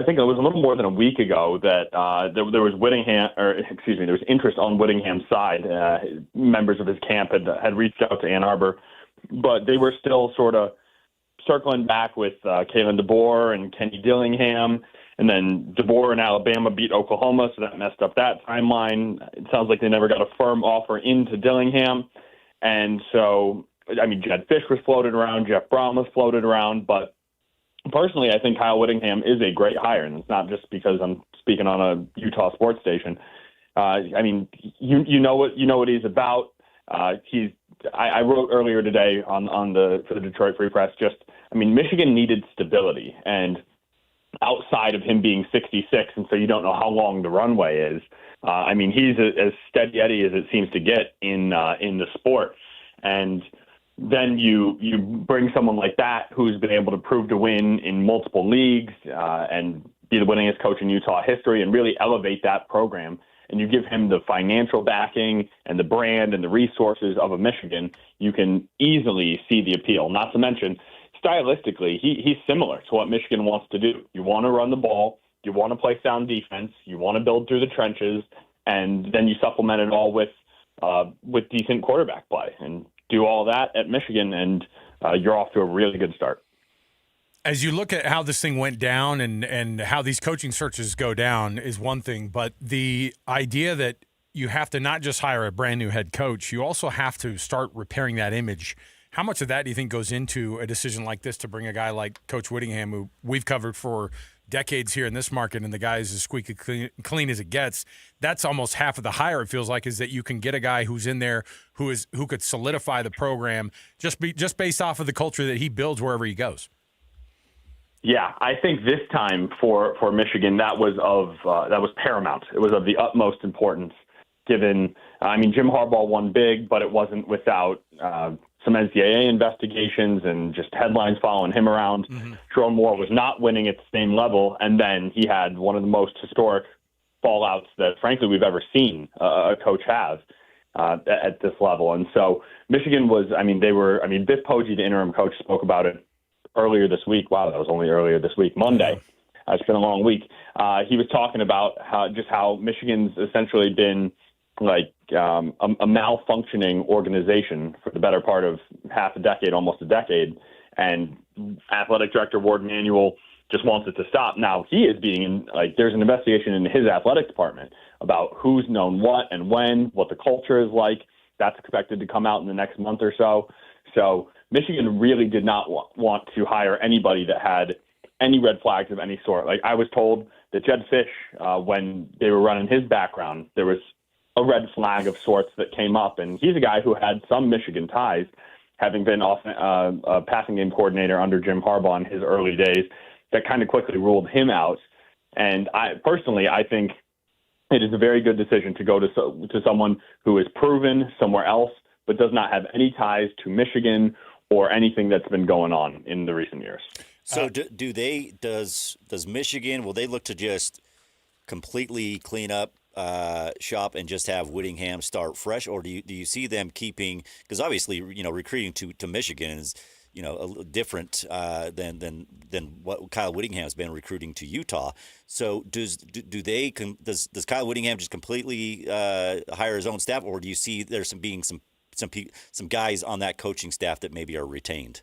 S3: I think it was a little more than a week ago that there was there was interest on Whittingham's side. Members of his camp had reached out to Ann Arbor, but they were still sort of circling back with Kalen DeBoer and Kenny Dillingham, and then DeBoer in Alabama beat Oklahoma, so that messed up that timeline. It sounds like they never got a firm offer into Dillingham. And so, I mean, Jed Fish was floated around, Jeff Brown was floated around, but personally, I think Kyle Whittingham is a great hire, and it's not just because I'm speaking on a Utah sports station. I mean, you know what he's about. I wrote earlier today for the Detroit Free Press. Michigan needed stability, and outside of him being 66, and so you don't know how long the runway is. He's as steady Eddie as it seems to get in the sport, and then you bring someone like that who's been able to prove to win in multiple leagues and be the winningest coach in Utah history, and really elevate that program. And you give him the financial backing and the brand and the resources of a Michigan, you can easily see the appeal. Not to mention, stylistically, he's similar to what Michigan wants to do. You want to run the ball, you want to play sound defense, you want to build through the trenches, and then you supplement it all with decent quarterback play. And do all that at Michigan, and you're off to a really good start.
S5: As you look at how this thing went down and how these coaching searches go down is one thing, but the idea that you have to not just hire a brand new head coach, you also have to start repairing that image. How much of that do you think goes into a decision like this to bring a guy like Coach Whittingham, who we've covered for decades here in this market, and the guy is as squeaky clean as it gets? That's almost half of the hire, it feels like, is that you can get a guy who's in there who could solidify the program just based off of the culture that he builds wherever he goes.
S3: Yeah, I think this time for Michigan, that was paramount. It was of the utmost importance, given, Jim Harbaugh won big, but it wasn't without some NCAA investigations and just headlines following him around. Mm-hmm. Jerome Moore was not winning at the same level, and then he had one of the most historic fallouts that, frankly, we've ever seen a coach have at this level. And so Michigan was, Biff Poggi, the interim coach, spoke about it earlier this week. Wow, that was only earlier this week, Monday. It's been a long week. He was talking about how Michigan's essentially been like a malfunctioning organization for the better part of half a decade, almost a decade. And athletic director Ward Manuel just wants it to stop. Now he is being there's an investigation in his athletic department about who's known what and when, what the culture is like. That's expected to come out in the next month or so. So Michigan really did not want to hire anybody that had any red flags of any sort. Like I was told that Jed Fish, when they were running his background, there was a red flag of sorts that came up, and he's a guy who had some Michigan ties, having been a passing game coordinator under Jim Harbaugh in his early days. That kind of quickly ruled him out. And I think it is a very good decision to go to someone who is proven somewhere else, but does not have any ties to Michigan or anything that's been going on in the recent years.
S6: So does Michigan, will they look to just completely clean up shop and just have Whittingham start fresh, or do you see them keeping, because obviously recruiting to Michigan is a different than what Kyle Whittingham has been recruiting to Utah. So does Kyle Whittingham just completely hire his own staff, or do you see there's some guys on that coaching staff that maybe are retained?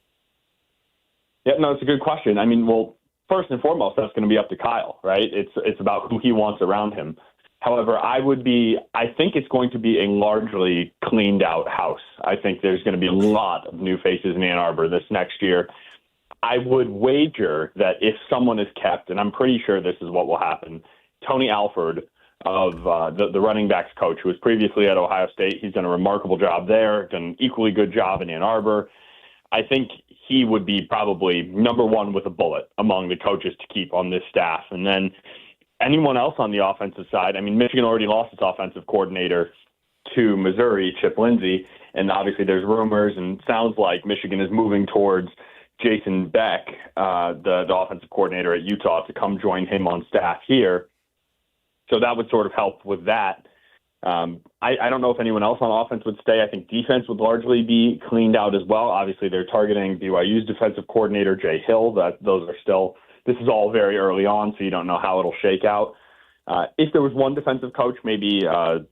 S3: Yeah, no, it's a good question. I mean, well, first and foremost, that's going to be up to Kyle, right? It's about who he wants around him. However, I think it's going to be a largely cleaned out house. I think there's going to be a lot of new faces in Ann Arbor this next year. I would wager that if someone is kept, and I'm pretty sure this is what will happen, Tony Alford of the running backs coach, who was previously at Ohio State, he's done a remarkable job there, done an equally good job in Ann Arbor. I think he would be probably number one with a bullet among the coaches to keep on this staff. And then anyone else on the offensive side, I mean, Michigan already lost its offensive coordinator to Missouri, Chip Lindsey, and obviously there's rumors and sounds like Michigan is moving towards Jason Beck, the offensive coordinator at Utah, to come join him on staff here. So that would sort of help with that. I don't know if anyone else on offense would stay. I think defense would largely be cleaned out as well. Obviously, they're targeting BYU's defensive coordinator, Jay Hill. This is all very early on, so you don't know how it'll shake out. If there was one defensive coach, maybe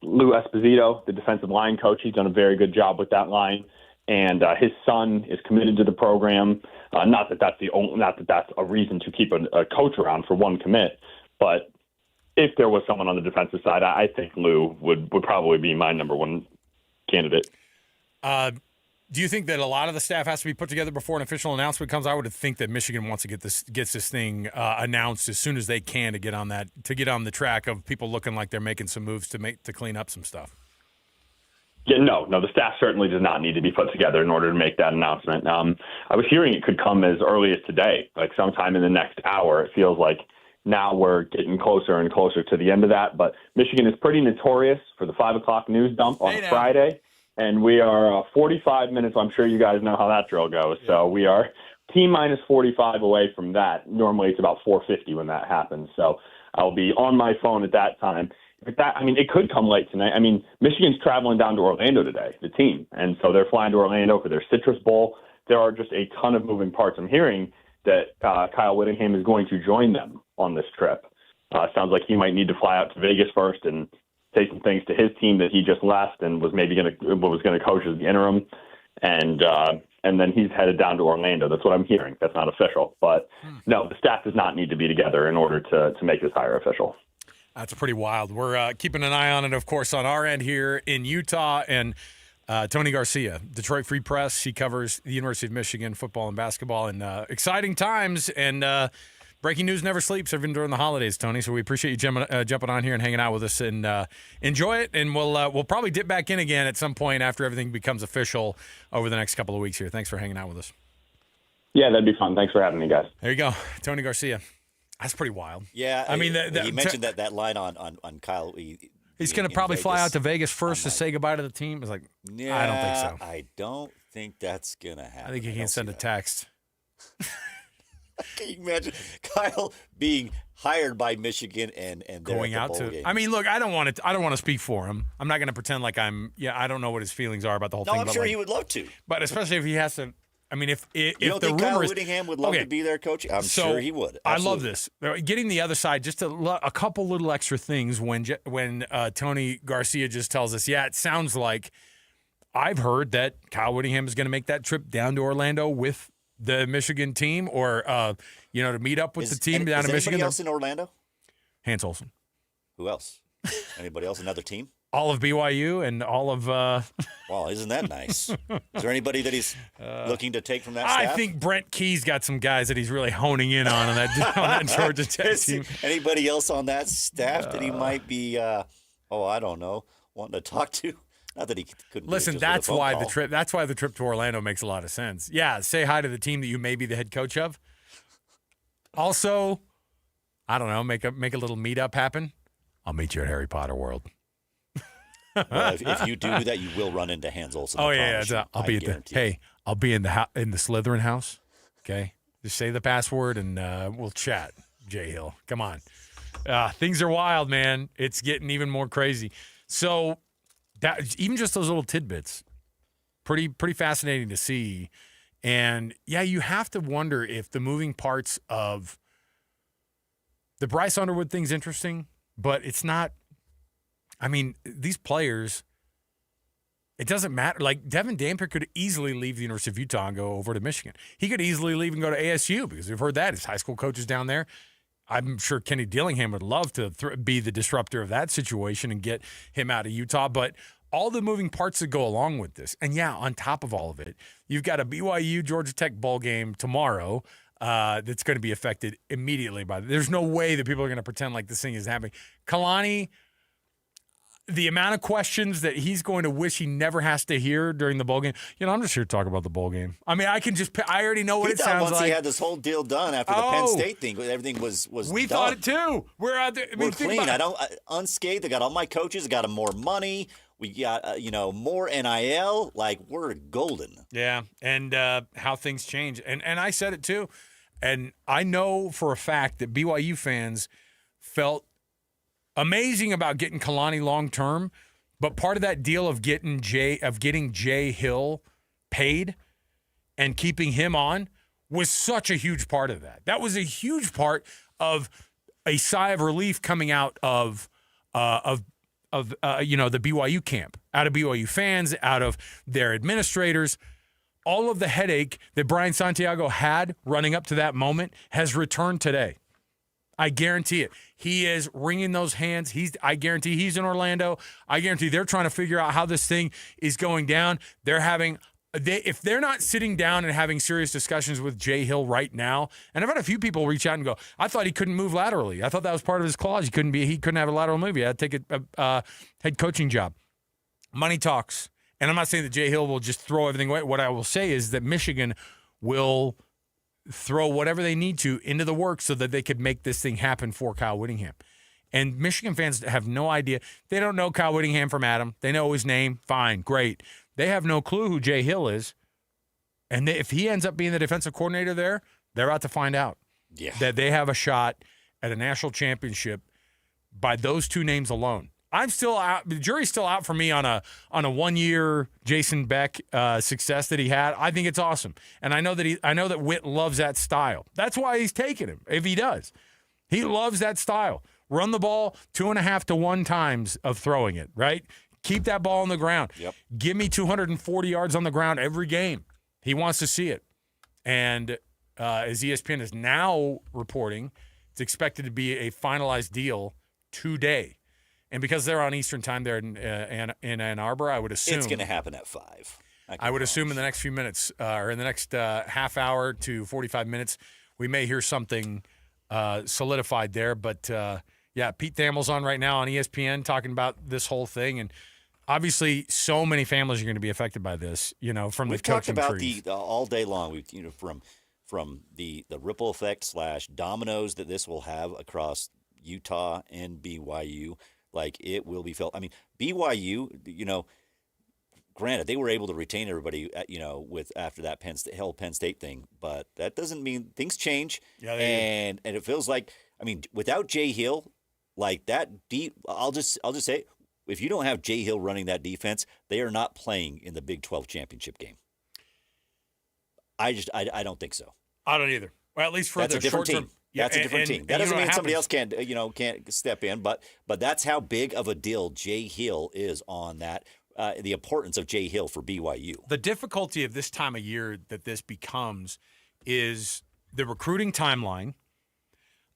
S3: Lou Esposito, the defensive line coach. He's done a very good job with that line, and his son is committed to the program. Not that that's a reason to keep a coach around for one commit, but if there was someone on the defensive side, I think Lou would probably be my number one candidate.
S5: Do you think that a lot of the staff has to be put together before an official announcement comes? I would think that Michigan wants to gets this thing announced as soon as they can to get on the track of people looking like they're making some moves to clean up some stuff.
S3: Yeah, no, the staff certainly does not need to be put together in order to make that announcement. I was hearing it could come as early as today, like sometime in the next hour. It feels like now we're getting closer and closer to the end of that. But Michigan is pretty notorious for the 5 o'clock news dump on Friday. And we are 45 minutes. I'm sure you guys know how that drill goes. Yeah. So we are T-minus 45 away from that. Normally it's about 4:50 when that happens. So I'll be on my phone at that time. It could come late tonight. I mean, Michigan's traveling down to Orlando today, the team. And so they're flying to Orlando for their Citrus Bowl. There are just a ton of moving parts. I'm hearing that Kyle Whittingham is going to join them on this trip. Sounds like he might need to fly out to Vegas first and take some things to his team that he just left and was going to coach as the interim, and then he's headed down to Orlando. That's what I'm hearing. That's not official, but no, the staff does not need to be together in order to make this hire official.
S5: That's pretty wild. We're keeping an eye on it, of course, on our end here in Utah. And Tony Garcia, Detroit Free Press, she covers the University of Michigan football and basketball, and exciting times. And breaking news never sleeps, even during the holidays, Tony. So we appreciate you jumping on here and hanging out with us, and enjoy it. And we'll probably dip back in again at some point after everything becomes official over the next couple of weeks here. Thanks for hanging out with us.
S3: Yeah, that'd be fun. Thanks for having me, guys.
S5: There you go, Tony Garcia. That's pretty wild.
S6: Yeah, I mean, he mentioned that line on Kyle.
S5: He's going to probably fly out to Vegas first to say goodbye to the team. It's like,
S6: yeah,
S5: I don't think so.
S6: I don't think that's going to happen.
S5: I think he can send a text.
S6: Can you imagine Kyle being hired by Michigan and
S5: going out to game? I mean, look, I don't want to speak for him. I'm not going to pretend like I don't know what his feelings are about the whole thing.
S6: No, I'm sure he would love to.
S5: But especially if he has to. I mean, if
S6: you don't think Kyle Whittingham would love to be their coach, I'm sure he would. Absolutely.
S5: I love this. Getting the other side, just a couple little extra things when Tony Garcia just tells us, yeah, it sounds like I've heard that Kyle Whittingham is going to make that trip down to Orlando with the Michigan team, or to meet up with the team down in Michigan.
S6: Anybody else in Orlando?
S5: Hans Olsen.
S6: Who else? Anybody else? Another team?
S5: All of BYU and all of.
S6: Well, isn't that nice? Is there anybody that he's looking to take from that staff?
S5: I think Brent Key's got some guys that he's really honing in on that Georgia Tech team.
S6: Anybody else on that staff that he might be? I don't know, wanting to talk to. Not that he couldn't.
S5: Listen, that's why the trip. That's why the trip to Orlando makes a lot of sense. Yeah, say hi to the team that you may be the head coach of. Also, I don't know, make a little meetup happen. I'll meet you at Harry Potter World.
S6: Well, if you do that, you will run into Hans Olsen.
S5: Oh yeah, I'll be in the Slytherin house. Okay, just say the password and we'll chat. Jay Hill, come on. Things are wild, man. It's getting even more crazy. So that even just those little tidbits, pretty fascinating to see. And yeah, you have to wonder if the moving parts of the Bryce Underwood thing's interesting, but it's not. I mean, these players, it doesn't matter. Like, Devin Dampier could easily leave the University of Utah and go over to Michigan. He could easily leave and go to ASU because we've heard that. His high school coach is down there. I'm sure Kenny Dillingham would love to be the disruptor of that situation and get him out of Utah. But all the moving parts that go along with this. And, yeah, on top of all of it, you've got a BYU-Georgia Tech bowl game tomorrow that's going to be affected immediately by it. There's no way that people are going to pretend like this thing is happening. Kalani, the amount of questions that he's going to wish he never has to hear during the bowl game. I'm just here to talk about the bowl game. I mean, I already know what it sounds like.
S6: Once he had this whole deal done after the Penn State thing, everything was
S5: we
S6: done.
S5: thought it too. We're out there.
S6: We're clean. Unscathed. I got all my coaches. I got them more money. We got more NIL. Like, we're golden.
S5: Yeah, and how things change. And I said it too. And I know for a fact that BYU fans felt amazing about getting Kalani long term, but part of that deal of getting Jay Hill paid and keeping him on was such a huge part of that. That was a huge part of a sigh of relief coming out of the BYU camp, out of BYU fans, out of their administrators. All of the headache that Brian Santiago had running up to that moment has returned today. I guarantee it. He is wringing those hands. I guarantee he's in Orlando. I guarantee they're trying to figure out how this thing is going down. If they're not sitting down and having serious discussions with Jay Hill right now, and I've had a few people reach out and go, I thought he couldn't move laterally. I thought that was part of his clause. He couldn't have a lateral move. He had to take a head coaching job. Money talks. And I'm not saying that Jay Hill will just throw everything away. What I will say is that Michigan will throw whatever they need to into the work so that they could make this thing happen for Kyle Whittingham. And Michigan fans have no idea. They don't know Kyle Whittingham from Adam. They know his name. Fine, great. They have no clue who Jay Hill is. And if he ends up being the defensive coordinator there, they're out to find out that they have a shot at a national championship by those two names alone. I'm still out. The jury's still out for me on a 1-year Jason Beck success that he had. I think it's awesome, and I know that Witt loves that style. That's why he's taking him. If he does, he loves that style. Run the ball 2.5 to 1 times of throwing it. Right. Keep that ball on the ground.
S6: Yep.
S5: Give me 240 yards on the ground every game. He wants to see it, and as ESPN is now reporting, it's expected to be a finalized deal today. And because they're on Eastern time there in Ann Arbor, I would assume
S6: it's going to happen at 5.
S5: I would assume in the next few minutes or in the next half hour to 45 minutes, we may hear something solidified there. But, Pete Thamel's on right now on ESPN talking about this whole thing. And obviously so many families are going to be affected by this, from the coaching
S6: We've talked about
S5: trees.
S6: all day long. We've, from the ripple effect / dominoes that this will have across Utah and BYU. Like, it will be felt. I mean, BYU, granted, they were able to retain everybody, with after that Penn State thing, but that doesn't mean things change.
S5: Yeah,
S6: and it feels like, without Jay Hill, like that deep, I'll just say, if you don't have Jay Hill running that defense, they are not playing in the Big 12 championship game. I don't think so.
S5: I don't either. Well, at least for
S6: that's
S5: the
S6: a different
S5: short
S6: team.
S5: term.
S6: That's a different team. That doesn't mean somebody else
S5: happens.
S6: can't step in, but that's how big of a deal Jay Hill is on that. The importance of Jay Hill for BYU.
S5: The difficulty of this time of year that this becomes is the recruiting timeline.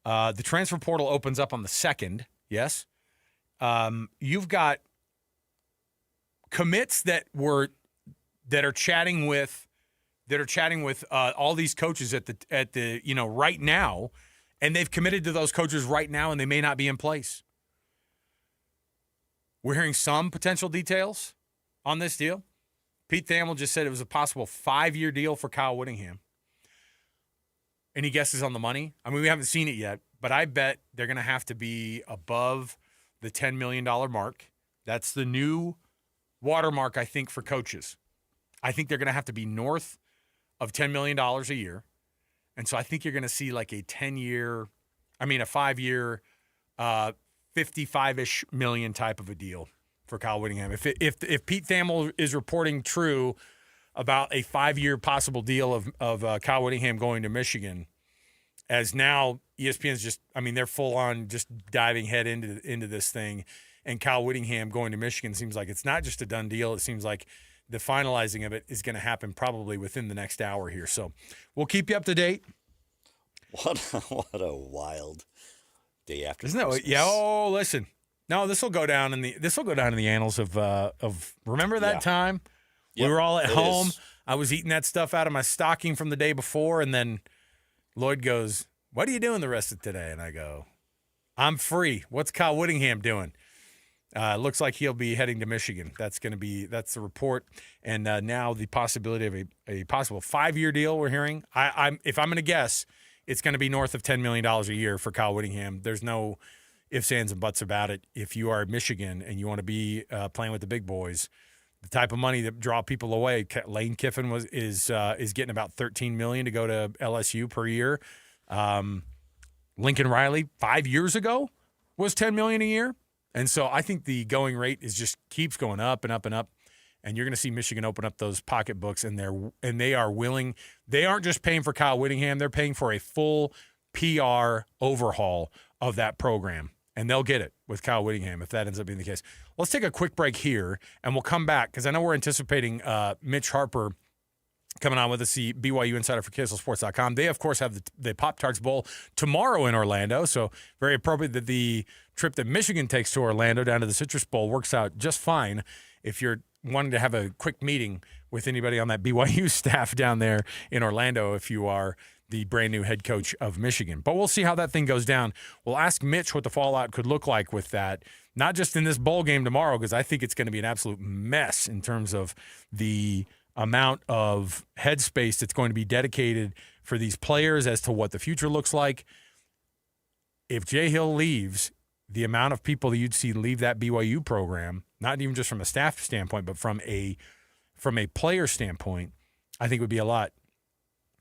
S5: The transfer portal opens up on the 2nd, yes? You've got commits that are chatting with all these coaches at the right now, and they've committed to those coaches right now, and they may not be in place. We're hearing some potential details on this deal. Pete Thamel just said it was a possible 5-year deal for Kyle Whittingham. Any guesses on the money? I mean, we haven't seen it yet, but I bet they're going to have to be above the $10 million mark. That's the new watermark, I think, for coaches. I think they're going to have to be north of $10 million a year. And so I think you're going to see like a 5-year, 55-ish million type of a deal for Kyle Whittingham. If Pete Thamel is reporting true about a 5-year possible deal of Kyle Whittingham going to Michigan, as now ESPN's they're full on just diving head into this thing, and Kyle Whittingham going to Michigan seems like it's not just a done deal. It seems like the finalizing of it is going to happen probably within the next hour here. So we'll keep you up to date.
S6: What a wild day after.
S5: Isn't that? Yeah. Oh, listen. No, this will go down in the annals of remember that time?
S6: Yep,
S5: we were all at home.
S6: is.
S5: I was eating that stuff out of my stocking from the day before, and then Lloyd goes, "What are you doing the rest of today?" And I go, "I'm free. What's Kyle Whittingham doing?" Looks like he'll be heading to Michigan. That's the report, and now the possibility of a possible 5-year deal. We're hearing. If I'm going to guess, it's going to be north of $10 million a year for Kyle Whittingham. There's no ifs, ands, and buts about it. If you are Michigan and you want to be playing with the big boys, the type of money that draw people away. Lane Kiffin is getting about $13 million to go to LSU per year. Lincoln Riley 5 years ago was $10 million a year, and so I think the going rate just keeps going up and up and up. And you're going to see Michigan open up those pocketbooks, and they are willing. They aren't just paying for Kyle Whittingham; they're paying for a full PR overhaul of that program. And they'll get it with Kyle Whittingham if that ends up being the case. Let's take a quick break here, and we'll come back because I know we're anticipating Mitch Harper coming on with us, the BYU insider for KSLSports.com. They, of course, have the Pop-Tarts Bowl tomorrow in Orlando, so very appropriate that the trip that Michigan takes to Orlando down to the Citrus Bowl works out just fine if you're wanting to have a quick meeting with anybody on that BYU staff down there in Orlando if you are the brand new head coach of Michigan. But we'll see how that thing goes down. We'll ask Mitch what the fallout could look like with that, not just in this bowl game tomorrow, because I think it's going to be an absolute mess in terms of the amount of headspace that's going to be dedicated for these players as to what the future looks like. If Jay Hill leaves, the amount of people that you'd see leave that BYU program, not even just from a staff standpoint, but from a player standpoint, I think would be a lot.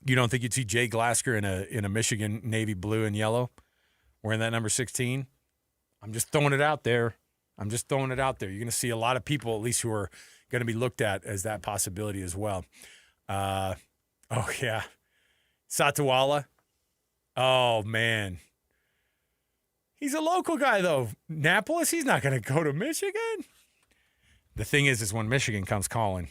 S5: You don't think you'd see Jay Glasker in a Michigan navy blue and yellow wearing that number 16? I'm just throwing it out there. You're going to see a lot of people, at least who are going to be looked at as that possibility as well. Satawala. Oh, man. He's a local guy, though. Annapolis, he's not going to go to Michigan. The thing is when Michigan comes calling,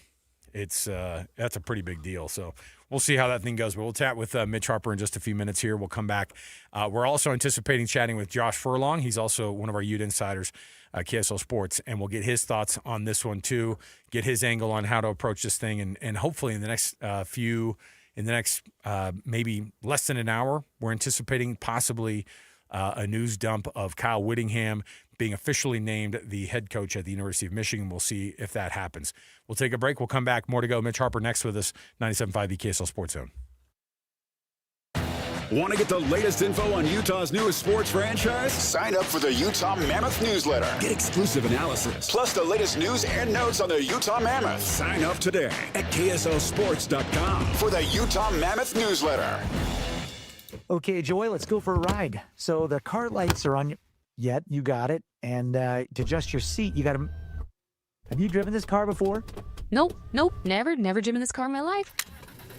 S5: that's a pretty big deal. So we'll see how that thing goes. But we'll chat with Mitch Harper in just a few minutes here. We'll come back. We're also anticipating chatting with Josh Furlong. He's also one of our Ute insiders, KSL Sports, and we'll get his thoughts on this one too, get his angle on how to approach this thing. And hopefully in the next maybe less than an hour, we're anticipating possibly a news dump of Kyle Whittingham being officially named the head coach at the University of Michigan. We'll see if that happens. We'll take a break. We'll come back. More to go. Mitch Harper next with us, 97.5 the KSL Sports Zone.
S9: Want to get the latest info on Utah's newest sports franchise? Sign up for the Utah Mammoth newsletter. Get exclusive analysis, plus the latest news and notes on the Utah Mammoth. Sign up today at KSLSports.com for the Utah Mammoth newsletter.
S1: Okay, Joy, let's go for a ride. So the car lights are on. Yet you got it. And to adjust your seat, you got to. Have you driven this car before?
S7: Nope, never driven this car in my life.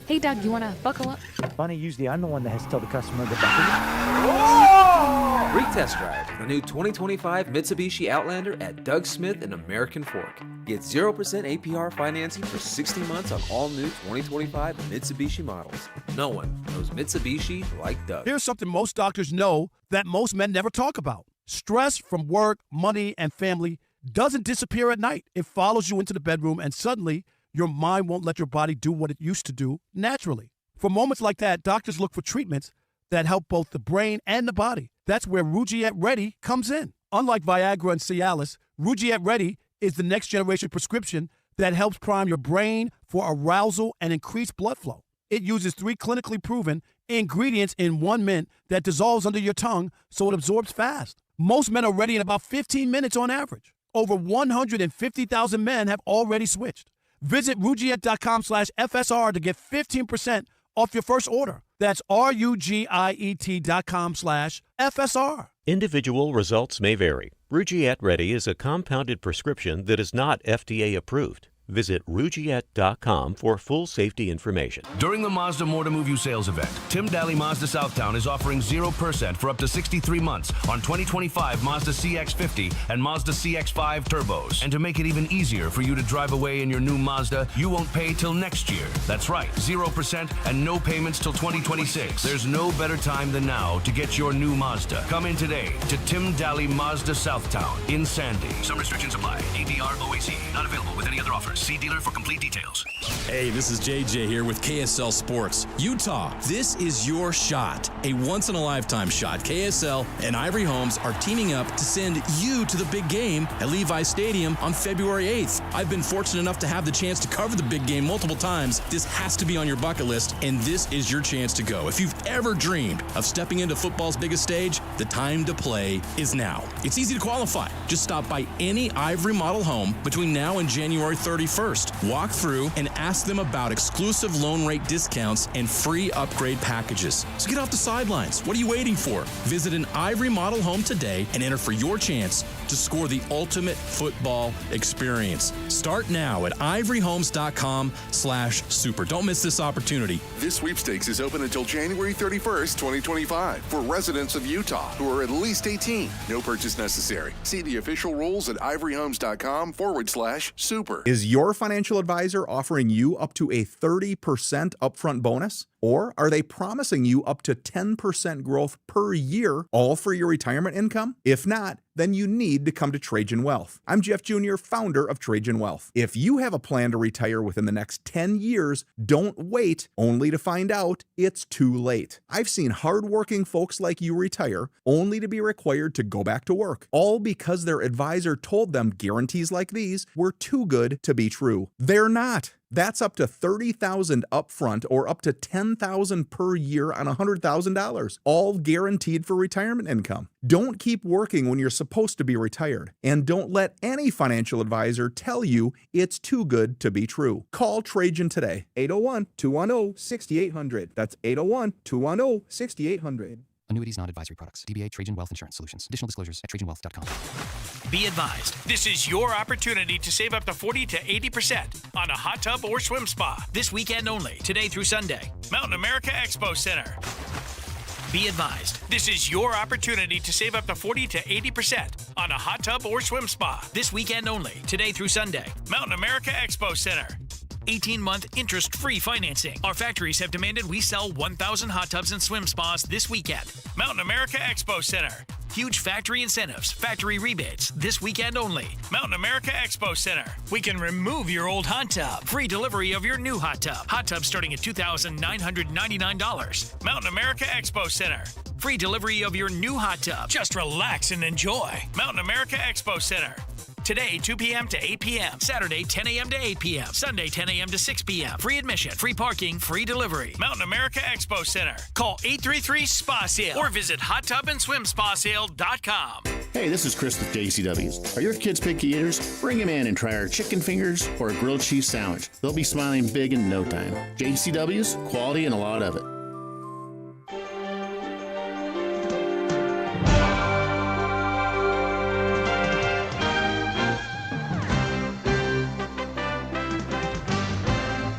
S7: Hey, Doug, you want to buckle up?
S1: Funny, usually I'm the one that has to tell the customer to buckle up. Oh!
S8: Freak test drive the new 2025 Mitsubishi Outlander at Doug Smith and American Fork. Get 0% APR financing for 60 months on all new 2025 Mitsubishi models. No one knows Mitsubishi like Doug.
S10: Here's something most doctors know that most men never talk about. Stress from work, money, and family doesn't disappear at night. It follows you into the bedroom, and suddenly your mind won't let your body do what it used to do naturally. For moments like that, doctors look for treatments that help both the brain and the body. That's where Rugiet Ready comes in. Unlike Viagra and Cialis, Rugiet Ready is the next generation prescription that helps prime your brain for arousal and increased blood flow. It uses 3 clinically proven ingredients in 1 mint that dissolves under your tongue so it absorbs fast. Most men are ready in about 15 minutes on average. Over 150,000 men have already switched. Visit Rugiet.com/FSR to get 15% off your first order. That's RUGIET.com/FSR.
S11: Individual results may vary. Rugiet Ready is a compounded prescription that is not FDA approved. Visit Rugiet.com for full safety information.
S12: During the Mazda More to Move You sales event, Tim Daly Mazda Southtown is offering 0% for up to 63 months on 2025 Mazda CX-50 and Mazda CX-5 turbos. And to make it even easier for you to drive away in your new Mazda, you won't pay till next year. That's right, 0% and no payments till 2026. There's no better time than now to get your new Mazda. Come in today to Tim Daly Mazda Southtown in Sandy. Some restrictions apply. ADR OAC. Not available with any other offers. See dealer for complete details.
S14: Hey, this is JJ here with KSL Sports. Utah, this is your shot. A once-in-a-lifetime shot. KSL and Ivory Homes are teaming up to send you to the big game at Levi Stadium on February 8th. I've been fortunate enough to have the chance to cover the big game multiple times. This has to be on your bucket list, and this is your chance to go. If you've ever dreamed of stepping into football's biggest stage, the time to play is now. It's easy to qualify. Just stop by any Ivory model home between now and January 31st. Walk through and ask them about exclusive loan rate discounts and free upgrade packages. So get off the sidelines. What are you waiting for? Visit an Ivory model home today and enter for your chance to score the ultimate football experience. Start now at ivoryhomes.com/super. Don't miss this opportunity.
S13: This sweepstakes is open until January 31st, 2025 for residents of Utah who are at least 18. No purchase necessary. See the official rules at ivoryhomes.com/super.
S26: Is your financial advisor offering you up to a 30% upfront bonus? Or are they promising you up to 10% growth per year, all for your retirement income? If not, then you need to come to Trajan Wealth. I'm Jeff Jr., founder of Trajan Wealth. If you have a plan to retire within the next 10 years, don't wait only to find out it's too late. I've seen hardworking folks like you retire only to be required to go back to work, all because their advisor told them guarantees like these were too good to be true. They're not. That's up to $30,000 upfront or up to $10,000 per year on $100,000, all guaranteed for retirement income. Don't keep working when you're supposed to be retired, and don't let any financial advisor tell you it's too good to be true. Call Trajan today, 801-210-6800. That's 801-210-6800.
S27: Annuities, non-advisory products. DBA Trajan Wealth Insurance Solutions. Additional disclosures at trajanwealth.com.
S18: Be advised, this is your opportunity to save up to 40 to 80% on a hot tub or swim spa this weekend only, today through Sunday. Mountain America Expo Center. Be advised, this is your opportunity to save up to 40 to 80% on a hot tub or swim spa this weekend only, today through Sunday. Mountain America Expo Center. 18-month interest-free financing. Our factories have demanded we sell 1,000 hot tubs and swim spas this weekend. Mountain America Expo Center. Huge factory incentives, factory rebates, this weekend only. Mountain America Expo Center. We can remove your old hot tub. Free delivery of your new hot tub. Hot tub starting at $2,999. Mountain America Expo Center. Free delivery of your new hot tub. Just relax and enjoy. Mountain America Expo Center. Today, 2 p.m. to 8 p.m. Saturday, 10 a.m. to 8 p.m. Sunday, 10 a.m. to 6 p.m. Free admission, free parking, free delivery. Mountain America Expo Center. Call 833-SPA-SALE or visit hottubandSwimSpaSale.com.
S29: Hey, this is Chris with JCW's. Are your kids picky eaters? Bring them in and try our chicken fingers or a grilled cheese sandwich. They'll be smiling big in no time. JCW's, quality and a lot of it.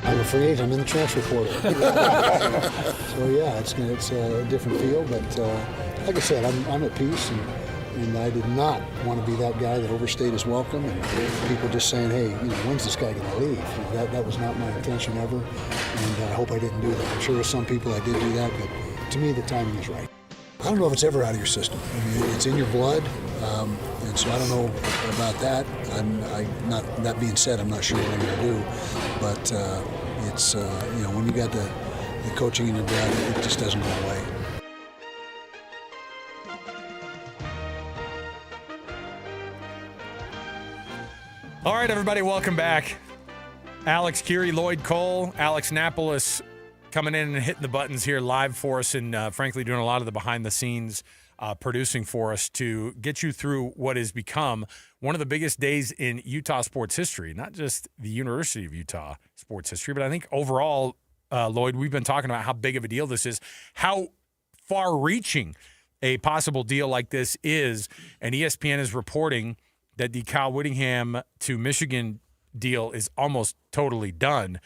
S4: I'm a free agent. I'm in the transfer portal. So yeah, it's a different feel, but like I said, I'm at peace, and I did not want to be that guy that overstayed his welcome and people just saying, hey, when's this guy going to leave? That was not my intention ever, and I hope I didn't do that. I'm sure with some people I did do that, but to me the timing is right. I don't know if it's ever out of your system. I mean, it's in your blood, and so I don't know about that. Not that being said, I'm not sure what I'm going to do, but it's when you got the coaching in your blood, it just doesn't go away.
S5: All right, everybody, welcome back. Alex Curie, Lloyd Cole, Alex Napolis coming in and hitting the buttons here live for us and, frankly, doing a lot of the behind-the-scenes producing for us to get you through what has become one of the biggest days in Utah sports history, not just the University of Utah sports history, but I think overall, Lloyd, we've been talking about how big of a deal this is, how far-reaching a possible deal like this is, and ESPN is reporting that the Kyle Whittingham to Michigan deal is almost totally done.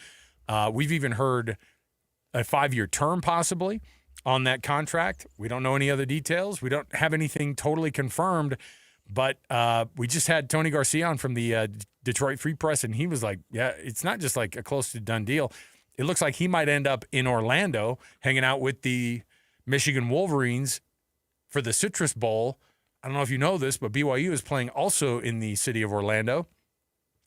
S5: We've even heard a 5-year term possibly on that contract. We don't know any other details. We don't have anything totally confirmed, but we just had Tony Garcia on from the Detroit Free Press, and he was like, yeah, it's not just like a close to done deal. It looks like he might end up in Orlando hanging out with the Michigan Wolverines for the Citrus Bowl. I don't know if you know this, but BYU is playing also in the city of Orlando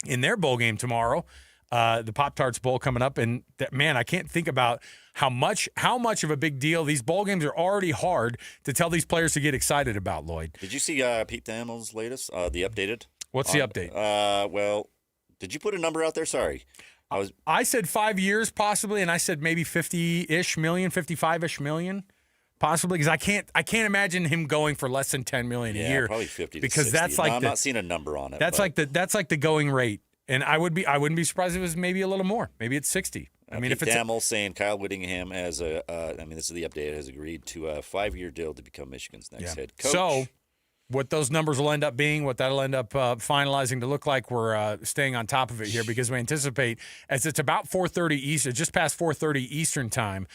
S5: in their bowl game tomorrow, the Pop-Tarts Bowl coming up. And man, I can't think about how much of a big deal. These bowl games are already hard to tell these players to get excited about, Lloyd.
S6: Did you see Pete Thamel's latest, the updated?
S5: What's the update?
S6: Well, did you put a number out there? Sorry.
S5: I said 5 years possibly, and I said maybe 50-ish million, 55-ish million. Possibly, because I can't imagine him going for less than $10 million a year.
S6: Probably 50
S5: because
S6: to 60.
S5: that's like
S6: I'm not seeing a number on it.
S5: That's like the going rate, and I wouldn't be surprised if it was maybe a little more. Maybe it's 60. I mean,
S6: Pete
S5: if it's
S6: Thamel saying Kyle Whittingham has this is the update, has agreed to a 5-year deal to become Michigan's next head coach.
S5: So, what those numbers will end up being, what that'll end up finalizing to look like, we're staying on top of it here because we anticipate as it's about 4:30 Eastern, just past 4:30 Eastern time.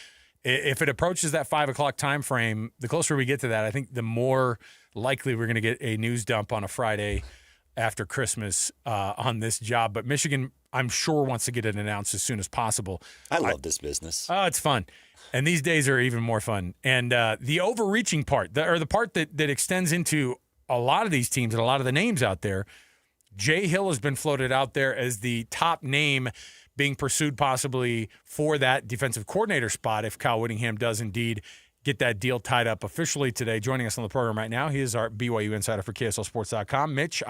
S5: If it approaches that 5 o'clock time frame, the closer we get to that, I think the more likely we're going to get a news dump on a Friday after Christmas on this job. But Michigan, I'm sure, wants to get it announced as soon as possible.
S6: I love this business.
S5: Oh, it's fun. And these days are even more fun. And the overreaching part, the part that extends into a lot of these teams and a lot of the names out there, Jay Hill has been floated out there as the top name being pursued possibly for that defensive coordinator spot if Kyle Whittingham does indeed get that deal tied up officially today. Joining us on the program right now, he is our BYU insider for KSLSports.com. Mitch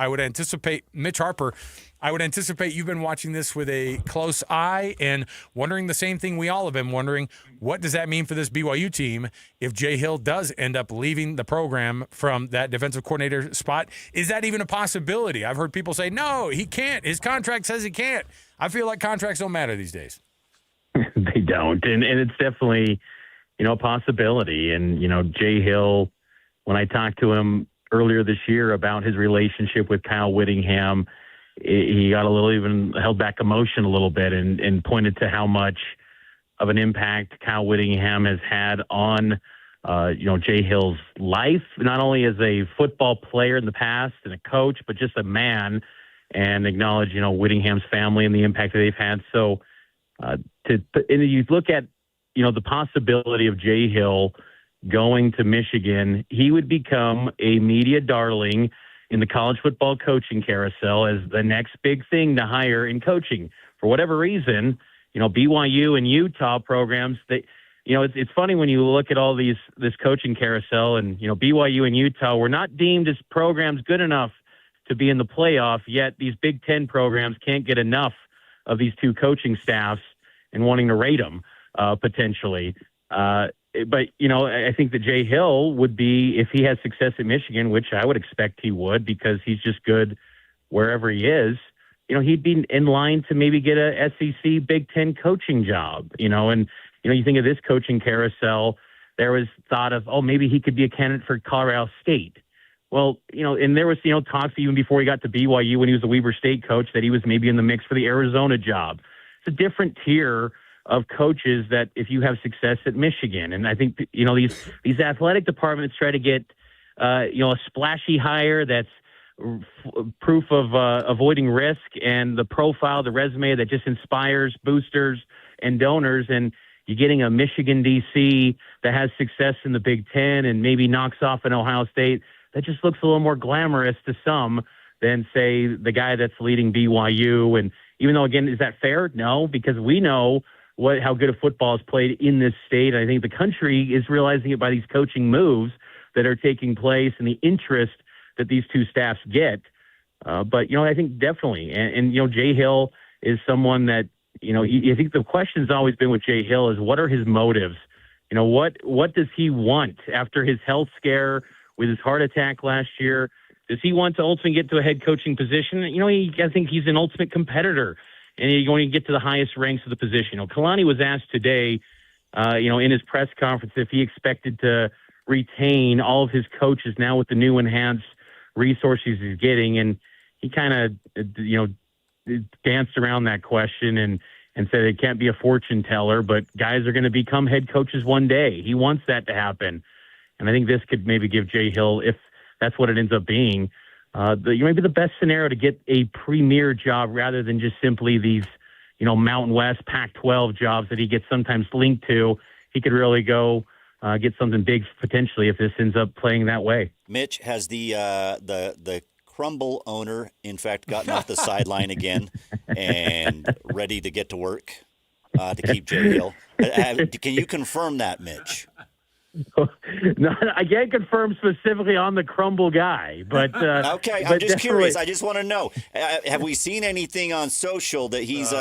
S5: Harper, I would anticipate you've been watching this with a close eye and wondering the same thing we all have been wondering. What does that mean for this BYU team if Jay Hill does end up leaving the program from that defensive coordinator spot? Is that even a possibility? I've heard people say, no, he can't. His contract says he can't. I feel like contracts don't matter these days.
S15: They don't. And it's definitely, a possibility. And, Jay Hill, when I talked to him earlier this year about his relationship with Kyle Whittingham, he got a little, even held back emotion a little bit and pointed to how much of an impact Kyle Whittingham has had on, Jay Hill's life, not only as a football player in the past and a coach, but just a man, and acknowledge, Whittingham's family and the impact that they've had. So and you look at, the possibility of Jay Hill going to Michigan, he would become a media darling in the college football coaching carousel as the next big thing to hire in coaching. For whatever reason, BYU and Utah programs, it's funny when you look at all this coaching carousel and, BYU and Utah were not deemed as programs good enough to be in the playoff, yet these Big Ten programs can't get enough of these two coaching staffs and wanting to rate them potentially. But, I think that Jay Hill would be, if he has success at Michigan, which I would expect he would because he's just good wherever he is, he'd be in line to maybe get a SEC Big Ten coaching job, and, you think of this coaching carousel, there was thought of, maybe he could be a candidate for Colorado State. Well, and there was, talks even before he got to BYU when he was the Weber State coach that he was maybe in the mix for the Arizona job. It's a different tier of coaches that if you have success at Michigan, and I think, these athletic departments try to get, a splashy hire that's proof of avoiding risk and the profile, the resume that just inspires boosters and donors. And you're getting a Michigan DC that has success in the Big Ten and maybe knocks off an Ohio State. That just looks a little more glamorous to some than, say, the guy that's leading BYU. And even though, again, is that fair? No, because we know how good a football is played in this state. I think the country is realizing it by these coaching moves that are taking place and the interest that these two staffs get. But I think definitely. And Jay Hill is someone that, I think the question's always been with Jay Hill is what are his motives? What does he want after his health scare with his heart attack last year? Does he want to ultimately get to a head coaching position? I think he's an ultimate competitor, and he's going to get to the highest ranks of the position. Kalani was asked today, in his press conference, if he expected to retain all of his coaches now with the new enhanced resources he's getting, and he kind of, danced around that question and said it can't be a fortune teller, but guys are going to become head coaches one day. He wants that to happen, and I think this could maybe give Jay Hill, if that's what it ends up being, maybe the best scenario to get a premier job rather than just simply these, Mountain West Pac-12 jobs that he gets sometimes linked to. He could really go get something big potentially if this ends up playing that way.
S6: Mitch, has the Crumble owner, in fact, gotten off the sideline again and ready to get to work to keep Jay Hill? Can you confirm that, Mitch?
S15: No, I can't confirm specifically on the Crumble guy, but
S6: okay. I'm just curious. I just want to know: have we seen anything on social that he's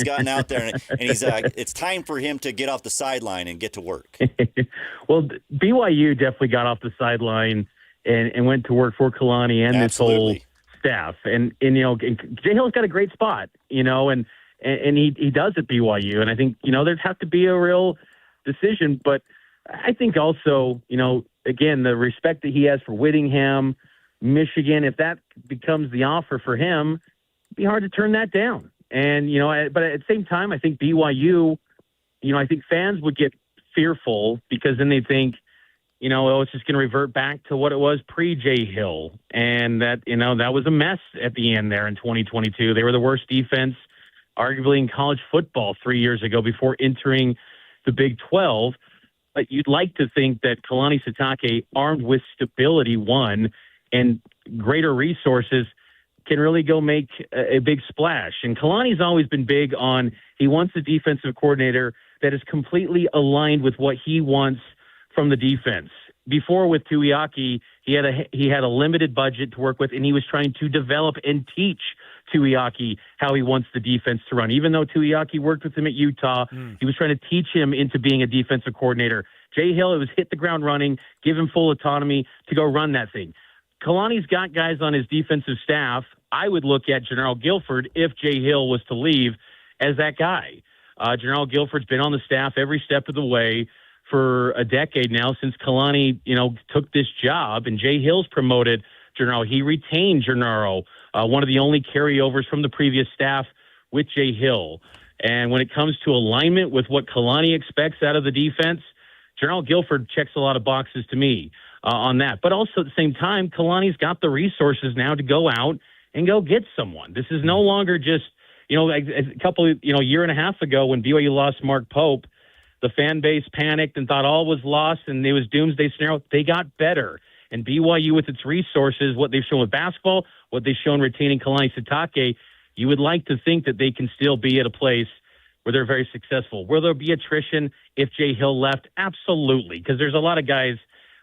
S6: gotten out there and he's it's time for him to get off the sideline and get to work?
S15: Well, BYU definitely got off the sideline and went to work for Kalani and this whole staff, and Jay Hill's got a great spot, and he does at BYU, and I think there'd have to be a real decision, but I think also, again, the respect that he has for Whittingham, Michigan, if that becomes the offer for him, it'd be hard to turn that down. And, but at the same time, I think BYU, I think fans would get fearful because then they think, it's just going to revert back to what it was pre-Jay Hill. And that, that was a mess at the end there in 2022. They were the worst defense, arguably in college football 3 years ago before entering the Big 12. But you'd like to think that Kalani Sitake, armed with stability, and greater resources, can really go make a big splash. And Kalani's always been big on he wants a defensive coordinator that is completely aligned with what he wants from the defense. Before with Tuiaki, he had a limited budget to work with, and he was trying to develop and teach Tuiaki how he wants the defense to run. Even though Tuiaki worked with him at Utah, he was trying to teach him into being a defensive coordinator. Jay Hill, it was hit the ground running, give him full autonomy to go run that thing. Kalani's got guys on his defensive staff. I would look at General Guilford, if Jay Hill was to leave, as that guy. General Guilford's been on the staff every step of the way for a decade now since Kalani, took this job, and Jay Hill's promoted Gennaro. He retained Gennaro, one of the only carryovers from the previous staff with Jay Hill. And when it comes to alignment with what Kalani expects out of the defense, General Guilford checks a lot of boxes to me on that. But also at the same time, Kalani's got the resources now to go out and go get someone. This is no longer just, a year and a half ago when BYU lost Mark Pope, the fan base panicked and thought all was lost and it was doomsday scenario. They got better. And BYU, with its resources, what they've shown with basketball, what they've shown retaining Kalani Sitake, you would like to think that they can still be at a place where they're very successful. Will there be attrition if Jay Hill left? Absolutely, because there's a lot of guys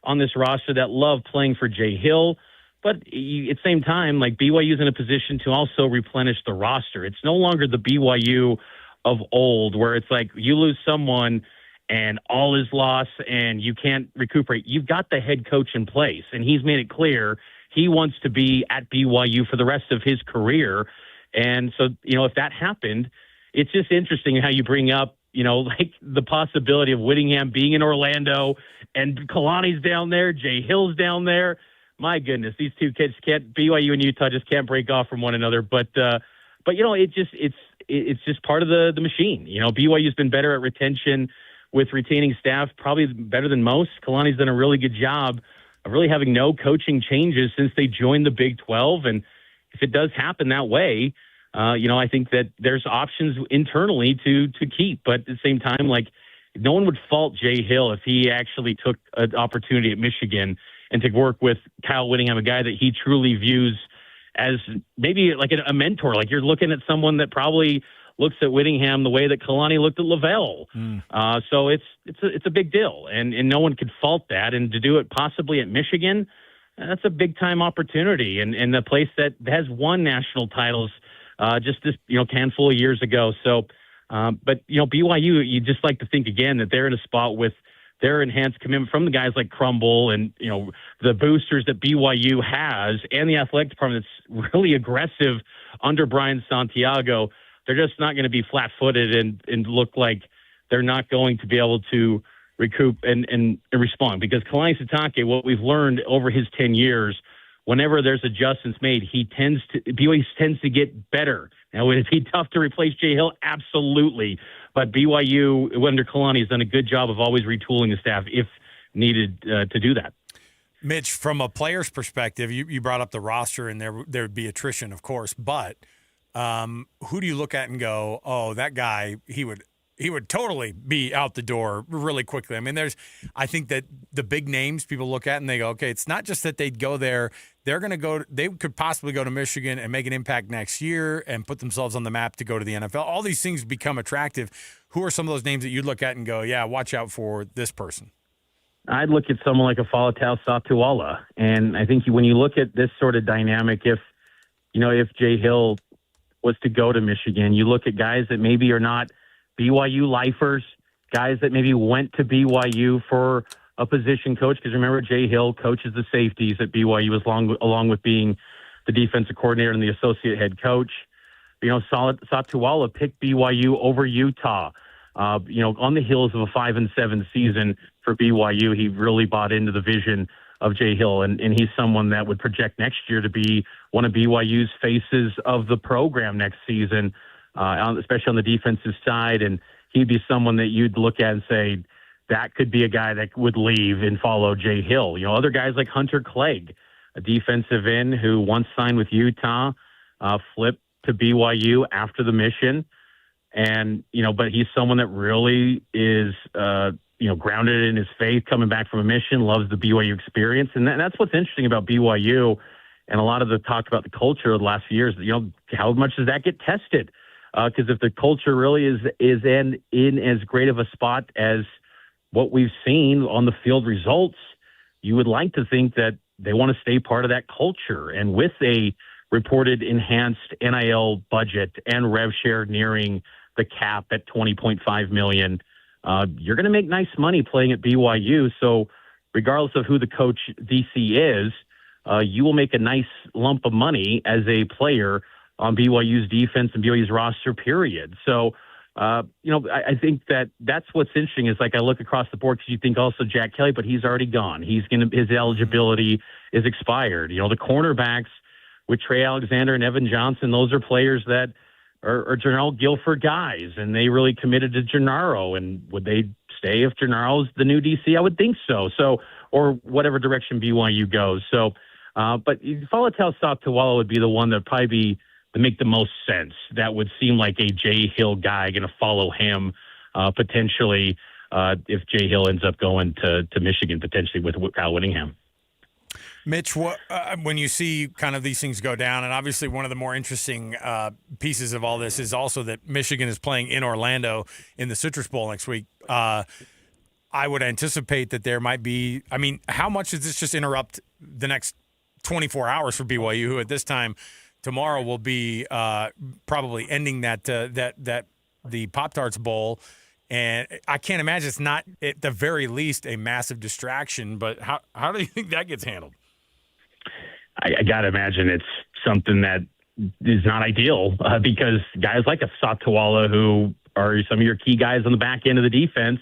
S15: on this roster that love playing for Jay Hill. But at the same time, BYU's in a position to also replenish the roster. It's no longer the BYU of old where it's like you lose someone and all is lost and you can't recuperate. You've got the head coach in place, and he's made it clear he wants to be at BYU for the rest of his career. And so, if that happened, it's just interesting how you bring up, the possibility of Whittingham being in Orlando and Kalani's down there, Jay Hill's down there. My goodness, these two kids BYU and Utah just can't break off from one another. But it's just part of the machine. BYU's been better at retention with retaining staff, probably better than most. Kalani's done a really good job of really having no coaching changes since they joined the Big 12. And if it does happen that way, I think that there's options internally to keep. But at the same time, no one would fault Jay Hill if he actually took an opportunity at Michigan and to work with Kyle Whittingham, a guy that he truly views as maybe like a mentor. Like you're looking at someone that probably looks at Whittingham the way that Kalani looked at Lavelle. So it's a big deal, and no one could fault that. And to do it possibly at Michigan, that's a big time opportunity, and the place that has won national titles just this handful of years ago. So, but BYU, you just like to think again that they're in a spot with their enhanced commitment from the guys like Crumble and the boosters that BYU has, and the athletic department that's really aggressive under Brian Santiago. They're just not going to be flat-footed and look like they're not going to be able to recoup and respond. Because Kalani Sitake, what we've learned over his 10 years, whenever there's adjustments made, BYU tends to get better. Now, would it be tough to replace Jay Hill? Absolutely. But BYU, under Kalani, has done a good job of always retooling the staff if needed to do that.
S5: Mitch, from a player's perspective, you brought up the roster, and there would be attrition, of course, but who do you look at and go, oh, that guy, he would totally be out the door really quickly? I mean, I think that the big names people look at and they go, okay, it's not just that they'd go there. They could possibly go to Michigan and make an impact next year and put themselves on the map to go to the NFL. All these things become attractive. Who are some of those names that you'd look at and go, yeah, watch out for this person?
S15: I'd look at someone like a Falatau Satuala. And I think when you look at this sort of dynamic, if Jay Hill was to go to Michigan, you look at guys that maybe are not BYU lifers, guys that maybe went to BYU for a position coach, because remember, Jay Hill coaches the safeties at BYU along with being the defensive coordinator and the associate head coach. Satuala picked BYU over Utah, on the heels of a 5-7 season for BYU. He really bought into the vision of Jay Hill, and he's someone that would project next year to be one of BYU's faces of the program next season, especially on the defensive side. And he'd be someone that you'd look at and say, that could be a guy that would leave and follow Jay Hill. Other guys like Hunter Clegg, a defensive end who once signed with Utah, flipped to BYU after the mission. And, but he's someone that really is, grounded in his faith, coming back from a mission, loves the BYU experience. And that's what's interesting about BYU and a lot of the talk about the culture of the last few years. How much does that get tested? Because if the culture really is in as great of a spot as what we've seen on the field results, you would like to think that they want to stay part of that culture. And with a reported enhanced NIL budget and rev share nearing the cap at $20.5 million, you're going to make nice money playing at BYU. So regardless of who the coach DC is, you will make a nice lump of money as a player on BYU's defense and BYU's roster, period. So, I think that's what's interesting is I look across the board because you think also Jack Kelly, but he's already gone. His eligibility is expired. The cornerbacks with Trey Alexander and Evan Johnson, those are players that are Gennaro Guilford guys, and they really committed to Gennaro. And would they stay if Gennaro's the new DC? I would think so. Or whatever direction BYU goes. So, but Falatau Satuala would be the one that would probably be to make the most sense. That would seem like a Jay Hill guy going to follow him potentially if Jay Hill ends up going to Michigan potentially with Kyle Whittingham.
S5: Mitch, when you see kind of these things go down, and obviously one of the more interesting pieces of all this is also that Michigan is playing in Orlando in the Citrus Bowl next week. I would anticipate that there might be – I mean, how much does this just interrupt the next 24 hours for BYU, who at this time tomorrow will be probably ending that the Pop-Tarts Bowl? And I can't imagine it's not, at the very least, a massive distraction. But how do you think that gets handled?
S15: I got to imagine it's something that is not ideal because guys like a Satuala, who are some of your key guys on the back end of the defense,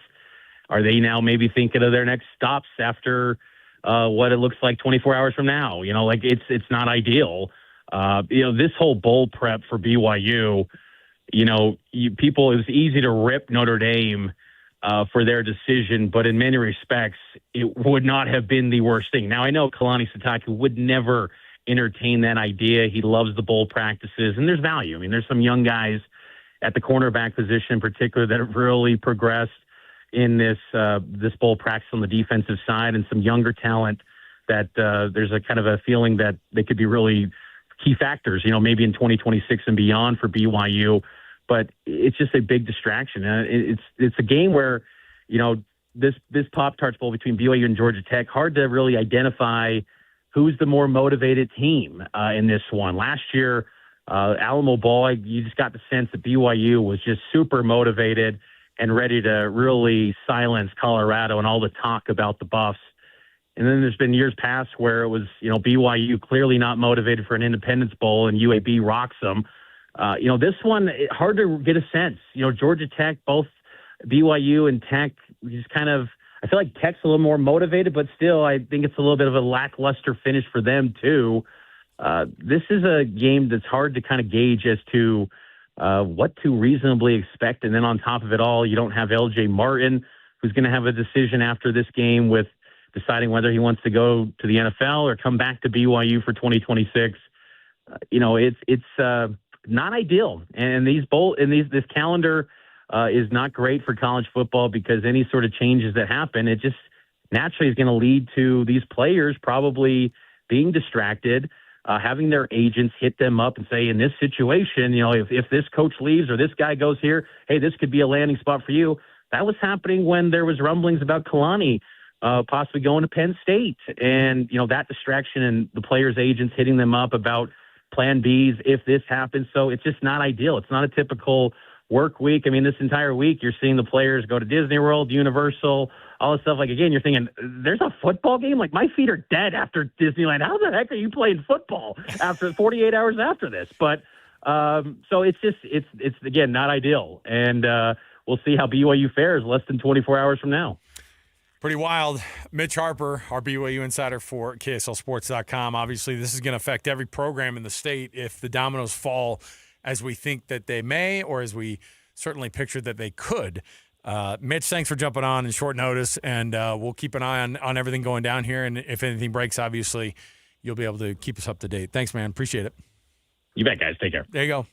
S15: are they now maybe thinking of their next stops after what it looks like 24 hours from now? It's not ideal. This whole bowl prep for BYU, it was easy to rip Notre Dame for their decision, but in many respects, it would not have been the worst thing. Now, I know Kalani Sitake would never entertain that idea. He loves the bowl practices, and there's value. I mean, there's some young guys at the cornerback position in particular that have really progressed in this bowl practice on the defensive side, and some younger talent that there's a kind of a feeling that they could be really key factors, maybe in 2026 and beyond for BYU. But it's just a big distraction. It's a game where, this Pop-Tarts Bowl between BYU and Georgia Tech, hard to really identify who's the more motivated team in this one. Last year, Alamo Bowl, you just got the sense that BYU was just super motivated and ready to really silence Colorado and all the talk about the Buffs. And then there's been years past where it was, BYU clearly not motivated for an Independence Bowl and UAB rocks them. This one, hard to get a sense. Georgia Tech, both BYU and Tech, just kind of, I feel like Tech's a little more motivated, but still, I think it's a little bit of a lackluster finish for them, too. This is a game that's hard to kind of gauge as to what to reasonably expect. And then on top of it all, you don't have LJ Martin, who's going to have a decision after this game with deciding whether he wants to go to the NFL or come back to BYU for 2026. It's not ideal. And this calendar is not great for college football, because any sort of changes that happen, it just naturally is going to lead to these players probably being distracted, having their agents hit them up and say, in this situation, if this coach leaves or this guy goes here, hey, this could be a landing spot for you. That was happening when there was rumblings about Kalani possibly going to Penn State. And, that distraction and the players' agents hitting them up about plan Bs if this happens. So it's just not ideal. It's not a typical work week. I mean, this entire week, you're seeing the players go to Disney World, Universal, all this stuff. Like, again, you're thinking, there's a football game? Like, my feet are dead after Disneyland. How the heck are you playing football after 48 hours after this? But so it's again, not ideal. And we'll see how BYU fares less than 24 hours from now.
S5: Pretty wild. Mitch Harper, our BYU insider for KSLSports.com. Obviously, this is going to affect every program in the state if the dominoes fall as we think that they may, or as we certainly pictured that they could. Mitch, thanks for jumping on in short notice, and we'll keep an eye on everything going down here. And if anything breaks, obviously, you'll be able to keep us up to date. Thanks, man. Appreciate it.
S15: You bet, guys. Take care.
S5: There you go.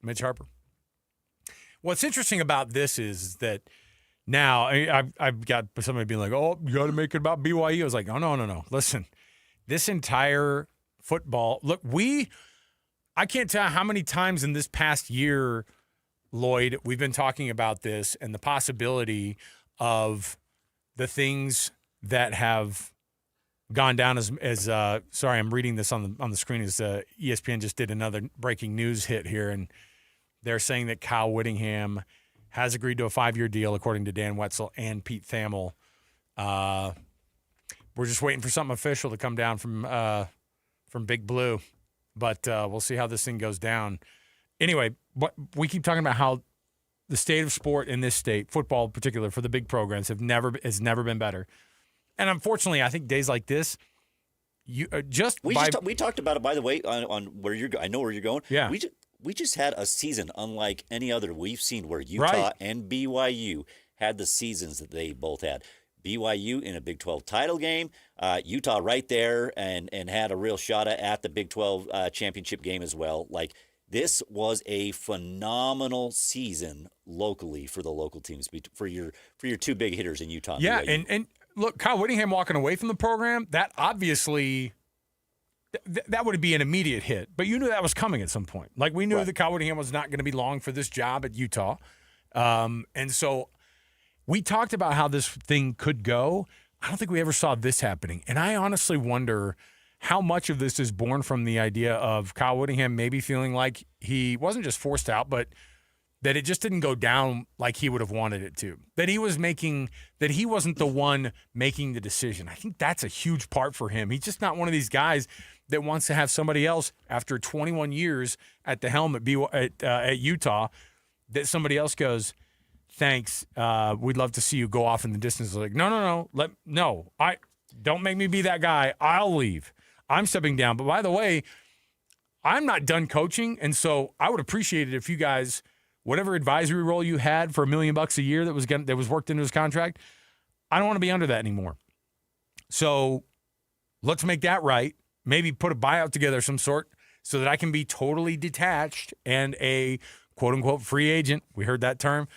S5: Mitch Harper. What's interesting about this is that now I've got somebody being like, oh, you got to make it about BYU. I was like, oh, no. Listen, this entire football – look, I can't tell how many times in this past year, Lloyd, we've been talking about this and the possibility of the things that have gone down as sorry, I'm reading this on the screen as ESPN just did another breaking news hit here, and they're saying that Kyle Whittingham has agreed to a 5-year deal, according to Dan Wetzel and Pete Thamel. We're just waiting for something official to come down from Big Blue, but we'll see how this thing goes down. Anyway, but we keep talking about how the state of sport in this state, football in particular, for the big programs, has never been better. And unfortunately, I think days like this, we
S6: talked about it, by the way, on where you're. I know where you're going.
S5: Yeah,
S6: we just had a season unlike any other we've seen, where Utah and BYU had the seasons that they both had. BYU in a Big 12 title game, Utah right there, and had a real shot at the Big 12 championship game as well. Like, this was a phenomenal season locally for the local teams, for your two big hitters in Utah.
S5: Yeah,
S6: BYU.
S5: and look, Kyle Whittingham walking away from the program, that obviously that would be an immediate hit. But you knew that was coming at some point. Like, we knew that Kyle Whittingham was not going to be long for this job at Utah. And so we talked about how this thing could go. I don't think we ever saw this happening. And I honestly wonder how much of this is born from the idea of Kyle Whittingham maybe feeling like he wasn't just forced out, but that it just didn't go down like he would have wanted it to. That he wasn't the one making the decision. I think that's a huge part for him. He's just not one of these guys that wants to have somebody else, after 21 years at the helm at Utah, that somebody else goes, thanks, we'd love to see you go off in the distance. Like, no, don't make me be that guy. I'll leave. I'm stepping down. But by the way, I'm not done coaching, and so I would appreciate it if you guys, whatever advisory role you had for $1 million a year that was worked into his contract, I don't want to be under that anymore. So let's make that right. Maybe put a buyout together of some sort so that I can be totally detached and a quote-unquote free agent. We heard that term.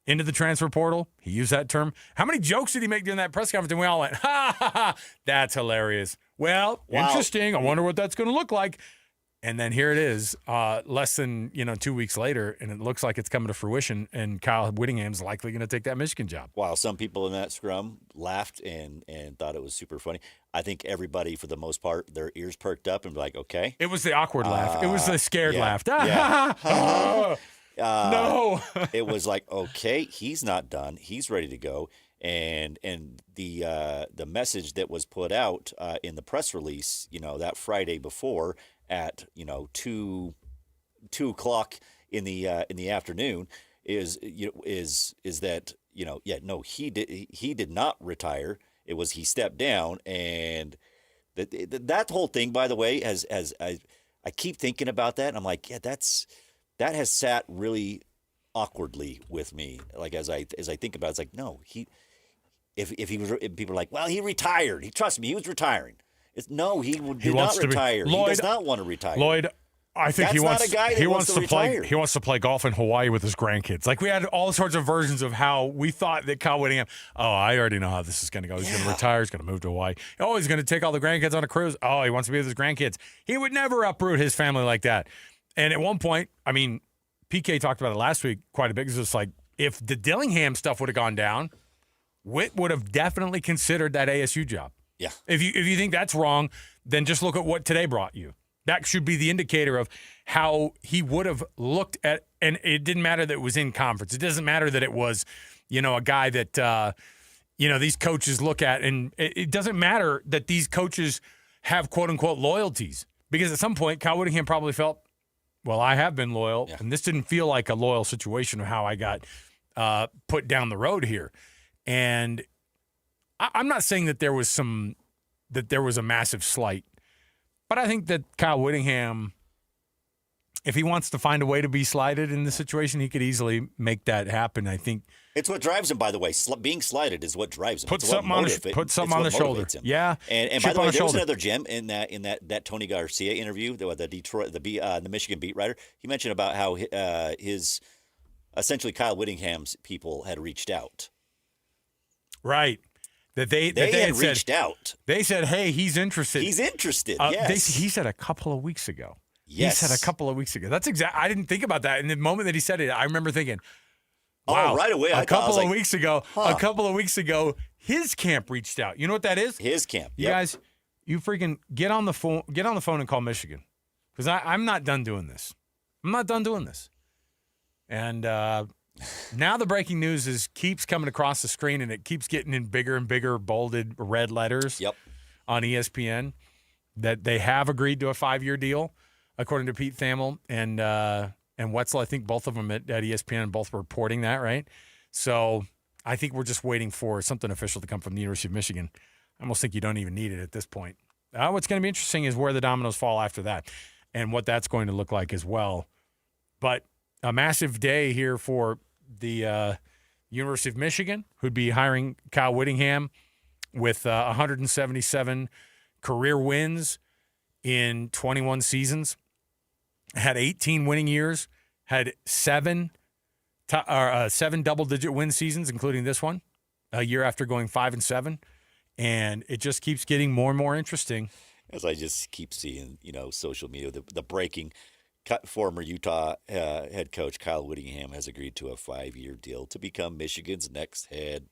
S5: Into the transfer portal. He used that term. How many jokes did he make during that press conference? And we all went, ha, ha, ha. That's hilarious. Well, interesting. I wonder what that's going to look like. And then here it is, less than 2 weeks later, and it looks like it's coming to fruition, and Kyle Whittingham's likely going to take that Michigan job.
S6: While some people in that scrum laughed and thought it was super funny, I think everybody, for the most part, their ears perked up and be like, okay.
S5: It was the awkward laugh. It was the scared laugh.
S6: No. It was like, okay, he's not done. He's ready to go. And the message that was put out in the press release, that Friday before at 2 o'clock in the afternoon is that he did not retire. It was he stepped down, and that whole thing, by the way, as I keep thinking about that, and I'm like, that has sat really awkwardly with me. Like as I think about it, it's like, no, if people are like, well, he retired. Trust me, he was retiring. He did not retire. He does not want to retire.
S5: Lloyd, I think
S6: he wants to retire.
S5: He wants to play golf in Hawaii with his grandkids. Like, we had all sorts of versions of how we thought that Kyle Whittingham, I already know how this is going to go. He's going to retire. He's going to move to Hawaii. Oh, he's going to take all the grandkids on a cruise. Oh, he wants to be with his grandkids. He would never uproot his family like that. And at one point, PK talked about it last week quite a bit. It's just like, if the Dillingham stuff would have gone down, Whit would have definitely considered that ASU job.
S6: Yeah.
S5: If you think that's wrong, then just look at what today brought you. That should be the indicator of how he would have looked at, and it didn't matter that it was in conference. It doesn't matter that it was, a guy that, these coaches look at, and it doesn't matter that these coaches have quote unquote loyalties, because at some point Kyle Whittingham probably felt, well, I have been loyal, and this didn't feel like a loyal situation of how I got put down the road here. And I'm not saying that there was a massive slight, but I think that Kyle Whittingham, if he wants to find a way to be slighted in this situation, he could easily make that happen. I think
S6: it's what drives him. By the way, being slighted is what drives him.
S5: Put something on the shoulder. Yeah.
S6: And by the way, there was another gem in that Tony Garcia interview, the Michigan beat writer. He mentioned about how his essentially Kyle Whittingham's people had reached out.
S5: Right. That they
S6: had reached out.
S5: They said, hey, he's interested.
S6: He's interested, yes.
S5: He said a couple of weeks ago.
S6: Yes.
S5: He said a couple of weeks ago. That's exact. I didn't think about that. In the moment that he said it, I remember thinking, wow.
S6: Oh, right away.
S5: A couple of weeks ago, his camp reached out. You know what that is?
S6: His camp.
S5: You guys, you freaking get on the phone and call Michigan. Because I'm not done doing this. I'm not done doing this. And now the breaking news keeps coming across the screen, and it keeps getting in bigger and bigger bolded red letters on ESPN that they have agreed to a 5-year deal, according to Pete Thamel and Wetzel. I think both of them at ESPN both were reporting that, right? So I think we're just waiting for something official to come from the University of Michigan. I almost think you don't even need it at this point. What's going to be interesting is where the dominoes fall after that and what that's going to look like as well. But a massive day here for the University of Michigan, who'd be hiring Kyle Whittingham with 177 career wins in 21 seasons, had 18 winning years, had seven double-digit win seasons, including this one, a year after going 5-7, and it just keeps getting more and more interesting.
S6: As I just keep seeing, social media, the breaking. Former Utah head coach Kyle Whittingham has agreed to a 5-year deal to become Michigan's next head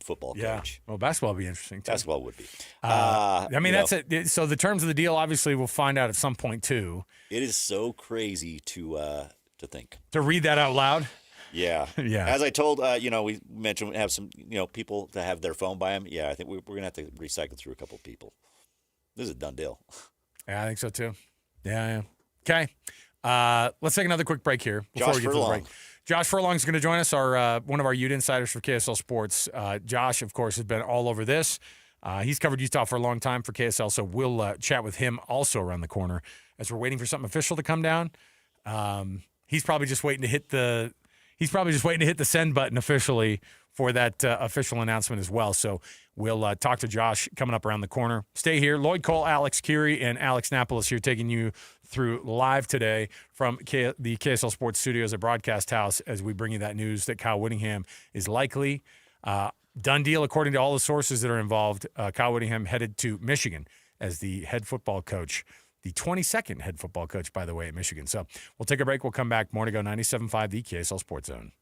S6: football coach.
S5: Well, basketball would be interesting too.
S6: Basketball would be.
S5: That's it. So the terms of the deal, obviously, we'll find out at some point too.
S6: It is so crazy to think.
S5: To read that out loud.
S6: Yeah.
S5: Yeah.
S6: As I told, we mentioned we have some, people to have their phone by them. Yeah, I think we're going to have to recycle through a couple of people. This is a done deal.
S5: Yeah, I think so too. Yeah. Okay. Let's take another quick break here before we get to the break. Josh Furlong is going to join us, one of our Ute insiders for KSL Sports. Josh, of course, has been all over this. He's covered Utah for a long time for KSL, so we'll chat with him also around the corner as we're waiting for something official to come down. He's probably just waiting to hit the send button officially for that official announcement as well. So we'll talk to Josh coming up around the corner. Stay here. Lloyd Cole, Alex Curie, and Alex Napolis here taking you through live today from the KSL Sports Studios at Broadcast House as we bring you that news that Kyle Whittingham is likely. Done deal, according to all the sources that are involved. Kyle Whittingham headed to Michigan as the head football coach, the 22nd head football coach, by the way, at Michigan. So we'll take a break. We'll come back. More to go. 97.5, the KSL Sports Zone.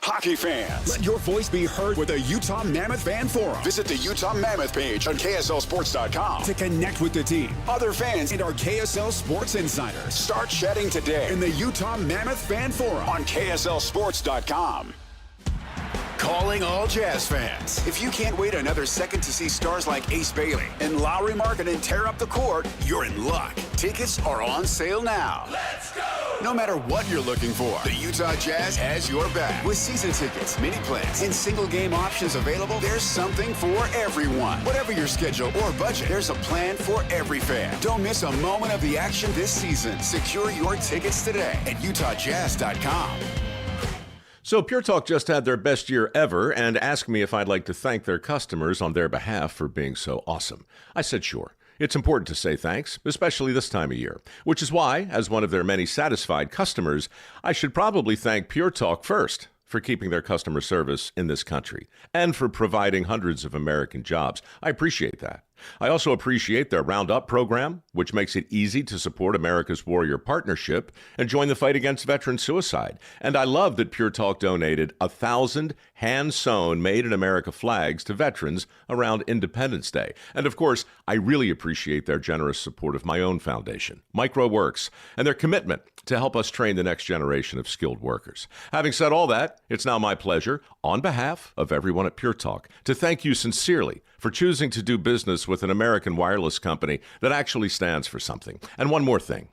S9: Hockey fans, let your voice be heard with the Utah Mammoth Fan Forum. Visit the Utah Mammoth page on KSLSports.com to connect with the team, other fans, and our KSL Sports insiders. Start chatting today in the Utah Mammoth Fan Forum on KSLSports.com. Calling all Jazz fans. If you can't wait another second to see stars like Ace Bailey and Lowry Markkanen tear up the court, you're in luck. Tickets are on sale now. Let's go! No matter what you're looking for, the Utah Jazz has your back. With season tickets, mini plans, and single game options available, there's something for everyone. Whatever your schedule or budget, there's a plan for every fan. Don't miss a moment of the action this season. Secure your tickets today at UtahJazz.com.
S16: So Pure Talk just had their best year ever and asked me if I'd like to thank their customers on their behalf for being so awesome. I said sure. It's important to say thanks, especially this time of year, which is why, as one of their many satisfied customers, I should probably thank Pure Talk first for keeping their customer service in this country and for providing hundreds of American jobs. I appreciate that. I also appreciate their Roundup program, which makes it easy to support America's Warrior Partnership and join the fight against veteran suicide. And I love that Pure Talk donated 1,000 hand-sewn Made in America flags to veterans around Independence Day. And of course, I really appreciate their generous support of my own foundation, MicroWorks, and their commitment to help us train the next generation of skilled workers. Having said all that, it's now my pleasure, on behalf of everyone at Pure Talk, to thank you sincerely for choosing to do business with an American wireless company that actually stands for something. And one more thing.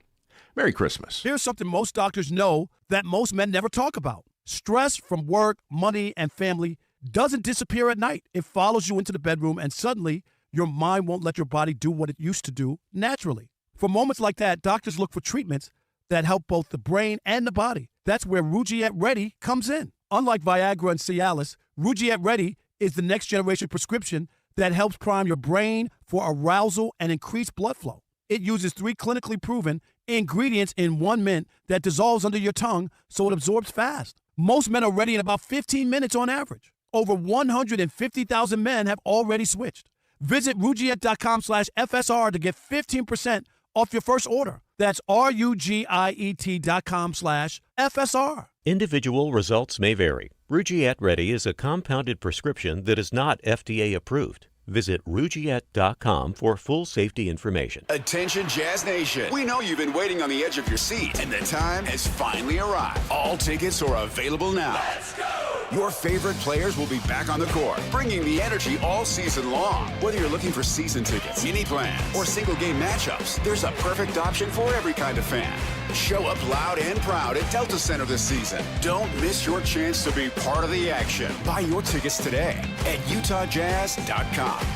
S16: Merry Christmas.
S10: Here's something most doctors know that most men never talk about. Stress from work, money, and family doesn't disappear at night. It follows you into the bedroom, and suddenly your mind won't let your body do what it used to do naturally. For moments like that, doctors look for treatments that help both the brain and the body. That's where Rugiet Ready comes in. Unlike Viagra and Cialis, Rugiet Ready is the next generation prescription that helps prime your brain for arousal and increased blood flow. It uses 3 clinically proven ingredients in 1 mint that dissolves under your tongue so it absorbs fast. Most men are ready in about 15 minutes on average. Over 150,000 men have already switched. Visit Rugiet.com/FSR to get 15% off your first order. That's RUGIET.com/FSR.
S11: Individual results may vary. Rugiet Ready is a compounded prescription that is not FDA approved. Visit Rugiet.com for full safety information.
S9: Attention Jazz Nation. We know you've been waiting on the edge of your seat, and the time has finally arrived. All tickets are available now. Let's go! Your favorite players will be back on the court, bringing the energy all season long. Whether you're looking for season tickets, mini plans, or single game matchups, there's a perfect option for every kind of fan. Show up loud and proud at Delta Center this season. Don't miss your chance to be part of the action. Buy your tickets today at UtahJazz.com.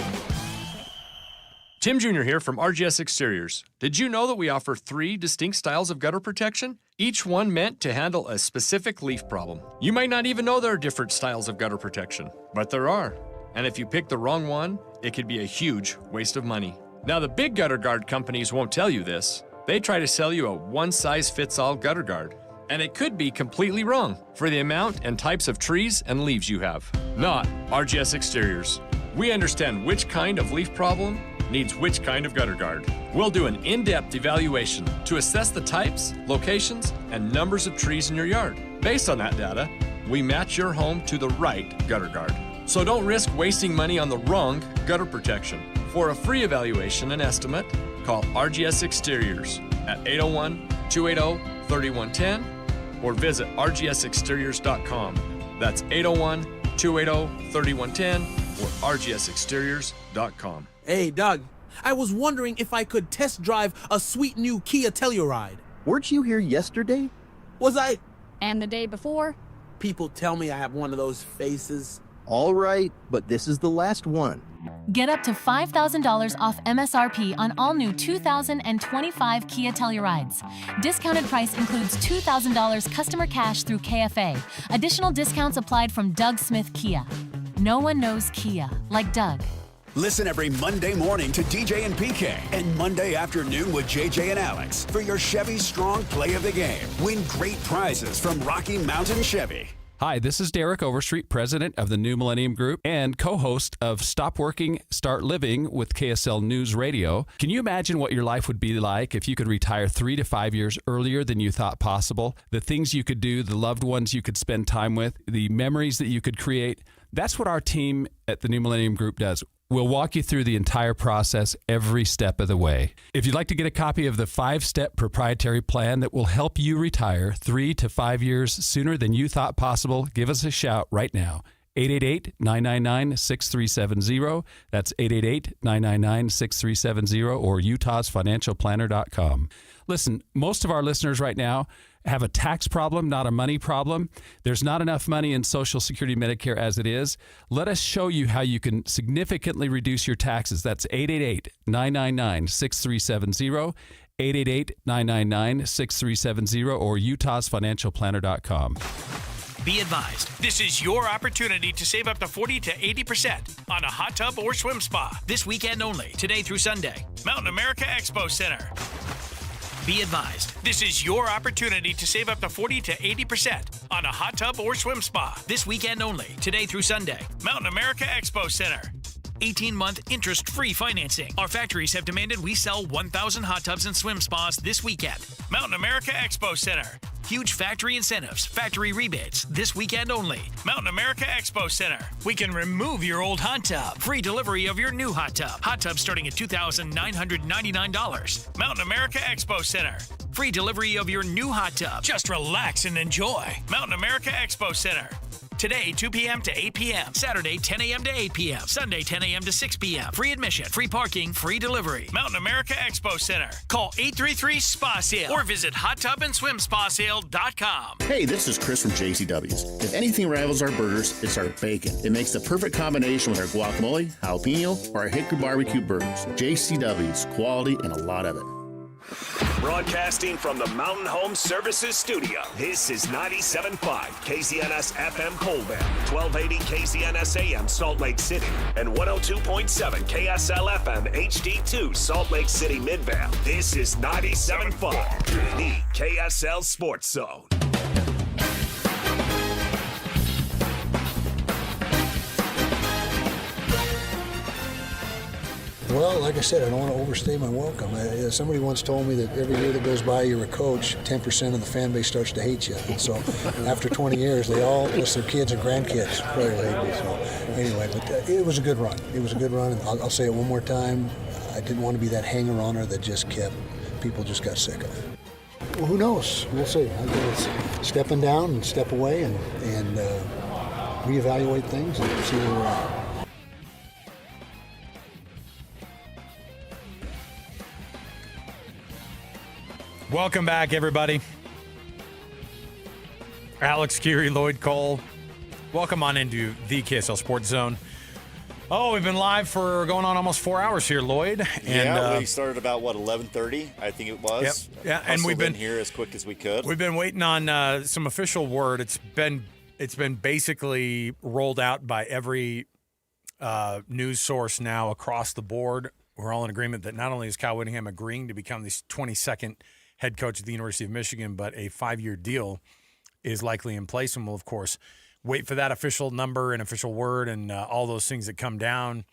S17: Tim Jr. here from RGS Exteriors. Did you know that we offer 3 distinct styles of gutter protection? Each one meant to handle a specific leaf problem. You might not even know there are different styles of gutter protection, but there are. And if you pick the wrong one, it could be a huge waste of money. Now, the big gutter guard companies won't tell you this. They try to sell you a one-size-fits-all gutter guard. And it could be completely wrong for the amount and types of trees and leaves you have. Not RGS Exteriors. We understand which kind of leaf problem needs which kind of gutter guard. We'll do an in-depth evaluation to assess the types, locations, and numbers of trees in your yard. Based on that data, we match your home to the right gutter guard. So don't risk wasting money on the wrong gutter protection. For a free evaluation and estimate, call RGS Exteriors at 801-280-3110 or visit rgsexteriors.com. That's 801-280-3110 or rgsexteriors.com.
S19: Hey, Doug, I was wondering if I could test drive a sweet new Kia Telluride.
S20: Weren't you here yesterday?
S19: Was I?
S7: And the day before?
S19: People tell me I have one of those faces.
S20: All right, but this is the last one.
S1: Get up to $5,000 off MSRP on all new 2025 Kia Tellurides. Discounted price includes $2,000 customer cash through KFA. Additional discounts applied from Doug Smith Kia. No one knows Kia like Doug.
S9: Listen every Monday morning to DJ and PK and Monday afternoon with JJ and Alex for your Chevy Strong Play of the Game. Win great prizes from Rocky Mountain Chevy.
S2: Hi, this is Derek Overstreet, president of the New Millennium Group and co-host of Stop Working, Start Living with KSL News Radio. Can you imagine what your life would be like if you could retire 3 to 5 years earlier than you thought possible? The things you could do, the loved ones you could spend time with, the memories that you could create. That's what our team at the New Millennium Group does. We'll walk you through the entire process every step of the way. If you'd like to get a copy of the 5-step proprietary plan that will help you retire 3 to 5 years sooner than you thought possible, give us a shout right now. 888-999-6370. That's 888-999-6370 or utahsfinancialplanner.com. Listen, most of our listeners right now have a tax problem, not a money problem. There's not enough money in Social Security Medicare as it is. Let us show you how you can significantly reduce your taxes. That's 888-999-6370, 888-999-6370 or utahsfinancialplanner.com.
S18: Be advised, this is your opportunity to save up to 40 to 80% on a hot tub or swim spa this weekend only, today through Sunday. Mountain America Expo Center. Be advised, this is your opportunity to save up to 40 to 80% on a hot tub or swim spa this weekend only, today through Sunday. Mountain America Expo Center. 18-month interest-free financing. Our factories have demanded we sell 1,000 hot tubs and swim spas this weekend. Mountain America Expo Center. Huge factory incentives, factory rebates, this weekend only. Mountain America Expo Center. We can remove your old hot tub. Free delivery of your new hot tub. Hot tub starting at $2,999. Mountain America Expo Center. Free delivery of your new hot tub. Just relax and enjoy. Mountain America Expo Center. Today, 2 p.m. to 8 p.m. Saturday, 10 a.m. to 8 p.m. Sunday, 10 a.m. to 6 p.m. Free admission, free parking, free delivery. Mountain America Expo Center. Call 833-SPA-SALE or visit hottubandSwimSpaSale.com.
S29: Hey, this is Chris from JCW's. If anything rivals our burgers, it's our bacon. It makes the perfect combination with our guacamole, jalapeno, or our hickory barbecue burgers. JCW's, quality and a lot of it.
S3: Broadcasting from the Mountain Home Services Studio, this is 97.5 KCNS FM Colville, 1280 KCNS AM Salt Lake City, and 102.7 KSL FM HD2 Salt Lake City Midvale. This is 97.5, the KSL Sports Zone.
S4: Well, like I said, I don't want to overstay my welcome. Somebody once told me that every year that goes by you're a coach, 10% of the fan base starts to hate you. And so after 20 years, they all, plus their kids and grandkids, probably hate me. So anyway, but it was a good run. It was a good run. And I'll say it one more time. I didn't want to be that hanger-oner that just people just got sick of. Well, who knows? We'll see. I think it's stepping down and step away and reevaluate things and see where we're at.
S5: Welcome back, everybody. Alex Curie, Lloyd Cole. Welcome on into the KSL Sports Zone. Oh, we've been live for going on almost 4 hours here, Lloyd. And,
S6: we started about, 11:30, I think it was.
S5: Yep. Yeah, and we've been
S6: here as quick as we could.
S5: We've been waiting on some official word. It's been basically rolled out by every news source now across the board. We're all in agreement that not only is Kyle Whittingham agreeing to become the 22nd head coach at the University of Michigan, but a 5-year deal is likely in place, and we'll, of course, wait for that official number and official word and all those things that come down.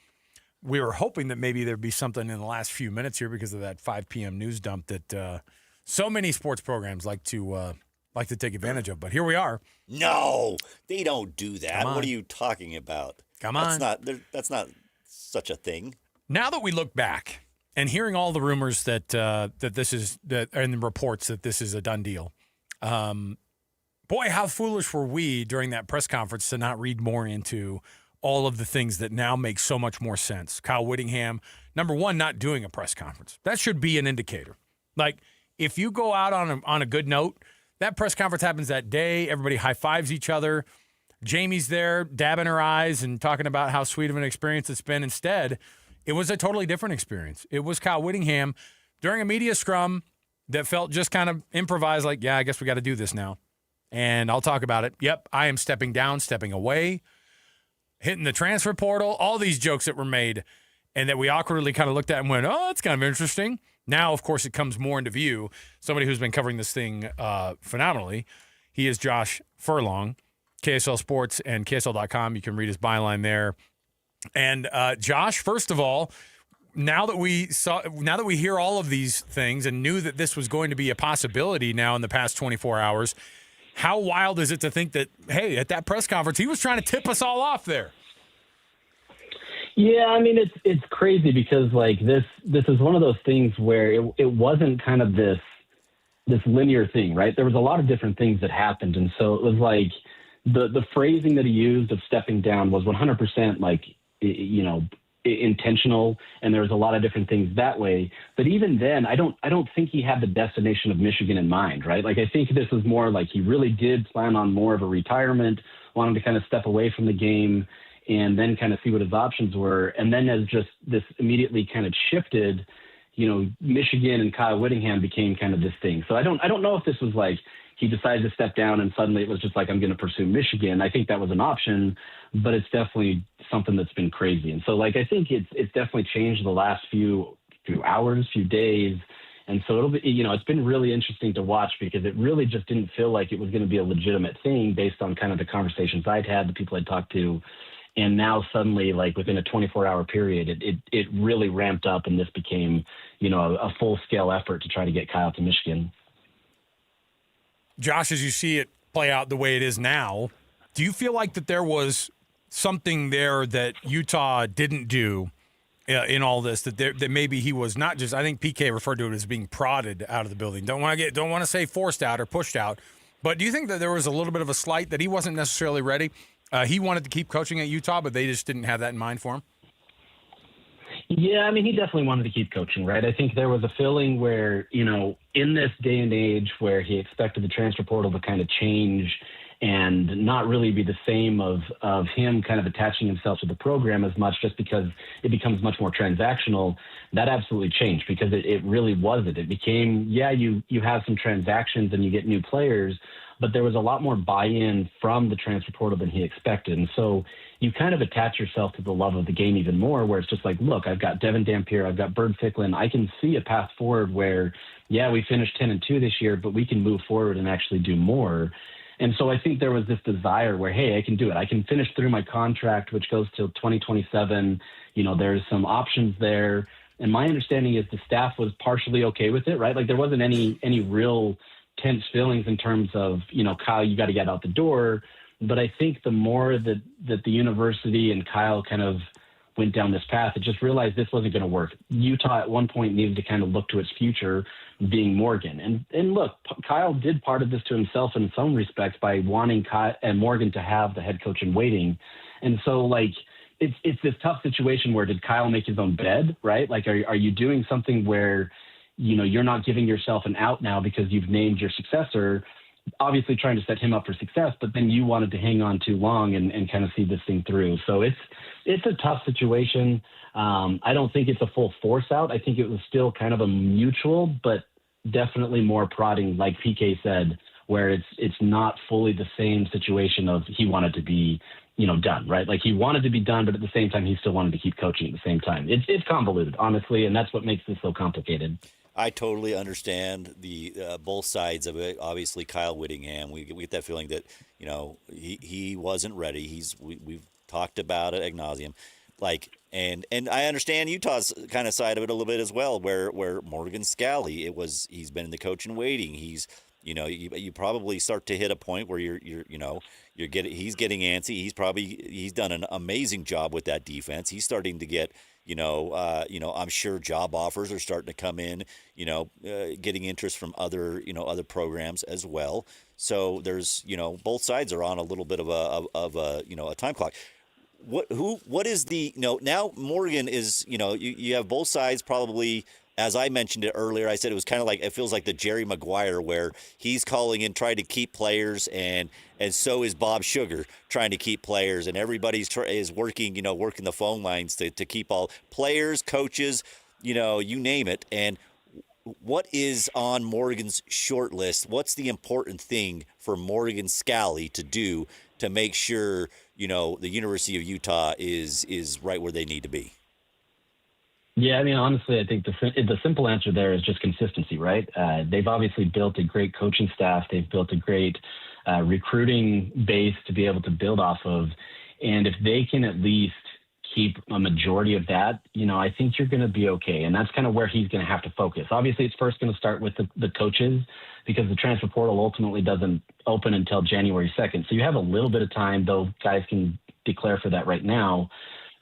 S5: We were hoping that maybe there'd be something in the last few minutes here because of that 5 p.m. news dump that so many sports programs like to take advantage of. But here we are.
S6: No, they don't do that. What are you talking about?
S5: Come on.
S6: That's not such a thing.
S5: Now that we look back and hearing all the rumors that this is and the reports that this is a done deal, boy, how foolish were we during that press conference to not read more into all of the things that now make so much more sense. Kyle Whittingham, number one, not doing a press conference. That should be an indicator. Like, if you go out on a good note, that press conference happens that day. Everybody high fives each other. Jamie's there dabbing her eyes and talking about how sweet of an experience it's been. Instead, it was a totally different experience. It was Kyle Whittingham during a media scrum that felt just kind of improvised, like, yeah, I guess we got to do this now. And I'll talk about it. Yep, I am stepping down, stepping away, hitting the transfer portal, all these jokes that were made and that we awkwardly kind of looked at and went, oh, that's kind of interesting. Now, of course, it comes more into view. Somebody who's been covering this thing phenomenally. He is Josh Furlong, KSL Sports and KSL.com. You can read his byline there. And Josh, first of all, now that we hear all of these things and knew that this was going to be a possibility now in the past 24 hours, how wild is it to think that, hey, at that press conference, he was trying to tip us all off there?
S8: Yeah, I mean, it's crazy because like this is one of those things where it wasn't kind of this linear thing, right? There was a lot of different things that happened, and so it was like the phrasing that he used of stepping down was 100% like, you know, intentional, and there was a lot of different things that way. But even then, I don't think he had the destination of Michigan in mind, right? Like I think this was more like he really did plan on more of a retirement, wanted to kind of step away from the game and then kind of see what his options were. And then as just this immediately kind of shifted, you know, Michigan and Kyle Whittingham became kind of this thing. So I don't know if this was like he decided to step down and suddenly it was just like, I'm going to pursue Michigan. I think that was an option, but it's definitely something that's been crazy. And so like, I think it's definitely changed the last few hours, few days. And so it'll be, you know, it's been really interesting to watch because it really just didn't feel like it was going to be a legitimate thing based on kind of the conversations I'd had, the people I'd talked to. And now suddenly, like within a 24-hour period, it really ramped up and this became, you know, a full-scale effort to try to get Kyle to Michigan.
S5: Josh, as you see it play out the way it is now, do you feel like that there was something there that Utah didn't do in all this, that maybe he was not just, I think PK referred to it as being prodded out of the building. Don't want to say forced out or pushed out, but do you think that there was a little bit of a slight that he wasn't necessarily ready? He wanted to keep coaching at Utah, but they just didn't have that in mind for him?
S8: Yeah, I mean, he definitely wanted to keep coaching, right? I think there was a feeling where, you know, in this day and age where he expected the transfer portal to kind of change and not really be the same of him kind of attaching himself to the program as much just because it becomes much more transactional, that absolutely changed because it really wasn't. It became, yeah, you have some transactions and you get new players, but there was a lot more buy-in from the transfer portal than he expected. And so you kind of attach yourself to the love of the game even more, where it's just like, look, I've got Devin Dampier, I've got Bird Ficklin. I can see a path forward where, yeah, we finished 10-2 this year, but we can move forward and actually do more. And so I think there was this desire where, hey, I can do it. I can finish through my contract, which goes till 2027. You know, there's some options there. And my understanding is the staff was partially okay with it, right? Like there wasn't any real tense feelings in terms of, you know, Kyle, you got to get out the door. But I think the more that the university and Kyle kind of went down this path, it just realized this wasn't going to work. Utah at one point needed to kind of look to its future being Morgan. And look, Kyle did part of this to himself in some respects by wanting Kyle and Morgan to have the head coach in waiting. And so like, it's this tough situation where did Kyle make his own bed, right? Like, are you doing something where, you know, you're not giving yourself an out now because you've named your successor, obviously trying to set him up for success, but then you wanted to hang on too long and kind of see this thing through. So it's a tough situation. I don't think it's a full force out. I think it was still kind of a mutual, but definitely more prodding, like PK said, where it's not fully the same situation of he wanted to be, you know, done, right? Like he wanted to be done, but at the same time, he still wanted to keep coaching at the same time. It's convoluted, honestly, and that's what makes this so complicated.
S6: I totally understand the both sides of it. Obviously, Kyle Whittingham, we get that feeling that, you know, he wasn't ready. We've talked about it ad nauseum. Like, and I understand Utah's kind of side of it a little bit as well, where Morgan Scally, he's been in the coach in waiting. He's, you know, you probably start to hit a point where he's getting antsy. He's done an amazing job with that defense. He's starting to get, I'm sure job offers are starting to come in, getting interest from other programs as well. So there's, both sides are on a little bit of a time clock. What is the, now Morgan is, you have both sides probably as I mentioned it earlier, I said it was kind of like, it feels like the Jerry Maguire, where he's calling in, trying to keep players, and so is Bob Sugar trying to keep players, and everybody's is working, working the phone lines to keep all players, coaches, you name it. And what is on Morgan's short list? What's the important thing for Morgan Scally to do to make sure, the University of Utah is right where they need to be?
S8: Yeah, I mean, honestly, I think the simple answer there is just consistency, right? They've obviously built a great coaching staff. They've built a great recruiting base to be able to build off of. And if they can at least keep a majority of that, I think you're going to be okay. And that's kind of where he's going to have to focus. Obviously, it's first going to start with the coaches, because the transfer portal ultimately doesn't open until January 2nd. So you have a little bit of time, though guys can declare for that right now.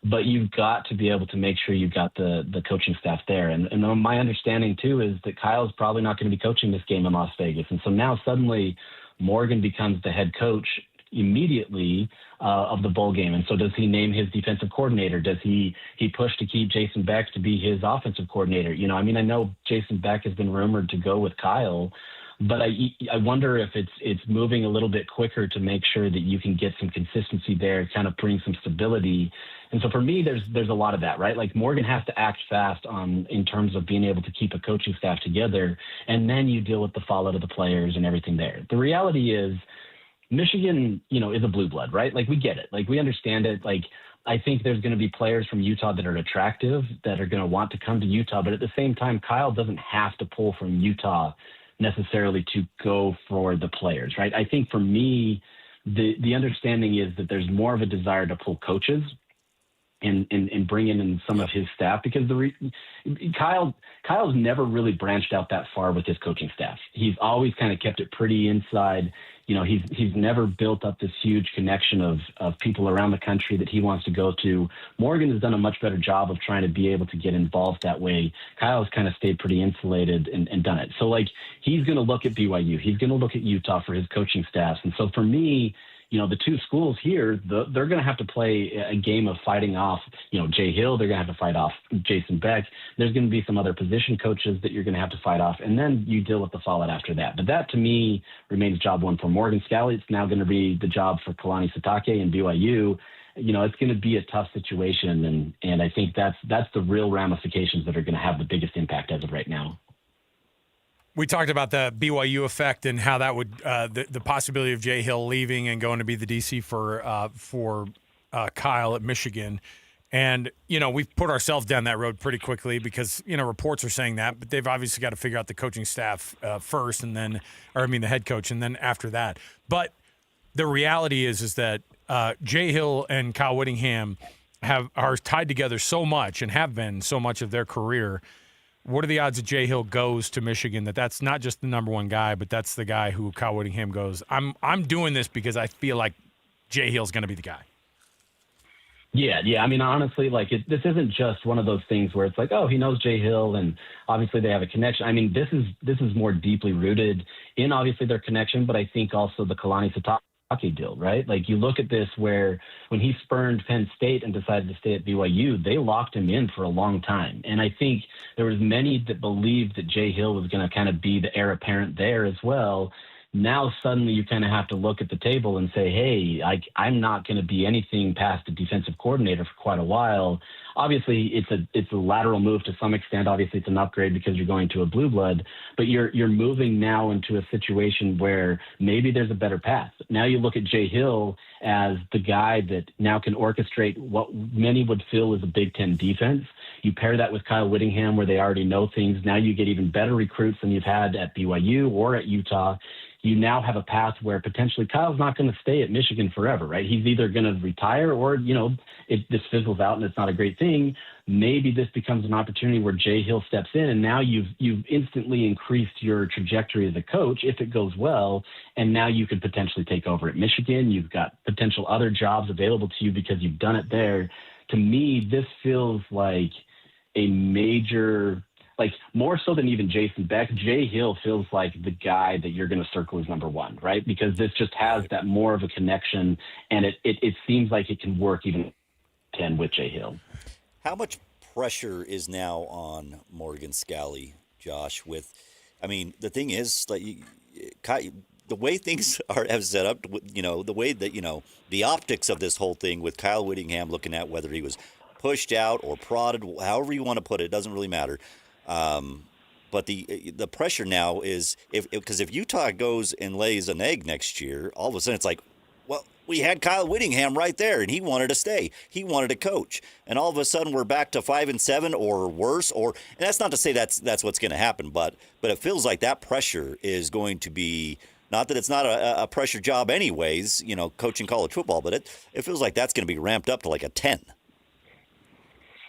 S8: But you've got to be able to make sure you've got the coaching staff there. And my understanding, too, is that Kyle's probably not going to be coaching this game in Las Vegas. And so now suddenly Morgan becomes the head coach immediately of the bowl game. And so does he name his defensive coordinator? Does he push to keep Jason Beck to be his offensive coordinator? I know Jason Beck has been rumored to go with Kyle, but I wonder if it's moving a little bit quicker to make sure that you can get some consistency there, kind of bring some stability. And so for me, there's a lot of that, right? Like Morgan has to act fast in terms of being able to keep a coaching staff together, and then you deal with the fallout of the players and everything there. The reality is Michigan, is a blue blood, right? Like we get it. Like we understand it. Like I think there's going to be players from Utah that are attractive, that are going to want to come to Utah. But at the same time, Kyle doesn't have to pull from Utah necessarily to go for the players, right? I think for me, the understanding is that there's more of a desire to pull coaches and bring in some of his staff, because Kyle's never really branched out that far with his coaching staff. He's always kind of kept it pretty inside. He's never built up this huge connection of people around the country that he wants to go to. Morgan has done a much better job of trying to be able to get involved that way. Kyle's kind of stayed pretty insulated and done it. So he's going to look at BYU. He's going to look at Utah for his coaching staffs. And so for me, the two schools here, they're going to have to play a game of fighting off, Jay Hill. They're going to have to fight off Jason Beck. There's going to be some other position coaches that you're going to have to fight off, and then you deal with the fallout after that. But that, to me, remains job one for Morgan Scally. It's now going to be the job for Kalani Sitake and BYU. It's going to be a tough situation, and I think that's the real ramifications that are going to have the biggest impact as of right now.
S5: We talked about the BYU effect and how that would the possibility of Jay Hill leaving and going to be the DC for Kyle at Michigan. And, we've put ourselves down that road pretty quickly because, reports are saying that, but they've obviously got to figure out the coaching staff first the head coach, and then after that. But the reality is that Jay Hill and Kyle Whittingham are tied together so much and have been so much of their career. What are the odds that Jay Hill goes to Michigan, that's not just the number one guy, but that's the guy who Kyle Whittingham goes, I'm doing this because I feel like Jay Hill's going to be the guy?
S8: Yeah. I mean, honestly, this isn't just one of those things where it's like, oh, he knows Jay Hill and obviously they have a connection. I mean, this is more deeply rooted in obviously their connection, but I think also the Kalani Sitake deal, right? You look at this where when he spurned Penn State and decided to stay at BYU, they locked him in for a long time. And I think there was many that believed that Jay Hill was going to kind of be the heir apparent there as well. Now suddenly you kind of have to look at the table and say, hey, I'm not going to be anything past a defensive coordinator for quite a while. Obviously, it's a lateral move to some extent. Obviously, it's an upgrade because you're going to a blue blood, but you're moving now into a situation where maybe there's a better path. Now you look at Jay Hill as the guy that now can orchestrate what many would feel is a Big Ten defense. You pair that with Kyle Whittingham, where they already know things. Now you get even better recruits than you've had at BYU or at Utah. You now have a path where potentially Kyle's not going to stay at Michigan forever, right? He's either going to retire or, this fizzles out and it's not a great thing. Maybe this becomes an opportunity where Jay Hill steps in, and now you've instantly increased your trajectory as a coach if it goes well, and now you could potentially take over at Michigan. You've got potential other jobs available to you because you've done it there. To me, this feels like a major, more so than even Jason Beck, Jay Hill feels like the guy that you're going to circle as number one, right? Because this just has that more of a connection, and it seems like it can work even with Jay Hill.
S6: How much pressure is now on Morgan Scally, Josh. The thing is, like, the way things have set up, the way that, the optics of this whole thing with Kyle Whittingham looking at whether he was pushed out or prodded, however you want to put it, doesn't really matter. But the pressure now is because if Utah goes and lays an egg next year, all of a sudden it's like, well, we had Kyle Whittingham right there, and he wanted to stay. He wanted to coach, and all of a sudden we're back to 5-7 or worse. And that's not to say that's what's going to happen, but it feels like that pressure is going to be. Not that it's not a pressure job anyways, coaching college football, but it feels like that's going to be ramped up to like a 10.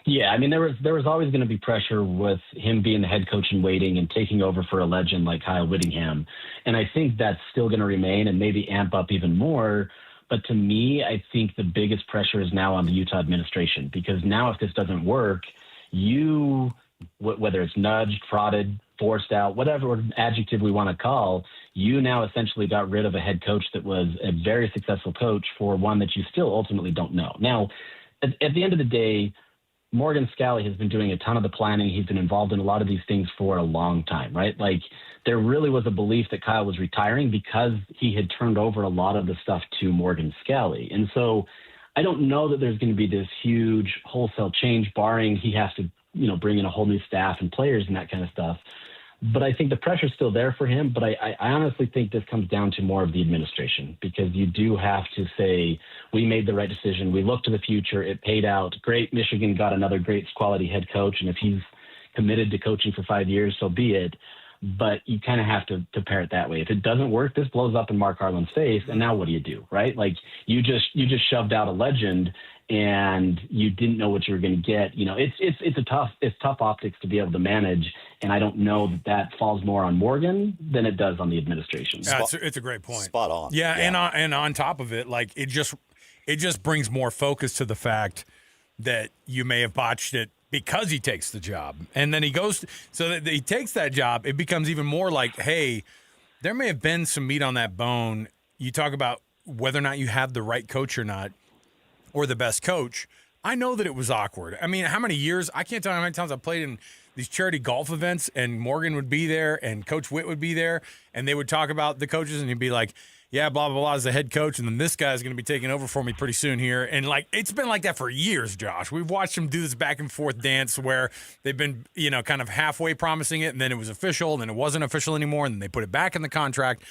S8: Yeah, I mean, there was always going to be pressure with him being the head coach in waiting and taking over for a legend like Kyle Whittingham. And I think that's still going to remain and maybe amp up even more. But to me, I think the biggest pressure is now on the Utah administration, because now if this doesn't work, whether it's nudged, frauded, forced out, whatever adjective we want to call, you now essentially got rid of a head coach that was a very successful coach for one that you still ultimately don't know. Now, at the end of the day, Morgan Scally has been doing a ton of the planning. He's been involved in a lot of these things for a long time, right? Like, there really was a belief that Kyle was retiring because he had turned over a lot of the stuff to Morgan Scally. And so I don't know that there's going to be this huge wholesale change, barring he has to, bring in a whole new staff and players and that kind of stuff. But I think the pressure's still there for him. But I honestly think this comes down to more of the administration, because you do have to say, we made the right decision. We looked to the future. It paid out. Great. Michigan got another great quality head coach. And if he's committed to coaching for 5 years, so be it. But you kind of have to pair it that way. If it doesn't work, this blows up in Mark Harlan's face. And now what do you do, right? Like, you just shoved out a legend and you didn't know what you were going to get. It's tough optics to be able to manage. And I don't know that falls more on Morgan than it does on the administration.
S5: Yeah, it's a great point.
S6: Spot on.
S5: Yeah. And on top of it, like, it just brings more focus to the fact that you may have botched it because he takes the job. And then he goes, so that he takes that job, it becomes even more like, hey, there may have been some meat on that bone. You talk about whether or not you have the right coach or not, or the best coach. I know that it was awkward. I mean, how many years? I can't tell you how many times I played in these charity golf events, and Morgan would be there and Coach Witt would be there, and they would talk about the coaches, and he'd be like, yeah, blah, blah, blah, as the head coach, and then this guy's going to be taking over for me pretty soon here. And, like, it's been like that for years, Josh. We've watched them do this back and forth dance where they've been, kind of halfway promising it, and then it was official, and then it wasn't official anymore, and then they put it back in the contract.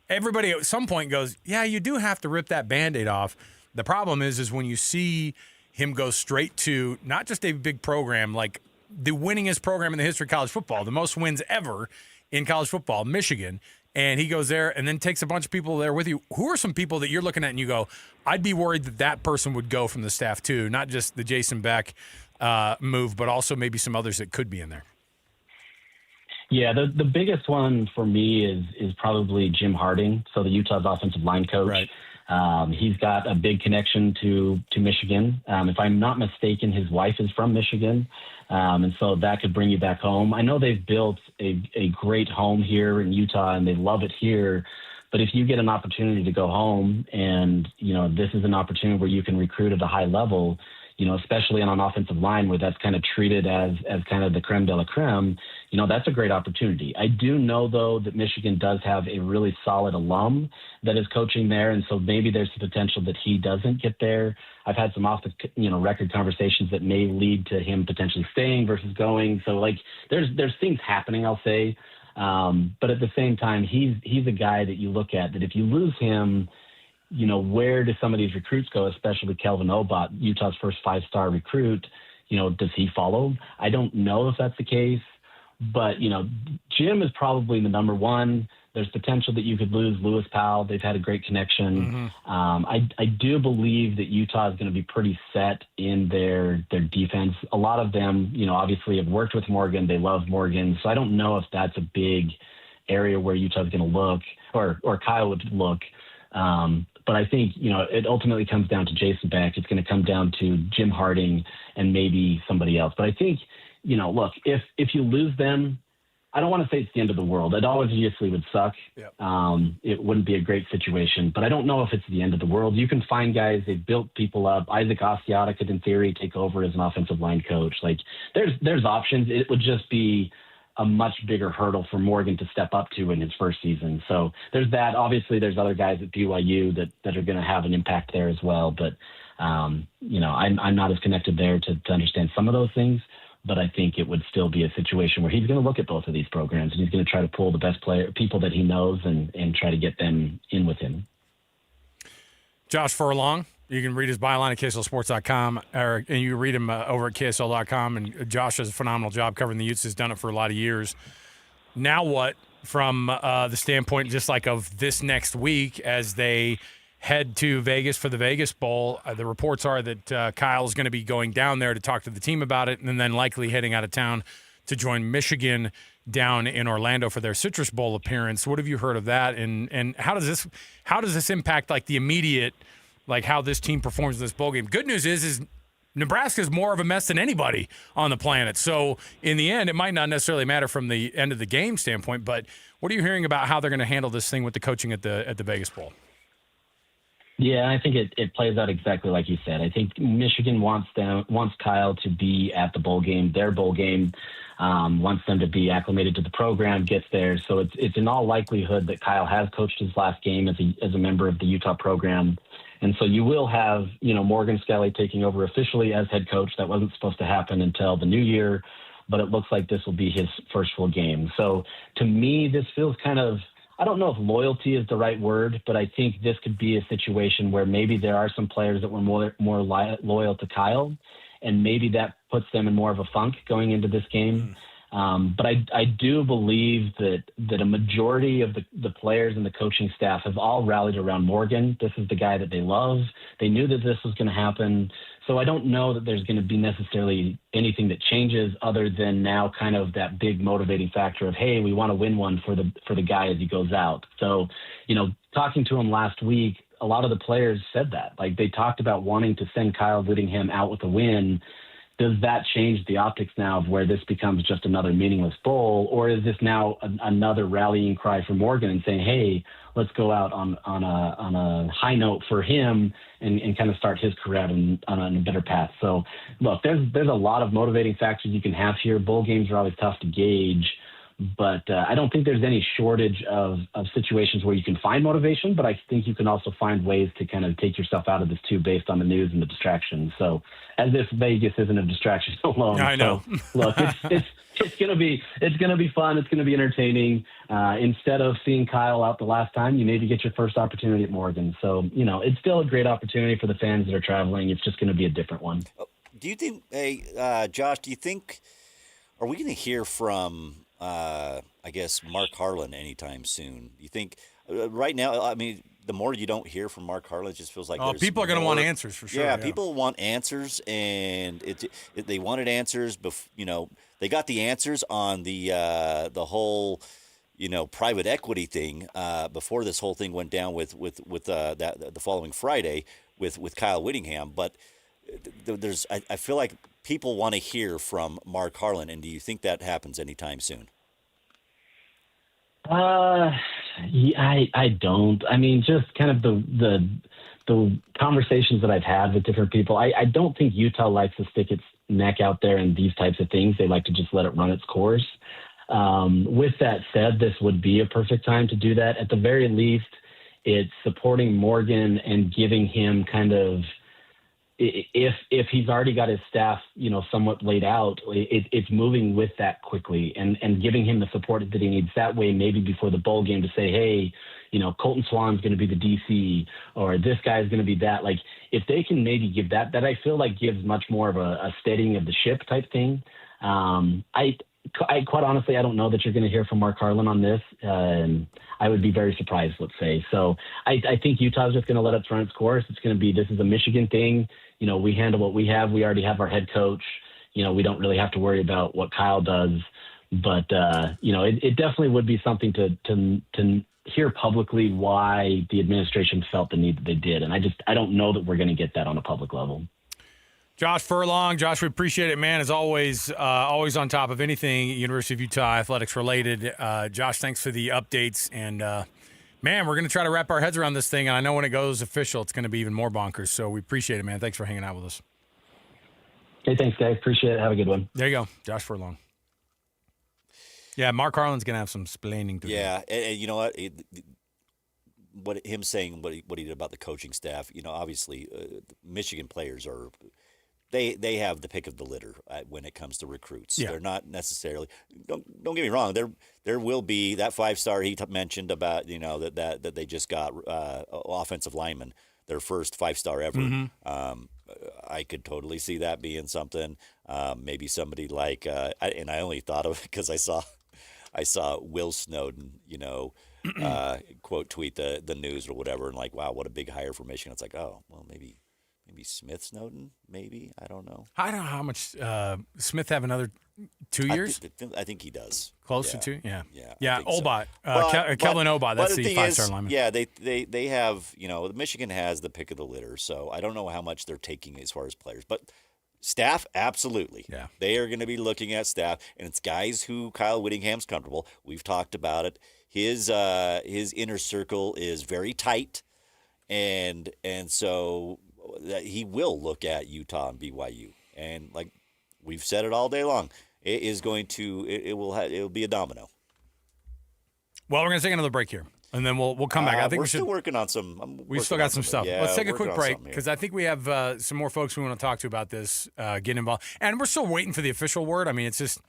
S5: Everybody at some point goes, yeah, you do have to rip that Band-Aid off. The problem is when you see him go straight to not just a big program, like the winningest program in the history of college football, the most wins ever in college football, Michigan, and he goes there and then takes a bunch of people there with you. Who are some people that you're looking at and you go, I'd be worried that person would go from the staff too, not just the Jason Beck move, but also maybe some others that could be in there?
S8: Yeah, the biggest one for me is probably Jim Harding, so the Utah's offensive line coach.
S5: Right.
S8: He's got a big connection to Michigan. If I'm not mistaken, his wife is from Michigan, and so that could bring you back home. I know they've built a great home here in Utah, and they love it here. But if you get an opportunity to go home and, this is an opportunity where you can recruit at a high level, especially on an offensive line where that's kind of treated as kind of the creme de la creme, that's a great opportunity. I do know, though, that Michigan does have a really solid alum that is coaching there, and so maybe there's the potential that he doesn't get there. I've had some off the record conversations that may lead to him potentially staying versus going. So, like, there's things happening, I'll say. But at the same time, he's a guy that you look at that if you lose him, where do some of these recruits go, especially Kelvin Obot, Utah's first 5-star recruit? Does he follow? I don't know if that's the case, but, Jim is probably the number one. There's potential that you could lose Lewis Powell. They've had a great connection. Mm-hmm. I do believe that Utah is going to be pretty set in their defense. A lot of them, obviously have worked with Morgan. They love Morgan. So I don't know if that's a big area where Utah's going to look or Kyle would look. But I think, it ultimately comes down to Jason Beck. It's going to come down to Jim Harding and maybe somebody else. But I think, look, if you lose them, I don't want to say it's the end of the world. It obviously would suck.
S5: Yep.
S8: It wouldn't be a great situation, but I don't know if it's the end of the world. You can find guys, they've built people up. Isaac Asiata could, in theory, take over as an offensive line coach. Like, there's options. It would just be a much bigger hurdle for Morgan to step up to in his first season. So there's that. Obviously, there's other guys at BYU that are going to have an impact there as well. But, I'm not as connected there to understand some of those things. But I think it would still be a situation where he's going to look at both of these programs and he's going to try to pull the best people that he knows and try to get them in with him.
S5: Josh Furlong, you can read his byline at KSLSports.com, and you read him over at KSL.com. And Josh does a phenomenal job covering the Utes. Has done it for a lot of years. Now what, from the standpoint just like of this next week as they head to Vegas for the Vegas Bowl? The reports are that Kyle's going to be going down there to talk to the team about it, and then likely heading out of town to join Michigan down in Orlando for their Citrus Bowl appearance. What have you heard of that? And how does this impact like the immediate, like how this team performs in this bowl game? Good news is Nebraska's more of a mess than anybody on the planet. So in the end, it might not necessarily matter from the end of the game standpoint. But what are you hearing about how they're going to handle this thing with the coaching at the Vegas Bowl?
S8: Yeah, I think it plays out exactly like you said. I think Michigan wants Kyle to be at the bowl game, their bowl game, wants them to be acclimated to the program, gets there. So it's in all likelihood that Kyle has coached his last game as a member of the Utah program. And so you will have, Morgan Skelly taking over officially as head coach. That wasn't supposed to happen until the new year, but it looks like this will be his first full game. So to me, this feels kind of, I don't know if loyalty is the right word, but I think this could be a situation where maybe there are some players that were more loyal to Kyle, and maybe that puts them in more of a funk going into this game. But I do believe that a majority of the players and the coaching staff have all rallied around Morgan. This is the guy that they love. They knew that this was going to happen. So I don't know that there's going to be necessarily anything that changes other than now kind of that big motivating factor of, hey, we want to win one for the guy as he goes out. So, talking to him last week, a lot of the players said that. Like, they talked about wanting to send Kyle Whittingham out with a win. Does that change the optics now of where this becomes just another meaningless bowl, or is this now another rallying cry for Morgan and saying, hey, let's go out on a high note for him and kind of start his career out on a better path? So, look, there's a lot of motivating factors you can have here. Bowl games are always tough to gauge, but I don't think there's any shortage of situations where you can find motivation, but I think you can also find ways to kind of take yourself out of this too based on the news and the distractions. So as if Vegas isn't a distraction alone.
S5: I know.
S8: So, look, it's gonna be fun. It's gonna be entertaining. Instead of seeing Kyle out the last time, you maybe get your first opportunity at Morgan. So, it's still a great opportunity for the fans that are traveling. It's just gonna be a different one.
S6: Do you think, Josh, are we going to hear from, I guess, Mark Harlan anytime soon? You think right now, I mean, the more you don't hear from Mark Harlan, it just feels like
S5: people are going to want answers for sure.
S6: Yeah, people want answers, and they wanted answers. They got the answers on the whole, private equity thing before this whole thing went down with the following Friday with Kyle Whittingham. But I feel like people want to hear from Mark Harlan, and do you think that happens anytime soon?
S8: I don't. I mean, just kind of the conversations that I've had with different people, I don't think Utah likes to stick its neck out there in these types of things. They like to just let it run its course. With that said, this would be a perfect time to do that. At the very least, it's supporting Morgan and giving him kind of, if he's already got his staff, somewhat laid out, it's moving with that quickly and giving him the support that he needs. That way, maybe before the bowl game to say, hey, Colton Swan's going to be the DC, or this guy's going to be that. Like, if they can maybe give that I feel like gives much more of a steadying of the ship type thing. I quite honestly, I don't know that you're going to hear from Mark Harlan on this. I would be very surprised, let's say. So I think Utah's just going to let it run its course. It's going to be, this is a Michigan thing. We handle what we have. We already have our head coach. We don't really have to worry about what Kyle does. But, it definitely would be something to hear publicly why the administration felt the need that they did. And I don't know that we're going to get that on a public level.
S5: Josh Furlong. Josh, we appreciate it, man. As always, always on top of anything University of Utah athletics related. Josh, thanks for the updates. And, man, we're going to try to wrap our heads around this thing. And I know when it goes official, it's going to be even more bonkers. So we appreciate it, man. Thanks for hanging out with us.
S8: Hey, thanks, guys. Appreciate it. Have a good one.
S5: There you go. Josh Furlong. Yeah, Mark Harlan's going to have some explaining to do.
S6: Yeah, and you know what? Him saying what he did about the coaching staff, obviously Michigan players are they have the pick of the litter when it comes to recruits.
S5: Yeah.
S6: They're not necessarily don't get me wrong. There will be that 5-star he mentioned about that they just got offensive lineman, their first 5-star ever.
S5: Mm-hmm.
S6: I could totally see that being something. Maybe somebody like and I only thought of it because I saw Will Snowden, quote tweet the news or whatever, and like, wow, what a big hire for Michigan. It's like, oh, well, maybe Smith Snowden, maybe, I don't know.
S5: I don't know how much Smith have another 2 years.
S6: I think he does.
S5: Close to 2. Yeah.
S6: Yeah.
S5: Obot, Kelvin Obot. That's the 5-star lineman.
S6: Yeah, they have. Michigan has the pick of the litter, so I don't know how much they're taking as far as players, but. Staff, absolutely.
S5: Yeah.
S6: They are going to be looking at staff, and it's guys who Kyle Whittingham's comfortable. We've talked about it. His inner circle is very tight, and so he will look at Utah and BYU. And like we've said it all day long, it will be a domino.
S5: Well, we're going to take another break here. And then we'll come back. I think
S6: we're still working on some.
S5: We still got some stuff.
S6: Yeah,
S5: let's take a quick break because I think we have some more folks we want to talk to about this, get involved. And we're still waiting for the official word. I mean, it's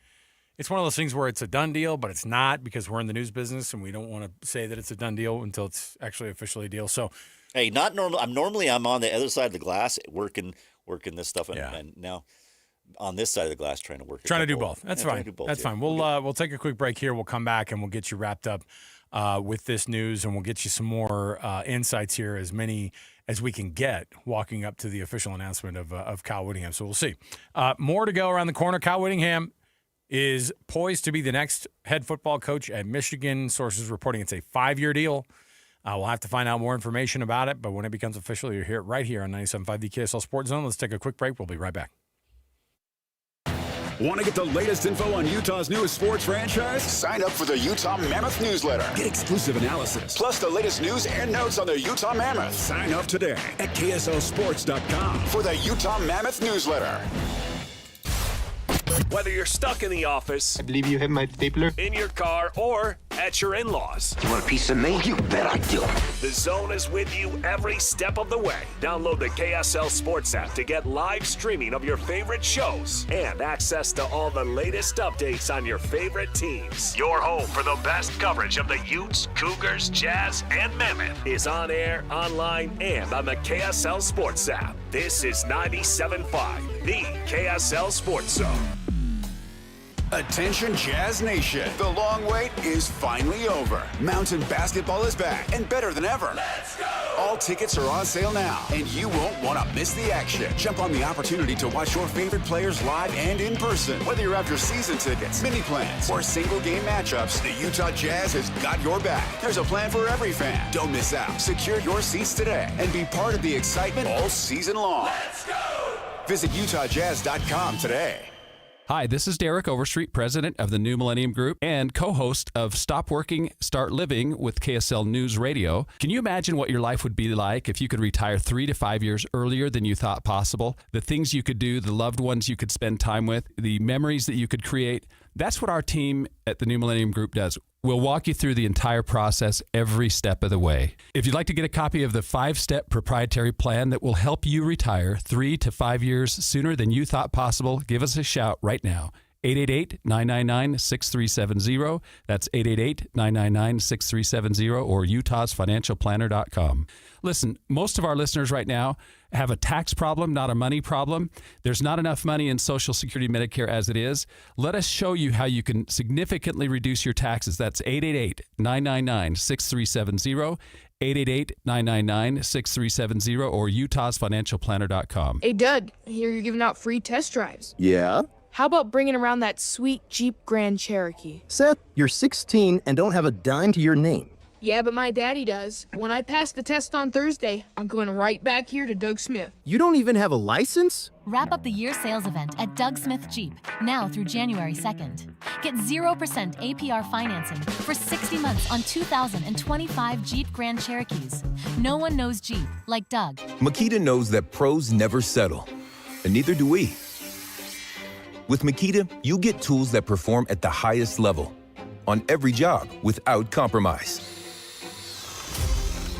S5: one of those things where it's a done deal, but it's not because we're in the news business and we don't want to say that it's a done deal until it's actually officially a deal. So,
S6: hey, not normal. I'm on the other side of the glass working this stuff, and now on this side of the glass trying to
S5: do both. That's fine. That's fine. We'll take a quick break here. We'll come back and we'll get you wrapped up with this news, and we'll get you some more insights here, as many as we can get, walking up to the official announcement of Kyle Whittingham. So we'll see. More to go around the corner. Kyle Whittingham is poised to be the next head football coach at Michigan. Sources reporting it's a 5-year deal. We'll have to find out more information about it, but when it becomes official, you'll hear it right here on 97.5 the KSL Sports Zone. Let's take a quick break. We'll be right back.
S9: Want to get the latest info on Utah's newest sports franchise? Sign up for the Utah Mammoth newsletter. Get exclusive analysis, plus the latest news and notes on the Utah Mammoth. Sign up today at KSLSports.com for the Utah Mammoth newsletter.
S3: Whether you're stuck in the office,
S12: I believe you have my stapler,
S3: in your car, or at your in-laws.
S12: You want a piece of me? You bet I do.
S3: The Zone is with you every step of the way. Download the KSL Sports app to get live streaming of your favorite shows and access to all the latest updates on your favorite teams. Your home for the best coverage of the Utes, Cougars, Jazz, and Mammoth is on air, online, and on the KSL Sports app. This is 97.5, the KSL Sports Zone.
S9: Attention Jazz Nation. The long wait is finally over. Mountain basketball is back and better than ever.
S3: Let's go!
S9: All tickets are on sale now, and you won't want to miss the action. Jump on the opportunity to watch your favorite players live and in person. Whether you're after season tickets, mini plans, or single game matchups, the Utah Jazz has got your back. There's a plan for every fan. Don't miss out. Secure your seats today and be part of the excitement all season long.
S3: Let's go!
S9: Visit UtahJazz.com today.
S2: Hi, this is Derek Overstreet, president of the New Millennium Group and co-host of Stop Working, Start Living with KSL News Radio. Can you imagine what your life would be like if you could retire 3 to 5 years earlier than you thought possible? The things you could do, the loved ones you could spend time with, the memories that you could create. That's what our team at the New Millennium Group does. We'll walk you through the entire process every step of the way. If you'd like to get a copy of the 5-step proprietary plan that will help you retire 3 to 5 years sooner than you thought possible, give us a shout right now. 888-999-6370. That's 888-999-6370 or utahsfinancialplanner.com. Listen, most of our listeners right now have a tax problem, not a money problem. There's not enough money in Social Security Medicare as it is. Let us show you how you can significantly reduce your taxes. That's 888-999-6370. 888-999-6370 or utahsfinancialplanner.com.
S13: Hey, Dud, I hear you're giving out free test drives.
S20: Yeah?
S13: How about bringing around that sweet Jeep Grand Cherokee?
S20: Seth, you're 16 and don't have a dime to your name.
S13: Yeah, but my daddy does. When I pass the test on Thursday, I'm going right back here to Doug Smith.
S20: You don't even have a license?
S1: Wrap up the year sales event at Doug Smith Jeep, now through January 2nd. Get 0% APR financing for 60 months on 2025 Jeep Grand Cherokees. No one knows Jeep like Doug.
S14: Makita knows that pros never settle, and neither do we. With Makita, you get tools that perform at the highest level on every job without compromise.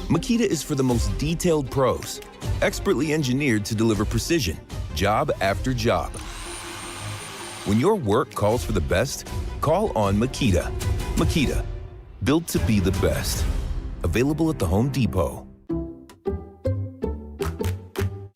S14: Makita is for the most detailed pros, expertly engineered to deliver precision, job after job. When your work calls for the best, call on Makita. Makita, built to be the best. Available at the Home Depot.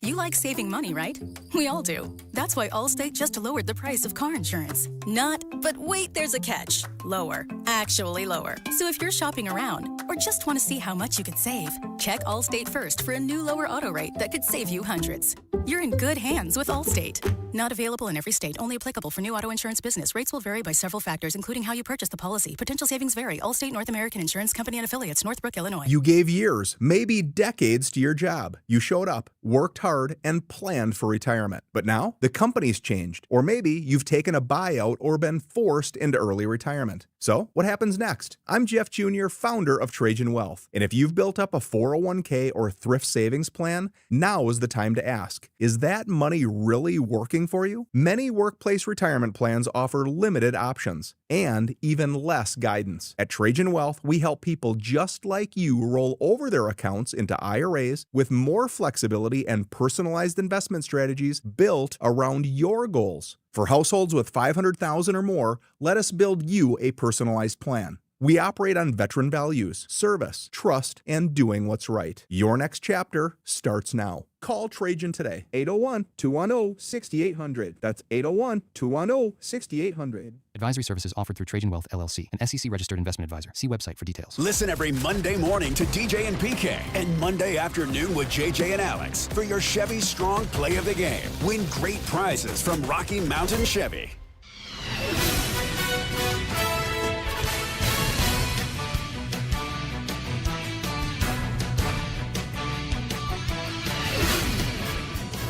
S21: You like saving money, right? We all do. That's why Allstate just lowered the price of car insurance. Not, but wait, there's a catch. Lower. Actually lower. So if you're shopping around or just want to see how much you could save, check Allstate first for a new lower auto rate that could save you hundreds. You're in good hands with Allstate. Not available in every state. Only applicable for new auto insurance business. Rates will vary by several factors, including how you purchase the policy. Potential savings vary. Allstate North American Insurance Company and Affiliates, Northbrook, Illinois.
S22: You gave years, maybe decades to your job. You showed up, worked hard, and planned for retirement. But now, the company's changed. Or maybe you've taken a buyout or been forced into early retirement. So, what happens next? I'm Jeff Jr., founder of Trajan Wealth. And if you've built up a 401k or thrift savings plan, now is the time to ask, is that money really working for you? Many workplace retirement plans offer limited options and even less guidance. At Trajan Wealth, we help people just like you roll over their accounts into IRAs with more flexibility and personalized investment strategies built around your goals. For households with $500,000 or more, let us build you a personalized plan. We operate on veteran values, service, trust, and doing what's right. Your next chapter starts now. Call Trajan today. 801-210-6800. That's 801-210-6800.
S23: Advisory services offered through Trajan Wealth, LLC, an SEC-registered investment advisor. See website for details.
S9: Listen every Monday morning to DJ and PK and Monday afternoon with JJ and Alex for your Chevy Strong Play of the Game. Win great prizes from Rocky Mountain Chevy.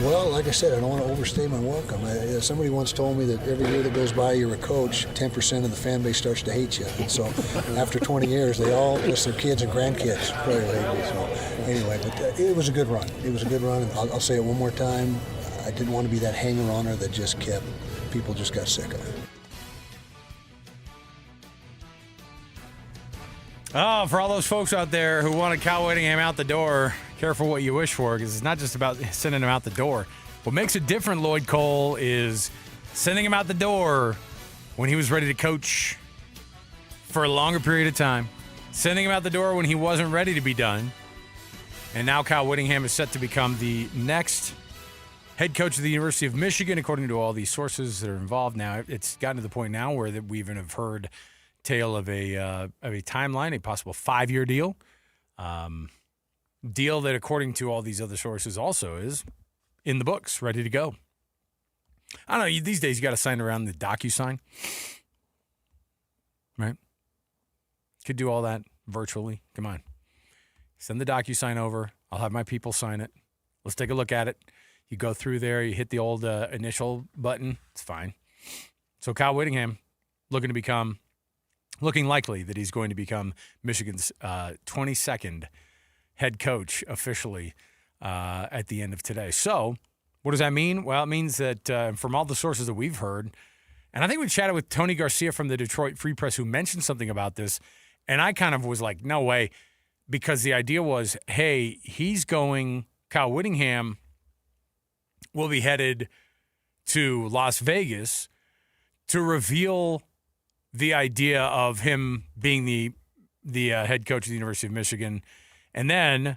S4: Well, like I said, I don't want to overstay my welcome. Somebody once told me that every year that goes by you're a coach, 10% of the fan base starts to hate you. And so after 20 years, they all, plus their kids and grandkids, probably hate me. So anyway, but it was a good run. It was a good run. And I'll say it one more time. I didn't want to be that hanger-oner that just kept, people just got sick of it.
S5: Oh, for all those folks out there who wanted Kyle Whittingham out the door, careful what you wish for, because it's not just about sending him out the door. What makes it different, Lloyd Cole, is sending him out the door when he was ready to coach for a longer period of time, sending him out the door when he wasn't ready to be done, and now Kyle Whittingham is set to become the next head coach of the University of Michigan, according to all these sources that are involved now. It's gotten to the point now where that we even have heard tale of a timeline, a possible 5-year deal. Deal that, according to all these other sources, also is in the books, ready to go. I don't know. These days, you got to sign around the DocuSign, right? Could do all that virtually. Come on. Send the DocuSign over. I'll have my people sign it. Let's take a look at it. You go through there. You hit the old initial button. It's fine. So Kyle Whittingham looking likely that he's going to become Michigan's 22nd head coach officially at the end of today. So what does that mean? Well, it means that from all the sources that we've heard, and I think we chatted with Tony Garcia from the Detroit Free Press who mentioned something about this, and I kind of was like, no way, because the idea was, hey, Kyle Whittingham will be headed to Las Vegas to reveal the idea of him being the head coach of the University of Michigan, and then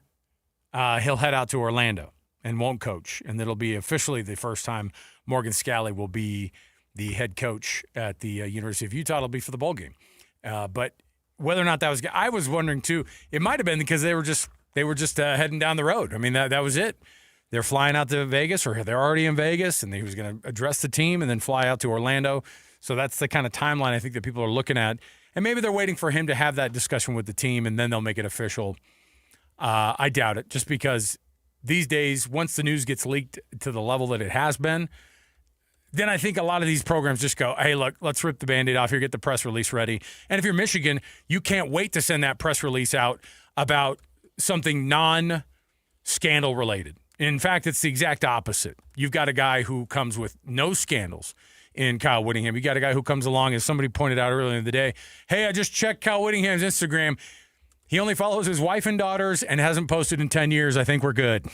S5: he'll head out to Orlando and won't coach, and it'll be officially the first time Morgan Scalley will be the head coach at the University of Utah. It'll be for the bowl game, but whether or not that was, I was wondering too. It might have been because they were just heading down the road. I mean, that was it. They're flying out to Vegas, or they're already in Vegas, and he was going to address the team and then fly out to Orlando. So that's the kind of timeline I think that people are looking at. And maybe they're waiting for him to have that discussion with the team, and then they'll make it official. I doubt it, just because these days, once the news gets leaked to the level that it has been, then I think a lot of these programs just go, hey, look, let's rip the Band-Aid off here, get the press release ready. And if you're Michigan, you can't wait to send that press release out about something non-scandal related. In fact, it's the exact opposite. You've got a guy who comes with no scandals in Kyle Whittingham. You got a guy who comes along, as somebody pointed out earlier in the day, hey, I just checked Kyle Whittingham's Instagram. He only follows his wife and daughters and hasn't posted in 10 years. I think we're good.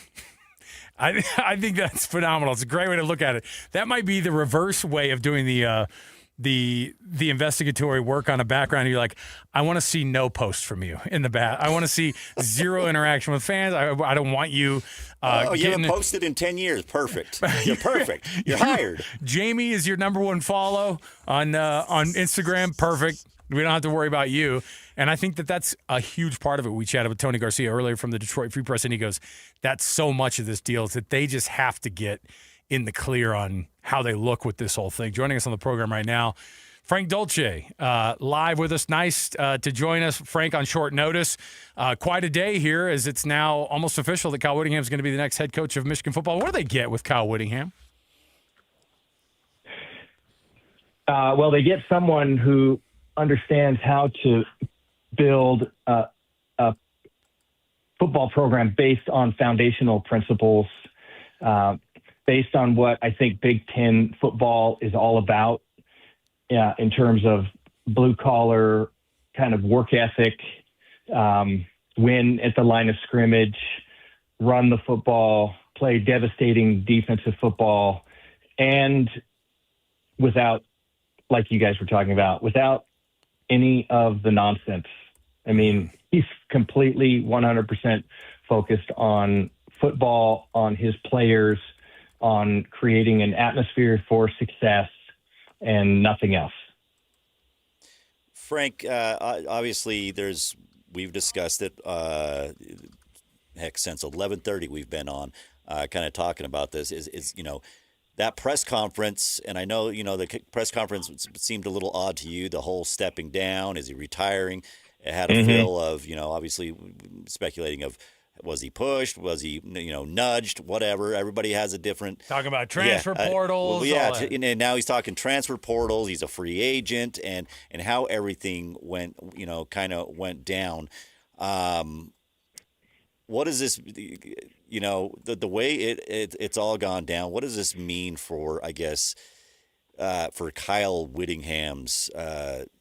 S5: I think that's phenomenal. It's a great way to look at it. That might be the reverse way of doing the investigatory work on a background. You're like, I want to see no post from you in the back. I want to see zero interaction with fans. I don't want you.
S6: You haven't posted in 10 years. Perfect. You're perfect. You're hired.
S5: Jamie is your number one follow on Instagram. Perfect. We don't have to worry about you. And I think that that's a huge part of it. We chatted with Tony Garcia earlier from the Detroit Free Press, and he goes, that's so much of this deal is that they just have to get in the clear on how they look with this whole thing. Joining us on the program right now, Frank Dolce, live with us. Nice to join us, Frank, on short notice. Quite a day here, as it's now almost official that Kyle Whittingham is going to be the next head coach of Michigan football. What do they get with Kyle Whittingham?
S10: Well, they get someone who understands how to build a football program based on foundational principles, based on what I think Big Ten football is all about, in terms of blue-collar kind of work ethic, win at the line of scrimmage, run the football, play devastating defensive football, and without, like you guys were talking about, without any of the nonsense. I mean, he's completely 100% focused on football, on his players, on creating an atmosphere for success, and nothing else.
S6: Frank, obviously, we've discussed it. Since 11:30, we've been on kind of talking about this. Is that press conference, and I know the press conference seemed a little odd to you. The whole stepping down, is he retiring? It had a feel of obviously speculating of, was he pushed? Was he, nudged? Whatever. Everybody has a different.
S5: Talking about transfer portals.
S6: And now he's talking transfer portals. He's a free agent, and how everything went, kind of went down. What does this, the way it's all gone down? What does this mean for, I guess, for Kyle Whittingham's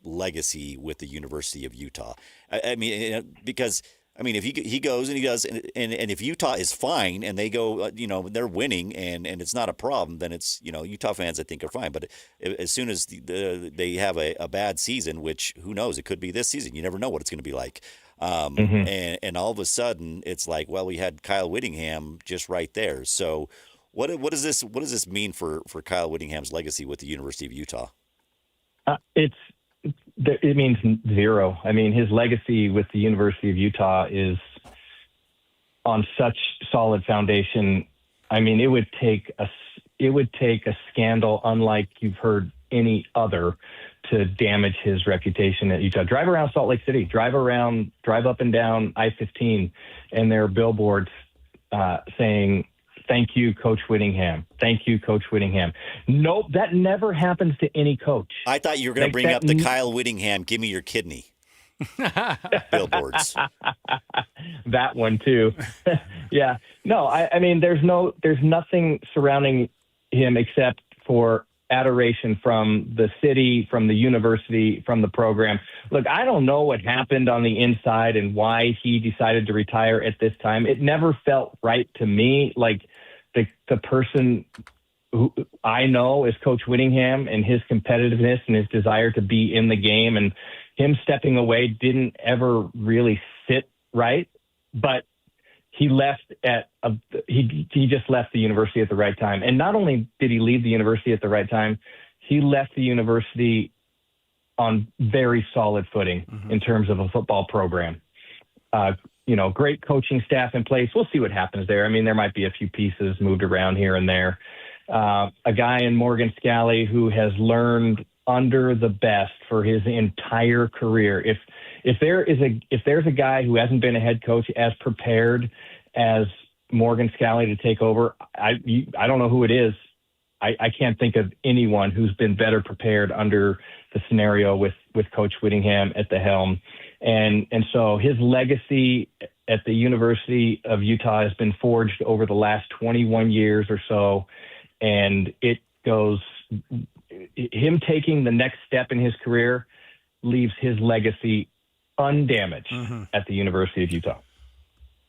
S6: legacy with the University of Utah? I mean, because. I mean, if he goes and he does, and if Utah is fine and they go, they're winning and it's not a problem, then it's, Utah fans, I think, are fine. But as soon as they have a bad season, which who knows, it could be this season. You never know what it's going to be like. And all of a sudden it's like, well, we had Kyle Whittingham just right there. So what does this mean for Kyle Whittingham's legacy with the University of Utah?
S10: It means zero. I mean, his legacy with the University of Utah is on such solid foundation. I mean, it would take a scandal unlike you've heard any other to damage his reputation at Utah. Drive around Salt Lake City, drive up and down I-15, and there are billboards saying, "Thank you, Coach Whittingham. Thank you, Coach Whittingham." Nope, that never happens to any coach.
S6: I thought you were going to bring up the Kyle Whittingham, "Give me your kidney." Billboards.
S10: That one too. Yeah. No, I mean, there's nothing surrounding him except for adoration from the city, from the university, from the program. Look, I don't know what happened on the inside and why he decided to retire at this time. It never felt right to me. Like the person who I know is Coach Whittingham and his competitiveness and his desire to be in the game, and him stepping away didn't ever really sit right. But he just left the university at the right time. And not only did he leave the university at the right time, he left the university on very solid footing in terms of a football program. Great coaching staff in place. We'll see what happens there. I mean, there might be a few pieces moved around here and there. A guy in Morgan Scally who has learned under the best for his entire career. If there's a guy who hasn't been a head coach as prepared as Morgan Scalley to take over, I don't know who it is. I can't think of anyone who's been better prepared under the scenario with Coach Whittingham at the helm. And so his legacy at the University of Utah has been forged over the last 21 years or so. And it goes, him taking the next step in his career leaves his legacy undamaged at the University of Utah.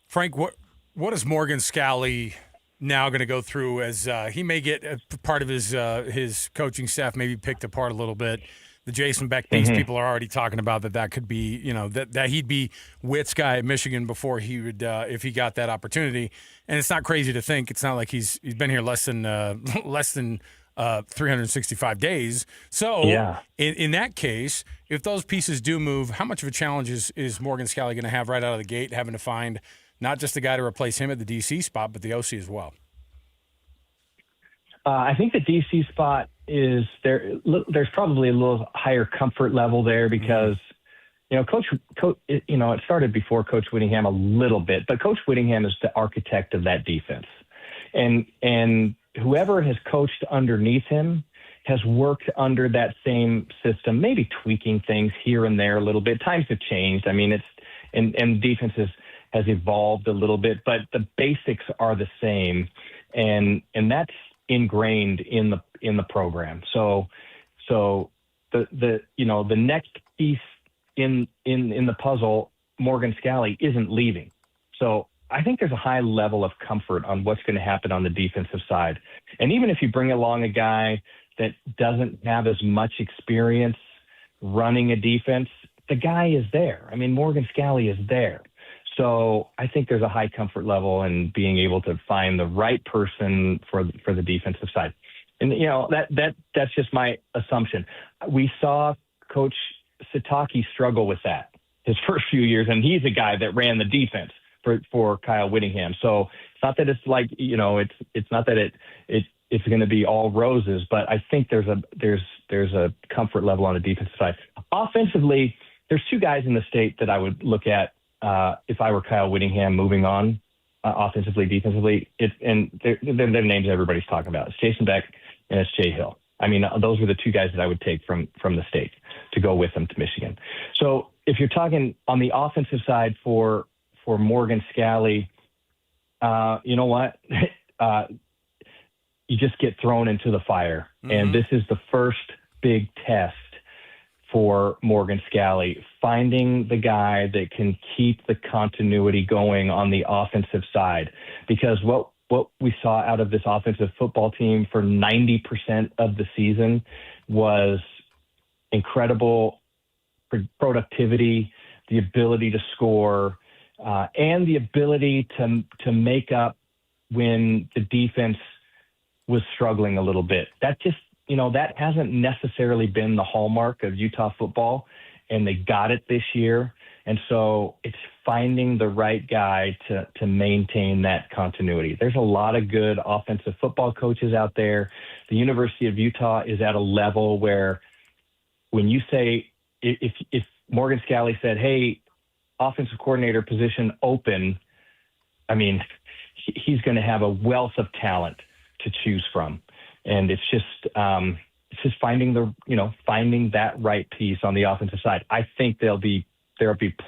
S5: Frank, what is Morgan Scalley now going to go through as he may get a part of his coaching staff maybe picked apart a little bit? The Jason Beck piece, people are already talking about that could be, that he'd be Witt's guy at Michigan before he would, if he got that opportunity. And it's not crazy to think. It's not like he's been here less than 365 days. So in that case, if those pieces do move, how much of a challenge is Morgan Scalley going to have right out of the gate, having to find not just the guy to replace him at the DC spot, but the OC as well?
S10: I think the DC spot is there. There's probably a little higher comfort level there because, Coach, it started before Coach Whittingham a little bit, but Coach Whittingham is the architect of that defense. And whoever has coached underneath him has worked under that same system, maybe tweaking things here and there a little bit. Times have changed. I mean, and defense has evolved a little bit, but the basics are the same. And that's ingrained in the program. So the next piece in the puzzle, Morgan Scalley isn't leaving. So I think there's a high level of comfort on what's going to happen on the defensive side. And even if you bring along a guy that doesn't have as much experience running a defense, the guy is there. I mean, Morgan Scalley is there. So I think there's a high comfort level in being able to find the right person for the defensive side. And, that's just my assumption. We saw Coach Sitake struggle with that his first few years, and he's a guy that ran the defense for Kyle Whittingham. So it's not that it's like, it's not that it's going to be all roses, but I think there's a comfort level on the defensive side. Offensively, there's two guys in the state that I would look at if I were Kyle Whittingham moving on offensively, defensively. And their names everybody's talking about. It's Jason Beck and it's Jay Hill. I mean, those are the two guys that I would take from the state to go with them to Michigan. So if you're talking on the offensive side for Morgan Scalley, you know what? You just get thrown into the fire. And this is the first big test for Morgan Scalley, finding the guy that can keep the continuity going on the offensive side. Because what we saw out of this offensive football team for 90% of the season was incredible productivity, the ability to score, and the ability to make up when the defense was struggling a little bit. That just, that hasn't necessarily been the hallmark of Utah football, and they got it this year. And so it's finding the right guy to maintain that continuity. There's a lot of good offensive football coaches out there. The University of Utah is at a level where when you say, if Morgan Scalley said, hey, offensive coordinator position open, I mean, he's going to have a wealth of talent to choose from. And it's just finding that right piece on the offensive side. I think there'll be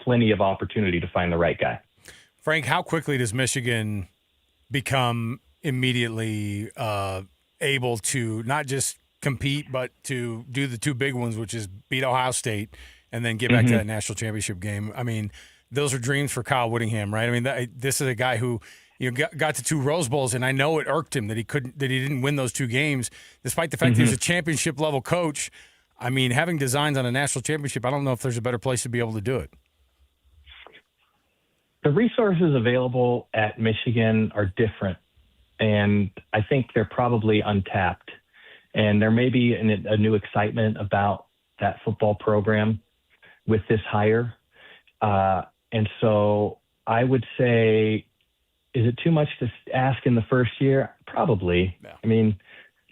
S10: plenty of opportunity to find the right guy.
S5: Frank, how quickly does Michigan become immediately able to not just compete, but to do the two big ones, which is beat Ohio State and then get back to that national championship game? I mean, those are dreams for Kyle Whittingham, right? I mean, this is a guy who got to two Rose Bowls, and I know it irked him that he didn't win those two games, despite the fact that he's a championship level coach. I mean, having designs on a national championship, I don't know if there's a better place to be able to do it.
S10: The resources available at Michigan are different, and I think they're probably untapped. And there may be a new excitement about that football program with this hire. And so I would say, is it too much to ask in the first year? Probably. Yeah. I mean,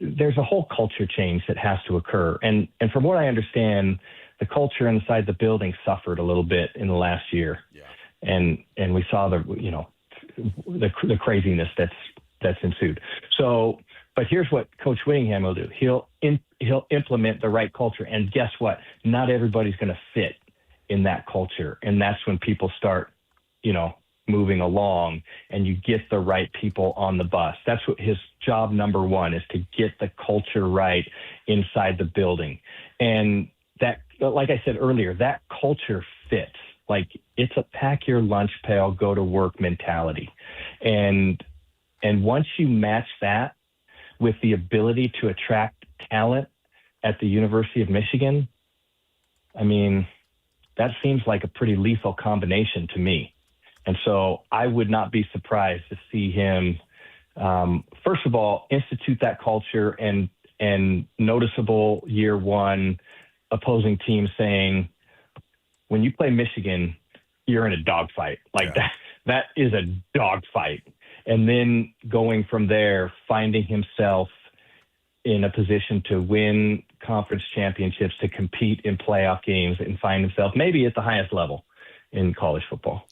S10: there's a whole culture change that has to occur. And from what I understand, the culture inside the building suffered a little bit in the last year. Yeah. And we saw the craziness that's ensued. So, but here's what Coach Whittingham will do. He'll implement the right culture. And guess what? Not everybody's going to fit in that culture. And that's when people start, moving along, and you get the right people on the bus. That's what his job number one is, to get the culture right inside the building. And that, like I said earlier, that culture fits. Like, it's a pack your lunch pail, go to work mentality. And once you match that with the ability to attract talent at the University of Michigan, I mean, that seems like a pretty lethal combination to me. And so I would not be surprised to see him, first of all, institute that culture and noticeable year one opposing teams saying, when you play Michigan, you're in a dogfight. Like that is a dogfight. And then going from there, finding himself in a position to win conference championships, to compete in playoff games, and find himself maybe at the highest level in college football.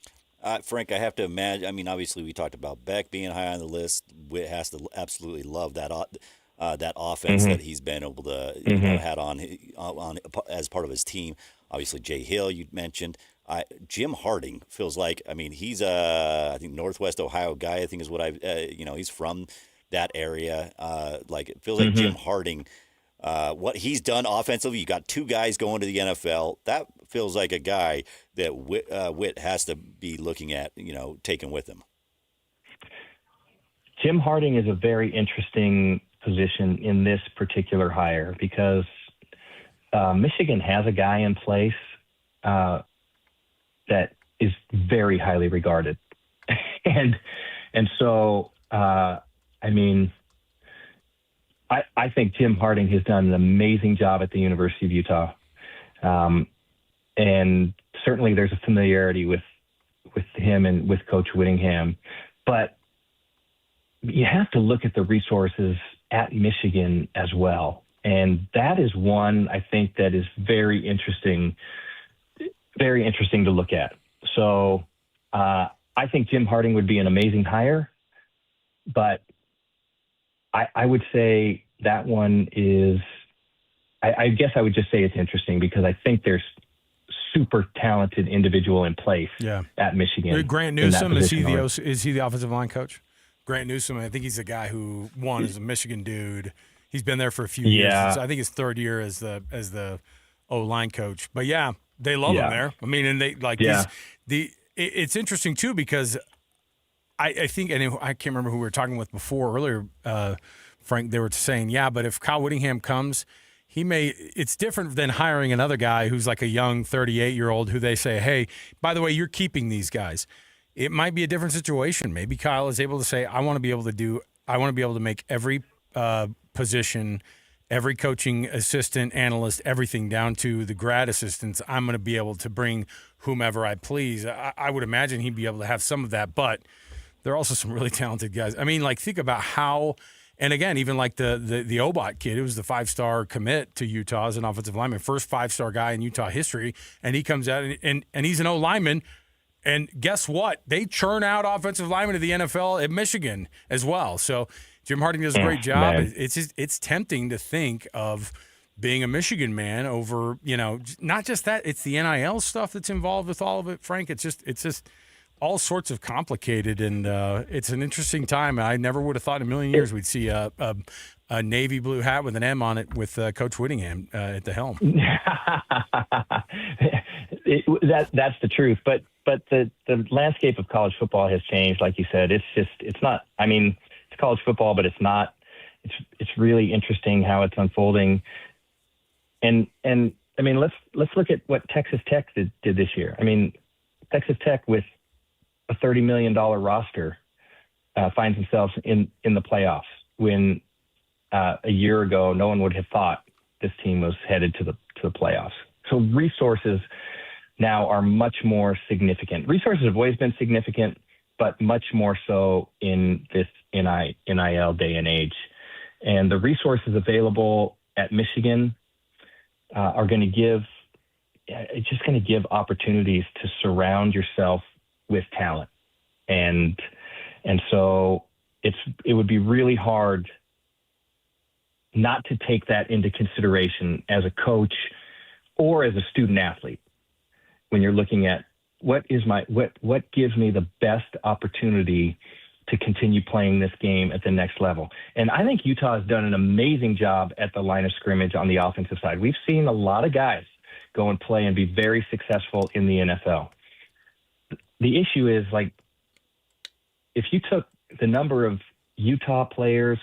S6: Frank, I have to imagine. I mean, obviously, we talked about Beck being high on the list. Witt has to absolutely love that offense that he's been able to had on as part of his team. Obviously, Jay Hill, you mentioned. Jim Harding feels like. I mean, he's I think Northwest Ohio guy. I think is what he's from that area. Like, it feels like Jim Harding. What he's done offensively, you got two guys going to the NFL. That feels like a guy that Witt has to be looking at, taking with him.
S10: Jim Harding is a very interesting position in this particular hire, because Michigan has a guy in place that is very highly regarded. and so, I mean, I think Jim Harding has done an amazing job at the University of Utah. And certainly there's a familiarity with him and with Coach Whittingham. But you have to look at the resources at Michigan as well. And that is one, I think, that is very interesting to look at. So I think Jim Harding would be an amazing hire, but I would say that one is, I guess I would just say it's interesting, because I think there's super talented individual in place at Michigan.
S11: Grant Newsome, is he the offensive line coach? Grant Newsome, I think he's the guy who won as a Michigan dude. He's been there for a few years. I think his third year as the O-line coach. But yeah, they love him there. I mean, and they like it's interesting too, because I think, and I can't remember who we were talking with earlier, Frank, they were saying, but if Kyle Whittingham comes, it's different than hiring another guy who's like a young 38-year-old who they say, hey, by the way, you're keeping these guys. It might be a different situation. Maybe Kyle is able to say, I want to be able to make every position, every coaching assistant, analyst, everything down to the grad assistants. I'm going to be able to bring whomever I please. I would imagine he'd be able to have some of that, but there are also some really talented guys. I mean, like, think about how, and again, even like the Obot kid, who was the 5-star commit to Utah as an offensive lineman, first 5-star guy in Utah history, and he comes out and he's an O-lineman. And guess what? They churn out offensive linemen to the NFL at Michigan as well. So Jim Harding does a great job. Man. It's tempting to think of being a Michigan man over, not just that, it's the NIL stuff that's involved with all of it, Frank. It's just all sorts of complicated, and it's an interesting time. I never would have thought in a million years we'd see a navy blue hat with an M on it with Coach Whittingham at the helm.
S10: That's the truth. But the landscape of college football has changed, like you said. It's not. I mean, it's college football, but it's not. It's really interesting how it's unfolding. And I mean, let's look at what Texas Tech did this year. I mean, Texas Tech with a $30 million roster finds themselves in the playoffs, when a year ago no one would have thought this team was headed to the playoffs. So resources now are much more significant. Resources have always been significant, but much more so in this NIL day and age. And the resources available at Michigan are going to give opportunities to surround yourself with talent. And so it would be really hard not to take that into consideration as a coach or as a student athlete when you're looking at what gives me the best opportunity to continue playing this game at the next level. And I think Utah has done an amazing job at the line of scrimmage on the offensive side. We've seen a lot of guys go and play and be very successful in the NFL. The issue is, like, if you took the number of Utah players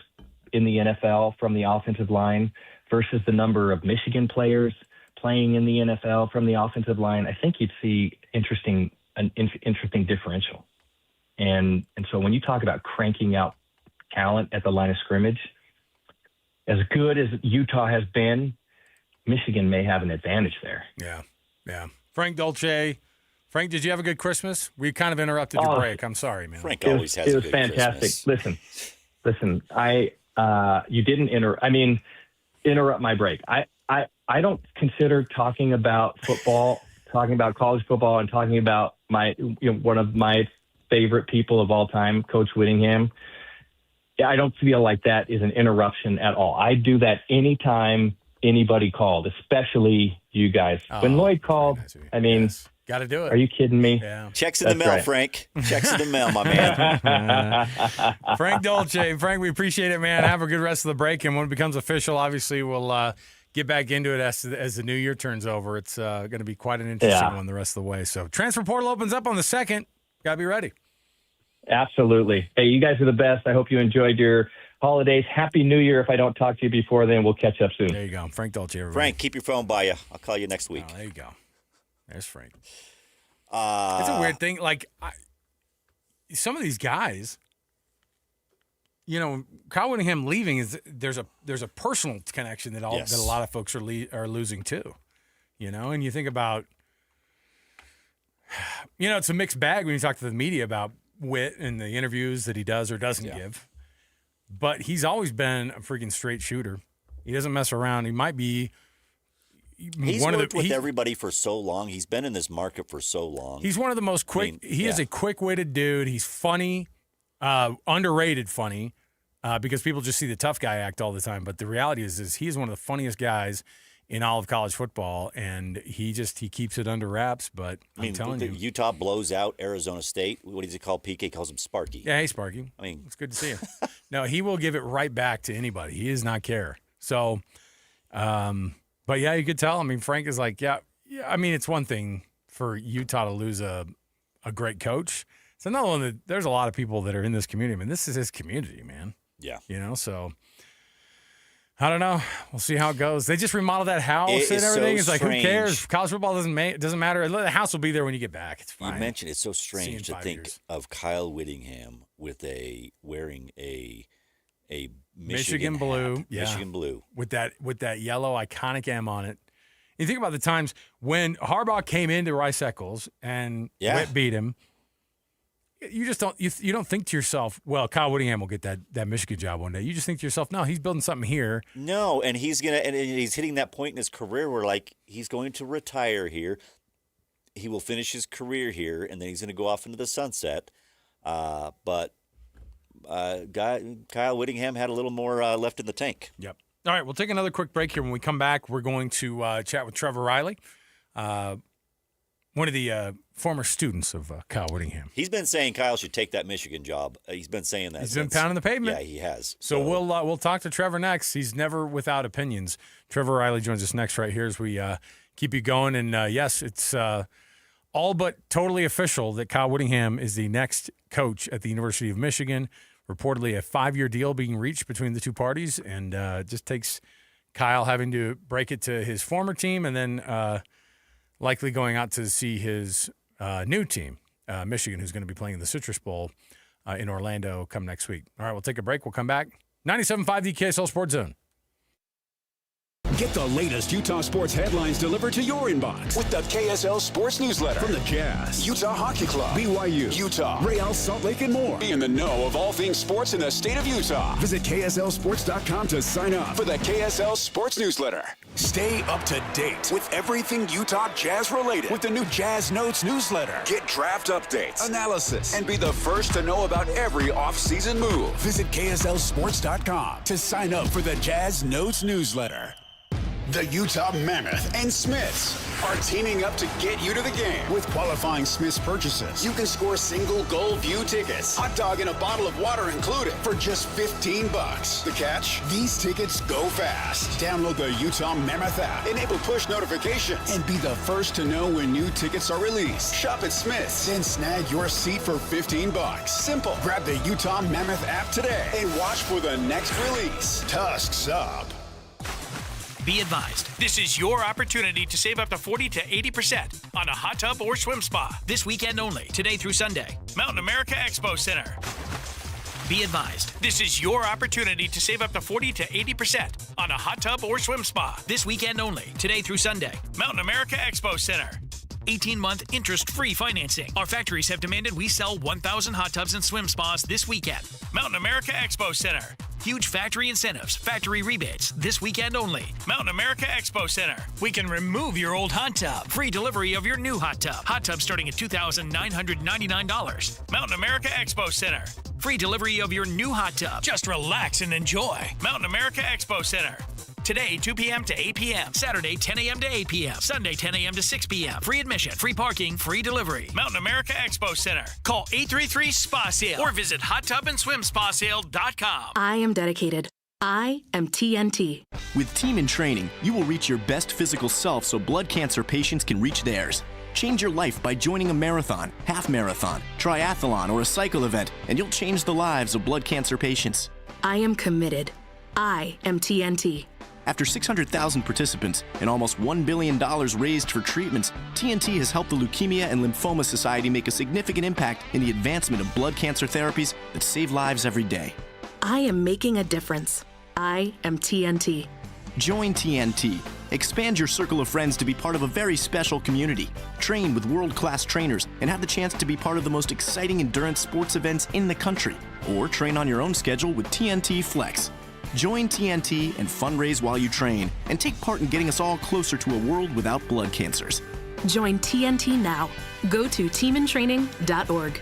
S10: in the NFL from the offensive line versus the number of Michigan players playing in the NFL from the offensive line, I think you'd see an interesting differential. And so when you talk about cranking out talent at the line of scrimmage, as good as Utah has been, Michigan may have an advantage there.
S11: Yeah. Frank Dolce. Frank, did you have a good Christmas? We kind of interrupted your break. I'm sorry, man.
S6: Frank always has a good
S10: fantastic.
S6: Christmas.
S10: Listen, you didn't interrupt my break. I don't consider talking about football, talking about college football, and talking about one of my favorite people of all time, Coach Whittingham. I don't feel like that is an interruption at all. I do that anytime anybody called, especially you guys. When Lloyd called,
S11: got to do it.
S10: Are you kidding me?
S11: Yeah.
S6: Checks in the mail, right. Frank. Checks in the mail, my man.
S11: Frank Dolce. Frank, we appreciate it, man. Have a good rest of the break. And when it becomes official, obviously we'll get back into it as the new year turns over. It's going to be quite an interesting one the rest of the way. So transfer portal opens up on the 2nd. Got to be ready.
S10: Absolutely. Hey, you guys are the best. I hope you enjoyed your holidays. Happy New Year. If I don't talk to you before then, we'll catch up soon.
S11: There you go. Frank Dolce, everybody.
S6: Frank, keep your phone by you. I'll call you next week.
S11: Oh, there you go. There's Frank. It's a weird thing. Like, some of these guys, Kyle Whittingham leaving there's a personal connection that a lot of folks are losing too. And you think about, it's a mixed bag when you talk to the media about Whit and the interviews that he does or doesn't give. But he's always been a freaking straight shooter. He doesn't mess around. He might be.
S6: He's worked with everybody for so long. He's been in this market for so long.
S11: He's one of the most quick. He is a quick-witted dude. He's funny, underrated funny, because people just see the tough guy act all the time. But the reality is he is one of the funniest guys in all of college football, and he keeps it under wraps. But I'm telling you,
S6: Utah blows out Arizona State. What does he call PK? Calls him Sparky.
S11: Yeah, hey Sparky. It's good to see you. No, he will give it right back to anybody. He does not care. So, but yeah, you could tell. Frank is like, it's one thing for Utah to lose a great coach. It's another one that there's a lot of people that are in this community. This is his community, man.
S6: Yeah.
S11: So I don't know. We'll see how it goes. They just remodeled that house and everything. It's like, who cares? College football doesn't matter. The house will be there when you get back. It's fine.
S6: You mentioned it's so strange to think of Kyle Whittingham wearing a Michigan blue hat.
S11: Yeah.
S6: Michigan blue
S11: with that yellow iconic M on it. You think about the times when Harbaugh came into Rice-Eccles and Whit beat him. You just don't you don't think to yourself, well, Kyle Whittingham will get that Michigan job one day. You just think to yourself, no, he's building something here.
S6: No, and he's hitting that point in his career where he's going to retire here. He will finish his career here, and then he's going to go off into the sunset. But Kyle Whittingham had a little more left in the tank.
S11: Yep. All right, we'll take another quick break here. When we come back, we're going to chat with Trevor Riley, one of the former students of Kyle Whittingham.
S6: He's been saying Kyle should take that Michigan job. He's been saying that.
S11: He's been pounding the pavement.
S6: Yeah, he has.
S11: So we'll talk to Trevor next. He's never without opinions. Trevor Riley joins us next right here as we keep you going. And yes, it's all but totally official that Kyle Whittingham is the next coach at the University of Michigan. Reportedly a 5-year deal being reached between the two parties, and it just takes Kyle having to break it to his former team and then likely going out to see his new team, Michigan, who's going to be playing in the Citrus Bowl in Orlando come next week. All right, we'll take a break. We'll come back. 97.5 the KSL Sports Zone.
S9: Get the latest Utah sports headlines delivered to your inbox with the KSL Sports Newsletter. From the Jazz, Utah Hockey Club, BYU, Utah, Real Salt Lake, and more. Be in the know of all things sports in the state of Utah. Visit KSLSports.com to sign up for the KSL Sports Newsletter. Stay up to date with everything Utah Jazz related with the new Jazz Notes newsletter. Get draft updates, analysis, and be the first to know about every off-season move. Visit KSLSports.com to sign up for the Jazz Notes newsletter. The Utah Mammoth and Smiths are teaming up to get you to the game with qualifying Smiths purchases. You can score single goal view tickets, hot dog and a bottle of water included for just $15. The catch? These tickets go fast. Download the Utah Mammoth app, enable push notifications, and be the first to know when new tickets are released. Shop at Smiths, then snag your seat for $15. Simple. Grab the Utah Mammoth app today and watch for the next release. Tusks up.
S18: Be advised, this is your opportunity to save up to 40 to 80% on a hot tub or swim spa this weekend only, today through Sunday. Mountain America Expo Center. Be advised, this is your opportunity to save up to 40 to 80% on a hot tub or swim spa this weekend only, today through Sunday. Mountain America Expo Center. 18-month interest-free financing. Our factories have demanded we sell 1,000 hot tubs and swim spas this weekend. Mountain America Expo Center. Huge factory incentives, factory rebates, this weekend only. Mountain America Expo Center. We can remove your old hot tub. Free delivery of your new hot tub. Hot tub starting at $2,999. Mountain America Expo Center. Free delivery of your new hot tub. Just relax and enjoy. Mountain America Expo Center. Today, 2 p.m. to 8 p.m. Saturday, 10 a.m. to 8 p.m. Sunday, 10 a.m. to 6 p.m. Free admission, free parking, free delivery. Mountain America Expo Center. Call 833-SPA-SALE or visit hottubandSwimSpaSale.com.
S7: I am dedicated. I am TNT.
S15: With Team in Training, you will reach your best physical self so blood cancer patients can reach theirs. Change your life by joining a marathon, half marathon, triathlon, or a cycle event, and you'll change the lives of blood cancer patients.
S7: I am committed. I am TNT.
S15: After 600,000 participants and almost $1 billion raised for treatments, TNT has helped the Leukemia and Lymphoma Society make a significant impact in the advancement of blood cancer therapies that save lives every day.
S7: I am making a difference. I am TNT.
S15: Join TNT. Expand your circle of friends to be part of a very special community. Train with world-class trainers and have the chance to be part of the most exciting endurance sports events in the country. Or train on your own schedule with TNT Flex. Join TNT and fundraise while you train and take part in getting us all closer to a world without blood cancers.
S7: Join TNT now. Go to teamintraining.org.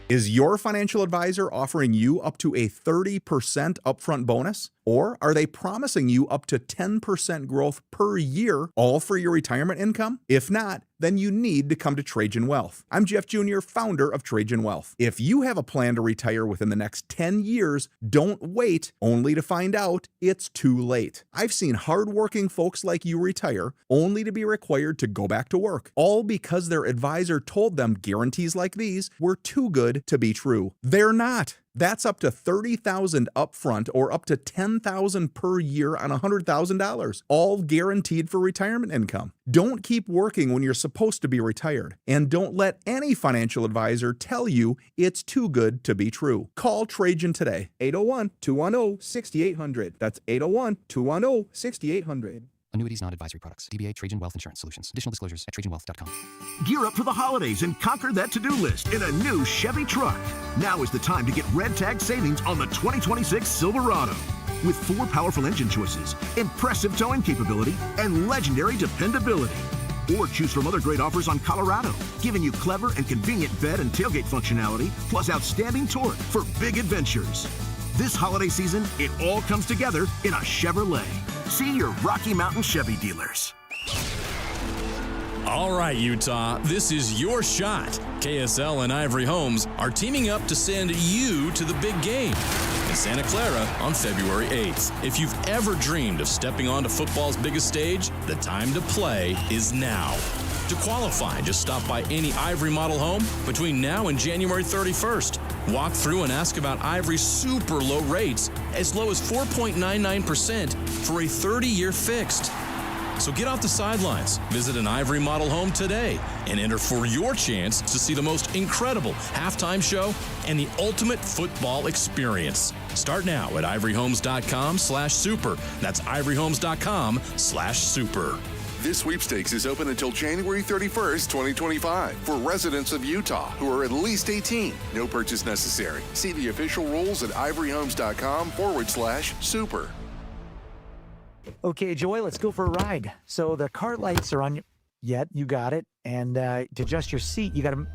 S22: Is your financial advisor offering you up to a 30% upfront bonus? Or are they promising you up to 10% growth per year, all for your retirement income? If not, then you need to come to Trajan Wealth. I'm Jeff Jr., founder of Trajan Wealth. If you have a plan to retire within the next 10 years, don't wait only to find out it's too late. I've seen hardworking folks like you retire only to be required to go back to work, all because their advisor told them guarantees like these were too good to be true. They're not. That's up to $30,000 upfront or up to $10,000 per year on $100,000, all guaranteed for retirement income. Don't keep working when you're supposed to be retired, and don't let any financial advisor tell you it's too good to be true. Call Trajan today, 801-210-6800. That's 801-210-6800.
S23: Annuities, not advisory products. DBA Trajan Wealth Insurance Solutions. Additional disclosures at TrajanWealth.com.
S16: Gear up for the holidays and conquer that to-do list in a new Chevy truck. Now is the time to get red tag savings on the 2026 Silverado. With 4 powerful engine choices, impressive towing capability, and legendary dependability. Or choose from other great offers on Colorado, giving you clever and convenient bed and tailgate functionality, plus outstanding torque for big adventures. This holiday season, it all comes together in a Chevrolet. See your Rocky Mountain Chevy dealers.
S17: All right, Utah, this is your shot. KSL and Ivory Homes are teaming up to send you to the big game in Santa Clara on February 8th. If you've ever dreamed of stepping onto football's biggest stage, the time to play is now. To qualify, just stop by any Ivory model home between now and January 31st. Walk through and ask about Ivory's super low rates, as low as 4.99% for a 30-year fixed. So get off the sidelines, visit an Ivory model home today, and enter for your chance to see the most incredible halftime show and the ultimate football experience. Start now at ivoryhomes.com/super. That's ivoryhomes.com/super.
S8: This sweepstakes is open until January 31st, 2025 for residents of Utah who are at least 18. No purchase necessary. See the official rules at ivoryhomes.com/super.
S12: Okay, Joy, let's go for a ride. So the car lights are on. You got it. And to adjust your seat, you got to.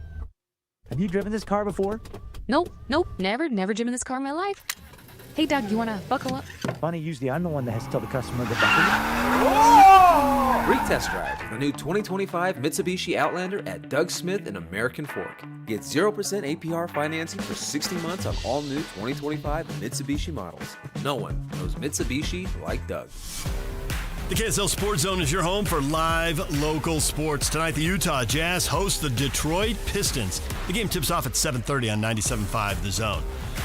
S12: Have you driven this car before?
S19: Nope, never driven this car in my life. Hey, Doug, you want to buckle up?
S12: Funny, usually I'm the one that has to tell the customer to buckle up.
S24: Free test drive for the new 2025 Mitsubishi Outlander at Doug Smith and American Fork. Get 0% APR financing for 60 months on all new 2025 Mitsubishi models. No one knows Mitsubishi like Doug.
S25: The KSL Sports Zone is your home for live local sports. Tonight, the Utah Jazz host the Detroit Pistons. The game tips off at 7:30 on 97.5 The Zone.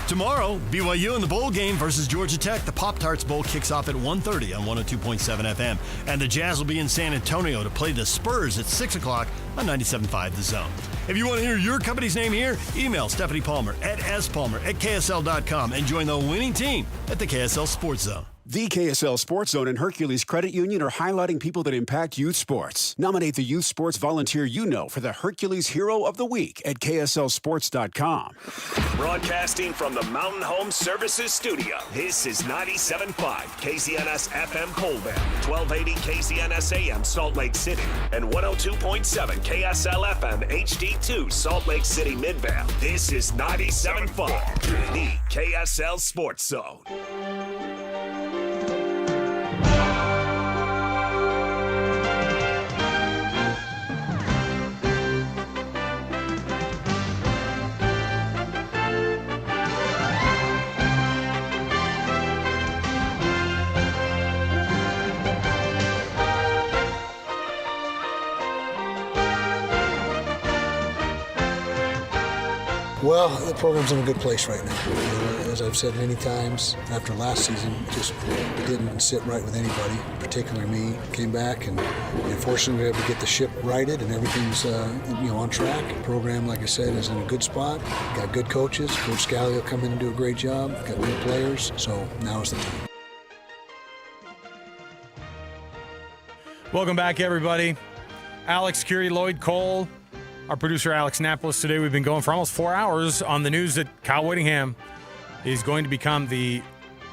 S25: Tomorrow, BYU in the bowl game versus Georgia Tech. The Pop-Tarts Bowl kicks off at 1:30 on 102.7 FM. And the Jazz will be in San Antonio to play the Spurs at 6 o'clock on 97.5 The Zone. If you want to hear your company's name here, email Stephanie Palmer at spalmer@ksl.com and join the winning team at the KSL Sports Zone.
S26: The KSL Sports Zone and Hercules Credit Union are highlighting people that impact youth sports. Nominate the youth sports volunteer you know for the Hercules Hero of the Week at kslsports.com.
S3: Broadcasting from the Mountain Home Services Studio, this is 97.5 KZNS FM Colville, 1280 KZNS AM Salt Lake City, and 102.7 KSL FM HD2 Salt Lake City Midvale. This is 97.5, the KSL Sports Zone.
S4: Well, the program's in a good place right now. As I've said many times, after last season, just didn't sit right with anybody, particularly me. Came back and fortunately we were able to get the ship righted and everything's on track. The program, like I said, is in a good spot. Got good coaches. Coach Scally will come in and do a great job. Got good players. So now is the time.
S11: Welcome back, everybody. Alex, Curie, Lloyd, Cole. Our producer, Alex Napolis. Today we've been going for almost 4 hours on the news that Kyle Whittingham is going to become the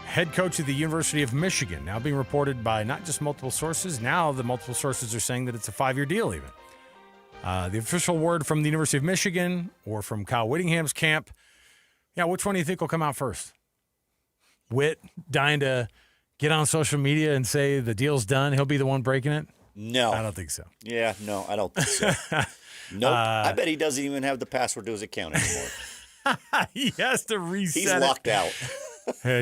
S11: head coach of the University of Michigan. Now being reported by not just multiple sources. Now the multiple sources are saying that it's a 5-year deal even. The official word from the University of Michigan or from Kyle Whittingham's camp. Yeah, which one do you think will come out first? Whit dying to get on social media and say the deal's done. He'll be the one breaking it?
S6: No.
S11: I don't think so.
S6: Yeah, no, I don't think so. Nope. I bet he doesn't even have the password to his account anymore.
S11: He has to reset.
S6: He's locked out.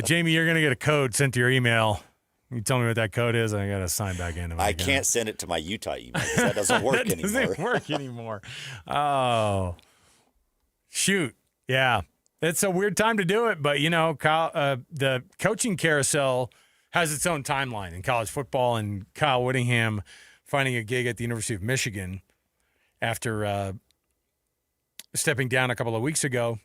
S11: Jamie, you're going to get a code sent to your email. You tell me what that code is, and I got to sign back into my account.
S6: Can't send it to my Utah email because that doesn't work
S11: that
S6: anymore.
S11: Doesn't work anymore. Oh, shoot. Yeah. It's a weird time to do it, but, the coaching carousel has its own timeline in college football, and Kyle Whittingham finding a gig at the University of Michigan after stepping down a couple of weeks ago.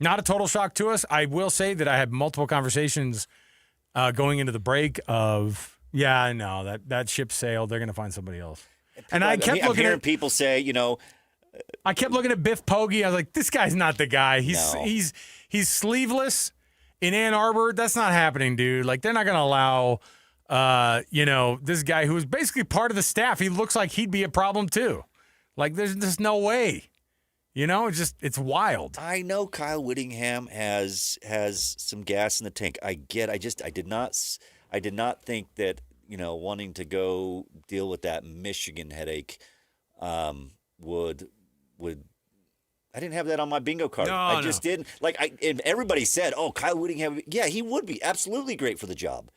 S11: Not a total shock to us. I will say that I had multiple conversations going into the break of, that ship sailed. They're going to find somebody else. And I kept looking
S6: at people say,
S11: I kept looking at Biff Poggi. I was like, this guy's not the guy. He's sleeveless in Ann Arbor. That's not happening, dude. Like, they're not going to allow, this guy who is basically part of the staff. He looks like he'd be a problem too. Like, there's just no way. It's wild.
S6: I know Kyle Whittingham has some gas in the tank. I did not think that, wanting to go deal with that Michigan headache would I didn't have that on my bingo card. I just didn't. And everybody said, "Oh, Kyle Whittingham, yeah, he would be absolutely great for the job."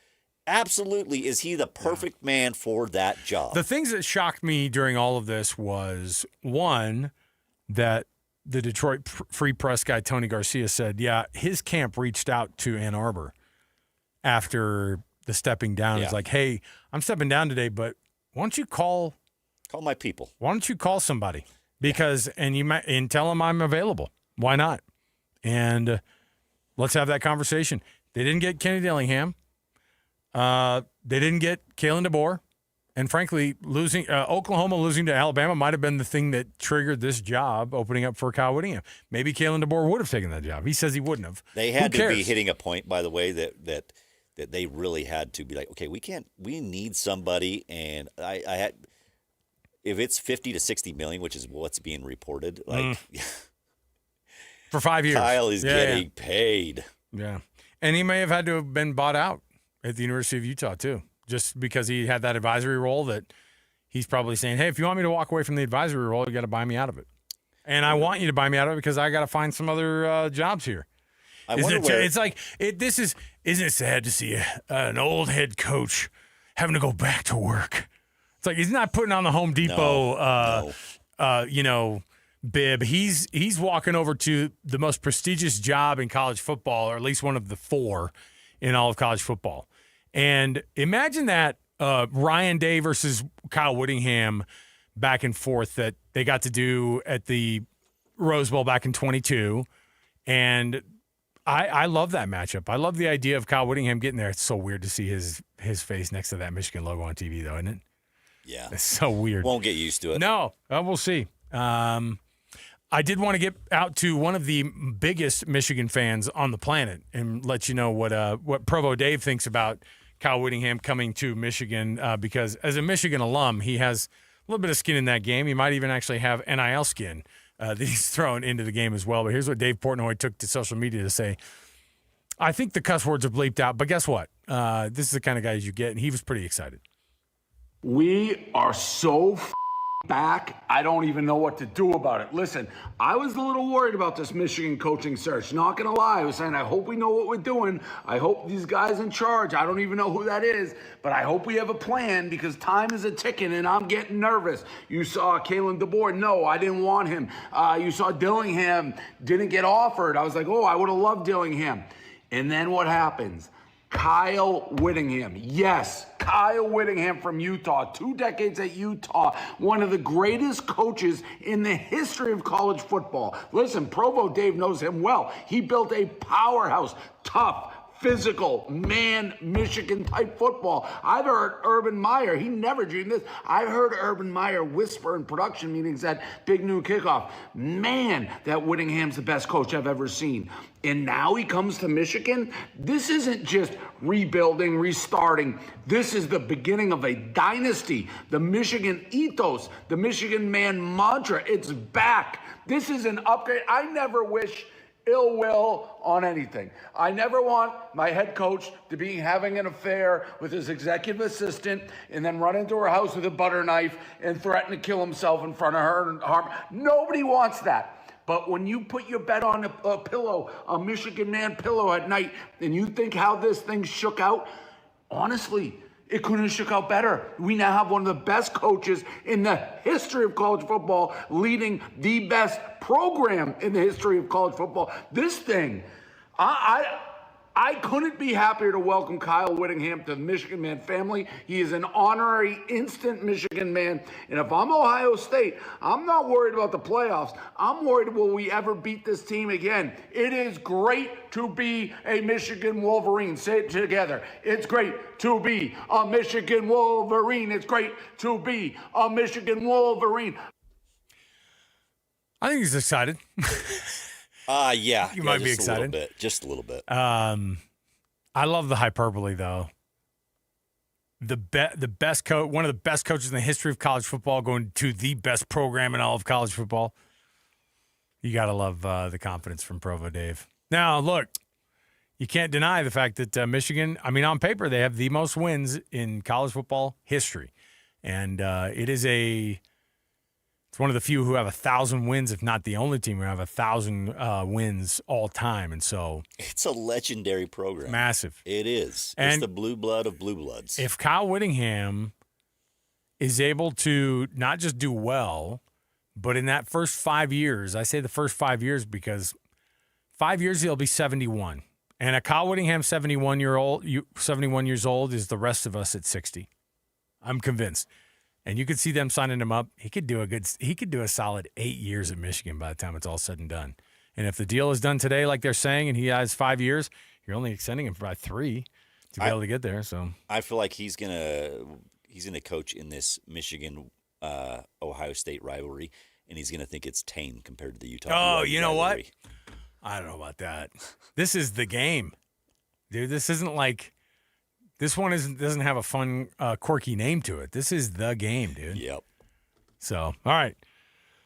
S6: Absolutely, is he the perfect man for that job?
S11: The things that shocked me during all of this was, one, that the Detroit Free Press guy, Tony Garcia, said, his camp reached out to Ann Arbor after the stepping down. It's like, hey, I'm stepping down today, but
S5: why don't you call
S6: my people?
S5: Why don't you call somebody? Because and tell them I'm available. Why not? And let's have that conversation. They didn't get Kenny Dillingham. They didn't get Kalen DeBoer. And frankly, Oklahoma losing to Alabama might have been the thing that triggered this job opening up for Kyle Whittingham. Maybe Kalen DeBoer would have taken that job. He says he wouldn't have.
S6: They had to be hitting a point, by the way, that they really had to be like, okay, we need somebody. And I had, if it's 50 to 60 million, which is what's being reported, like
S5: for 5 years,
S6: Kyle is getting paid.
S5: Yeah. And he may have had to have been bought out at the University of Utah too, just because he had that advisory role that he's probably saying, hey, if you want me to walk away from the advisory role, you got to buy me out of it. And I want you to buy me out of it because I got to find some other jobs here. It's like, isn't it sad to see an old head coach having to go back to work? It's like he's not putting on the Home Depot, bib. He's walking over to the most prestigious job in college football, or at least one of the 4 in all of college football. And imagine that Ryan Day versus Kyle Whittingham back and forth that they got to do at the Rose Bowl back in 22. And I love that matchup. I love the idea of Kyle Whittingham getting there. It's so weird to see his face next to that Michigan logo on TV, though, isn't it?
S6: Yeah.
S5: It's so weird.
S6: Won't get used to it.
S5: No, we'll see. I did want to get out to one of the biggest Michigan fans on the planet and let you know what Provo Dave thinks about Kyle Whittingham coming to Michigan, because as a Michigan alum, he has a little bit of skin in that game. He might even actually have NIL skin that he's thrown into the game as well. But here's what Dave Portnoy took to social media to say. I think the cuss words are bleeped out, but guess what? This is the kind of guys you get, and he was pretty excited.
S1: We are so back, I don't even know what to do about it. Listen, I was a little worried about this Michigan coaching search. Not gonna lie, I was saying, I hope we know what we're doing. I hope these guys in charge, I don't even know who that is, but I hope we have a plan because time is a ticking and I'm getting nervous. You saw Kalen DeBoer. No, I didn't want him. You saw Dillingham didn't get offered. I was like, oh, I would have loved Dillingham. And then what happens? Kyle Whittingham. Yes, Kyle Whittingham from Utah. 2 decades at Utah. One of the greatest coaches in the history of college football. Listen, Provo Dave knows him well. He built a powerhouse, tough, physical, man, Michigan-type football. I've heard Urban Meyer, he never dreamed this. I heard Urban Meyer whisper in production meetings at Big Noon Kickoff, man, that Whittingham's the best coach I've ever seen. And now he comes to Michigan. This isn't just rebuilding, restarting. This is the beginning of a dynasty. The Michigan ethos, the Michigan man mantra, it's back. This is an upgrade. I never wish ill will on anything. I never want my head coach to be having an affair with his executive assistant and then run into her house with a butter knife and threaten to kill himself in front of her and harm. Nobody wants that. But when you put your bet on a pillow, a Michigan man pillow at night, and you think how this thing shook out, honestly, it couldn't have shook out better. We now have one of the best coaches in the history of college football leading the best program in the history of college football. This thing, I couldn't be happier to welcome Kyle Whittingham to the Michigan Man family. He is an honorary instant Michigan man. And if I'm Ohio State, I'm not worried about the playoffs. I'm worried, will we ever beat this team again? It is great to be a Michigan Wolverine. Say it together. It's great to be a Michigan Wolverine. It's great to be a Michigan Wolverine.
S5: I think he's excited.
S6: Yeah.
S5: You might be excited.
S6: Just a little bit.
S5: I love the hyperbole, though. The best coach, one of the best coaches in the history of college football, going to the best program in all of college football. You got to love the confidence from Provo Dave. Now, look, you can't deny the fact that Michigan, I mean, on paper, they have the most wins in college football history. And it's one of the few who have 1,000 wins, if not the only team who have 1,000 wins all time. And so
S6: it's a legendary program.
S5: Massive.
S6: It is.
S5: And
S6: it's the blue blood of blue bloods.
S5: If Kyle Whittingham is able to not just do well, but in that first 5 years, I say the first 5 years because 5 years he'll be 71. And a Kyle Whittingham 71 years old is the rest of us at 60. I'm convinced.
S11: and you could see them signing him up. He could do a solid 8 years at Michigan by the time it's all said and done. And if the deal is done today, like they're saying, and he has 5 years, you're only extending him for about 3 to be able to get there. So
S6: I feel like he's gonna coach in this Michigan Ohio State rivalry, and he's gonna think it's tame compared to the Utah.
S11: Oh,
S6: BYU
S11: you know
S6: rivalry.
S11: what? I don't know about that. This is the game, dude. This isn't like this one doesn't have a fun, quirky name to it. This is the game, dude.
S6: Yep.
S11: So, all right,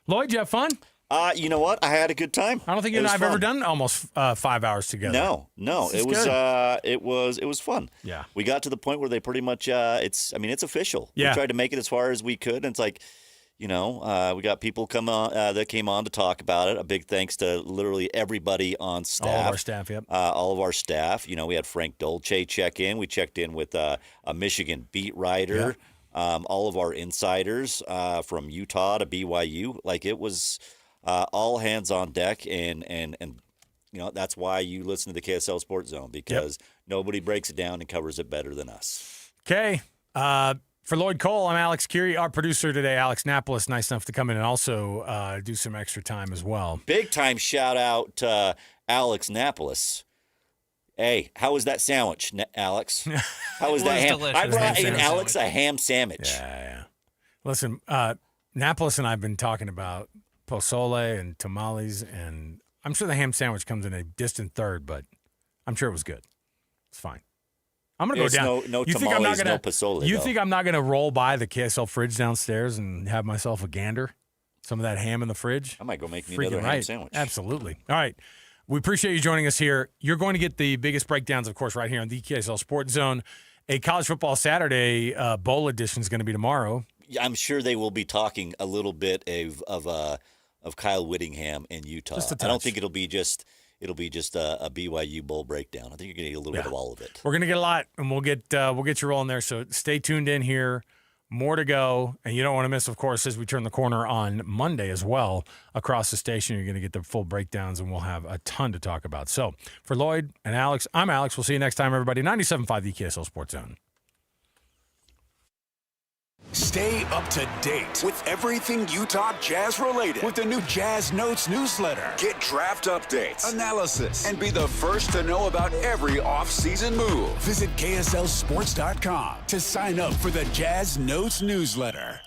S11: Lloyd, you have fun?
S6: You know what? I had a good time.
S11: I don't think you and I have ever done almost 5 hours together.
S6: No. It was fun.
S11: Yeah.
S6: We got to the point where they pretty much it's official.
S11: Yeah.
S6: We tried to make it as far as we could, and it's like, we got people come on that came on to talk about it. A big thanks to literally everybody on staff.
S11: All of our staff, yep.
S6: All of our staff. We had Frank Dolce check in. We checked in with a Michigan beat writer. Yeah. All of our insiders from Utah to BYU. Like, it was all hands on deck, and that's why you listen to the KSL Sports Zone, because nobody breaks it down and covers it better than us.
S11: Okay. For Lloyd Cole, I'm Alex Curie, our producer today, Alex Napolis, nice enough to come in and also do some extra time as well.
S6: Big time shout out to Alex Napolis. Hey, how was that sandwich, Alex? How was that ham?
S11: Delicious.
S6: I brought in Alex a ham sandwich.
S11: Yeah. Listen, Napolis and I have been talking about pozole and tamales, and I'm sure the ham sandwich comes in a distant third, but I'm sure it was good. It's fine. I'm going to go down.
S6: No tamales, no pozole.
S11: You think I'm not going to roll by the KSL fridge downstairs and have myself a gander? Some of that ham in the fridge?
S6: I might go make me
S11: Freaking
S6: another ham sandwich.
S11: Absolutely. All right. We appreciate you joining us here. You're going to get the biggest breakdowns, of course, right here on the KSL Sports Zone. A College Football Saturday Bowl edition is going to be tomorrow.
S6: I'm sure they will be talking a little bit of Kyle Whittingham in Utah. I don't think it'll be just a BYU bowl breakdown. I think you're going to get a little bit of all of it.
S11: We're going to get a lot, and we'll get you rolling there. So stay tuned in here. More to go, and you don't want to miss, of course, as we turn the corner on Monday as well. Across the station, you're going to get the full breakdowns, and we'll have a ton to talk about. So for Lloyd and Alex, I'm Alex. We'll see you next time, everybody. 97.5 the KSL Sports Zone.
S9: Stay up to date with everything Utah Jazz related with the new Jazz Notes newsletter. Get draft updates, analysis, and be the first to know about every off-season move. Visit KSLSports.com to sign up for the Jazz Notes newsletter.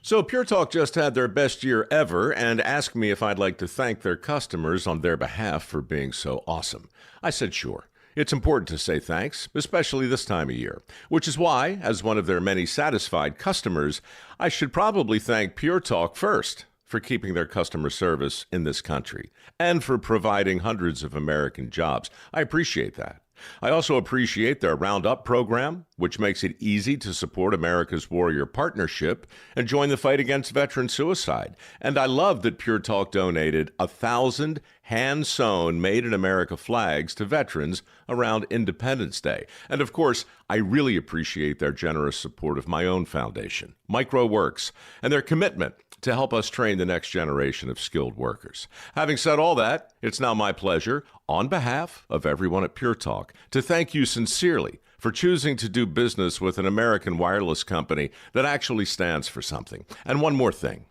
S2: So Pure Talk just had their best year ever and asked me if I'd like to thank their customers on their behalf for being so awesome. I said sure. It's important to say thanks, especially this time of year, which is why, as one of their many satisfied customers, I should probably thank Pure Talk first for keeping their customer service in this country and for providing hundreds of American jobs. I appreciate that. I also appreciate their Roundup program, which makes it easy to support America's Warrior Partnership and join the fight against veteran suicide. And I love that Pure Talk donated 1,000 hand-sewn Made-in-America flags to veterans around Independence Day. And of course, I really appreciate their generous support of my own foundation, MicroWorks, and their commitment to help us train the next generation of skilled workers. Having said all that, it's now my pleasure, on behalf of everyone at Pure Talk, to thank you sincerely for choosing to do business with an American wireless company that actually stands for something. And one more thing.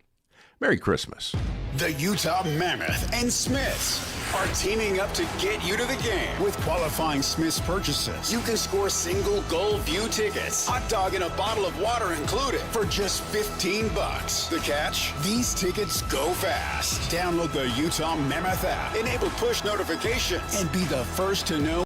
S2: Merry Christmas.
S9: The Utah Mammoth and Smiths are teaming up to get you to the game with qualifying Smiths purchases. You can score single goal view tickets, hot dog and a bottle of water included for just $15. The catch? These tickets go fast. Download the Utah Mammoth app, enable push notifications, and be the first to know